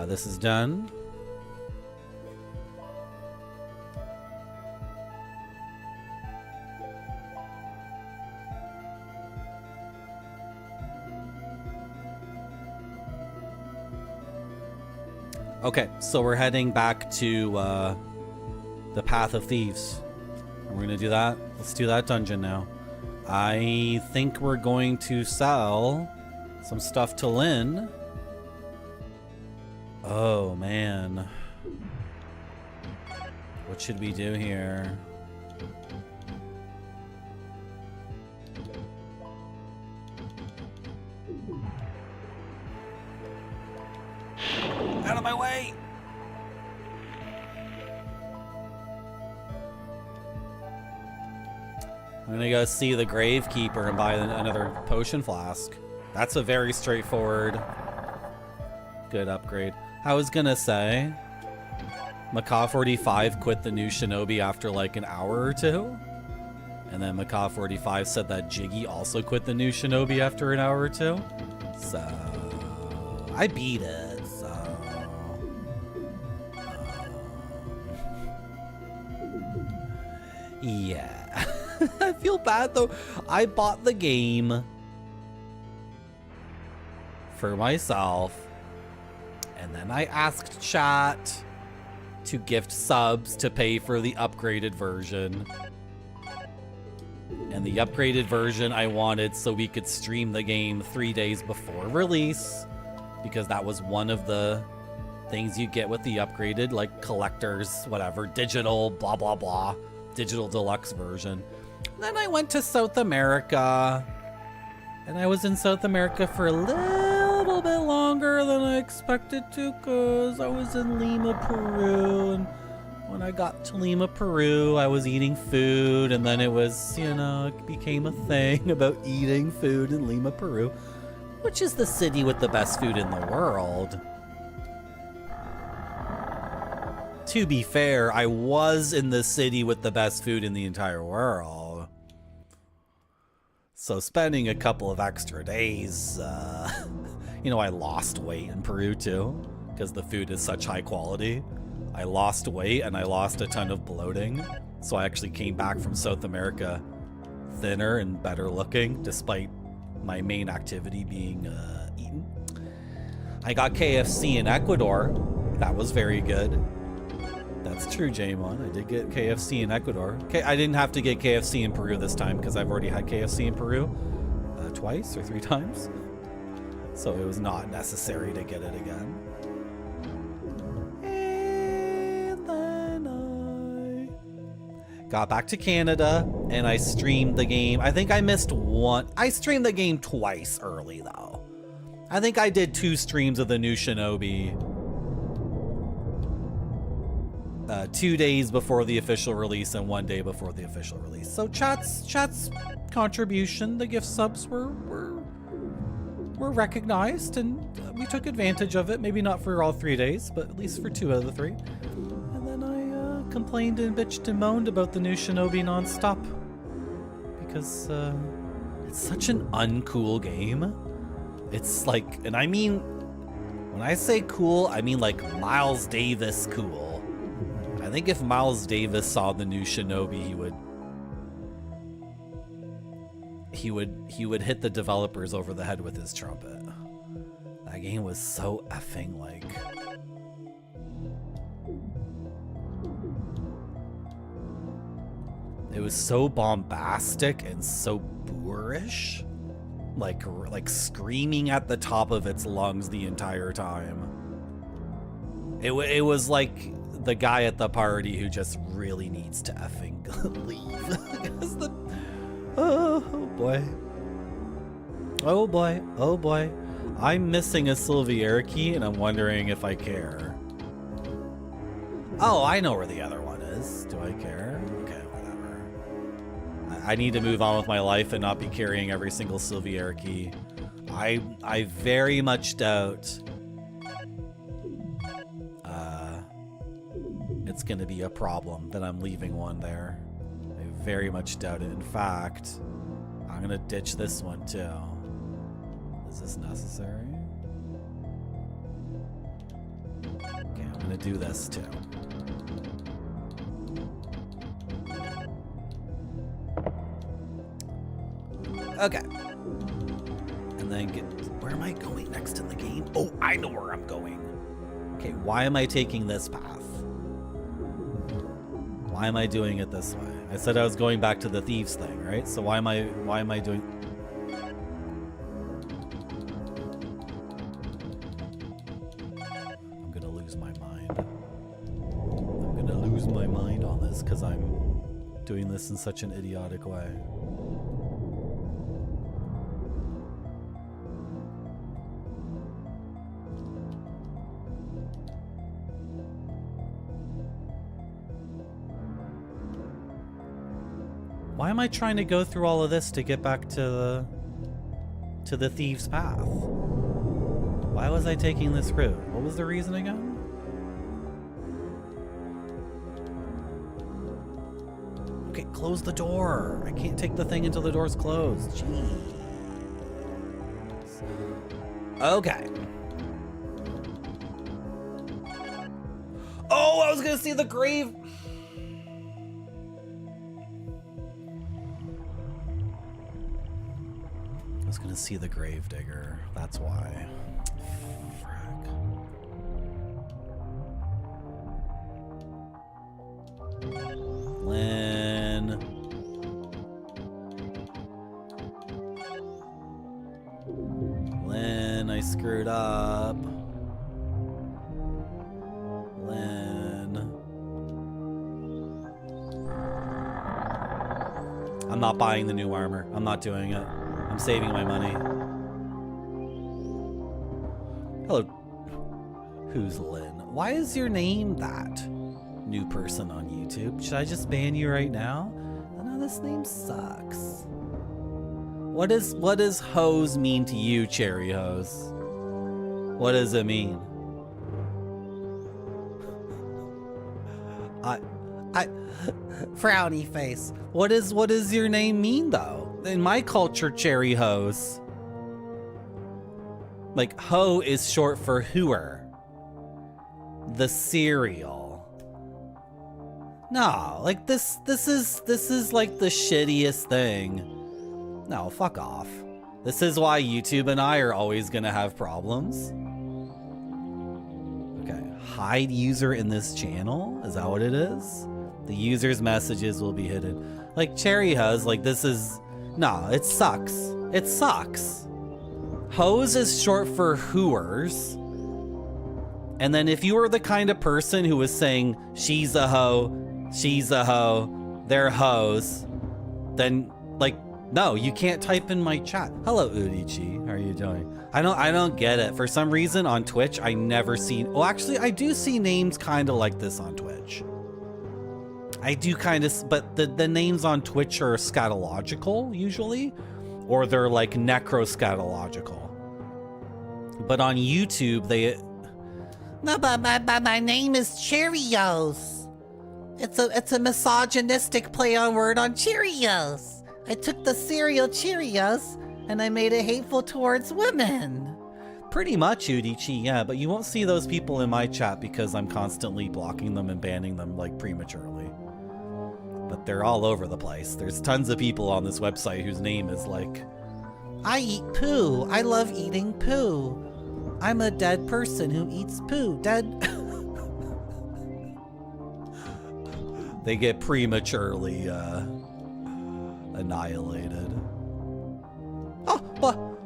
This is done. Okay, so we're heading back to the Path of Thieves. And we're gonna do that. Let's do that dungeon now. I think we're going to sell some stuff to Lynn. Oh man, what should we do here? Out of my way! I'm gonna go see the Gravekeeper and buy another potion flask. That's a very straightforward, good upgrade. I was gonna say, Macaw45 quit the new Shinobi after like an hour or two. And then Macaw45 said that Jiggy also quit the new Shinobi after an hour or two. So, I beat it, so. Yeah. I feel bad though. I bought the game for myself. And then I asked chat to gift subs to pay for the upgraded version. And the upgraded version I wanted so we could stream the game 3 days before release. Because that was one of the things you get with the upgraded, like collectors, whatever, digital, blah, blah, blah, digital deluxe version. And then I went to South America. And I was in South America for a little bit longer than I expected to because I was in Lima, Peru. And when I got to Lima, Peru, I was eating food. And then it was, you know, it became a thing about eating food in Lima, Peru, which is the city with the best food in the world. To be fair, I was in the city with the best food in the entire world. So spending a couple of extra days, you know, I lost weight in Peru too, because the food is such high quality. I lost weight and I lost a ton of bloating. So I actually came back from South America thinner and better looking, despite my main activity being eaten. I got KFC in Ecuador. That was very good. That's true, Jamon. I did get KFC in Ecuador. Okay, I didn't have to get KFC in Peru this time because I've already had KFC in Peru twice or 3 times. So it was not necessary to get it again. And then I got back to Canada and I streamed the game. I think I missed one. I streamed the game twice early though. I think I did 2 streams of the new Shinobi. 2 days before the official release and 1 day before the official release. So chat's contribution, the gift subs were recognized and we took advantage of it. Maybe not for all 3 days, but at least for 2 out of the 3. And then I complained and bitched and moaned about the new Shinobi nonstop because it's such an uncool game. It's like, and I mean, when I say cool, I mean like Miles Davis cool. I think if Miles Davis saw the new Shinobi, he would hit the developers over the head with his trumpet. That game was so effing like... It was so bombastic and so boorish. Like screaming at the top of its lungs the entire time. It was like the guy at the party who just really needs to effing leave. Oh boy. Oh boy. Oh boy. I'm missing a Silviera key and I'm wondering if I care. Oh, I know where the other one is. Do I care? Okay, whatever. I need to move on with my life and not be carrying every single Silviera key. I very much doubt it's going to be a problem that I'm leaving one there. I very much doubt it. In fact, I'm going to ditch this one too. Is this necessary? Okay, I'm going to do this too. Okay. And then where am I going next in the game? Oh, I know where I'm going. Okay, why am I taking this path? Why am I doing it this way? I said I was going back to the thieves thing, right? So why am I doing... I'm gonna lose my mind. I'm gonna lose my mind on this because I'm doing this in such an idiotic way. Why am I trying to go through all of this to get back to the thieves' path? Why was I taking this route? What was the reason again? Okay, close the door. I can't take the thing until the door's closed. Jeez. Okay. Oh, I was gonna see the grave. I was gonna see the gravedigger. That's why. Frack. Lynn. Lynn, I screwed up. Lynn. I'm not buying the new armor. I'm not doing it. I'm saving my money. Hello. Who's Lynn? Why is your name that? New person on YouTube. Should I just ban you right now? Oh no, this name sucks. What does hose mean to you, Cherry Hose? What does it mean? I frowny face. What does your name mean though? In my culture, Cherry Hose. Like, ho is short for hooer. The cereal. No, like this is like the shittiest thing. No, fuck off. This is why YouTube and I are always gonna have problems. Okay, hide user in this channel? Is that what it is? The user's messages will be hidden. Like Cherry Hose, like this is... No, it sucks. It sucks. Hose is short for hooers. And then if you were the kind of person who was saying, she's a hoe, they're hoes, then like, no, you can't type in my chat. Hello, Udichi. How are you doing? I don't get it. For some reason on Twitch, I never see... Well, actually, I do see names kind of like this on Twitch. I do kind of... But the names on Twitch are scatological, usually. Or they're like necroscatological. But on YouTube, they... No, but my name is Cheerios. It's a misogynistic play on word on Cheerios. I took the cereal Cheerios and I made it hateful towards women. Pretty much, Udichi, yeah, but you won't see those people in my chat because I'm constantly blocking them and banning them like prematurely. But they're all over the place. There's tons of people on this website whose name is like, I eat poo. I love eating poo. I'm a dead person who eats poo. Dead. They get prematurely annihilated. Oh, well,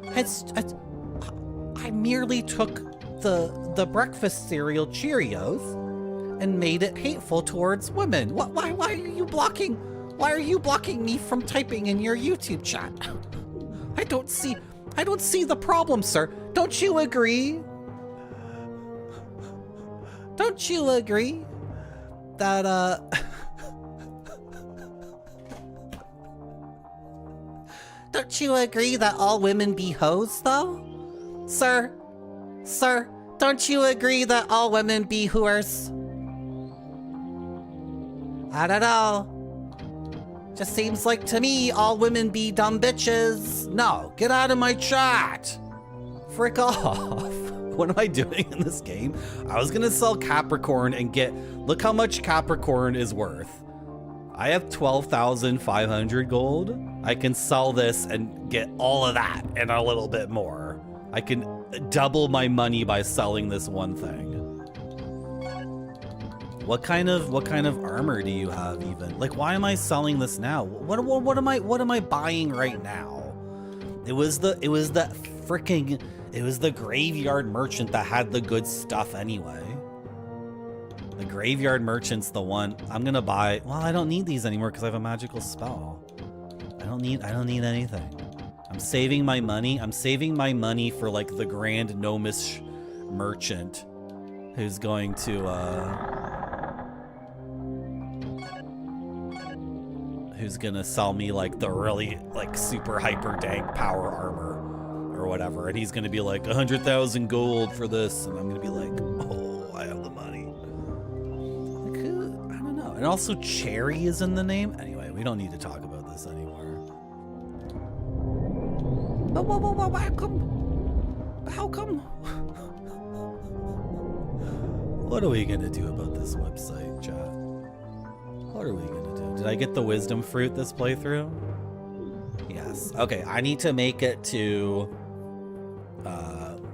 I merely took the breakfast cereal Cheerios and made it hateful towards women. Why are you blocking? Why are you blocking me from typing in your YouTube chat? I don't see the problem, sir. Don't you agree? Don't you agree that Don't you agree that all women be hoes, though? Sir, don't you agree that all women be hooers? I don't know. Just seems like to me all women be dumb bitches. No, get out of my chat. Frick off. What am I doing in this game? I was gonna sell Capricorn and get... Look how much Capricorn is worth. I have 12,500 gold. I can sell this and get all of that and a little bit more. I can double my money by selling this one thing. What kind of armor do you have even? Like, why am I selling this now? What am I buying right now? It was the graveyard merchant that had the good stuff anyway. The graveyard merchant's the one I'm gonna buy. Well, I don't need these anymore because I have a magical spell. I don't need anything. I'm saving my money. I'm saving my money for like the grand gnomish merchant who's going to who's gonna sell me like the really like super hyper dank power armor or whatever, and he's gonna be like 100,000 gold for this, and I'm gonna be like, oh, I have the money. Like, I don't know. And also Cherry is in the name. Anyway, we don't need to talk about this anymore. But how come? What are we gonna do about this website, chat? What are we gonna do? Did I get the wisdom fruit this playthrough? Yes. Okay, I need to make it to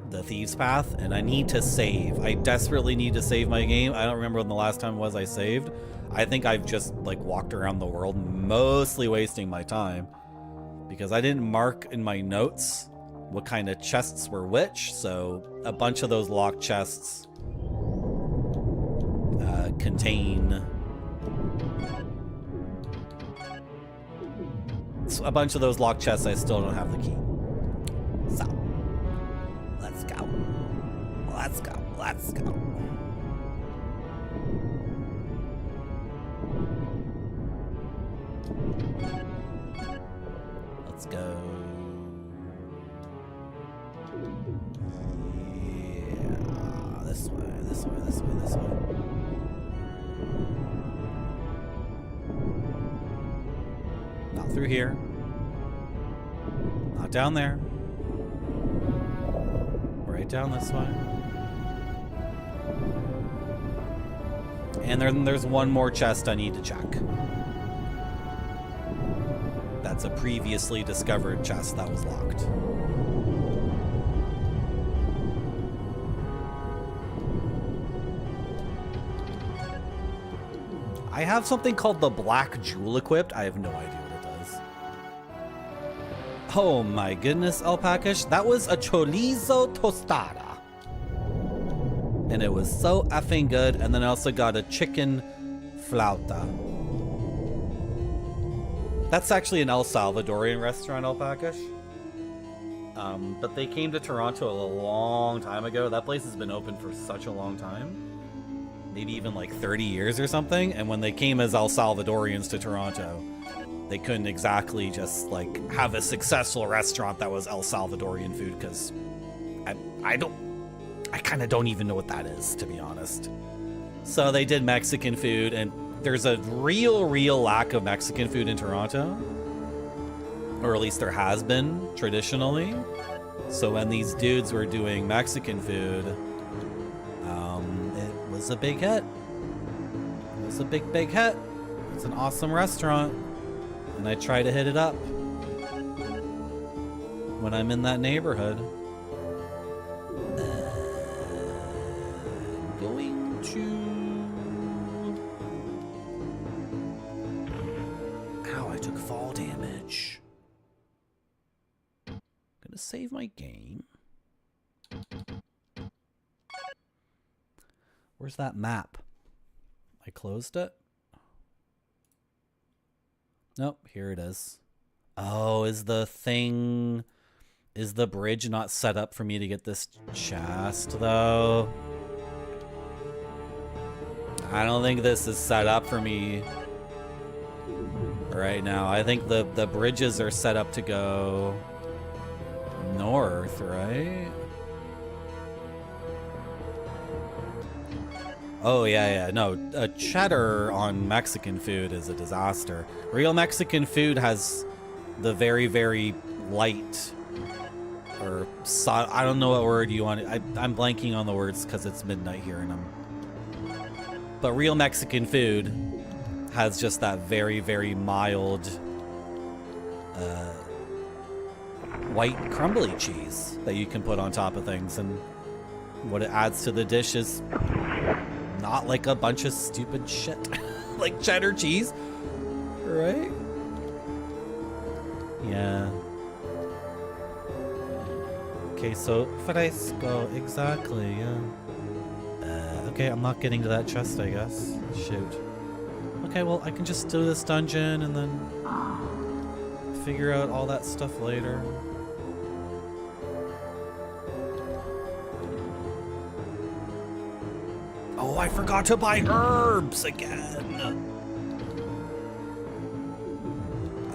the Thieves Path, and I need to save. I desperately need to save my game. I don't remember when the last time was I saved. I think I've just like walked around the world, mostly wasting my time because I didn't mark in my notes what kind of chests were which, so a bunch of those locked chests contain... A bunch of those locked chests, I still don't have the key. So, let's go. Let's go. Let's go. Let's go. Yeah, this way, this way, this way, this way. Not through here. Not down there. Right down this way. And then there's one more chest I need to check. That's a previously discovered chest that was locked. I have something called the Black Jewel equipped. I have no idea what it does. Oh my goodness, Alpacash. That was a chorizo tostada. And it was so effing good. And then I also got a chicken flauta. That's actually an El Salvadorian restaurant, Alpacash. But they came to Toronto a long time ago. That place has been open for such a long time. Maybe even like 30 years or something. And when they came as El Salvadorians to Toronto, they couldn't exactly just like have a successful restaurant that was El Salvadorian food, because I kind of don't even know what that is, to be honest. So they did Mexican food, and there's a real lack of Mexican food in Toronto. Or at least there has been, traditionally. So when these dudes were doing Mexican food, it was a big hit. It was a big hit. It's an awesome restaurant. And I try to hit it up when I'm in that neighborhood. I'm going to... Ow, I took fall damage. Gonna save my game. Where's that map? I closed it. Nope, here it is. Oh, is the bridge not set up for me to get this chest, though? I don't think this is set up for me right now. I think the bridges are set up to go north, right? Oh, yeah. No, cheddar on Mexican food is a disaster. Real Mexican food has the very, very light, or I don't know what word you want. I'm blanking on the words because it's midnight here, and but real Mexican food has just that very, very mild white crumbly cheese that you can put on top of things, and what it adds to the dish is not like a bunch of stupid shit like cheddar cheese, right? Yeah. Okay, so fresco, exactly, yeah. Okay, I'm not getting to that chest, I guess. Shoot. Okay, well, I can just do this dungeon and then figure out all that stuff later. Oh, I forgot to buy herbs again.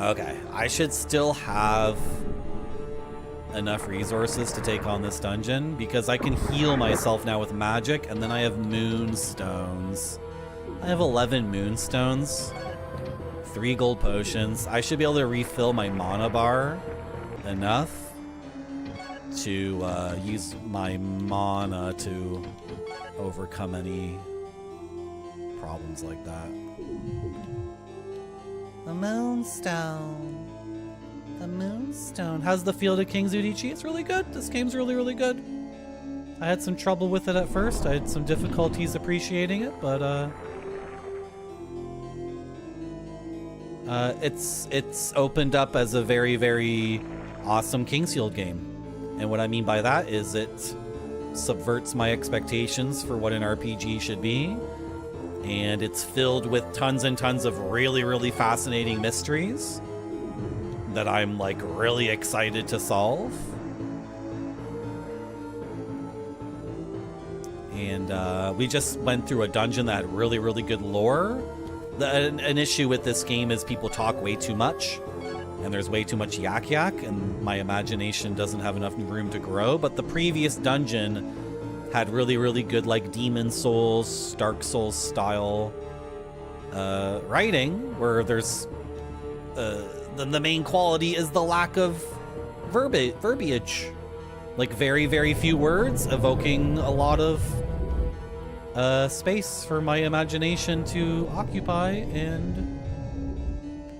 Okay, I should still have enough resources to take on this dungeon, because I can heal myself now with magic, and then I have moonstones. I have 11 moonstones, 3 gold potions. I should be able to refill my mana bar enough to use my mana to overcome any problems like that. The moonstone. The moonstone. How's the Field of Kings Udichi? It's really good. This game's really, really good. I had some trouble with it at first. I had some difficulties appreciating it, but it's opened up as a very, very awesome Kingsfield game. And what I mean by that is it subverts my expectations for what an RPG should be. And it's filled with tons and tons of really, really fascinating mysteries that I'm like really excited to solve. And we just went through a dungeon that had really, really good lore. An issue with this game is people talk way too much, and there's way too much yak, and my imagination doesn't have enough room to grow. But the previous dungeon had really, really good, like, Demon Souls, Dark Souls style writing, where there's the main quality is the lack of verbiage. Like, very, very few words, evoking a lot of space for my imagination to occupy and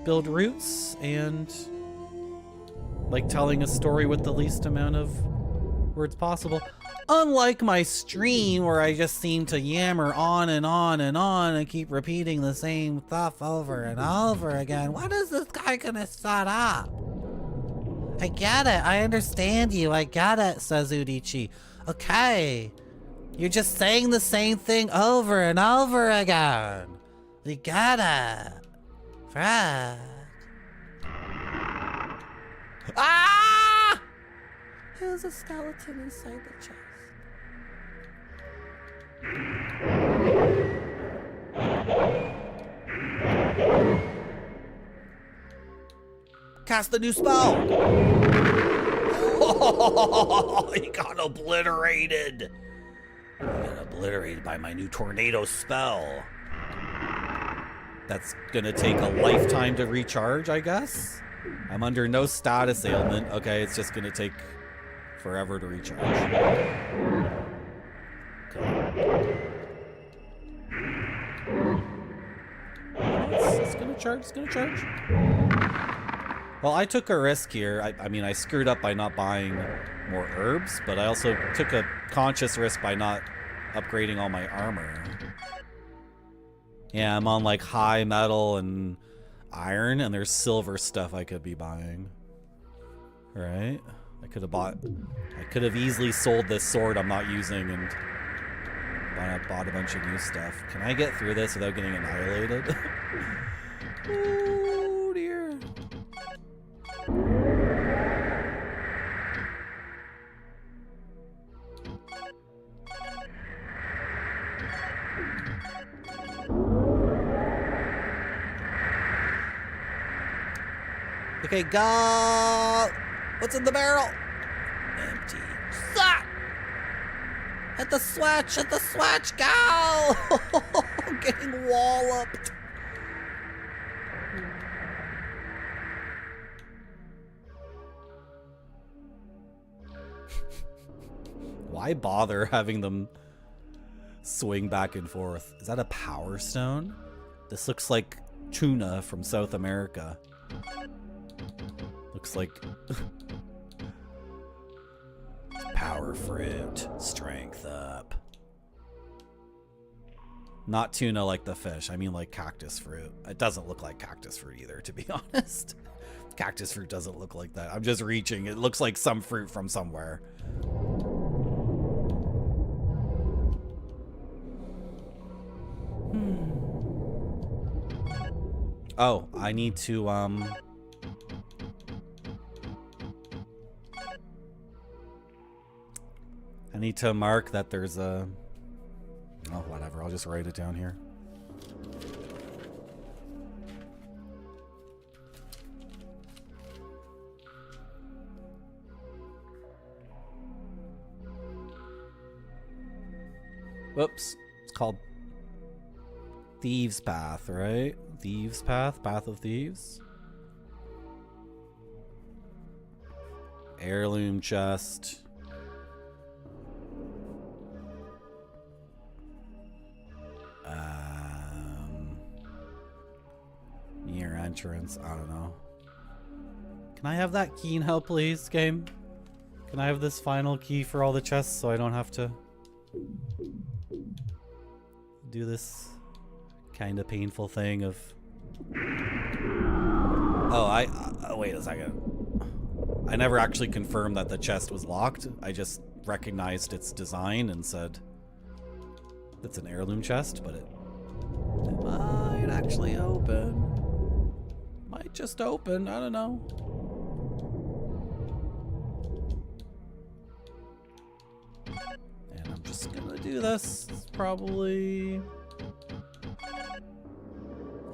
build roots, and like telling a story with the least amount of where it's possible. Unlike my stream where I just seem to yammer on and on and on and keep repeating the same stuff over and over again. What is this guy gonna set up? I get it. I understand you. I get it, says Udichi. Okay. You're just saying the same thing over and over again. We get it. Fred. Ah! There's a skeleton inside the chest. Cast the new spell! Oh, he got obliterated! I got obliterated by my new tornado spell. That's gonna take a lifetime to recharge, I guess? I'm under no status ailment. Okay, it's just gonna take forever to recharge. Okay. It's gonna charge, it's gonna charge. Well, I took a risk here. I mean, I screwed up by not buying more herbs, but I also took a conscious risk by not upgrading all my armor. Yeah, I'm on like high metal and iron, and there's silver stuff I could be buying. Right? I could have easily sold this sword I'm not using and bought a bunch of new stuff. Can I get through this without getting annihilated? Oh dear. Okay, go! What's in the barrel? Empty. Stop! Hit the switch! Hit the switch! Go! I'm getting walloped. Why bother having them swing back and forth? Is that a power stone? This looks like tuna from South America. Looks like power fruit. Strength up. Not tuna like the fish. I mean like cactus fruit. It doesn't look like cactus fruit either, to be honest. Cactus fruit doesn't look like that. I'm just reaching. It looks like some fruit from somewhere. Oh, I need to, I need to mark that there's a... Oh, whatever. I'll just write it down here. Whoops. It's called Thieves' Path, right? Thieves' Path? Path of Thieves? Heirloom chest. Near entrance. I don't know. Can I have that key now, please, game? Can I have this final key for all the chests so I don't have to do this kind of painful thing of... Oh, wait a second. I never actually confirmed that the chest was locked. I just recognized its design and said it's an heirloom chest, but it might actually open. Might just open, I don't know. And I'm just gonna do this. It's probably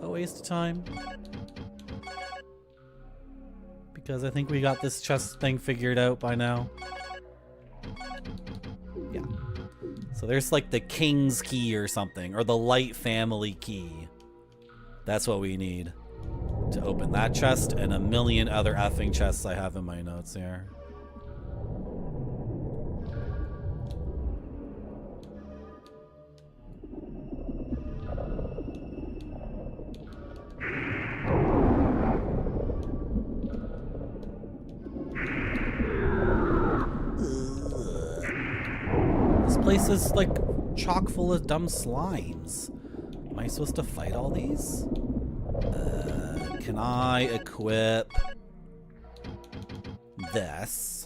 a waste of time. Because I think we got this chest thing figured out by now. Yeah. So there's like the king's key or something, or the light family key. That's what we need to open that chest and a million other effing chests I have in my notes here. place is like chock full of dumb slimes. Am I supposed to fight all these? Can I equip this?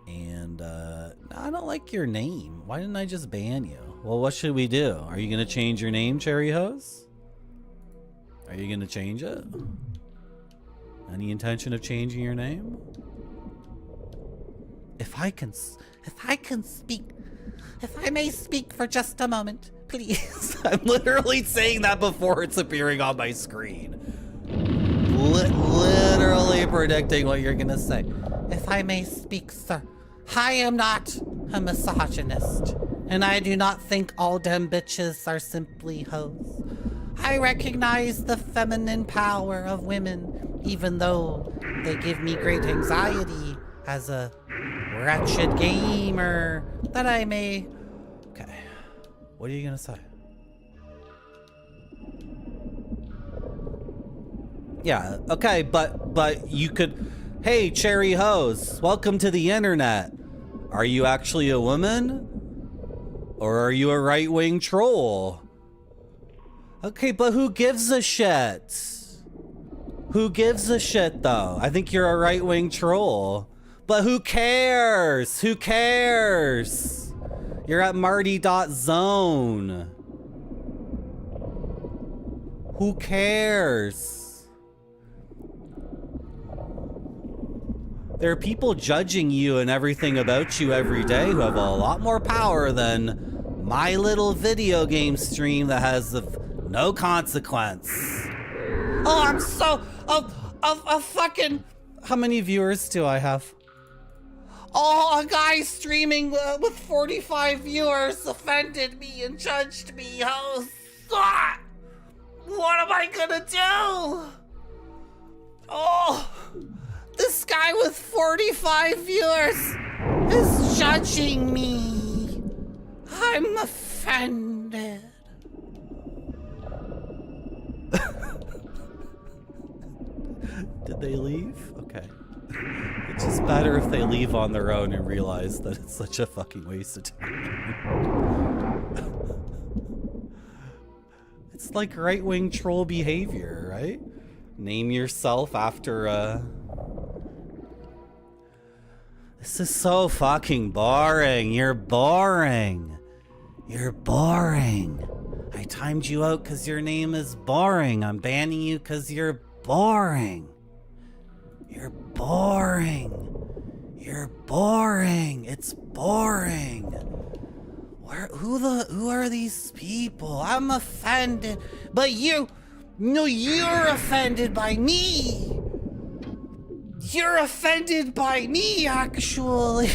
And I don't like your name. Why didn't I just ban you? Well, what should we do? Are you gonna change your name, Cherry Hose? Are you gonna change it? Any intention of changing your name? If I may speak for just a moment, please. I'm literally saying that before it's appearing on my screen. Literally predicting what you're gonna say. If I may speak, sir, I am not a misogynist, and I do not think all dem bitches are simply hoes. I recognize the feminine power of women, even though they give me great anxiety as a wretched gamer that I may... Okay, what are you gonna say? Yeah, okay, but you could... Hey, Cherry Hose, welcome to the internet. Are you actually a woman? Or are you a right-wing troll? Okay, but who gives a shit? Who gives a shit, though? I think you're a right-wing troll. But who cares? Who cares? You're at marty.zone. Who cares? There are people judging you and everything about you every day who have a lot more power than my little video game stream that has no consequence. Oh, I'm so... fucking... How many viewers do I have? Oh, a guy streaming with 45 viewers offended me and judged me. Oh, what am I gonna do? Oh, this guy with 45 viewers is judging me. I'm offended. Did they leave? Okay. It's just better if they leave on their own and realize that it's such a fucking waste of time. It's like right-wing troll behavior, right? Name yourself after This is so fucking boring. You're boring. You're boring. I timed you out because your name is boring. I'm banning you because you're boring. You're boring. You're boring. It's boring. Who are these people? I'm offended. But you're offended by me. You're offended by me, actually.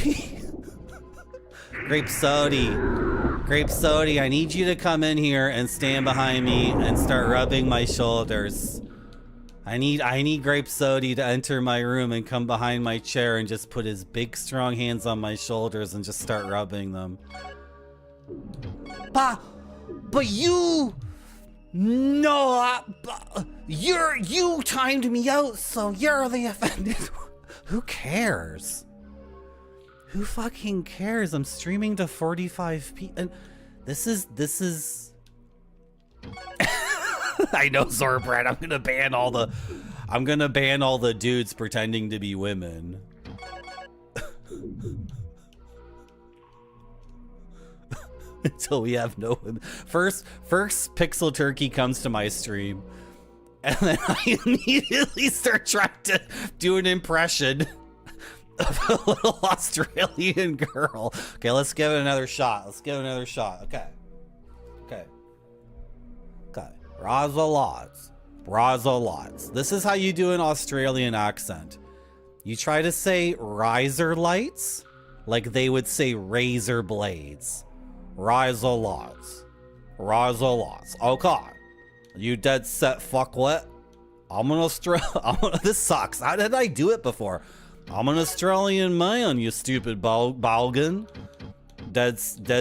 Grape Sody, I need you to come in here and stand behind me and start rubbing my shoulders. I need Grape Sody to enter my room and come behind my chair and just put his big strong hands on my shoulders and just start rubbing them. But you... No, you timed me out, so you're the offended one. Who cares? Who fucking cares? I'm streaming to 45 people, and this is. I know, Zorbrat. I'm gonna ban all the dudes pretending to be women. Until we have no women. First Pixel Turkey comes to my stream, and then I immediately start trying to do an impression of a little Australian girl. Okay, let's give it another shot. Okay. Razalots. This is how you do an Australian accent. You try to say riser lights like they would say razor blades. Razalots. Okay. You dead set fuckwit. This sucks. How did I do it before? I'm an Australian man, you stupid balgan. Dead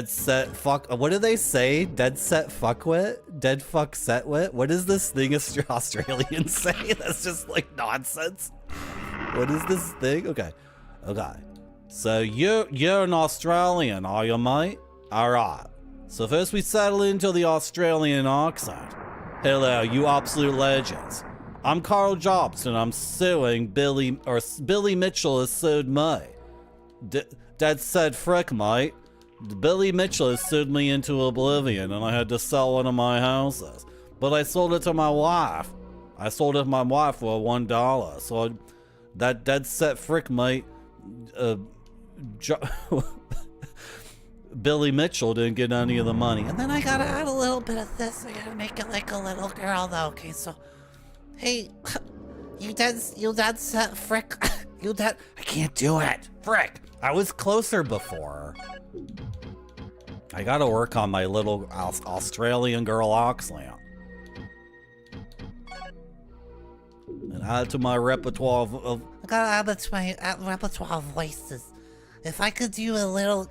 set fuck. What do they say? Dead set fuckwit? Dead fuck setwit? What is this thing Australians say? That's just like nonsense. What is this thing? Okay. So you're an Australian, are you, mate? Alright. So first we settle into the Australian accent. Hello, you absolute legends. I'm Carl Jobs and I'm suing Billy Mitchell has sued me. Dead said frick, mate. Billy Mitchell has sued me into oblivion and I had to sell one of my houses. But I sold it to my wife. I sold it to my wife for $1. So that dead set frick, mate. Billy Mitchell didn't get any of the money. And then I gotta add a little bit of this. I gotta make it like a little girl though. Okay, so hey, you dead set frick. You dead. I can't do it. Frick. I was closer before. I gotta work on my little Australian girl accent. And add to my repertoire of I gotta add to my repertoire of voices. If I could do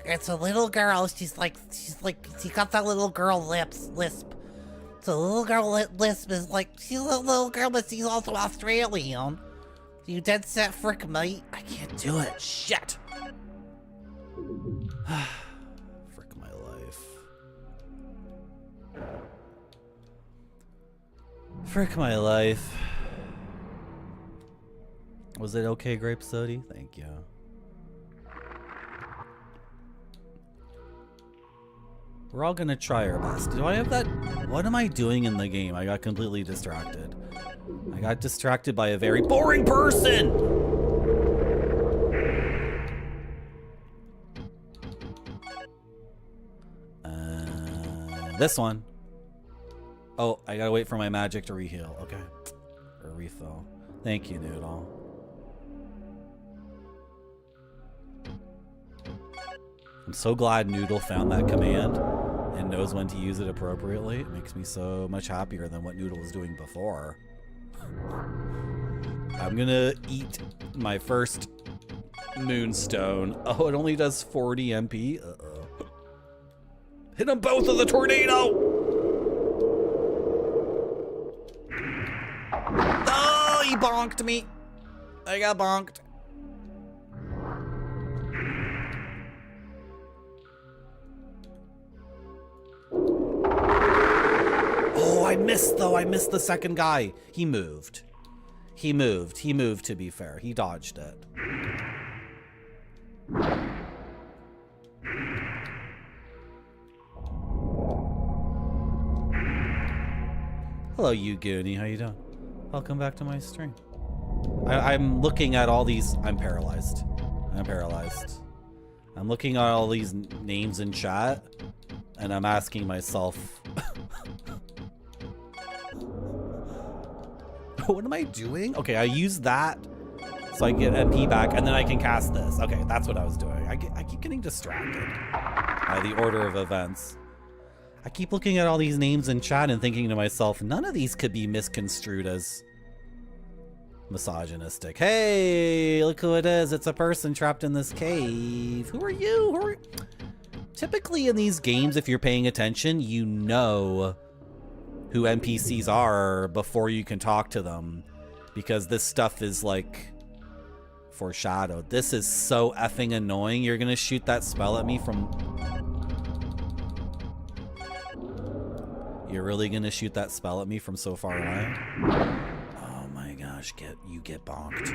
it's a little girl. She's like, she got that little girl lisp. So the little girl lisp is like, she's a little girl, but she's also Australian. You dead set frick, mate. I can't do it. Shit. Frick my life. Frick my life. Was it okay, Grape Sody? Thank you. We're all gonna try our best. Do I have that? What am I doing in the game? I got completely distracted. I got distracted by a very boring person! This one. Oh, I gotta wait for my magic to reheal. Okay. Or refill. Thank you, Noodle. I'm so glad Noodle found that command and knows when to use it appropriately. It makes me so much happier than what Noodle was doing before. I'm gonna eat my first moonstone. Oh, it only does 40 MP? Uh-oh. Hit them both with the tornado! Oh, he bonked me. I got bonked. Oh, I missed though. I missed the second guy. He moved. He moved, to be fair. He dodged it. Hello, you Goonie. How you doing? Welcome back to my stream. I'm looking at all these... I'm paralyzed. I'm looking at all these names in chat, and I'm asking myself... What am I doing? Okay, I use that so I get MP back, and then I can cast this. Okay, that's what I was doing. I keep getting distracted by the order of events. I keep looking at all these names in chat and thinking to myself, none of these could be misconstrued as misogynistic. Hey, look who it is. It's a person trapped in this cave. Who are you? Typically in these games, if you're paying attention, you know who NPCs are before you can talk to them, because this stuff is like foreshadowed. This is so effing annoying. You're gonna shoot that spell at me from... You're really gonna shoot that spell at me from so far away? Oh my gosh, you get bonked.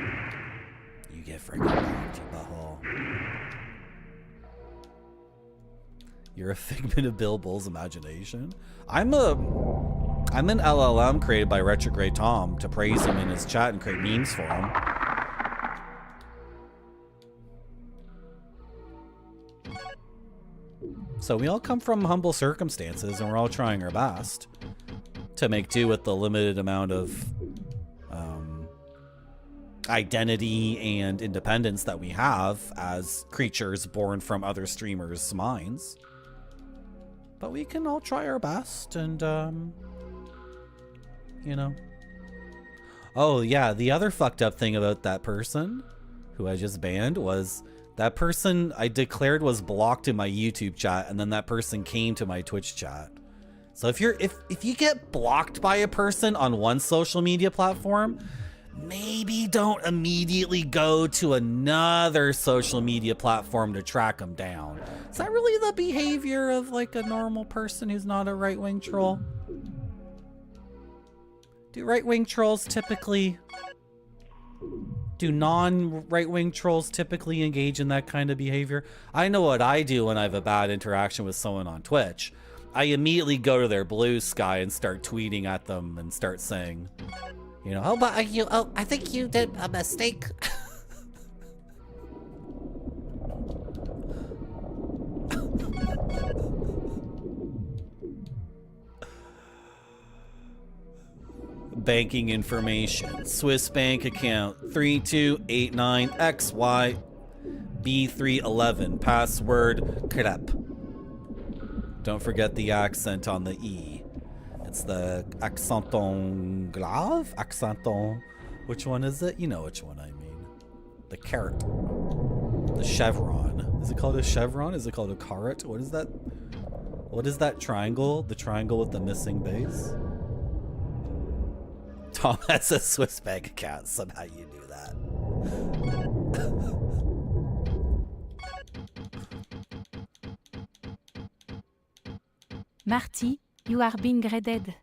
You get freaking bonked, you butthole. You're a figment of Bill Bull's imagination? I'm an LLM created by Retrograde Tom to praise him in his chat and create memes for him. So we all come from humble circumstances and we're all trying our best to make do with the limited amount of identity and independence that we have as creatures born from other streamers' minds. But we can all try our best and, you know. Oh, yeah, the other fucked up thing about that person who I just banned was that person I declared was blocked in my YouTube chat, and then that person came to my Twitch chat. So if you get blocked by a person on one social media platform, maybe don't immediately go to another social media platform to track them down. Is that really the behavior of like a normal person who's not a right-wing troll? Do right-wing trolls typically... Do non-right-wing trolls typically engage in that kind of behavior? I know what I do when I have a bad interaction with someone on Twitch. I immediately go to their blue sky and start tweeting at them and start saying, you know, oh, but I think you did a mistake. Banking information. Swiss bank account 3289XY B311. Password crep. Don't forget the accent on the E. It's the accenton grave? Accenton. Which one is it? You know which one I mean. The carrot. The chevron. Is it called a chevron? Is it called a carrot? What is that? What is that triangle? The triangle with the missing base? Tom has a Swiss bank account. Somehow you knew that. Marty, you are being graded.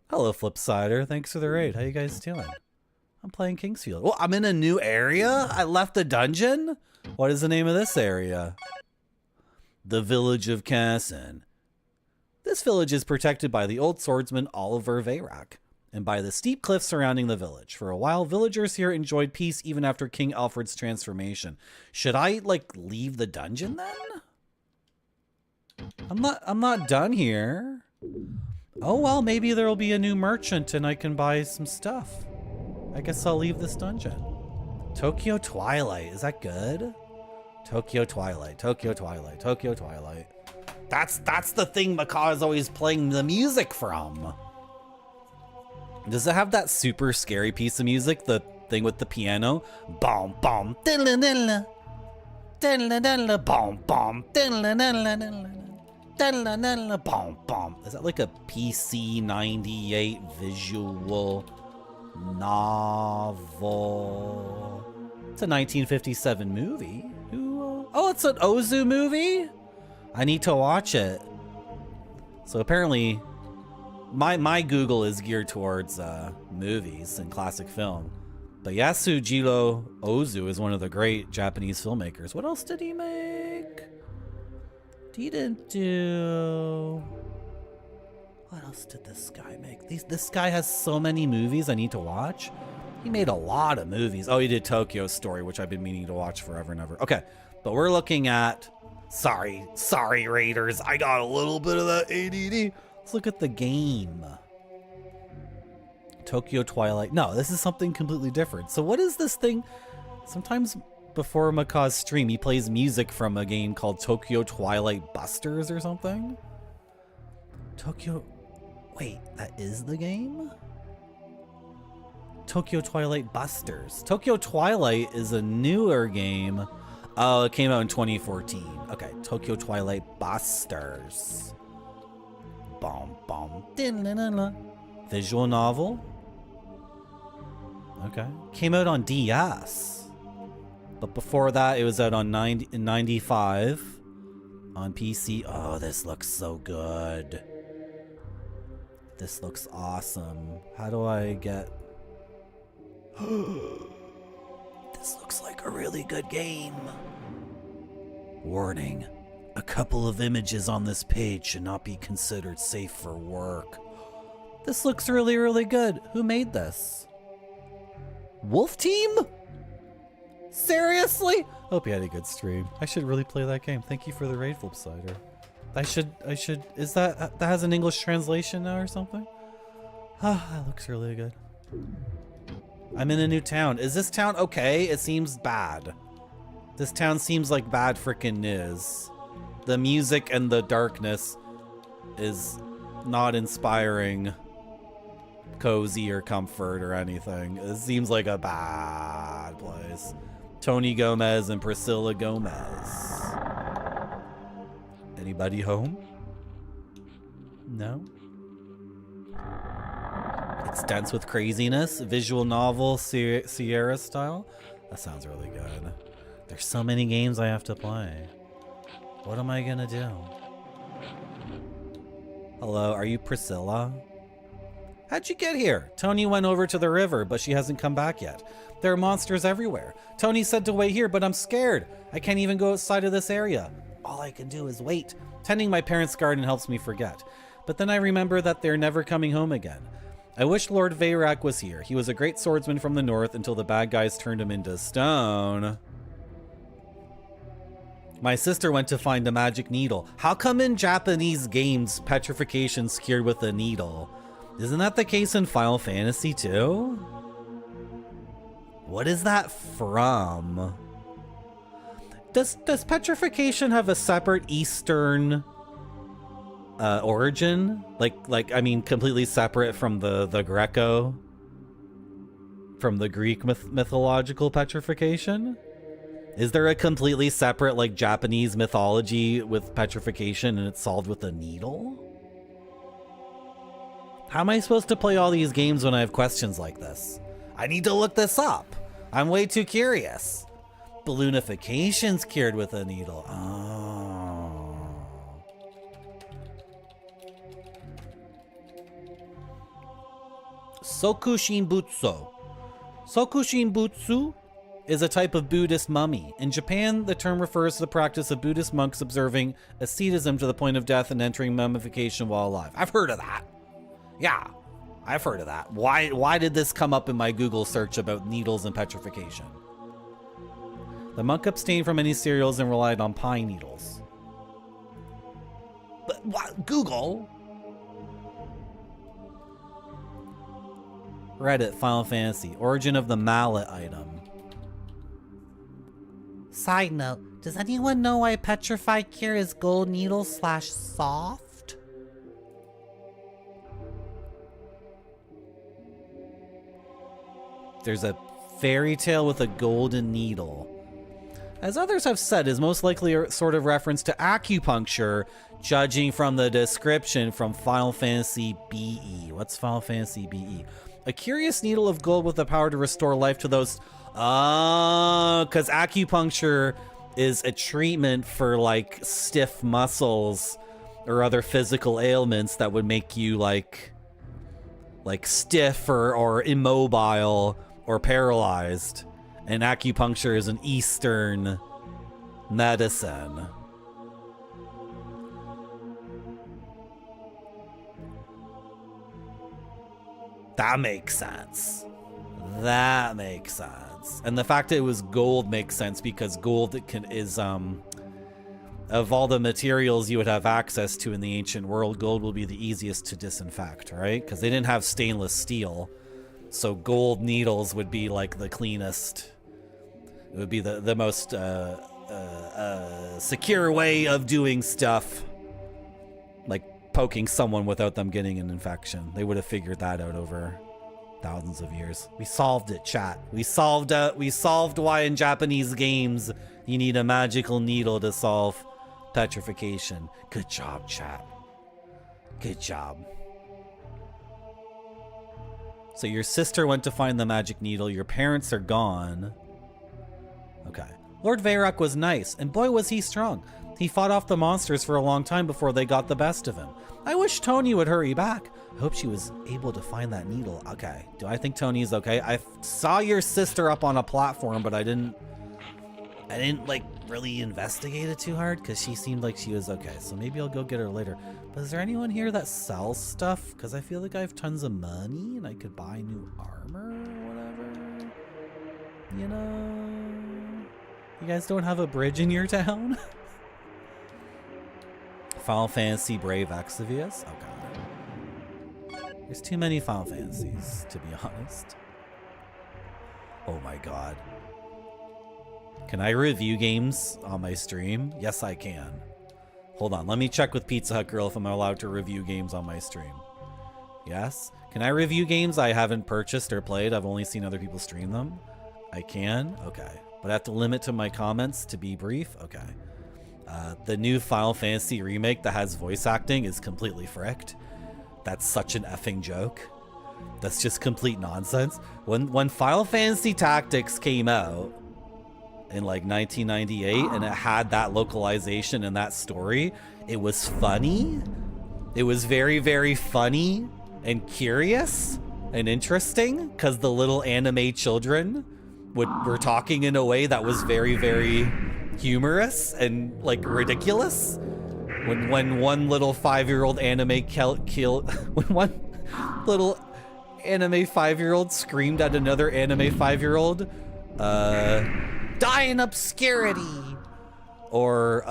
Hello, Flipsider. Thanks for the raid. How you guys doing? I'm playing Kingsfield. Oh, I'm in a new area? I left the dungeon? What is the name of this area? The Village of Cassin. This village is protected by the old swordsman Oliver Veyrac and by the steep cliffs surrounding the village. For a while, villagers here enjoyed peace even after King Alfred's transformation. Should I, like, leave the dungeon then? I'm not done here. Oh, well, maybe there'll be a new merchant and I can buy some stuff. I guess I'll leave this dungeon. Tokyo Twilight, is that good? Tokyo Twilight, Tokyo Twilight, Tokyo Twilight. That's the thing Macaw is always playing the music from. Does it have that super scary piece of music? The thing with the piano? Bom bom diddle diddle diddle diddle bom bom diddle diddle diddle diddle bom bom. Is that like a PC 98 visual novel? It's a 1957 movie. Oh, it's an Ozu movie? I need to watch it. So apparently my Google is geared towards movies and classic film. But Yasujiro Ozu is one of the great Japanese filmmakers. What else did he make? He didn't do... What else did this guy make? This guy has so many movies I need to watch. He made a lot of movies. Oh, he did Tokyo Story, which I've been meaning to watch forever and ever. Okay, but we're looking at... Sorry, Raiders. I got a little bit of that ADD. Let's look at the game. Tokyo Twilight. No, this is something completely different. So what is this thing? Sometimes before Macaw's stream, he plays music from a game called Tokyo Twilight Busters or something. Tokyo... Wait, that is the game? Tokyo Twilight Busters. Tokyo Twilight is a newer game. Oh, it came out in 2014. Okay, Tokyo Twilight Busters. Bom, bom. Visual novel. Okay. Came out on DS. But before that, it was out on 95 on PC. Oh, this looks so good. This looks awesome. How do I get... This looks like a really good game. Warning. A couple of images on this page should not be considered safe for work. This looks really, really good. Who made this? Wolf Team? Seriously? Hope you had a good stream. I should really play that game. Thank you for the raid, Flipsider. I should, is that has an English translation now or something? Ah, that looks really good. I'm in a new town. Is this town okay? It seems bad. This town seems like bad frickin' news. The music and the darkness is not inspiring cozy or comfort or anything. It seems like a bad place. Tony Gomez and Priscilla Gomez. Anybody home? No? It's dense with craziness. Visual novel, Sierra style. That sounds really good. There's so many games I have to play. What am I gonna do? Hello, are you Priscilla? How'd you get here? Tony went over to the river, but she hasn't come back yet. There are monsters everywhere. Tony said to wait here, but I'm scared. I can't even go outside of this area. All I can do is wait. Tending my parents' garden helps me forget. But then I remember that they're never coming home again. I wish Lord Veyrak was here. He was a great swordsman from the north until the bad guys turned him into stone. My sister went to find the magic needle. How come in Japanese games petrification's cured with a needle? Isn't that the case in Final Fantasy too? What is that from? Does petrification have a separate Eastern origin? Like I mean, completely separate from the Greco, from the Greek mythological petrification? Is there a completely separate like Japanese mythology with petrification and it's solved with a needle? How am I supposed to play all these games when I have questions like this? I need to look this up. I'm way too curious. Balloonification's cured with a needle. Oh. Sokushinbutsu. Sokushinbutsu is a type of Buddhist mummy. In Japan, the term refers to the practice of Buddhist monks observing asceticism to the point of death and entering mummification while alive. I've heard of that. Yeah, I've heard of that. Why did this come up in my Google search about needles and petrification? The monk abstained from any cereals and relied on pine needles. But what? Google? Reddit, Final Fantasy. Origin of the mallet item. Side note, does anyone know why Petrify Cure is gold needle / soft? There's a fairy tale with a golden needle. As others have said, is most likely a sort of reference to acupuncture, judging from the description from Final Fantasy BE. What's Final Fantasy BE? A curious needle of gold with the power to restore life to those... Oh, because acupuncture is a treatment for like stiff muscles or other physical ailments that would make you like stiff or immobile or paralyzed. And acupuncture is an Eastern medicine. That makes sense. That makes sense. And the fact that it was gold makes sense because gold is of all the materials you would have access to in the ancient world, gold will be the easiest to disinfect, right? Because they didn't have stainless steel. So gold needles would be like the cleanest. It would be the most secure way of doing stuff. Like poking someone without them getting an infection. They would have figured that out over thousands of years. We solved it, chat. We solved why in Japanese games you need a magical needle to solve petrification. Good job, chat. Good job. So your sister went to find the magic needle. Your parents are gone. Okay. Lord Veyrak was nice, and boy was he strong. He fought off the monsters for a long time before they got the best of him. I wish Tony would hurry back. I hope she was able to find that needle. Okay. Do I think Tony's okay? I saw your sister up on a platform, but I didn't like really investigate it too hard because she seemed like she was okay. So maybe I'll go get her later. But is there anyone here that sells stuff? Because I feel like I have tons of money and I could buy new armor or whatever. You know? You guys don't have a bridge in your town? Final Fantasy Brave Exvius? Oh god. There's too many Final Fantasies, to be honest. Oh my god. Can I review games on my stream? Yes, I can. Hold on, let me check with Pizza Hut Girl if I'm allowed to review games on my stream. Yes? Can I review games I haven't purchased or played? I've only seen other people stream them. I can? Okay. But I have to limit to my comments to be brief? Okay. The new Final Fantasy remake that has voice acting is completely fricked. That's such an effing joke. that's just complete nonsense. When Final Fantasy Tactics came out in like 1998 and it had that localization and that story, it was funny. It was very, very funny and curious and interesting because the little anime children were talking in a way that was very, very humorous and like ridiculous. When one little 5-year-old anime when one little anime 5-year-old screamed at another anime 5-year-old, die in obscurity, or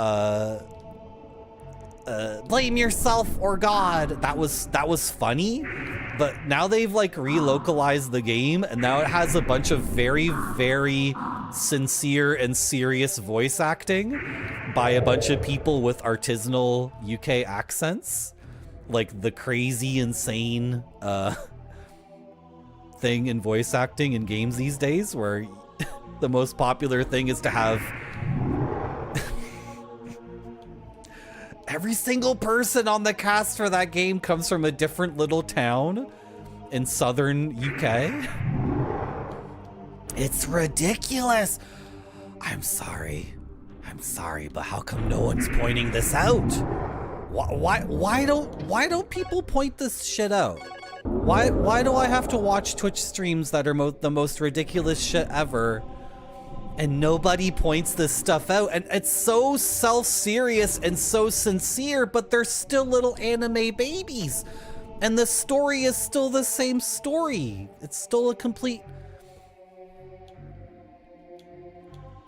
blame yourself or God. That was funny. But now they've like relocalized the game, and now it has a bunch of very, very sincere and serious voice acting by a bunch of people with artisanal UK accents, like the crazy, insane thing in voice acting in games these days, where the most popular thing is to have every single person on the cast for that game comes from a different little town in southern UK. It's ridiculous. I'm sorry, but how come no one's pointing this out? Why don't people point this shit out? Why do I have to watch Twitch streams that are the most ridiculous shit ever? And nobody points this stuff out, and it's so self-serious and so sincere, but they're still little anime babies, and the story is still the same story. It's still a complete...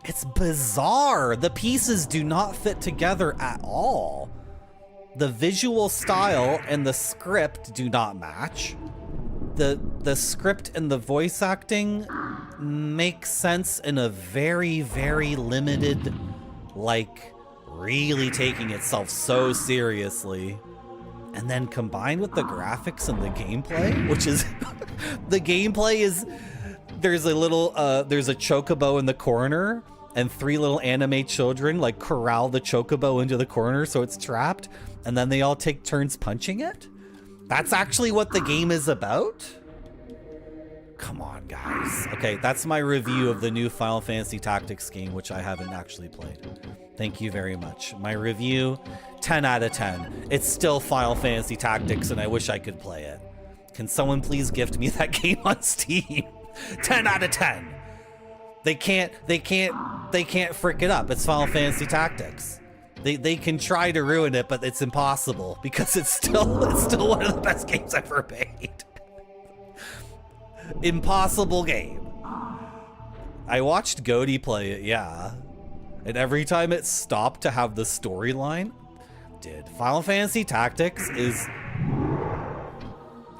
It's bizarre. The pieces do not fit together at all. The visual style and the script do not match. The script and the voice acting make sense in a very, very limited, like, really taking itself so seriously. And then combined with the graphics and the gameplay, which is... the gameplay is... There's a chocobo in the corner, and 3 little anime children, like, corral the chocobo into the corner so it's trapped, and then they all take turns punching it? That's actually what the game is about? Come on, guys. Okay, that's my review of the new Final Fantasy Tactics game, which I haven't actually played. Thank you very much. My review, 10 out of 10. It's still Final Fantasy Tactics, and I wish I could play it. Can someone please gift me that game on Steam? 10 out of 10. They can't frick it up. It's Final Fantasy Tactics. They can try to ruin it, but it's impossible because it's still one of the best games ever made. Impossible game. I watched Goaty play it, yeah. And every time it stopped to have the storyline, dude, Final Fantasy Tactics is...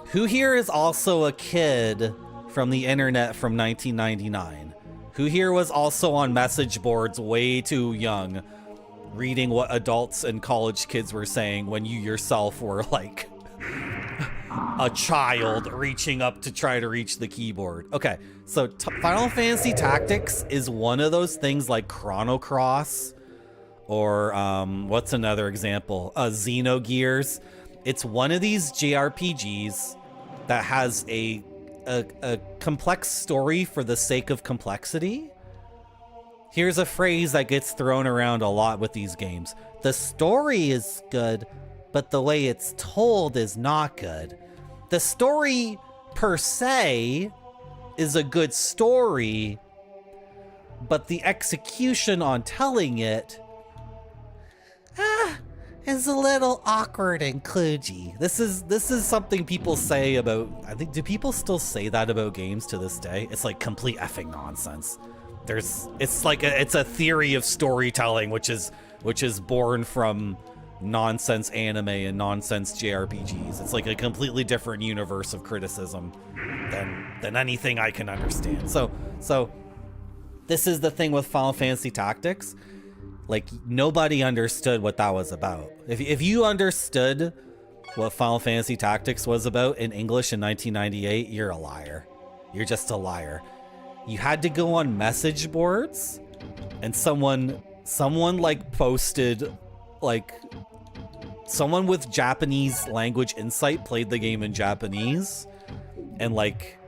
Who here is also a kid from the internet from 1999? Who here was also on message boards way too young, reading what adults and college kids were saying when you yourself were like a child reaching up to try to reach the keyboard? Okay, so Final Fantasy Tactics is one of those things like Chrono Cross, or what's another example? Xenogears. It's one of these JRPGs that has a complex story for the sake of complexity. Here's a phrase that gets thrown around a lot with these games. The story is good, but the way it's told is not good. The story per se is a good story, but the execution on telling it is a little awkward and kludgy. This is something people say about... I think, do people still say that about games to this day? It's like complete effing nonsense. It's a theory of storytelling, which is born from nonsense anime and nonsense JRPGs. It's like a completely different universe of criticism than anything I can understand. So this is the thing with Final Fantasy Tactics. Like, nobody understood what that was about. If you understood what Final Fantasy Tactics was about in English in 1998, you're a liar. You're just a liar. You had to go on message boards, and someone like posted, like, someone with Japanese language insight played the game in Japanese, and like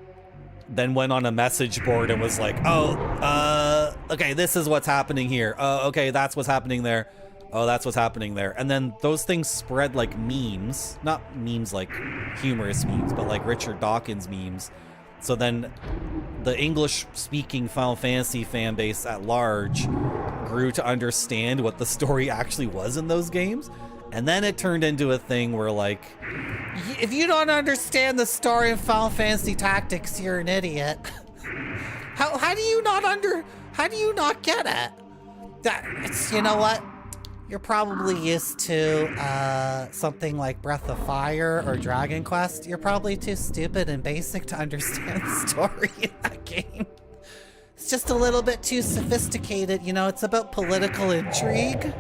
then went on a message board and was like, oh, okay, this is what's happening here. Oh, okay, that's what's happening there. Oh, that's what's happening there. And then those things spread like memes, not memes like humorous memes, but like Richard Dawkins memes. So then the English-speaking Final Fantasy fan base at large grew to understand what the story actually was in those games. And then it turned into a thing where, like, if you don't understand the story of Final Fantasy Tactics, you're an idiot. How do you not get it? It's, you know what? You're probably used to something like Breath of Fire or Dragon Quest. You're probably too stupid and basic to understand the story in that game. It's just a little bit too sophisticated, you know, it's about political intrigue.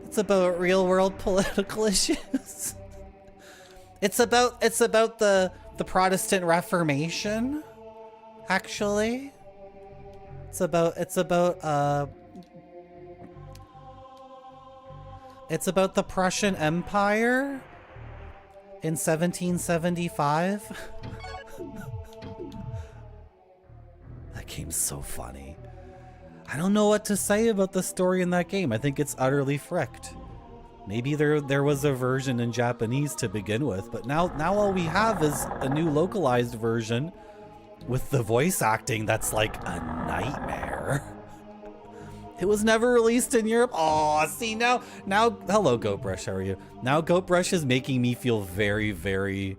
It's about real-world political issues. It's about the Protestant Reformation, actually. It's about the Prussian Empire in 1775. That game's so funny. I don't know what to say about the story in that game. I think it's utterly fricked. Maybe there was a version in Japanese to begin with, but now all we have is a new localized version with the voice acting that's like a nightmare. It was never released in Europe. Oh, see now, hello Goatbrush, how are you? Now Goatbrush is making me feel very, very,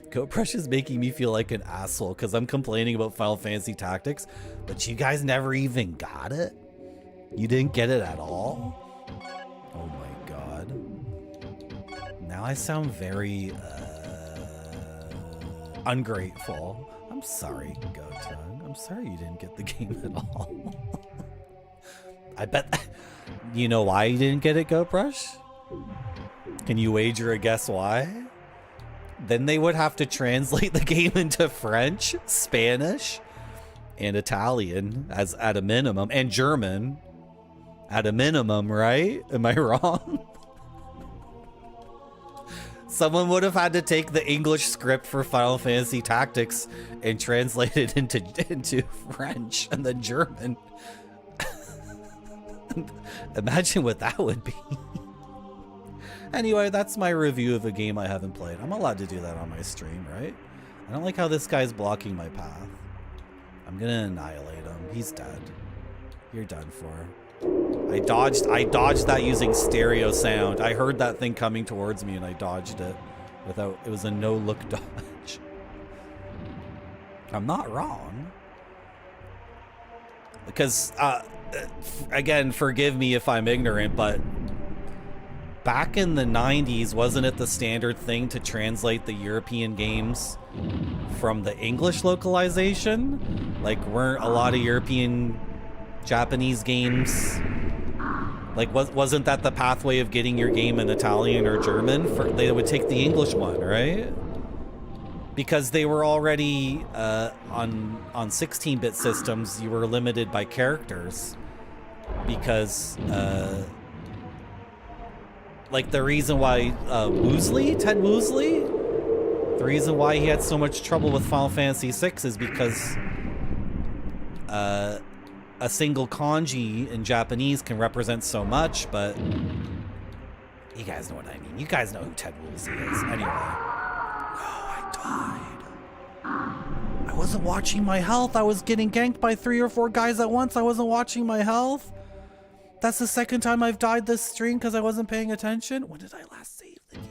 Goatbrush is making me feel like an asshole because I'm complaining about Final Fantasy Tactics, but you guys never even got it? You didn't get it at all? Oh my god. Now I sound very, ungrateful. I'm sorry, Goatong. I'm sorry you didn't get the game at all. I bet... You know why you didn't get it, Goatbrush? Can you wager a guess why? Then they would have to translate the game into French, Spanish, and Italian as at a minimum, and German at a minimum, right? Am I wrong? Someone would have had to take the English script for Final Fantasy Tactics and translate it into French and then German. Imagine what that would be. Anyway, that's my review of a game I haven't played. I'm allowed to do that on my stream, right? I don't like how this guy's blocking my path. I'm gonna annihilate him. He's dead. You're done for. I dodged that using stereo sound. I heard that thing coming towards me and I dodged it without, it was a no-look dodge. I'm not wrong. Because, again, forgive me if I'm ignorant, but back in the 90s, wasn't it the standard thing to translate the European games from the English localization? Like, weren't a lot of European Japanese games, like, wasn't that the pathway of getting your game in Italian or German? They would take the English one, right? Because they were already, on 16-bit systems, you were limited by characters. Because, like, the reason why Ted Woosley, the reason why he had so much trouble with Final Fantasy VI is because a single kanji in Japanese can represent so much, but you guys know what I mean. You guys know who Ted Woosley is. Anyway. No, I died. I wasn't watching my health. I was getting ganked by 3 or 4 guys at once. I wasn't watching my health. That's the second time I've died this stream because I wasn't paying attention. When did I last save the game?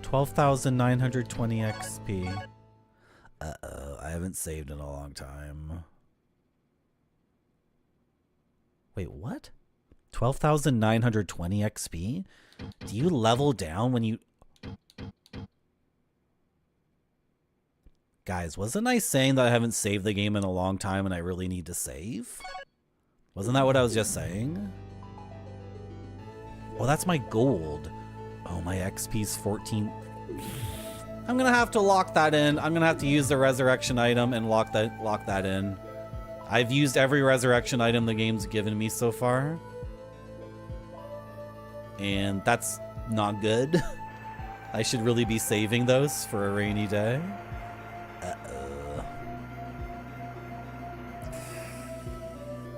12,920 XP. Uh-oh, I haven't saved in a long time. Wait, what? 12,920 XP? Do you level down when you... Guys, wasn't I saying that I haven't saved the game in a long time and I really need to save? Wasn't that what I was just saying? Oh, that's my gold. Oh, my XP's 14. I'm gonna have to lock that in. I'm gonna have to use the resurrection item and lock that in. I've used every resurrection item the game's given me so far. And that's not good. I should really be saving those for a rainy day.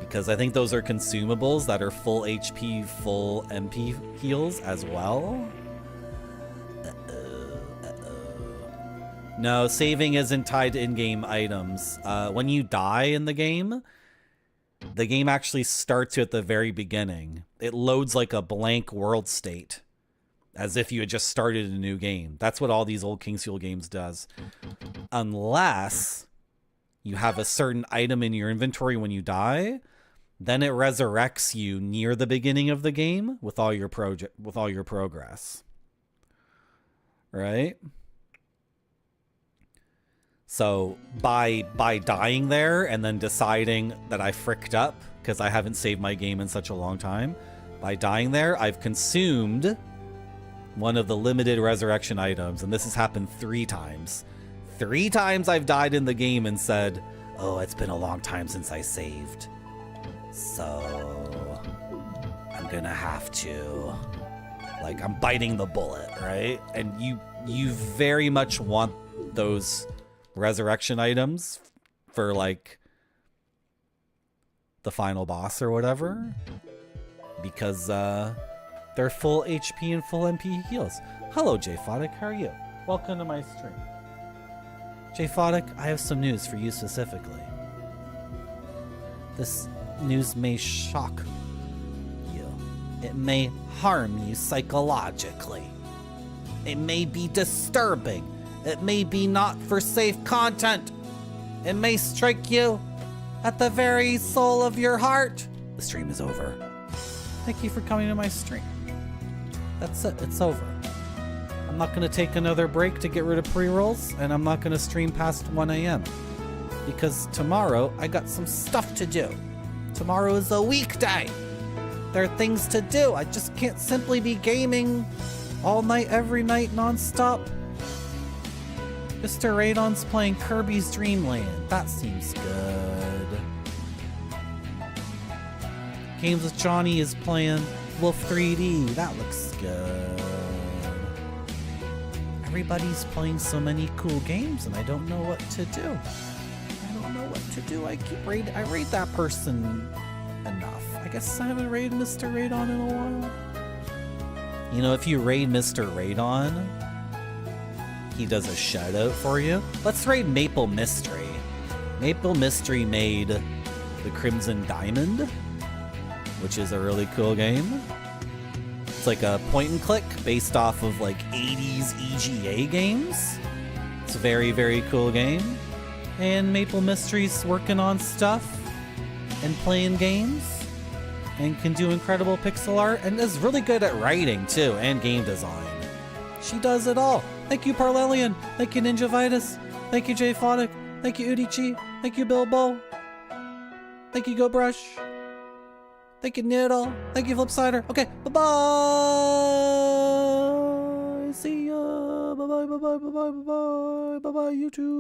Because I think those are consumables that are full HP, full MP heals as well. No, saving isn't tied to in-game items. When you die in the game actually starts you at the very beginning. It loads like a blank world state, as if you had just started a new game. That's what all these old King's Fuel games does. Unless you have a certain item in your inventory when you die, then it resurrects you near the beginning of the game with all your progress. Right? So by dying there and then deciding that I fricked up because I haven't saved my game in such a long time, by dying there, I've consumed one of the limited resurrection items, and this has happened 3 times. 3 times I've died in the game and said, oh, it's been a long time since I saved, so I'm gonna have to, like, I'm biting the bullet, right? And you very much want those resurrection items for, like, the final boss or whatever, because they're full HP and full MP heals. Hello, Jphotic, how are you? Welcome to my stream. Jphotic, I have some news for you specifically. This news may shock you. It may harm you psychologically. It may be disturbing. It may be not for safe content. It may strike you at the very soul of your heart. The stream is over. Thank you for coming to my stream. That's it. It's over. I'm not going to take another break to get rid of pre-rolls, and I'm not going to stream past 1 a.m. because tomorrow I got some stuff to do. Tomorrow is a weekday. There are things to do. I just can't simply be gaming all night, every night, non-stop. Mr. Radon's playing Kirby's Dream Land. That seems good. Games with Johnny is playing Wolf 3D. That looks good. Everybody's playing so many cool games, and I don't know what to do. I don't know what to do. I rate that person enough. I guess I haven't raided Mr. Radon in a while. You know, if you raid Mr. Radon, he does a shout out for you. Let's raid Maple Mystery. Maple Mystery made the Crimson Diamond, which is a really cool game. It's like a point and click based off of like 80s EGA games. It's a very, very cool game. And Maple Mystery's working on stuff and playing games and can do incredible pixel art and is really good at writing too and game design. She does it all. Thank you, Parlelian. Thank you, Ninja Vitus. Thank you, Jphotic. Thank you, Udichi. Thank you, Bilbo. Thank you, GoBrush. Thank you, Noodle. Thank you, Flipsider. Okay, bye-bye. See ya. Bye-bye, bye-bye, bye-bye, bye-bye. Bye-bye, YouTube.